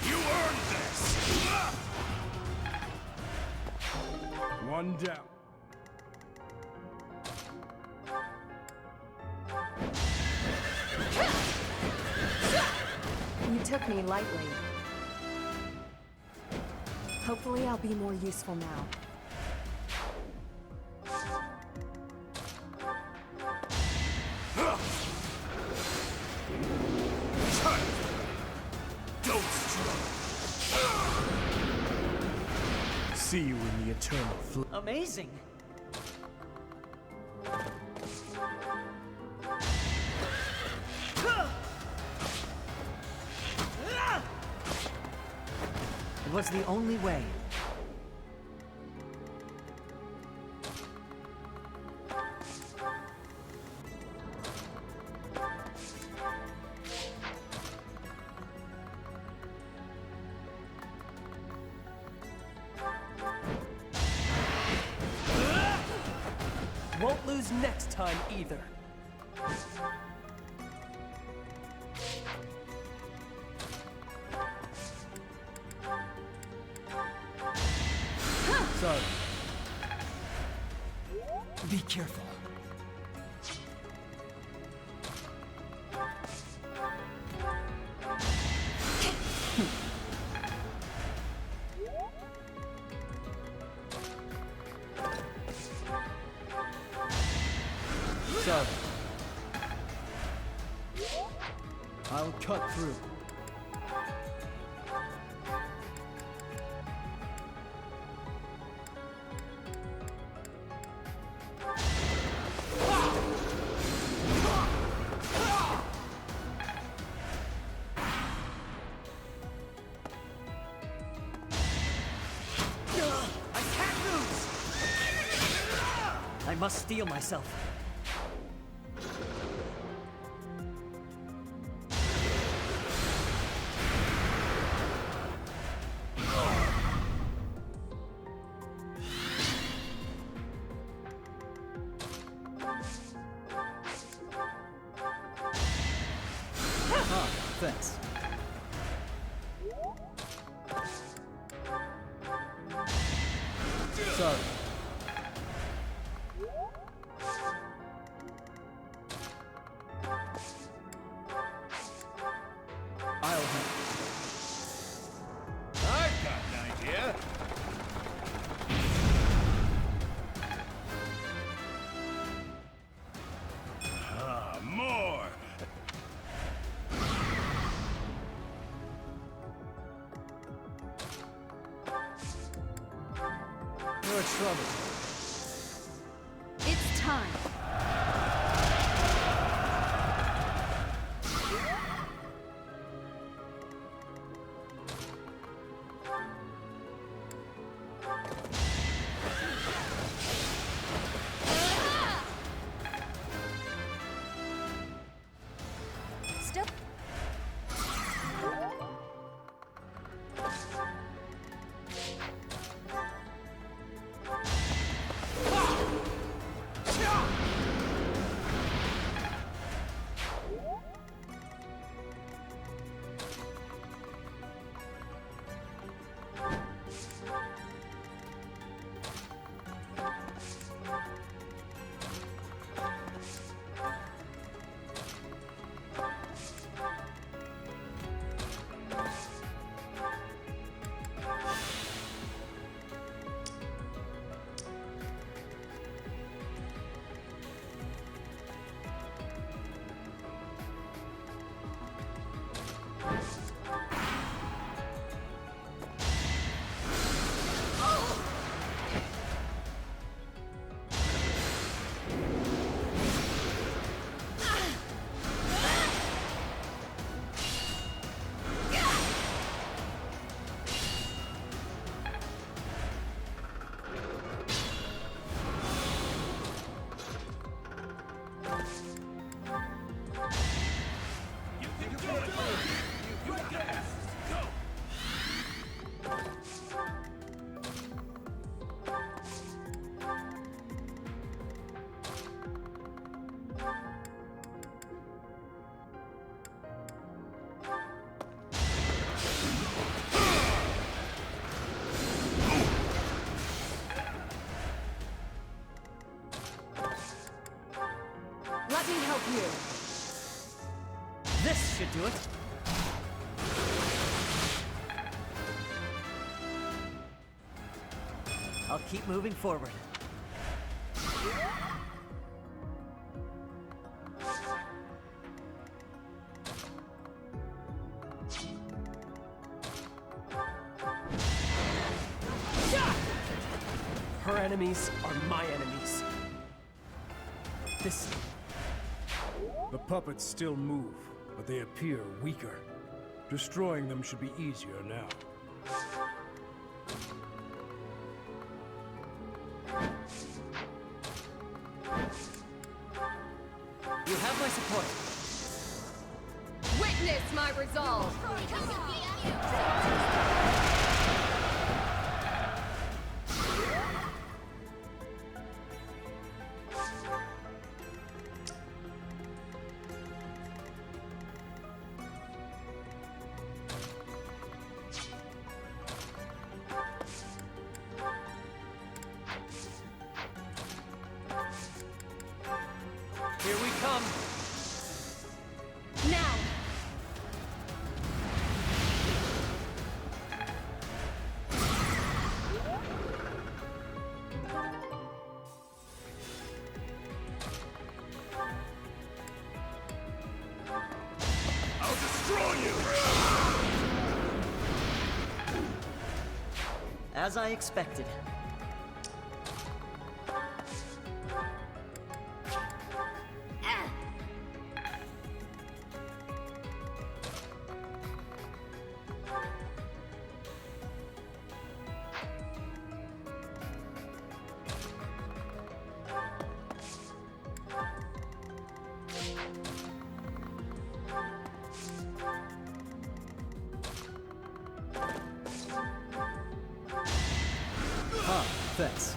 You earned this! One down. You took me lightly. Hopefully I'll be more useful now. Don't struggle! See you in the eternal flow. Amazing. It was the only way. Won't lose next time either. Sorry. Be careful. through. I must steel myself. Ah, thanks. Sorry. I'll help. I've got an idea. More. You're trouble. It's time. Still. Let me help you. This should do it. I'll keep moving forward. Her enemies are my enemies. This... The puppets still move, but they appear weaker. Destroying them should be easier now. You have my support. Witness my resolve. Here we come. Now. As I expected. Thanks.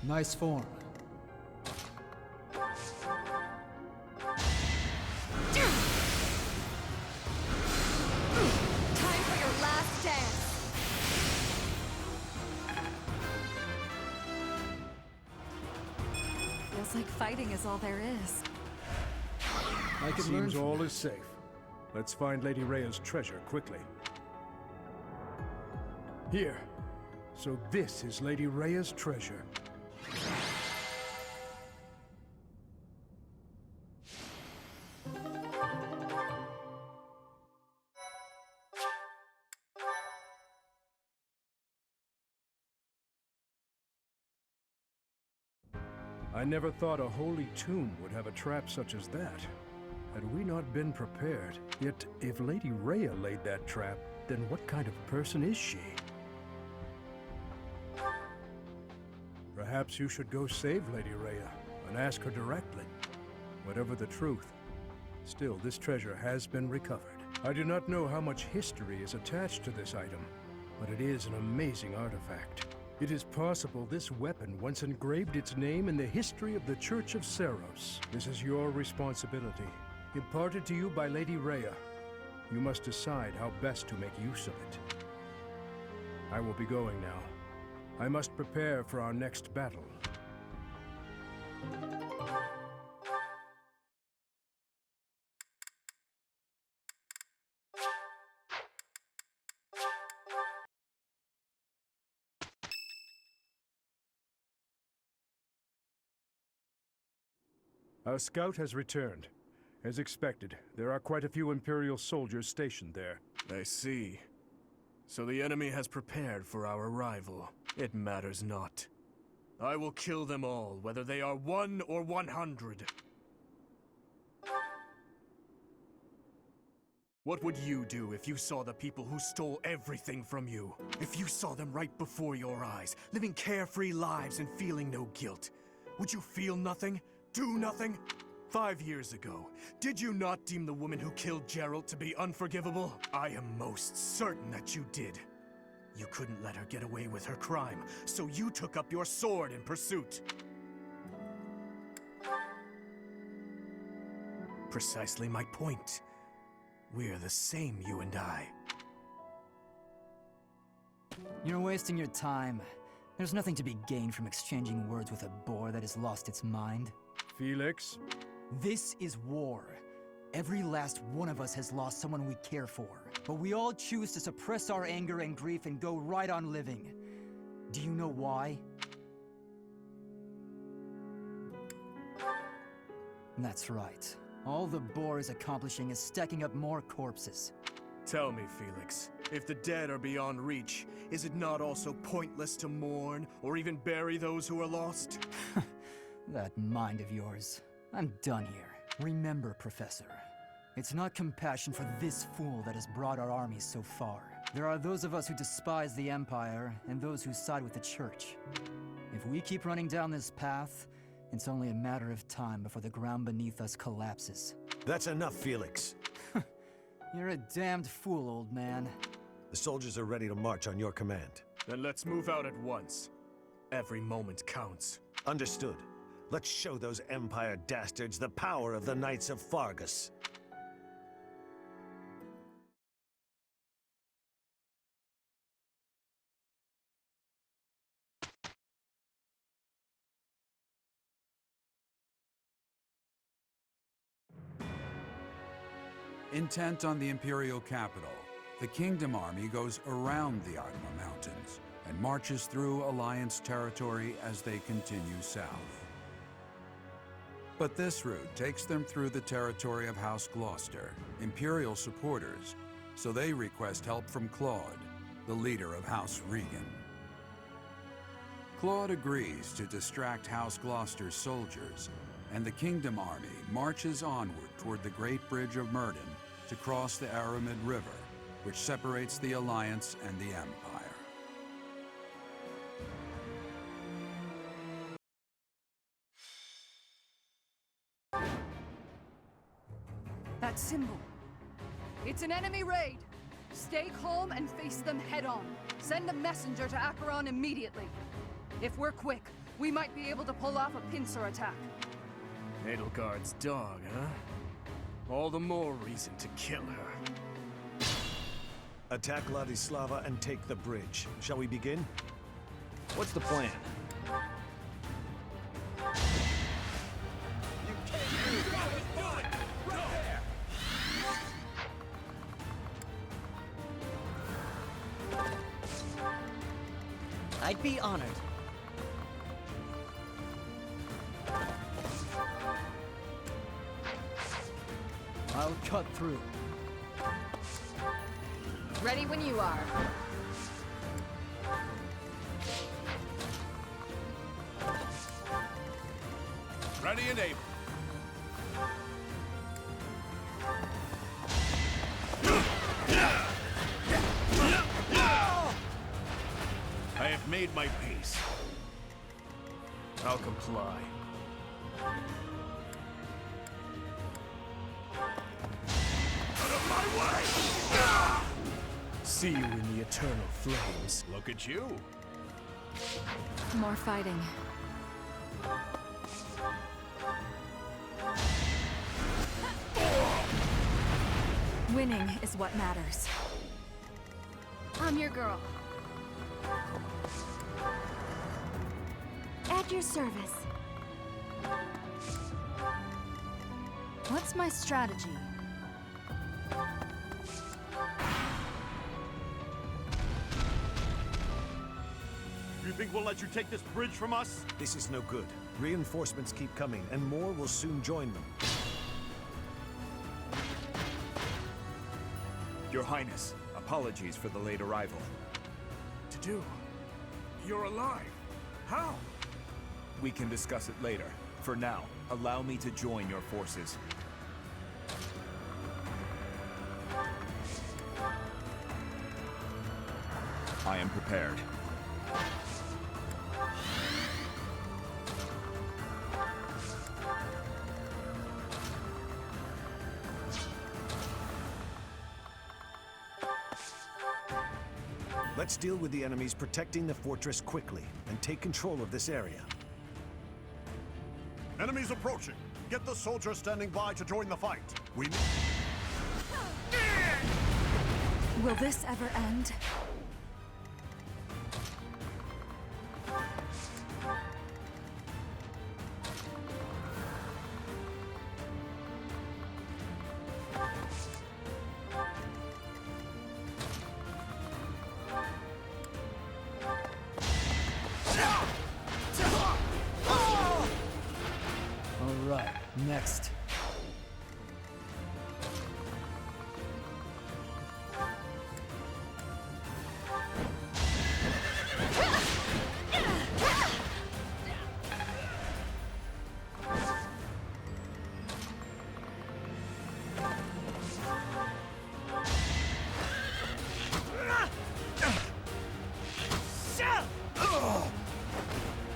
Nice form. Feels like fighting is all there is. I can Seems all is safe. Let's find Lady Rhea's treasure quickly. Here. So this is Lady Rhea's treasure. I never thought a holy tomb would have a trap such as that. Had we not been prepared, yet if Lady Rhea laid that trap, then what kind of person is she? Perhaps you should go save Lady Rhea and ask her directly. Whatever the truth, still this treasure has been recovered. I do not know how much history is attached to this item, but it is an amazing artifact. It is possible this weapon once engraved its name in the history of the Church of Seiros. This is your responsibility, imparted to you by Lady Rhea. You must decide how best to make use of it. I will be going now. I must prepare for our next battle. Our scout has returned. As expected, there are quite a few Imperial soldiers stationed there. I see. So the enemy has prepared for our arrival. It matters not. I will kill them all, whether they are 1 or 100. What would you do if you saw the people who stole everything from you? If you saw them right before your eyes, living carefree lives and feeling no guilt? Would you feel nothing? Do nothing? 5 years ago, did you not deem the woman who killed Geralt to be unforgivable? I am most certain that you did. You couldn't let her get away with her crime, so you took up your sword in pursuit. Precisely my point. We're the same, you and I. You're wasting your time. There's nothing to be gained from exchanging words with a boar that has lost its mind. Felix? This is war. Every last one of us has lost someone we care for. But we all choose to suppress our anger and grief and go right on living. Do you know why? That's right. All the boar is accomplishing is stacking up more corpses. Tell me, Felix, if the dead are beyond reach, is it not also pointless to mourn or even bury those who are lost? That mind of yours. I'm done here. Remember, Professor, it's not compassion for this fool that has brought our armies so far. There are those of us who despise the Empire and those who side with the Church. If we keep running down this path, it's only a matter of time before the ground beneath us collapses. That's enough, Felix. You're a damned fool, old man. The soldiers are ready to march on your command. Then let's move out at once. Every moment counts. Understood. Let's show those Empire dastards the power of the Knights of Fargus. Intent on the Imperial capital, the Kingdom Army goes around the Atma Mountains and marches through Alliance territory as they continue south. But this route takes them through the territory of House Gloucester, Imperial supporters, so they request help from Claude, the leader of House Regan. Claude agrees to distract House Gloucester's soldiers, and the Kingdom Army marches onward toward the Great Bridge of Myrden to cross the Aramid River, which separates the Alliance and the Empire. That symbol. It's an enemy raid. Stay calm and face them head-on. Send a messenger to Acheron immediately. If we're quick, we might be able to pull off a pincer attack. Edelgard's dog, huh? All the more reason to kill her. Attack Ladislava and take the bridge. Shall we begin? What's the plan? I'd be honored. I'll cut through. Ready when you are. Ready and able. I have made my peace. I'll comply. Out of my way! See you in the eternal flames. Look at you. More fighting. Winning is what matters. I'm your girl. At your service. What's my strategy? You think we'll let you take this bridge from us? This is no good. Reinforcements keep coming, and more will soon join them. Your Highness, apologies for the late arrival. To do? You're alive. How? We can discuss it later. For now, allow me to join your forces. I am prepared. Let's deal with the enemies protecting the fortress quickly, and take control of this area. Enemies approaching. Get the soldiers standing by to join the fight. We need... Will this ever end? Next.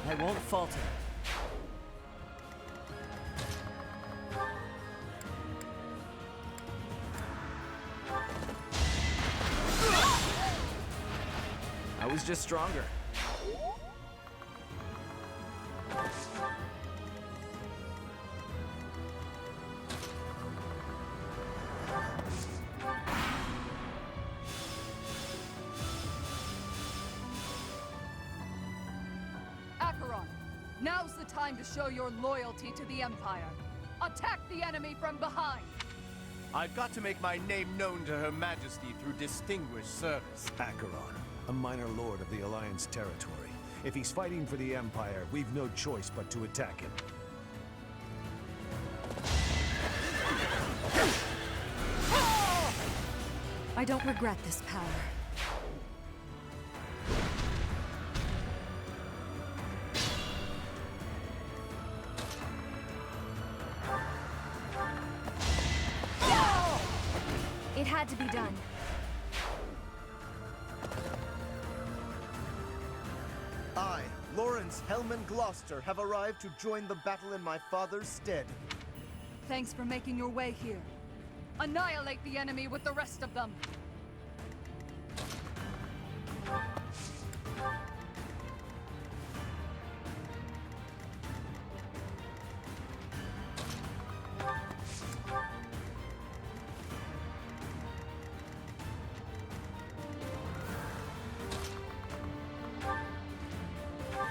I won't falter. I was just stronger. Acheron, now's the time to show your loyalty to the Empire. Attack the enemy from behind! I've got to make my name known to Her Majesty through distinguished service. Acheron, a minor lord of the Alliance territory. If he's fighting for the Empire, we've no choice but to attack him. I don't regret this power. It had to be done. I, Lawrence Hellman Gloucester, have arrived to join the battle in my father's stead. Thanks for making your way here. Annihilate the enemy with the rest of them.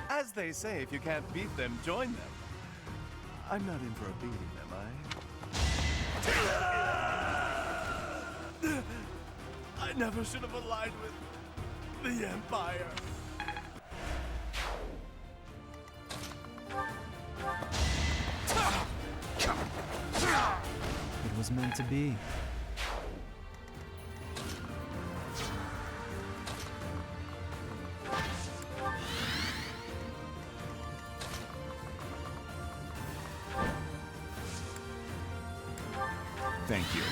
As they say, if you can't beat them, join them. I'm not in for a beating, am I? I never should have aligned with the Empire. It was meant to be. Thank you.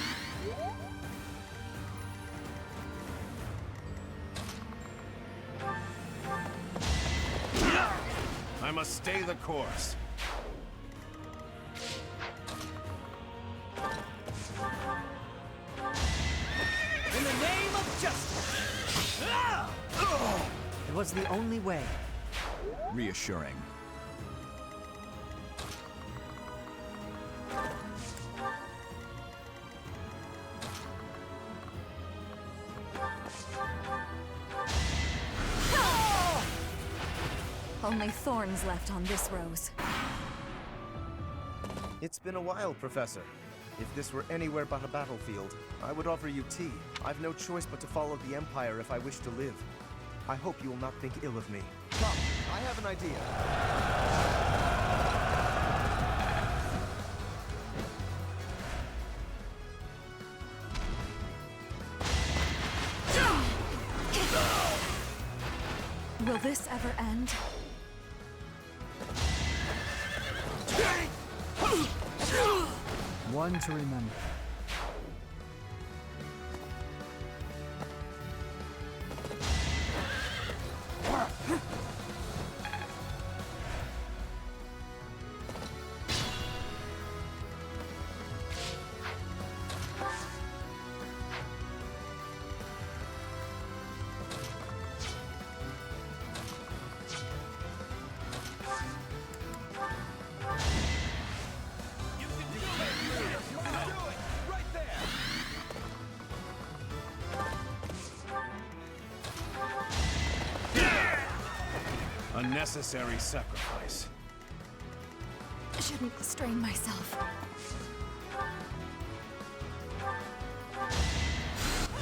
I must stay the course. In the name of justice! It was the only way. Reassuring. Only thorns left on this rose. It's been a while, Professor. If this were anywhere but a battlefield, I would offer you tea. I've no choice but to follow the Empire if I wish to live. I hope you will not think ill of me. Come, I have an idea. Will this ever end? One to remember. Unnecessary sacrifice. Shouldn't strain myself.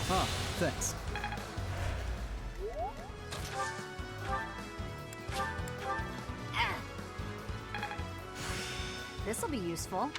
Huh, thanks. This'll be useful.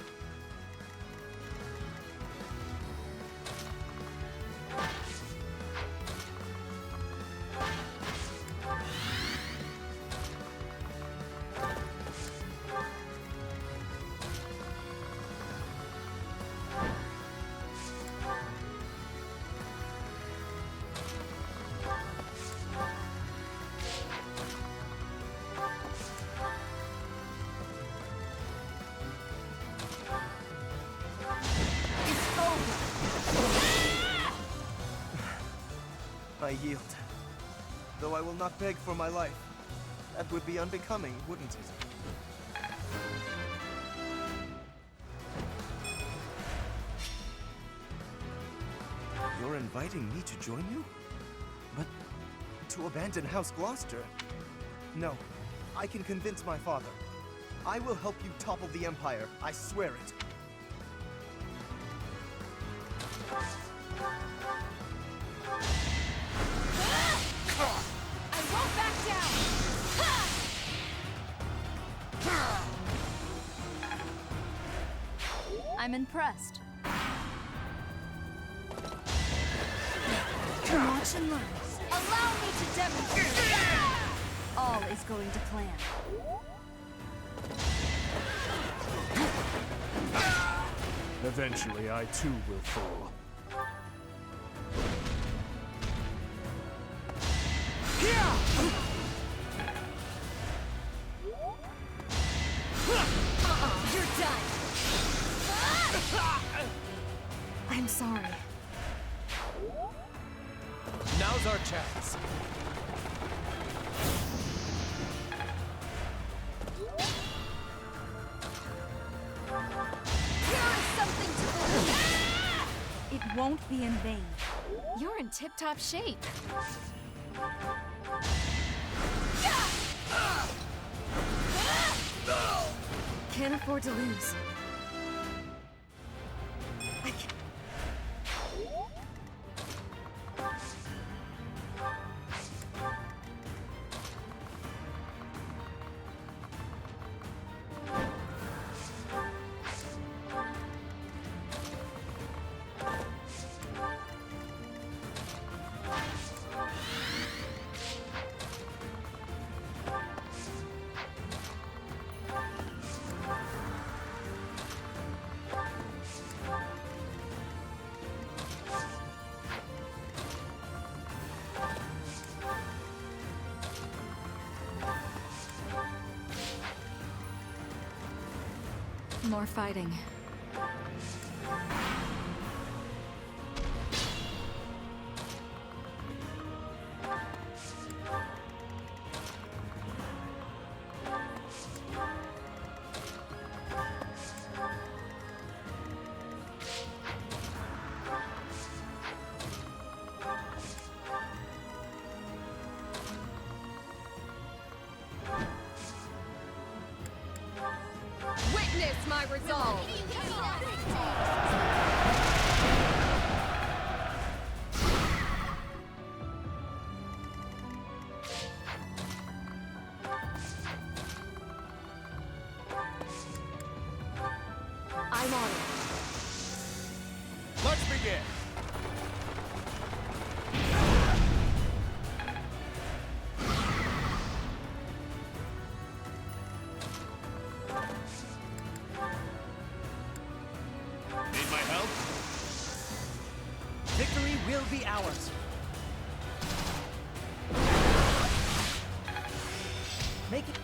I yield. Though I will not beg for my life. That would be unbecoming, wouldn't it? You're inviting me to join you? But to abandon House Gloucester? No, I can convince my father. I will help you topple the Empire, I swear it. I'm impressed. Watch and learn. Allow me to demonstrate! All is going to plan. Eventually, I too will fall. You're done. I'm sorry. Now's our chance. It won't be in vain. You're in tip-top shape. Can't afford to lose. More fighting. Witness my resolve! I'm on it. Let's begin. Need my help? Victory will be ours. Make it.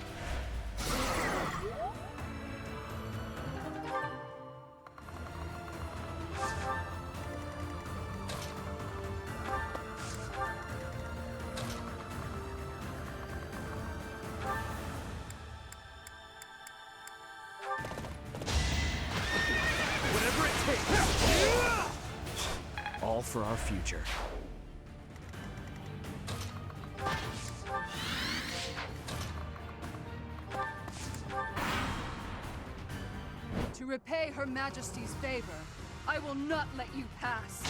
Whatever it takes. All for our future. To repay Her Majesty's favor, I will not let you pass.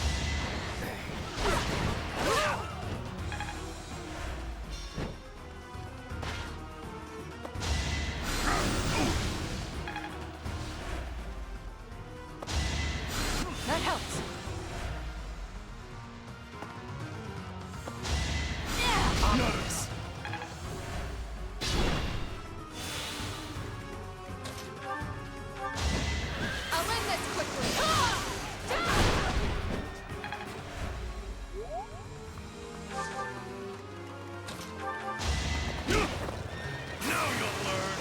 That helps. Notice. I'll end this quickly. Now you'll learn.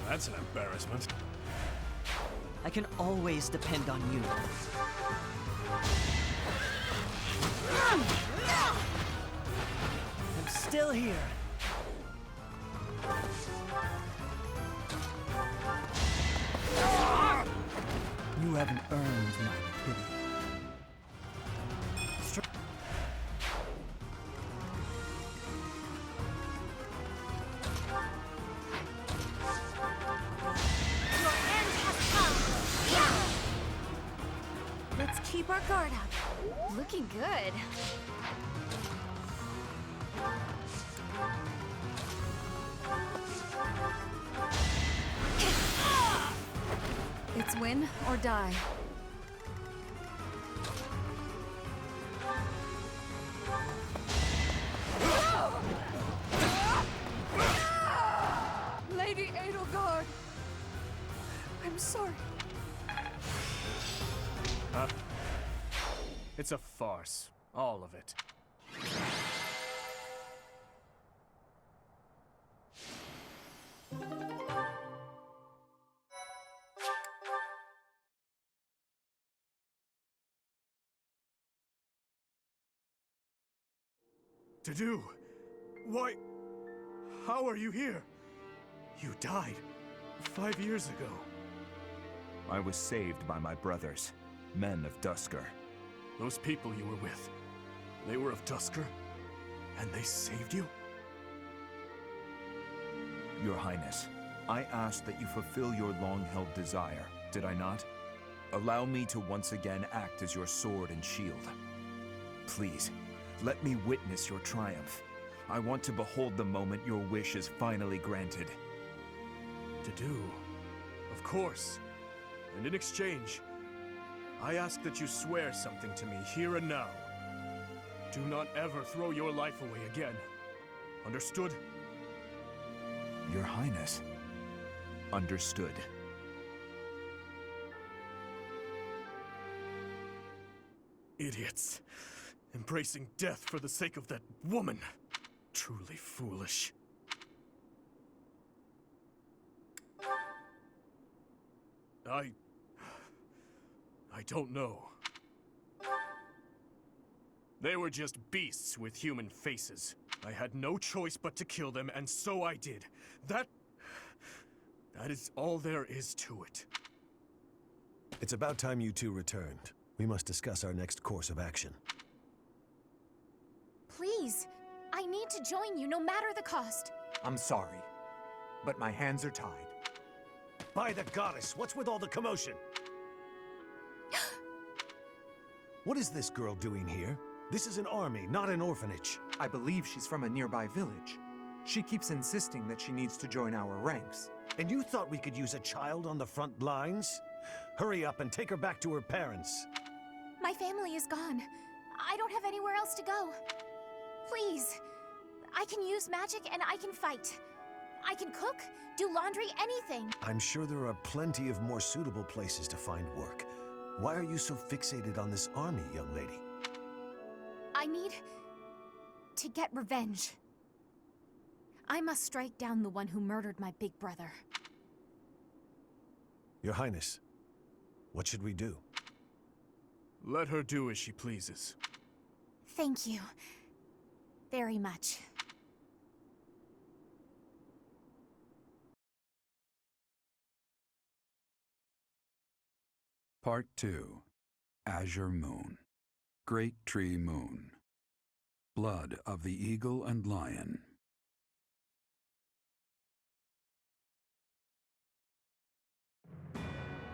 That's an embarrassment. I can always depend on you. I'm still here. You haven't earned my pity. Let's keep our guard up. Looking good. It's win or die. Lady Edelgard! I'm sorry. It's a farce. All of it. To do? Why? How are you here? You died 5 years ago. I was saved by my brothers, men of Duscur. Those people you were with, they were of Duscur? And they saved you? Your Highness, I asked that you fulfill your long-held desire, did I not? Allow me to once again act as your sword and shield. Please, let me witness your triumph. I want to behold the moment your wish is finally granted. To do? Of course. And in exchange, I ask that you swear something to me here and now. Do not ever throw your life away again. Understood? Your Highness. Understood. Idiots. Embracing death for the sake of that woman. Truly foolish. I don't know. They were just beasts with human faces. I had no choice but to kill them, and so I did. That is all there is to it. It's about time you two returned. We must discuss our next course of action. Please, I need to join you no matter the cost. I'm sorry, but my hands are tied. By the goddess, what's with all the commotion? What is this girl doing here? This is an army, not an orphanage. I believe she's from a nearby village. She keeps insisting that she needs to join our ranks. And you thought we could use a child on the front lines? Hurry up and take her back to her parents. My family is gone. I don't have anywhere else to go. Please, I can use magic and I can fight. I can cook, do laundry, anything. I'm sure there are plenty of more suitable places to find work. Why are you so fixated on this army, young lady? I need to get revenge. I must strike down the one who murdered my big brother. Your Highness, what should we do? Let her do as she pleases. Thank you. Very much. Part 2. Azure Moon. Great Tree Moon. Blood of the Eagle and Lion.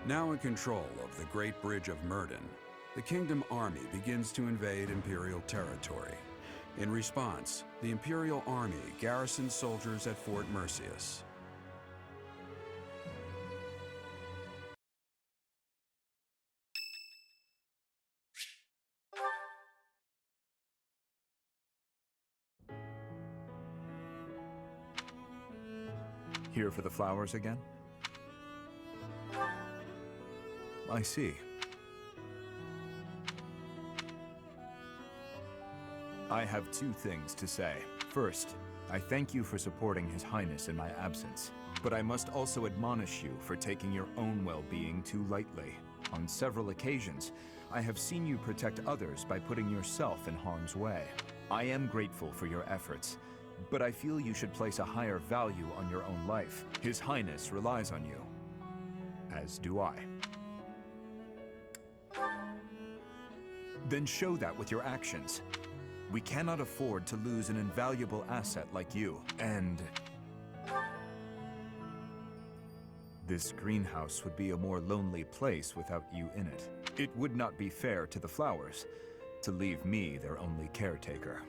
Now in control of the Great Bridge of Myrden, the Kingdom Army begins to invade Imperial territory. In response, the Imperial Army garrisons soldiers at Fort Merceus. Here for the flowers again? I see. I have two things to say. First, I thank you for supporting His Highness in my absence, but I must also admonish you for taking your own well-being too lightly. On several occasions, I have seen you protect others by putting yourself in harm's way. I am grateful for your efforts, but I feel you should place a higher value on your own life. His Highness relies on you, as do I. Then show that with your actions. We cannot afford to lose an invaluable asset like you, and this greenhouse would be a more lonely place without you in it. It would not be fair to the flowers to leave me their only caretaker.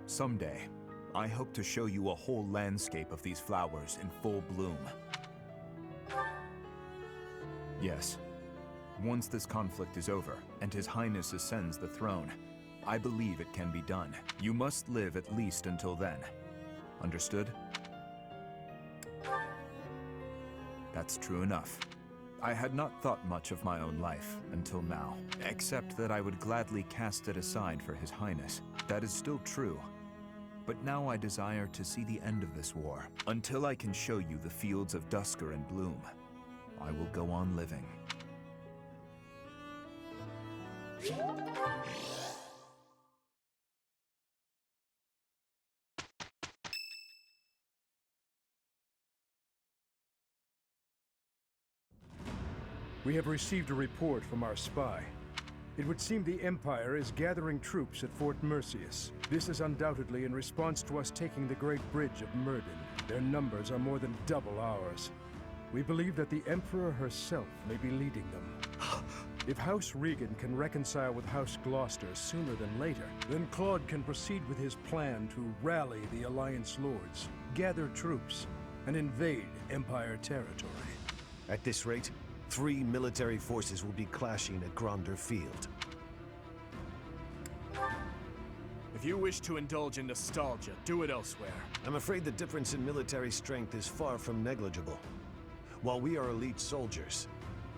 Someday, I hope to show you a whole landscape of these flowers in full bloom. Yes. Once this conflict is over, and His Highness ascends the throne, I believe it can be done. You must live at least until then. Understood? That's true enough. I had not thought much of my own life until now, except that I would gladly cast it aside for His Highness. That is still true. But now I desire to see the end of this war. Until I can show you the fields of Dusker and bloom, I will go on living. We have received a report from our spy. It would seem the Empire is gathering troops at Fort Merceus. This is undoubtedly in response to us taking the Great Bridge of Myrden. Their numbers are more than double ours. We believe that the Emperor herself may be leading them. If House Regan can reconcile with House Gloucester sooner than later, then Claude can proceed with his plan to rally the Alliance Lords, gather troops, and invade Empire territory. At this rate, 3 military forces will be clashing at Gronder Field. If you wish to indulge in nostalgia, do it elsewhere. I'm afraid the difference in military strength is far from negligible. While we are elite soldiers,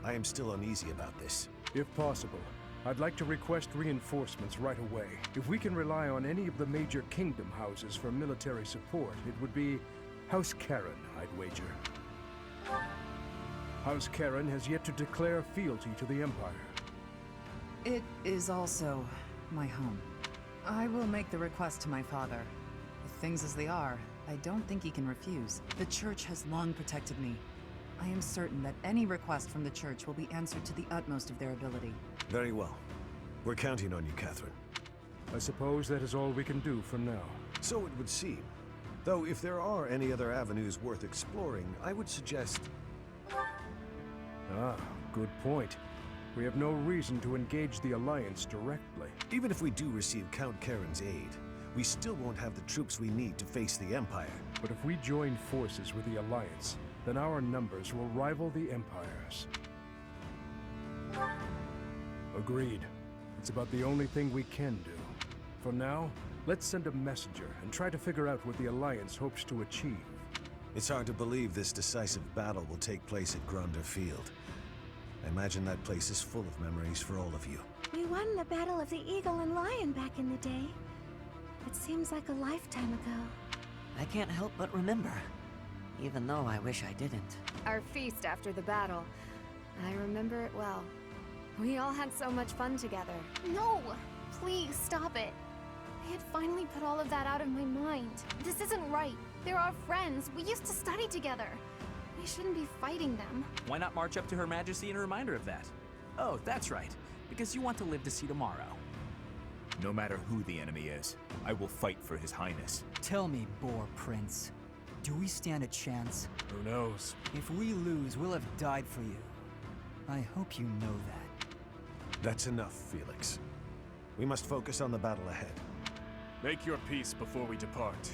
I am still uneasy about this. If possible, I'd like to request reinforcements right away. If we can rely on any of the major kingdom houses for military support, it would be House Karen, I'd wager. House Karen has yet to declare fealty to the Empire. It is also my home. I will make the request to my father. With things as they are, I don't think he can refuse. The Church has long protected me. I am certain that any request from the Church will be answered to the utmost of their ability. Very well. We're counting on you, Catherine. I suppose that is all we can do for now. So it would seem. Though if there are any other avenues worth exploring, I would suggest... Ah, good point. We have no reason to engage the Alliance directly. Even if we do receive Count Karen's aid, we still won't have the troops we need to face the Empire. But if we join forces with the Alliance, then our numbers will rival the Empire's. Agreed. It's about the only thing we can do. For now, let's send a messenger and try to figure out what the Alliance hopes to achieve. It's hard to believe this decisive battle will take place at Gronder Field. I imagine that place is full of memories for all of you. We won the Battle of the Eagle and Lion back in the day. It seems like a lifetime ago. I can't help but remember, even though I wish I didn't. Our feast after the battle. I remember it well. We all had so much fun together. No! Please, stop it. I had finally put all of that out of my mind. This isn't right. They're our friends. We used to study together. We shouldn't be fighting them. Why not march up to Her Majesty in a reminder of that? Oh, that's right. Because you want to live to see tomorrow. No matter who the enemy is, I will fight for His Highness. Tell me, Boar Prince, do we stand a chance? Who knows? If we lose, we'll have died for you. I hope you know that. That's enough, Felix. We must focus on the battle ahead. Make your peace before we depart.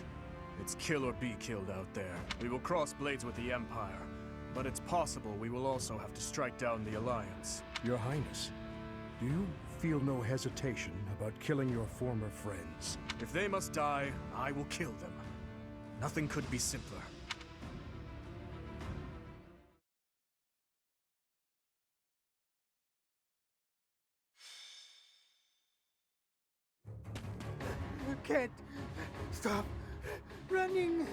It's kill or be killed out there. We will cross blades with the Empire, but it's possible we will also have to strike down the Alliance. Your Highness, do you feel no hesitation about killing your former friends? If they must die, I will kill them. Nothing could be simpler. You can't stop running.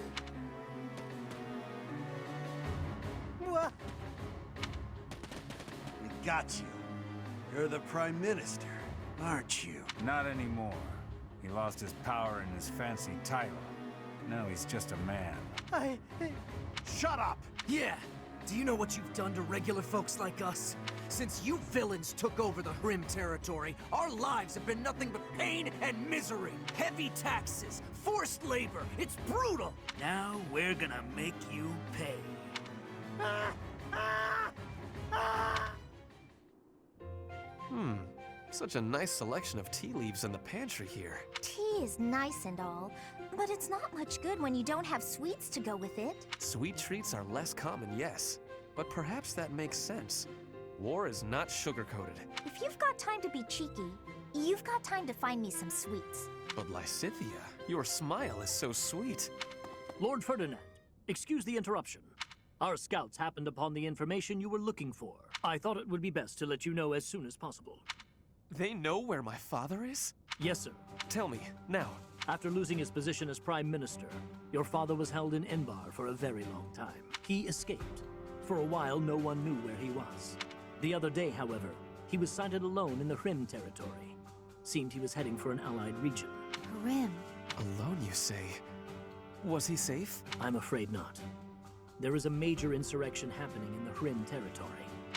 What? We got you. You're the Prime Minister, aren't you? Not anymore. He lost his power and his fancy title. Now he's just a man. Shut up! Yeah! Do you know what you've done to regular folks like us? Since you villains took over the Hrim territory, our lives have been nothing but pain and misery. Heavy taxes, forced labor, it's brutal! Now we're gonna make you pay. Such a nice selection of tea leaves in the pantry here. Tea is nice and all, but it's not much good when you don't have sweets to go with it. Sweet treats are less common, yes. But perhaps that makes sense. War is not sugar-coated. If you've got time to be cheeky, you've got time to find me some sweets. But Lysithea, your smile is so sweet. Lord Ferdinand, excuse the interruption. Our scouts happened upon the information you were looking for. I thought it would be best to let you know as soon as possible. They know where my father is? Yes, sir. Tell me, now. After losing his position as Prime Minister, your father was held in Enbar for a very long time. He escaped. For a while, no one knew where he was. The other day, however, he was sighted alone in the Hrim territory. Seemed he was heading for an allied region. Hrim? Alone, you say? Was he safe? I'm afraid not. There is a major insurrection happening in the Hrim territory.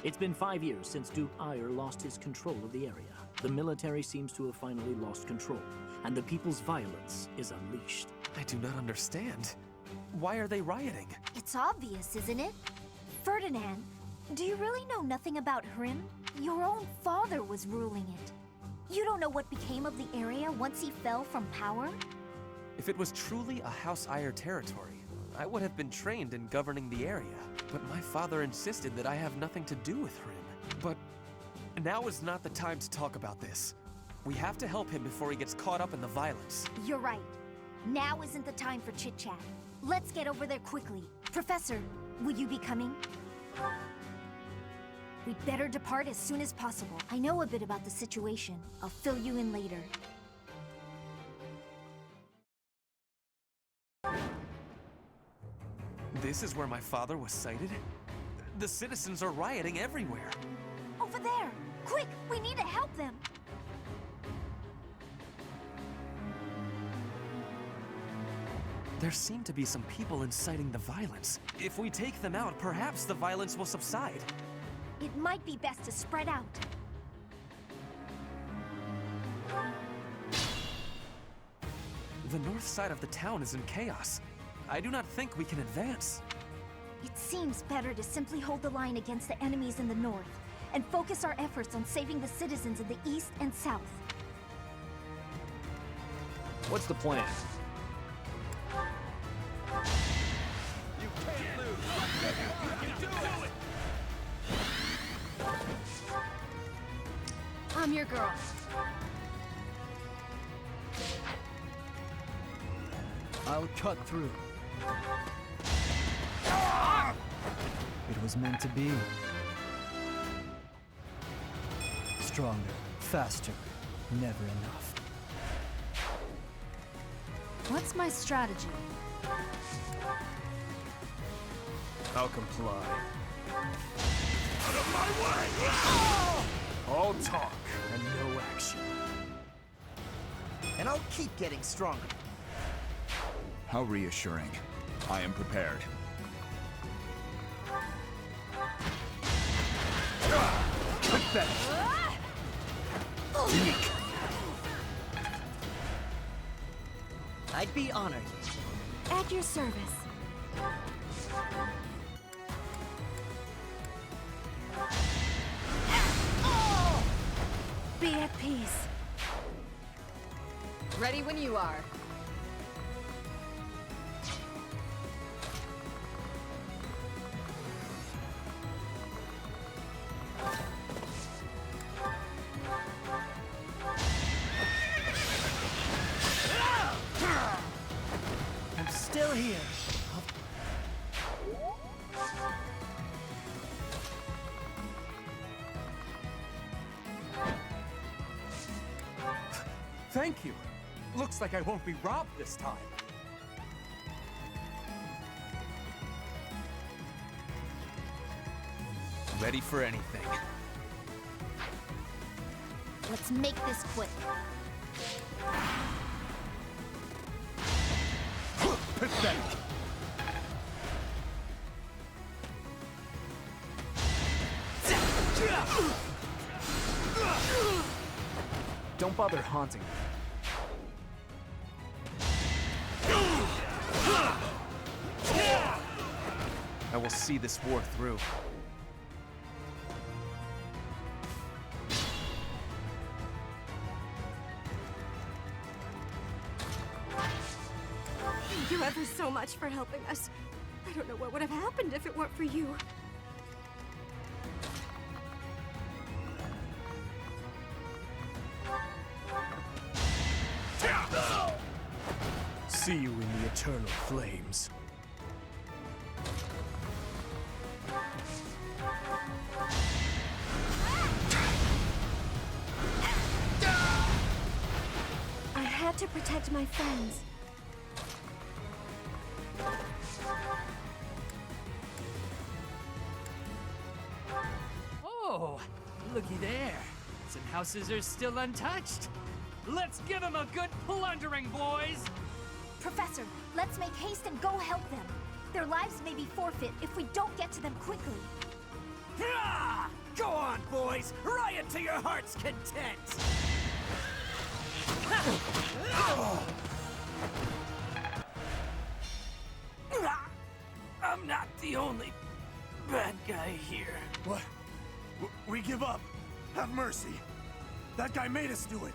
It's been 5 years since Duke Eyre lost his control of the area. The military seems to have finally lost control, and the people's violence is unleashed. I do not understand. Why are they rioting? It's obvious, isn't it? Ferdinand, do you really know nothing about Hrim? Your own father was ruling it. You don't know what became of the area once he fell from power? If it was truly a House Eyre territory, I would have been trained in governing the area. But my father insisted that I have nothing to do with Hrim. But now is not the time to talk about this. We have to help him before he gets caught up in the violence. You're right. Now isn't the time for chit-chat. Let's get over there quickly. Professor, will you be coming? We'd better depart as soon as possible. I know a bit about the situation. I'll fill you in later. This is where my father was sighted? The citizens are rioting everywhere. Over there! Quick! We need to help them! There seem to be some people inciting the violence. If we take them out, perhaps the violence will subside. It might be best to spread out. The north side of the town is in chaos. I do not think we can advance. It seems better to simply hold the line against the enemies in the north, and focus our efforts on saving the citizens in the east and south. What's the plan? You can't lose! You can do it! I'm your girl. I'll cut through. It was meant to be. Stronger, faster, never enough. What's my strategy? I'll comply. Out of my way! All talk and no action. And I'll keep getting stronger. How reassuring. I am prepared. Pathetic. I'd be honored. At your service. Be at peace. Ready when you are. I'm still here. Thank you. Looks like I won't be robbed this time. Ready for anything. Let's make this quick. Pathetic. Don't bother haunting me. I will see this war through. you ever so much for helping us. I don't know what would have happened if it weren't for you. See you in the eternal flames. I had to protect my friends. Oh, looky there. Some houses are still untouched. Let's give them a good plundering, boys! Professor, let's make haste and go help them. Their lives may be forfeit if we don't get to them quickly. Ah! Go on, boys! Riot to your heart's content! I'm not the only bad guy here. What? We give up. Have mercy. That guy made us do it.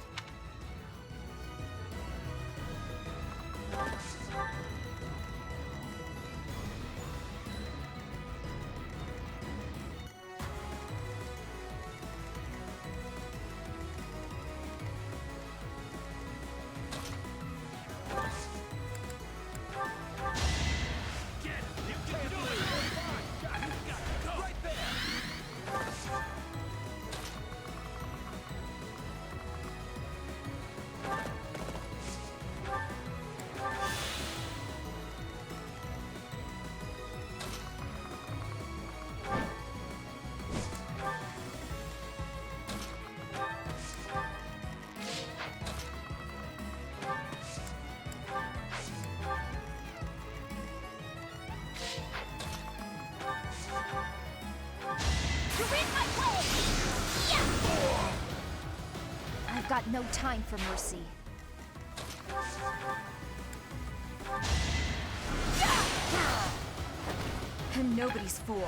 I've got no time for mercy. I'm nobody's fool.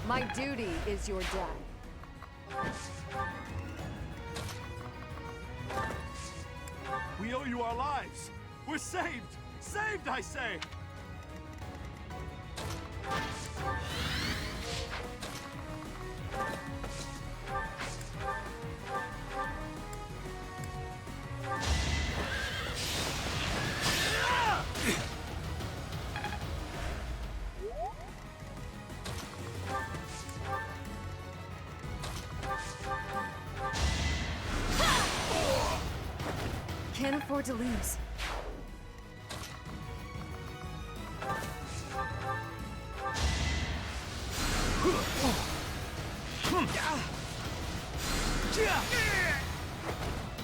My duty is your death. We owe you our lives. We're saved. Saved, I say. Can't afford to lose.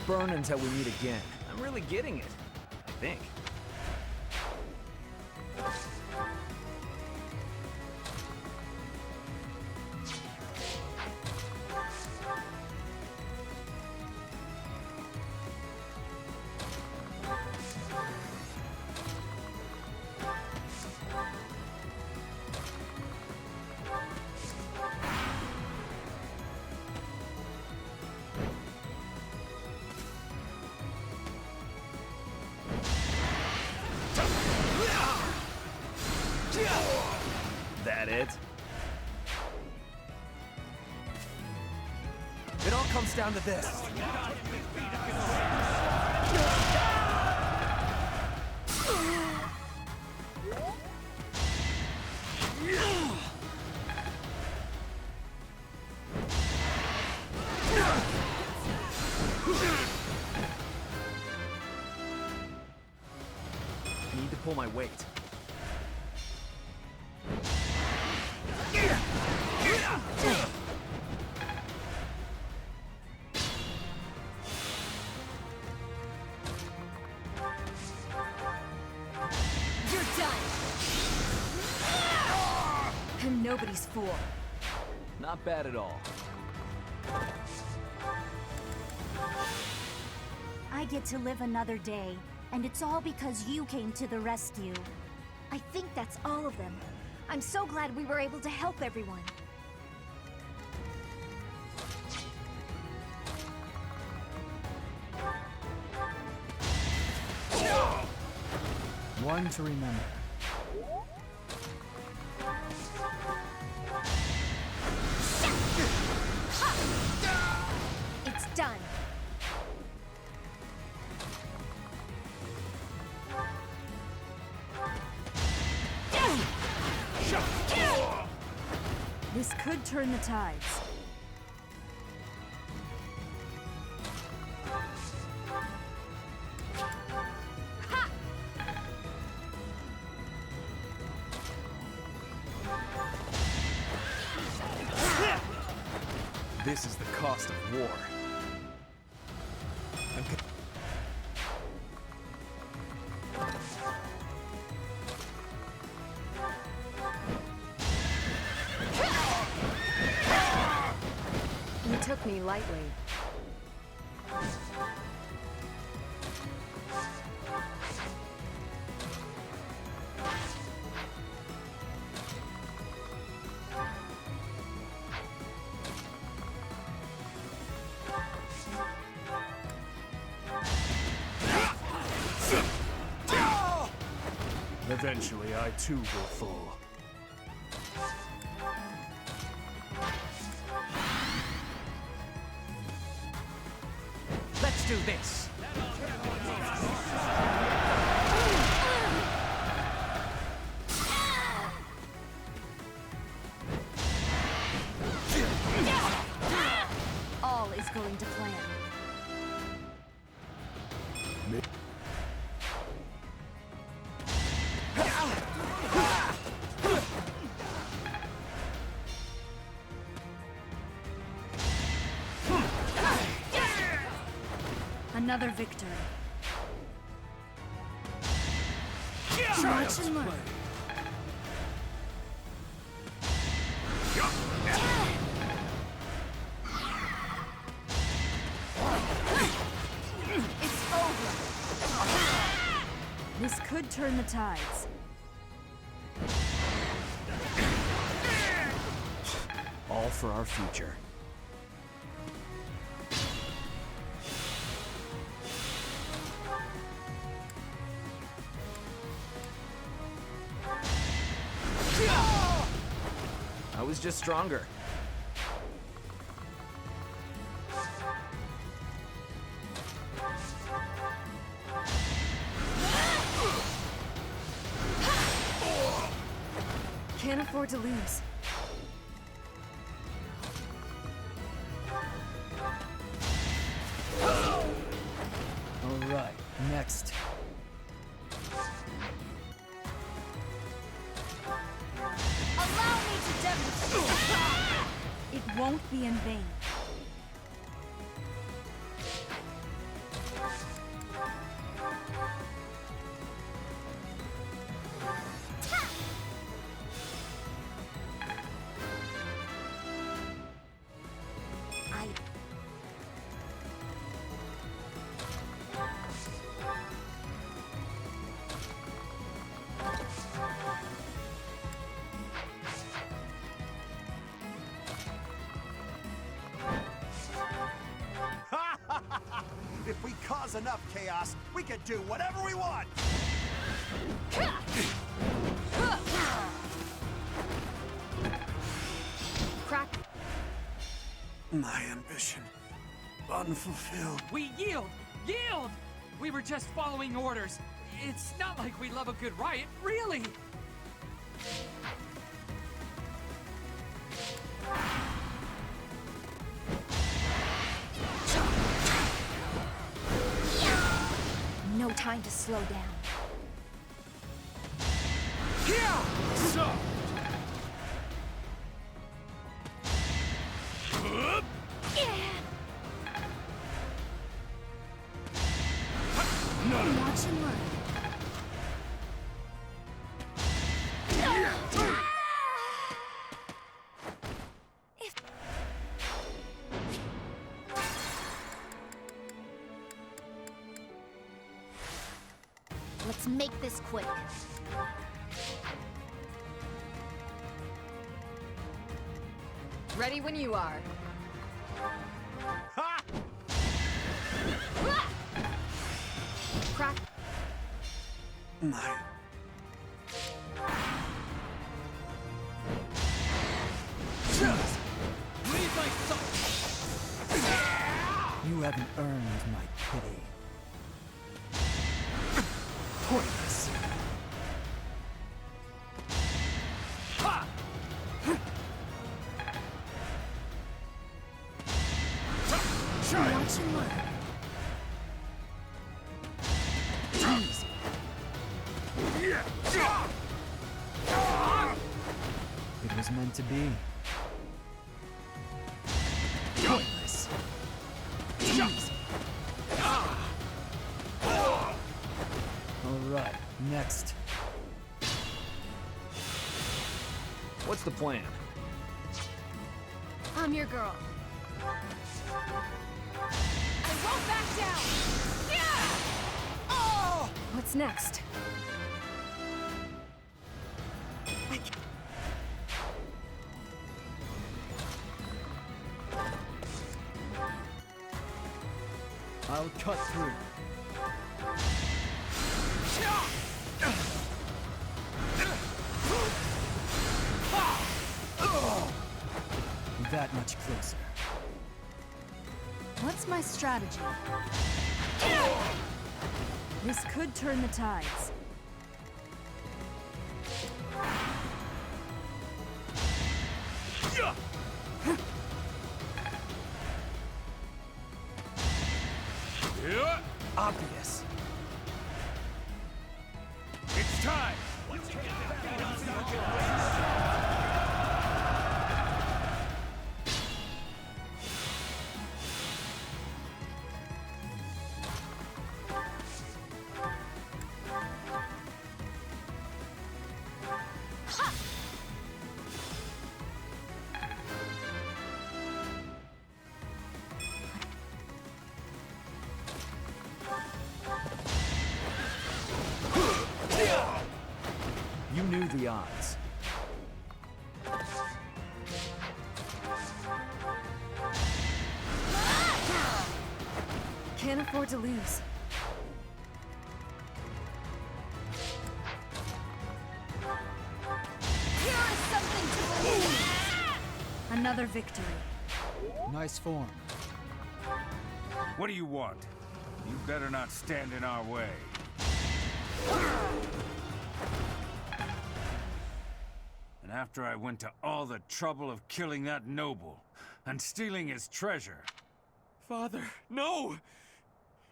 Burn until we meet again. I'm really getting it, I think. That it? It all comes down to this. Need to pull my weight. nobody's fool. Not bad at all. I get to live another day, and it's all because you came to the rescue. I think that's all of them. I'm so glad we were able to help everyone. One to remember. It's done. This could turn the tides. This is the cost of war. You took me lightly. Eventually, I too will fall. Let's do this. All is going to plan. Another victory. Watch and learn. It's over. This could turn the tides. All for our future. I was just stronger. Can't afford to lose. All right, next. Allow me to demonstrate. It won't be in vain. If we cause enough chaos, we can do whatever we want! Crack. My ambition unfulfilled. We yield! Yield! We were just following orders. It's not like we love a good riot, really! No time to slow down. Watch and learn. Let's make this quick. Ready when you are. Ha! Crack. Leave my son! You haven't earned my pity. Pointless. Ha! Watch and learn. Easy. It was meant to be. Pointless. Easy. Alright, next. What's the plan? I'm your girl. I won't back down! Yeah! Oh! What's next? I'll cut through. That much closer. What's my strategy? This could turn the tides. Obvious. It's time! You knew the odds. Can't afford to lose. Here is something to believe in. Another victory. Nice form. What do you want? You better not stand in our way. And after I went to all the trouble of killing that noble and stealing his treasure. Father, no!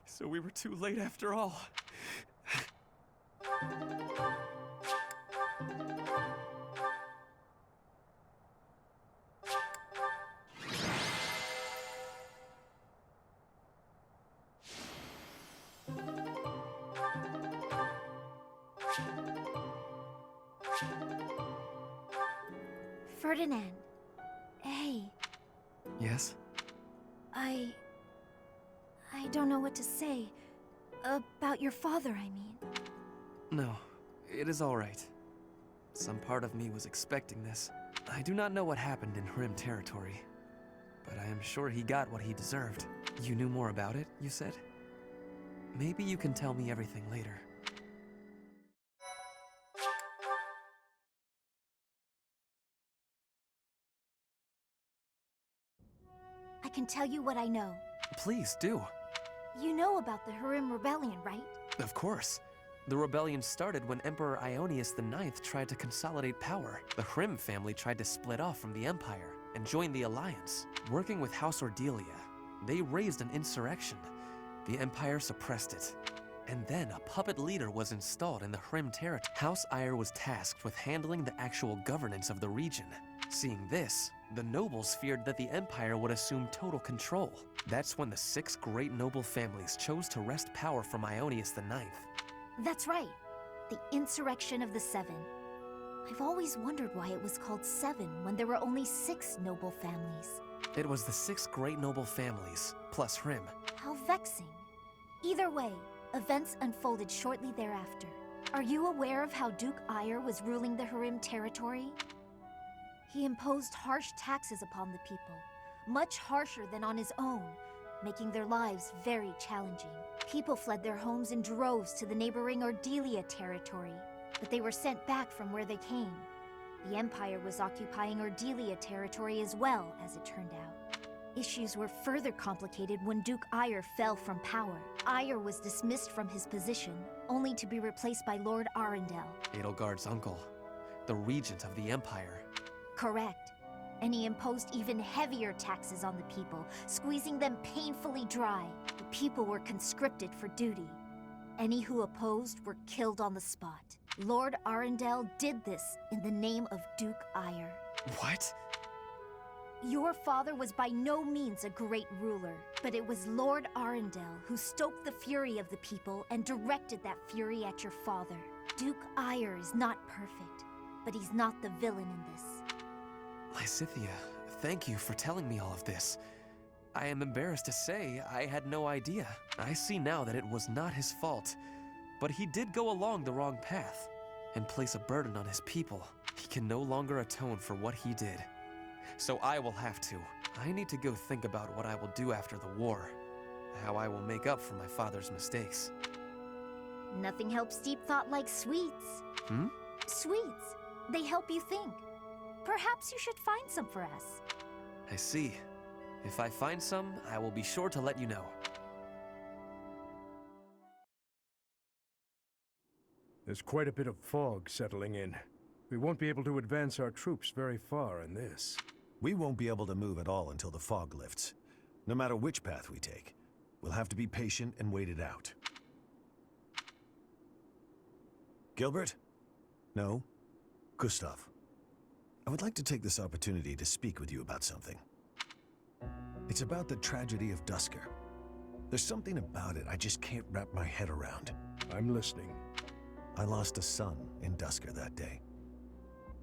So we were too late after all. Ferdinand. Hey. Yes? I don't know what to say. About your father, I mean. No, it is all right. Some part of me was expecting this. I do not know what happened in Hrim territory, but I am sure he got what he deserved. You knew more about it, you said? Maybe you can tell me everything later. I can tell you what I know. Please do. You know about the Hrim Rebellion, right? Of course. The rebellion started when Emperor Ionius IX tried to consolidate power. The Hrim family tried to split off from the Empire and join the Alliance. Working with House Ordelia, they raised an insurrection. The Empire suppressed it. And then a puppet leader was installed in the Hrim territory. House Ayr was tasked with handling the actual governance of the region. Seeing this, the nobles feared that the Empire would assume total control. That's when the 6 great noble families chose to wrest power from Ionius IX. That's right. The Insurrection of the Seven. I've always wondered why it was called Seven when there were only 6 noble families. It was the 6 great noble families, plus Hrim. How vexing. Either way, Events unfolded shortly thereafter. Are you aware of how Duke Aiur was ruling the Harim territory? He imposed harsh taxes upon the people, much harsher than on his own, making their lives very challenging. People fled their homes in droves to the neighboring Ordelia territory, but they were sent back from where they came. The Empire was occupying Ordelia territory as well, as it turned out. Issues were further complicated when Duke Aiur fell from power. Aiur was dismissed from his position, only to be replaced by Lord Arundel. Edelgard's uncle, the regent of the Empire. Correct. And he imposed even heavier taxes on the people, squeezing them painfully dry. The people were conscripted for duty. Any who opposed were killed on the spot. Lord Arundel did this in the name of Duke Aiur. What? Your father was by no means a great ruler, but it was Lord Arundel who stoked the fury of the people and directed that fury at your father. Duke Aiur is not perfect, but he's not the villain in this. Lysithea, thank you for telling me all of this. I am embarrassed to say I had no idea. I see now that it was not his fault, but he did go along the wrong path and place a burden on his people. He can no longer atone for what he did. So I will have to. I need to go think about what I will do after the war, how I will make up for my father's mistakes. Nothing helps deep thought like sweets. Sweets. They help you think. Perhaps you should find some for us. I see. If I find some, I will be sure to let you know. There's quite a bit of fog settling in. We won't be able to advance our troops very far in this. We won't be able to move at all until the fog lifts. No matter which path we take, we'll have to be patient and wait it out. Gilbert? No? Gustav? I would like to take this opportunity to speak with you about something. It's about the tragedy of Duscur. There's something about it I just can't wrap my head around. I'm listening. I lost a son in Duscur that day.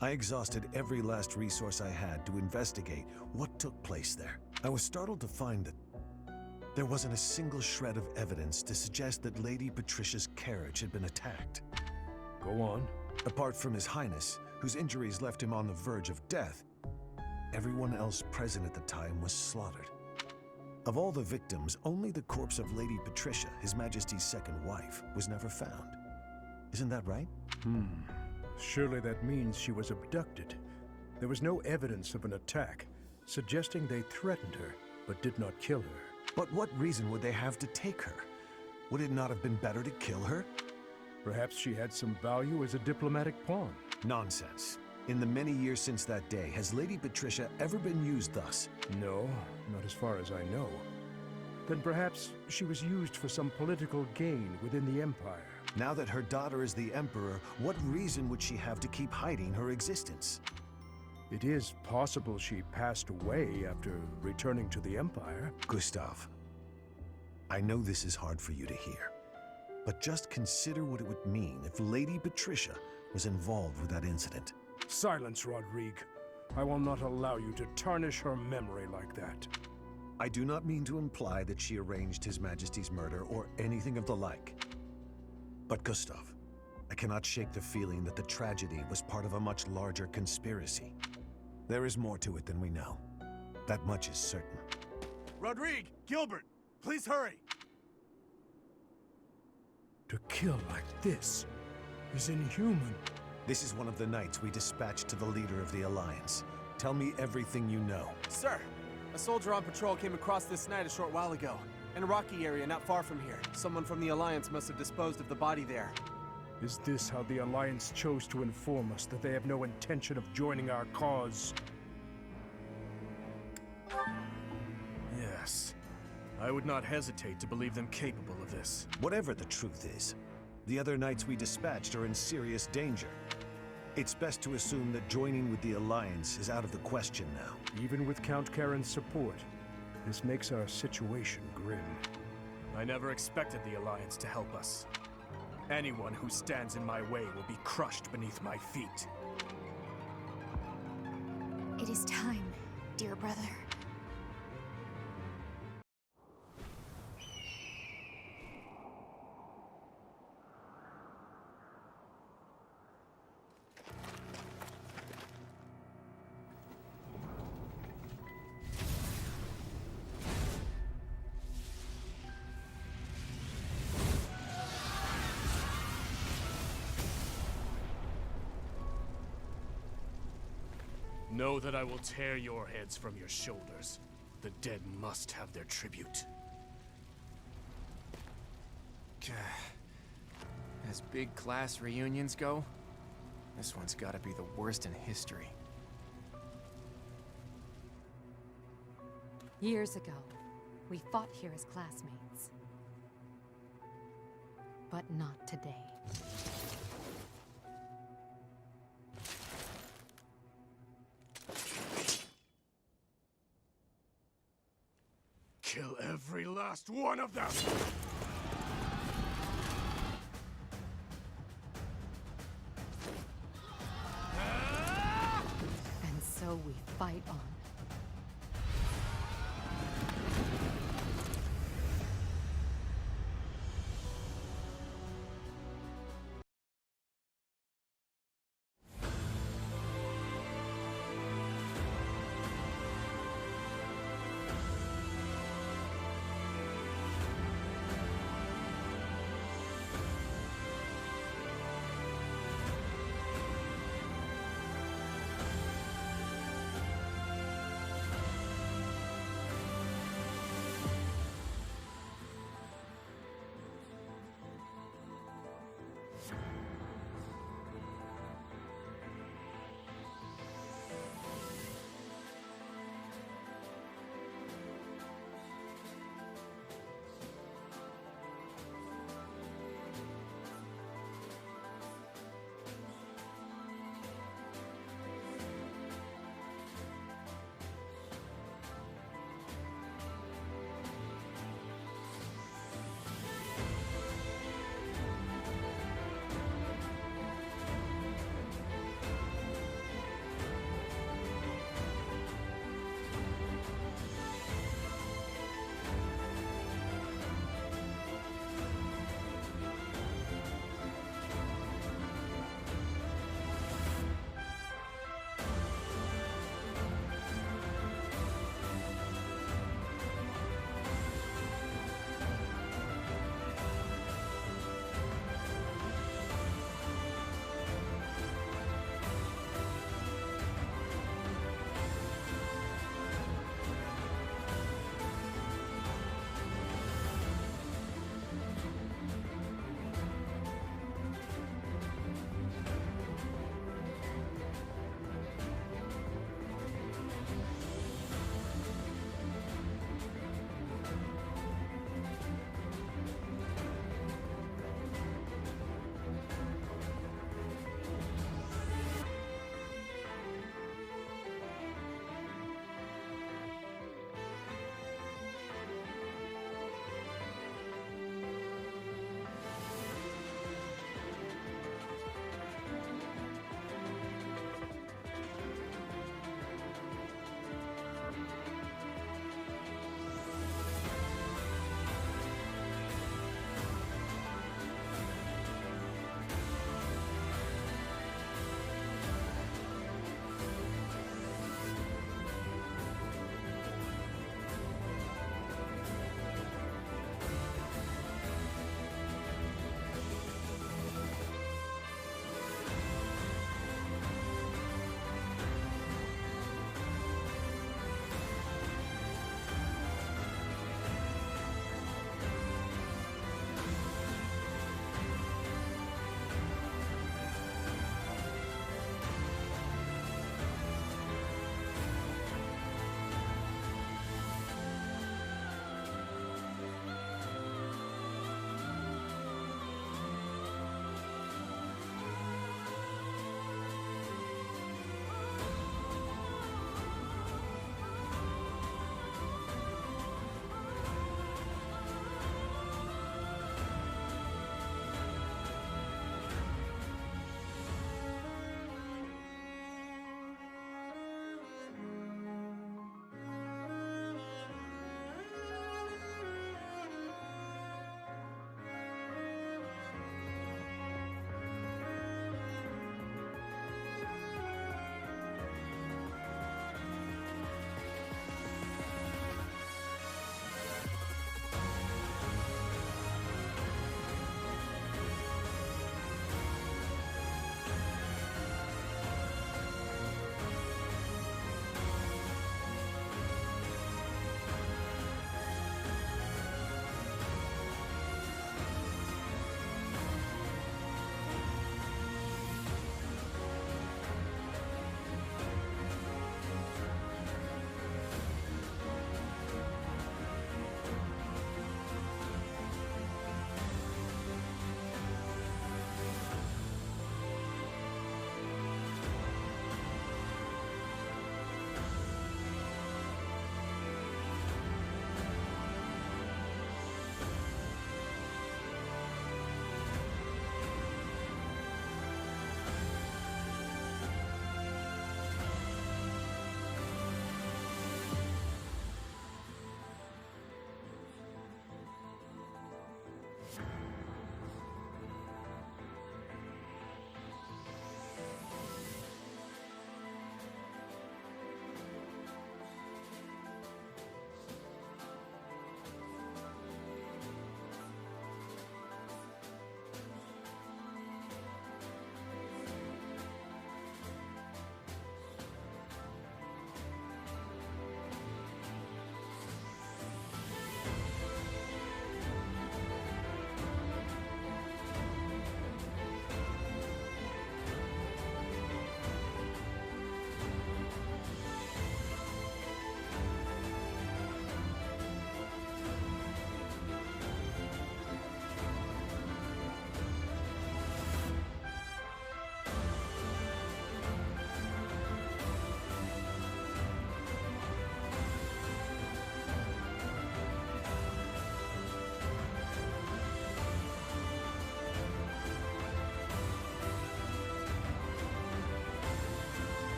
I exhausted every last resource I had to investigate what took place there. I was startled to find that there wasn't a single shred of evidence to suggest that Lady Patricia's carriage had been attacked. Go on. Apart from His Highness, whose injuries left him on the verge of death, everyone else present at the time was slaughtered. Of all the victims, only the corpse of Lady Patricia, His Majesty's second wife, was never found. Isn't that right? Surely that means she was abducted. There was no evidence of an attack, suggesting they threatened her, but did not kill her. But what reason would they have to take her? Would it not have been better to kill her? Perhaps she had some value as a diplomatic pawn. Nonsense. In the many years since that day, has Lady Patricia ever been used thus? No, not as far as I know. Then perhaps she was used for some political gain within the Empire. Now that her daughter is the Emperor, what reason would she have to keep hiding her existence? It is possible she passed away after returning to the Empire. Gustav, I know this is hard for you to hear, but just consider what it would mean if Lady Patricia was involved with that incident. Silence, Rodrigue. I will not allow you to tarnish her memory like that. I do not mean to imply that she arranged His Majesty's murder or anything of the like. But Gustav, I cannot shake the feeling that the tragedy was part of a much larger conspiracy. There is more to it than we know. That much is certain. Rodrigue! Gilbert! Please hurry! To kill like this is inhuman. This is one of the knights we dispatched to the leader of the Alliance. Tell me everything you know. Sir, a soldier on patrol came across this night a short while ago. In a rocky area not far from here. Someone from the Alliance must have disposed of the body there. Is this how the Alliance chose to inform us that they have no intention of joining our cause? Yes. I would not hesitate to believe them capable of this. Whatever the truth is, the other knights we dispatched are in serious danger. It's best to assume that joining with the Alliance is out of the question now. Even with Count Karen's support, this makes our situation grim. I never expected the Alliance to help us. Anyone who stands in my way will be crushed beneath my feet. It is time, dear brother. Know that I will tear your heads from your shoulders. The dead must have their tribute. As big class reunions go, this one's gotta be the worst in history. Years ago, we fought here as classmates. But not today. Kill every last one of them! And so we fight on.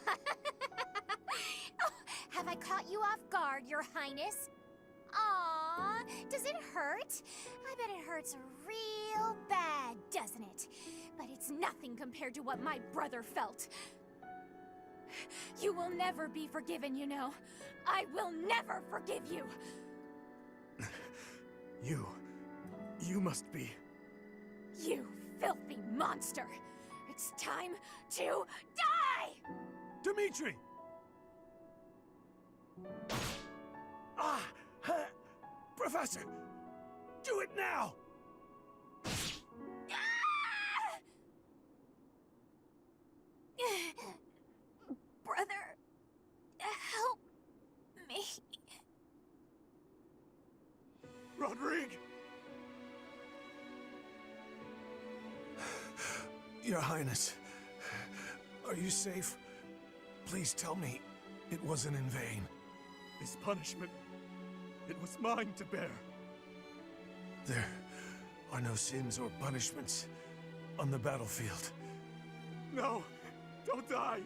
Oh, have I caught you off guard, Your Highness? Aww, does it hurt? I bet it hurts real bad, doesn't it? But it's nothing compared to what my brother felt. You will never be forgiven, you know. I will never forgive you. You must be... You filthy monster. It's time to die! Dimitri! Professor! Do it now! Brother, help me. Rodrigue! Your Highness, are you safe? Please tell me it wasn't in vain. This punishment, it was mine to bear. There are no sins or punishments on the battlefield. No, don't die.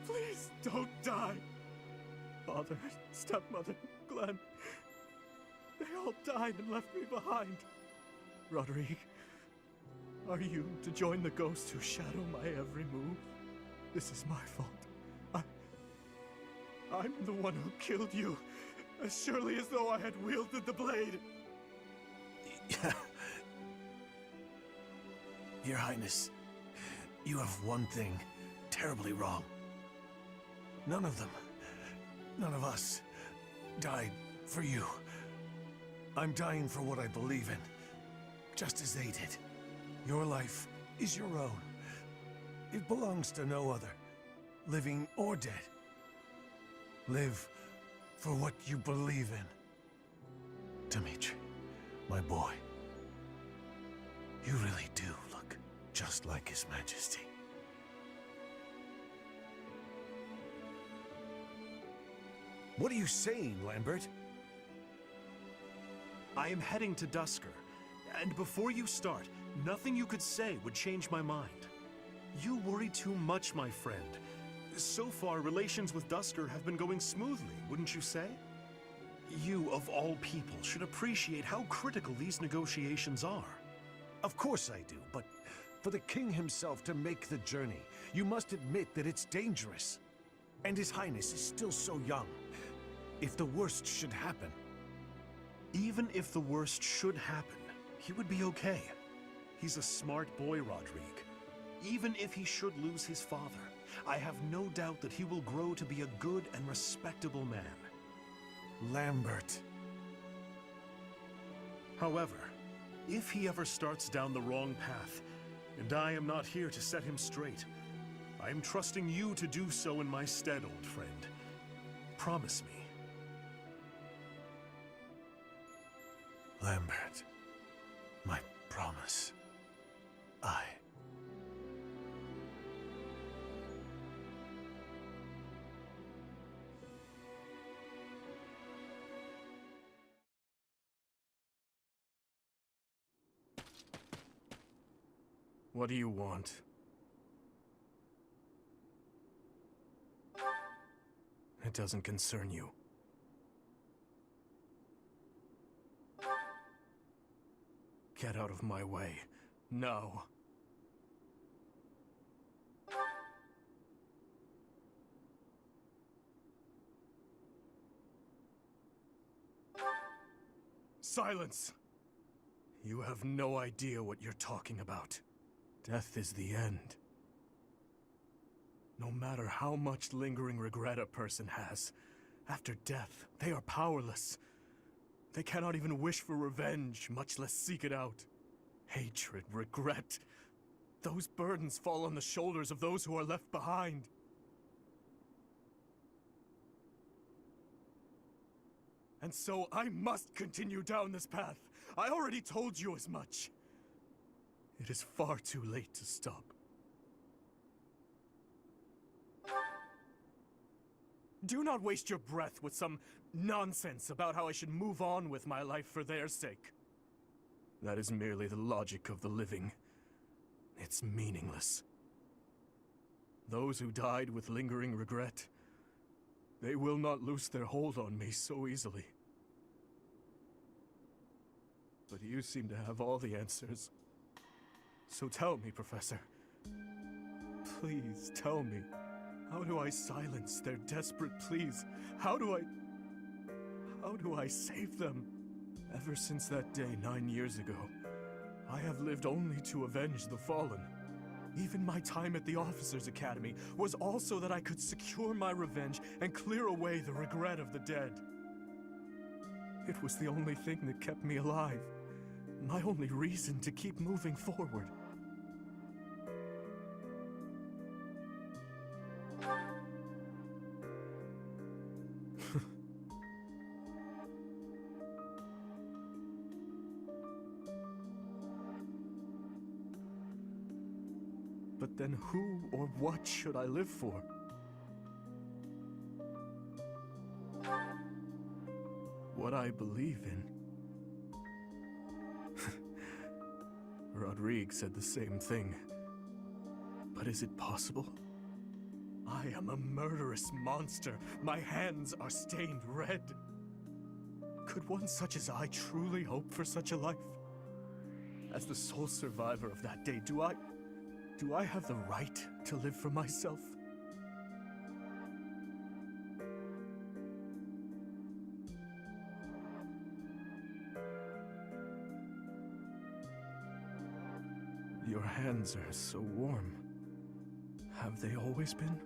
Please don't die. Father, stepmother, Glenn, they all died and left me behind. Rodrigue, are you to join the ghosts who shadow my every move? This is my fault. I'm the one who killed you, as surely as though I had wielded the blade. Your Highness, you have one thing terribly wrong. None of them, none of us, died for you. I'm dying for what I believe in, just as they did. Your life is your own. It belongs to no other, living or dead. Live for what you believe in. Dimitri, my boy, you really do look just like His Majesty. What are you saying, Lambert? I am heading to Dusker, and before you start, nothing you could say would change my mind. You worry too much, my friend. So far, relations with Dusker have been going smoothly, wouldn't you say? You, of all people, should appreciate how critical these negotiations are. Of course I do, but for the king himself to make the journey, you must admit that it's dangerous. And His Highness is still so young. If the worst should happen... Even if the worst should happen, he would be okay. He's a smart boy, Rodrigue. Even if he should lose his father, I have no doubt that he will grow to be a good and respectable man. Lambert. However, if he ever starts down the wrong path, and I am not here to set him straight, I am trusting you to do so in my stead, old friend. Promise me. Lambert, my promise. What do you want? It doesn't concern you. Get out of my way. No. Silence! You have no idea what you're talking about. Death is the end. No matter how much lingering regret a person has, after death, they are powerless. They cannot even wish for revenge, much less seek it out. Hatred, regret, those burdens fall on the shoulders of those who are left behind. And so I must continue down this path. I already told you as much. It is far too late to stop. Do not waste your breath with some nonsense about how I should move on with my life for their sake. That is merely the logic of the living. It's meaningless. Those who died with lingering regret, they will not loose their hold on me so easily. But you seem to have all the answers. So tell me, Professor. Please tell me. How do I silence their desperate pleas? How do I save them? Ever since that day 9 years ago, I have lived only to avenge the fallen. Even my time at the Officers' Academy was also that I could secure my revenge and clear away the regret of the dead. It was the only thing that kept me alive. My only reason to keep moving forward. But then who or what should I live for? What I believe in. Rodrigue said the same thing. But is it possible? I am a murderous monster. My hands are stained red. Could one such as I truly hope for such a life? As the sole survivor of that day, do I have the right to live for myself? Your hands are so warm. Have they always been?